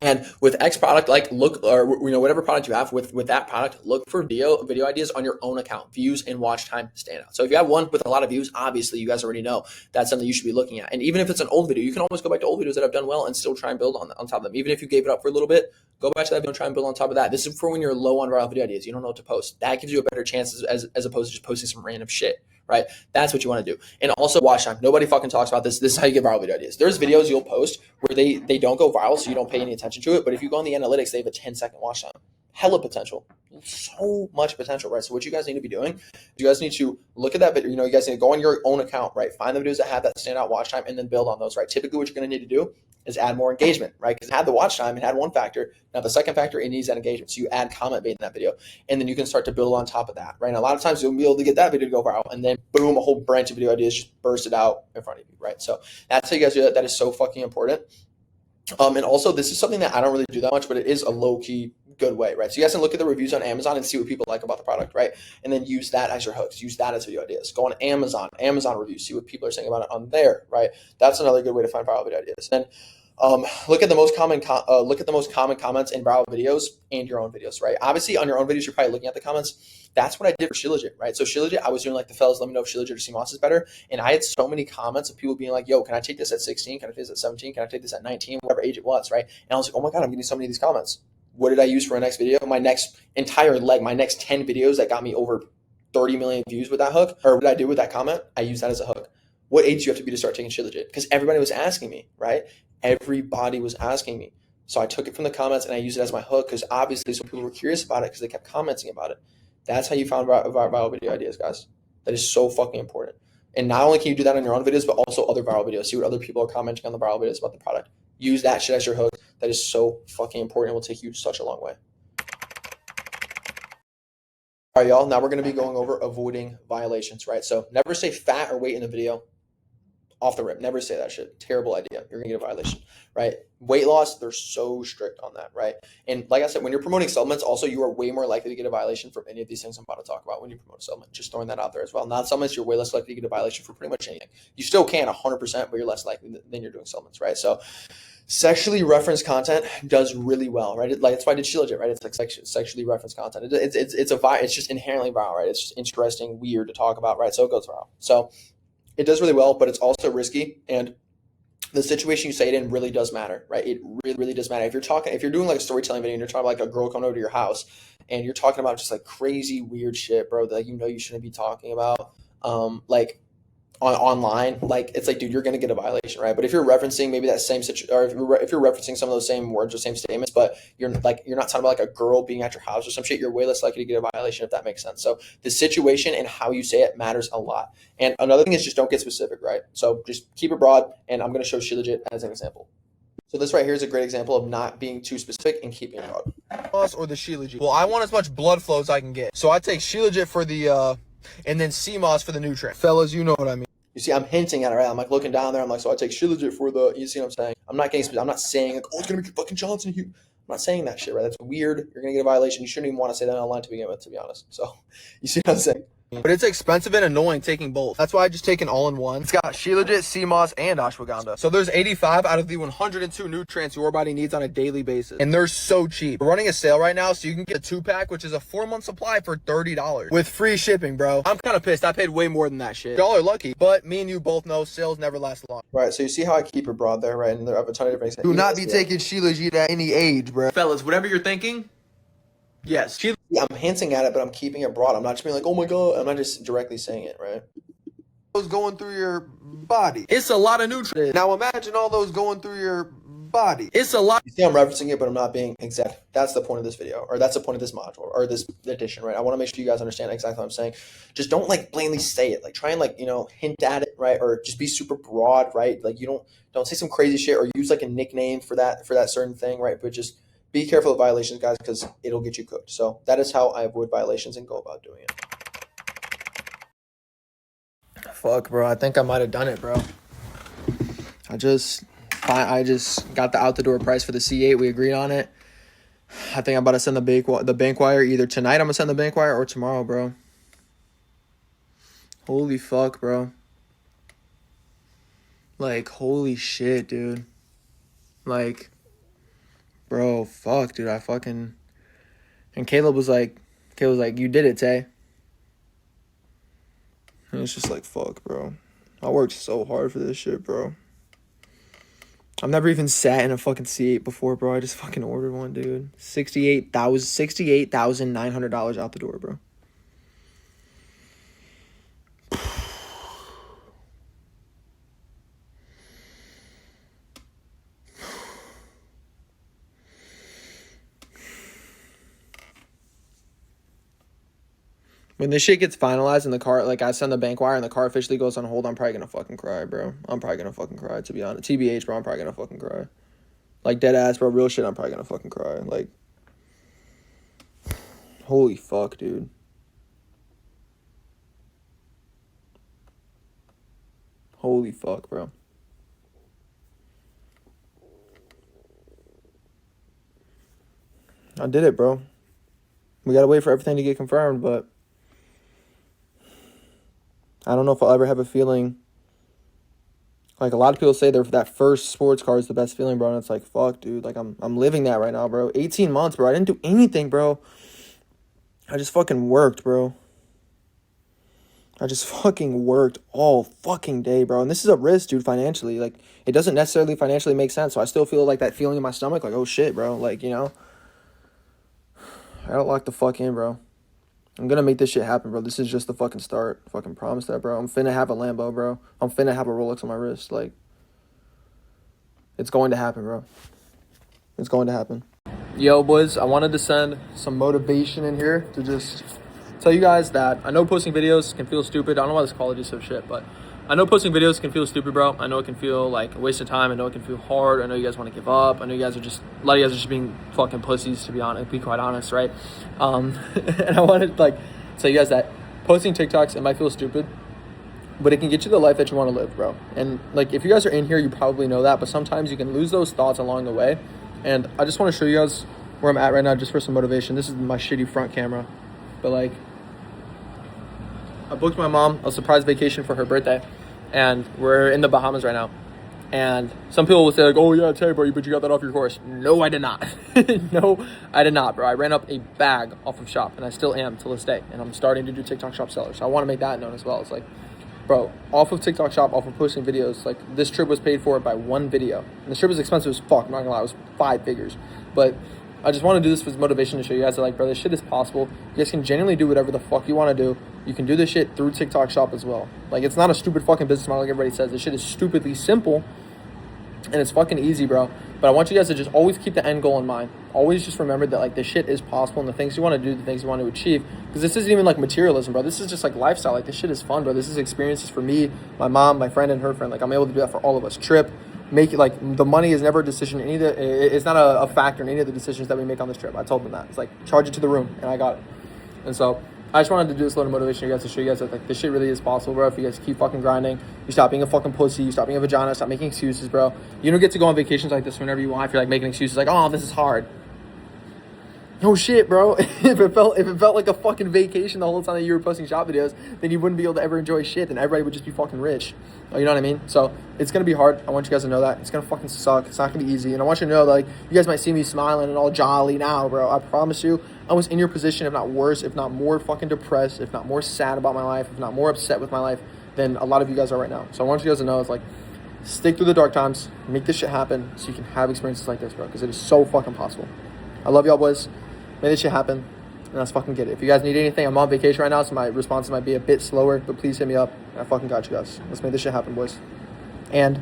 And with X product, like look, or whatever product you have with that product, look for video ideas on your own account. Views and watch time stand out. So if you have one with a lot of views, obviously you guys already know that's something you should be looking at. And even if it's an old video, you can always go back to old videos that have done well and still try and build on top of them. Even if you gave it up for a little bit, go back to that video and try and build on top of that. This is for when you're low on viral video ideas. You don't know what to post. That gives you a better chance as opposed to just posting some random shit. Right? That's what you want to do. And also watch time. Nobody fucking talks about this. This is how you get viral video ideas. There's videos you'll post where they don't go viral, so you don't pay any attention to it. But if you go on the analytics, they have a 10-second watch time. Hella potential. So much potential, right? So what you guys need to be doing, you guys need to look at that video. You guys need to go on your own account, right? Find the videos that have that standout watch time and then build on those, right? Typically what you're going to need to do is add more engagement, right? Because it had the watch time, it had one factor. Now the second factor, it needs that engagement. So you add comment bait in that video, and then you can start to build on top of that, right? And a lot of times you'll be able to get that video to go viral, and then boom, a whole branch of video ideas just bursted out in front of you, right? So that's how you guys do that. That is so fucking important. And also, this is something that I don't really do that much, but it is a low-key good way, right? So you guys can look at the reviews on Amazon and see what people like about the product, right? And then use that as your hooks. Use that as video ideas. Go on Amazon reviews, see what people are saying about it on there, right? That's another good way to find viral video ideas. And look at the most common comments in viral videos and your own videos, right? Obviously, on your own videos, you're probably looking at the comments. That's what I did for Shit Legit, right? So Shit Legit, I was doing like the fellas, let me know if Shit Legit or CMOS is better. And I had so many comments of people being like, yo, can I take this at 16? Can I take this at 17? Can I take this at 19? Whatever age it was, right? And I was like, oh my God, I'm getting so many of these comments. What did I use for a next video? My next entire leg, my next 10 videos that got me over 30 million views with that hook, or what did I do with that comment? I used that as a hook. What age do you have to be to start taking Shit Legit? Because everybody was asking me, right? Everybody was asking me. So I took it from the comments and I used it as my hook because obviously some people were curious about it because they kept commenting about it. That's how you found viral video ideas, guys. That is so fucking important. And not only can you do that on your own videos, but also other viral videos. See what other people are commenting on the viral videos about the product. Use that shit as your hook. That is so fucking important. It will take you such a long way. All right, y'all. Now we're going to be going over avoiding violations, right? So never say fat or weight in the video. Off the rip. Never say that shit. Terrible idea. You're going to get a violation, right? Weight loss, they're so strict on that, right? And like I said, when you're promoting supplements, also you are way more likely to get a violation from any of these things I'm about to talk about when you promote a supplement. Just throwing that out there as well. Not supplements, you're way less likely to get a violation for pretty much anything. You still can 100%, but you're less likely than you're doing supplements, right? So sexually referenced content does really well, right? Like that's why I did Shit Legit, right? It's like sexually referenced content. It's just inherently viral, right? It's just interesting, weird to talk about, right? So it goes viral. So it does really well, but it's also risky, and the situation you say it in really does matter, right? It really, really does matter. If you're doing like a storytelling video and you're talking about like a girl coming over to your house and you're talking about just like crazy weird shit, bro, that you shouldn't be talking about, like online, like it's like, dude, you're gonna get a violation, right? But if you're referencing maybe that same situation, or if you're referencing some of those same words or same statements, but you're not talking about like a girl being at your house or some shit, you're way less likely to get a violation, if that makes sense. So the situation and how you say it matters a lot. And another thing is just don't get specific, right? So just keep it broad, and I'm gonna show Shit Legit as an example. So this right here is a great example of not being too specific and keeping it broad. Or the Shit Legit. Well, I want as much blood flow as I can get. So I take Shit Legit for the and then CMOS for the nutrient. Fellas, you know what I mean. You see, I'm hinting at it, right? I'm like looking down there. I'm like, so I take Shit Legit for the, you see what I'm saying? I'm not saying like, oh, it's going to be fucking Johnson here. I'm not saying that shit, right? That's weird. You're going to get a violation. You shouldn't even want to say that online to begin with, to be honest. So you see what I'm saying? But it's expensive and annoying taking both. That's why I just take an all-in-one. It's got Shit Legit, CMOS, and ashwagandha. So there's 85 out of the 102 nutrients your body needs on a daily basis. And they're so cheap. We're running a sale right now, so you can get a 2-pack, which is a 4-month supply for $30. With free shipping, bro. I'm kind of pissed. I paid way more than that shit. Y'all are lucky. But me and you both know sales never last long. Right, so you see how I keep it broad there, right? And I have a ton of different Do not be taking Shit Legit at any age, bro. Fellas, whatever you're thinking, yes. I'm hinting at it, but I'm keeping it broad. I'm not just being like, oh my God. I'm not just directly saying it, right? Those going through your body. It's a lot of nutrients. Now imagine all those going through your body. It's a lot. You see I'm referencing it, but I'm not being exact. That's the point of this video, or that's the point of this module, or this edition, right? I want to make sure you guys understand exactly what I'm saying. Just don't like blatantly say it. Like try and like, hint at it, right? Or just be super broad, right? Like you don't say some crazy shit or use like a nickname for that certain thing, right? But just be careful of violations, guys, because it'll get you cooked. So that is how I avoid violations and go about doing it. Fuck, bro. I think I might have done it, bro. I just got the out the door price for the C8. We agreed on it. I think I'm about to send the bank wire either tonight. I'm gonna send the bank wire or tomorrow, bro. Holy fuck, bro. Like, holy shit, dude. Like, bro, fuck, dude. I fucking. And Caleb was like, you did it, Tay. And it's just like, fuck, bro. I worked so hard for this shit, bro. I've never even sat in a fucking C8 before, bro. I just fucking ordered one, dude. $68,900 out the door, bro. When this shit gets finalized and the car, like, I send the bank wire and the car officially goes on hold, I'm probably gonna fucking cry, bro. I'm probably gonna fucking cry, to be honest. TBH, bro, I'm probably gonna fucking cry. Like, dead ass, bro, real shit, I'm probably gonna fucking cry. Like, holy fuck, dude. Holy fuck, bro. I did it, bro. We gotta wait for everything to get confirmed, but I don't know if I'll ever have a feeling. Like, a lot of people say that first sports car is the best feeling, bro. And it's like, fuck, dude. Like, I'm living that right now, bro. 18 months, bro. I didn't do anything, bro. I just fucking worked, bro. I just fucking worked all fucking day, bro. And this is a risk, dude, financially. Like, it doesn't necessarily financially make sense. So I still feel like that feeling in my stomach, like, oh shit, bro. Like, you know, I gotta lock the fuck in, bro. I'm gonna make this shit happen, bro. This is just the fucking start. Fucking promise that, bro. I'm finna have a Lambo, bro. I'm finna have a Rolex on my wrist. Like, it's going to happen, bro. It's going to happen. Yo, boys, I wanted to send some motivation in here to just tell you guys that I know posting videos can feel stupid. I don't know why this college is so shit, but I know posting videos can feel stupid, bro. I know it can feel like a waste of time. I know it can feel hard. I know you guys want to give up. I know you guys are just, a lot of you guys are just being fucking pussies, to be honest, be quite honest, right? And I wanted to, like, tell you guys that posting TikToks, it might feel stupid, but it can get you the life that you want to live, bro. And, like, if you guys are in here, you probably know that, but sometimes you can lose those thoughts along the way. And I just want to show you guys where I'm at right now, just for some motivation. This is my shitty front camera, but, like, I booked my mom a surprise vacation for her birthday, and we're in the Bahamas right now. And some people will say, like, oh yeah, Tay, bro, but you got that off your horse. No, I did not. No, I did not, bro. I ran up a bag off of Shop, and I still am till this day. And I'm starting to do TikTok Shop sellers. So I want to make that known as well. It's like, bro, off of TikTok Shop, off of posting videos, like, this trip was paid for by one video. And this trip was expensive as fuck, I'm not gonna lie, it was 5 figures. But I just want to do this for motivation to show you guys that, like, bro, this shit is possible. You guys can genuinely do whatever the fuck you want to do. You can do this shit through TikTok Shop as well. Like, it's not a stupid fucking business model like everybody says. This shit is stupidly simple, and it's fucking easy, bro. But I want you guys to just always keep the end goal in mind. Always just remember that, like, this shit is possible, and the things you want to do, the things you want to achieve. Because this isn't even, like, materialism, bro. This is just, like, lifestyle. Like, this shit is fun, bro. This is experiences for me, my mom, my friend, and her friend. Like, I'm able to do that for all of us. Trip. Make it, like, the money is never a decision. It's not a factor in any of the decisions that we make on this trip. I told them that. It's like, charge it to the room, and I got it. And so I just wanted to do this little motivation, you guys, to show you guys that, like, this shit really is possible, bro. If you guys keep fucking grinding, you stop being a fucking pussy, you stop being a vagina, stop making excuses, bro. You don't get to go on vacations like this whenever you want if you're, like, making excuses like, oh, this is hard. No shit, bro. If it felt like a fucking vacation the whole time that you were posting shop videos, then you wouldn't be able to ever enjoy shit. Then everybody would just be fucking rich. You know what I mean? So it's gonna be hard. I want you guys to know that. It's gonna fucking suck. It's not gonna be easy. And I want you to know that, like, you guys might see me smiling and all jolly now, bro. I promise you, I was in your position, if not worse, if not more fucking depressed, if not more sad about my life, if not more upset with my life than a lot of you guys are right now. So I want you guys to know, it's like, stick through the dark times, make this shit happen so you can have experiences like this, bro, because it is so fucking possible. I love y'all, boys. Make this shit happen, and let's fucking get it. If you guys need anything, I'm on vacation right now, so my responses might be a bit slower, but please hit me up. I fucking got you guys. Let's make this shit happen, boys. And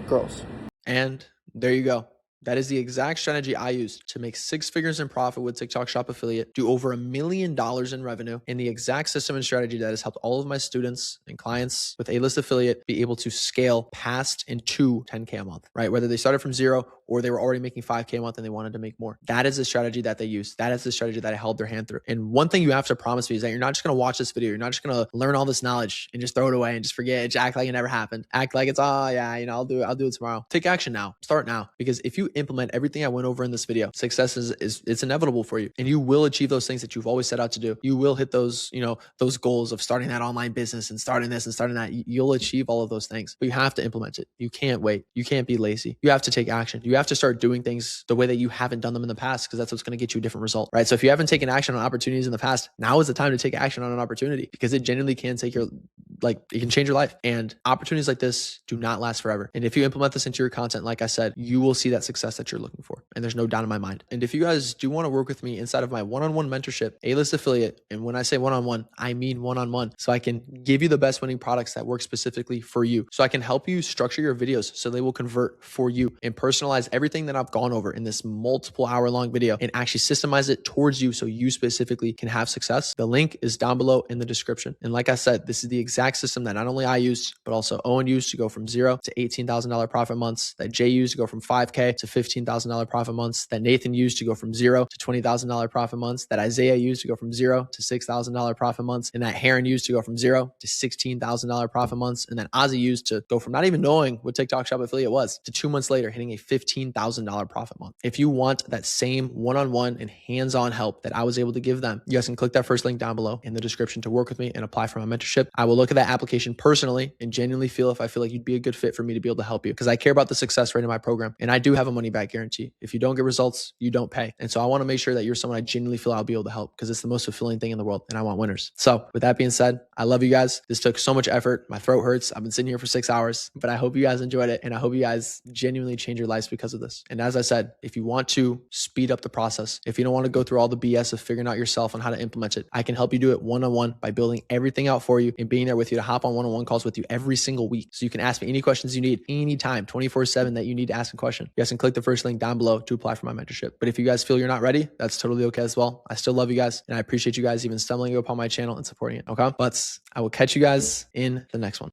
girls. And there you go. That is the exact strategy I used to make 6 figures in profit with TikTok Shop Affiliate, do over $1 million in revenue, and the exact system and strategy that has helped all of my students and clients with A-List Affiliate be able to scale past and to 10K a month, right? Whether they started from 0 or they were already making 5K a month and they wanted to make more. That is the strategy that they use. That is the strategy that I held their hand through. And one thing you have to promise me is that you're not just going to watch this video. You're not just going to learn all this knowledge and just throw it away and just forget it. Just act like it never happened. Act like it's, oh yeah, I'll do it tomorrow. Take action now. Start now. Because if you implement everything I went over in this video, success is it's inevitable for you. And you will achieve those things that you've always set out to do. You will hit those, those goals of starting that online business and starting this and starting that. You'll achieve all of those things, but you have to implement it. You can't wait. You can't be lazy. You have to take action. You have to start doing things the way that you haven't done them in the past, because that's what's going to get you a different result, right? So if you haven't taken action on opportunities in the past, now is the time to take action on an opportunity, because it genuinely can it can change your life. And opportunities like this do not last forever. And if you implement this into your content, like I said, you will see that success that you're looking for. And there's no doubt in my mind. And if you guys do want to work with me inside of my one-on-one mentorship, A-list affiliate, and when I say one-on-one, I mean one-on-one, so I can give you the best winning products that work specifically for you. So I can help you structure your videos so they will convert for you, and personalize everything that I've gone over in this multiple hour-long video and actually systemize it towards you so you specifically can have success. The link is down below in the description. And like I said, this is the exact system that not only I used, but also Owen used to go from $0 to $18,000 profit months, that Jay used to go from $5K to $15,000 profit months, that Nathan used to go from $0 to $20,000 profit months, that Isaiah used to go from $0 to $6,000 profit months, and that Heron used to go from $0 to $16,000 profit months, and that Ozzy used to go from not even knowing what TikTok Shop affiliate was to 2 months later hitting a $15,000 profit month. If you want that same one-on-one and hands-on help that I was able to give them, you guys can click that first link down below in the description to work with me and apply for my mentorship. I will look at that application personally and genuinely feel if I feel like you'd be a good fit for me to be able to help you, because I care about the success rate in my program, and I do have a money back guarantee. If you don't get results, you don't pay. And so I want to make sure that you're someone I genuinely feel I'll be able to help, because it's the most fulfilling thing in the world, and I want winners. So with that being said, I love you guys. This took so much effort. My throat hurts. I've been sitting here for 6 hours, but I hope you guys enjoyed it, and I hope you guys genuinely change your lives because of this. And as I said, if you want to speed up the process, if you don't want to go through all the BS of figuring out yourself on how to implement it, I can help you do it one-on-one by building everything out for you and being there with you to hop on one-on-one calls with you every single week. So you can ask me any questions you need anytime, 24/7 that you need to ask a question. You guys can click the first link down below to apply for my mentorship. But if you guys feel you're not ready, that's totally okay as well. I still love you guys, and I appreciate you guys even stumbling upon my channel and supporting it. Okay. But I will catch you guys in the next one.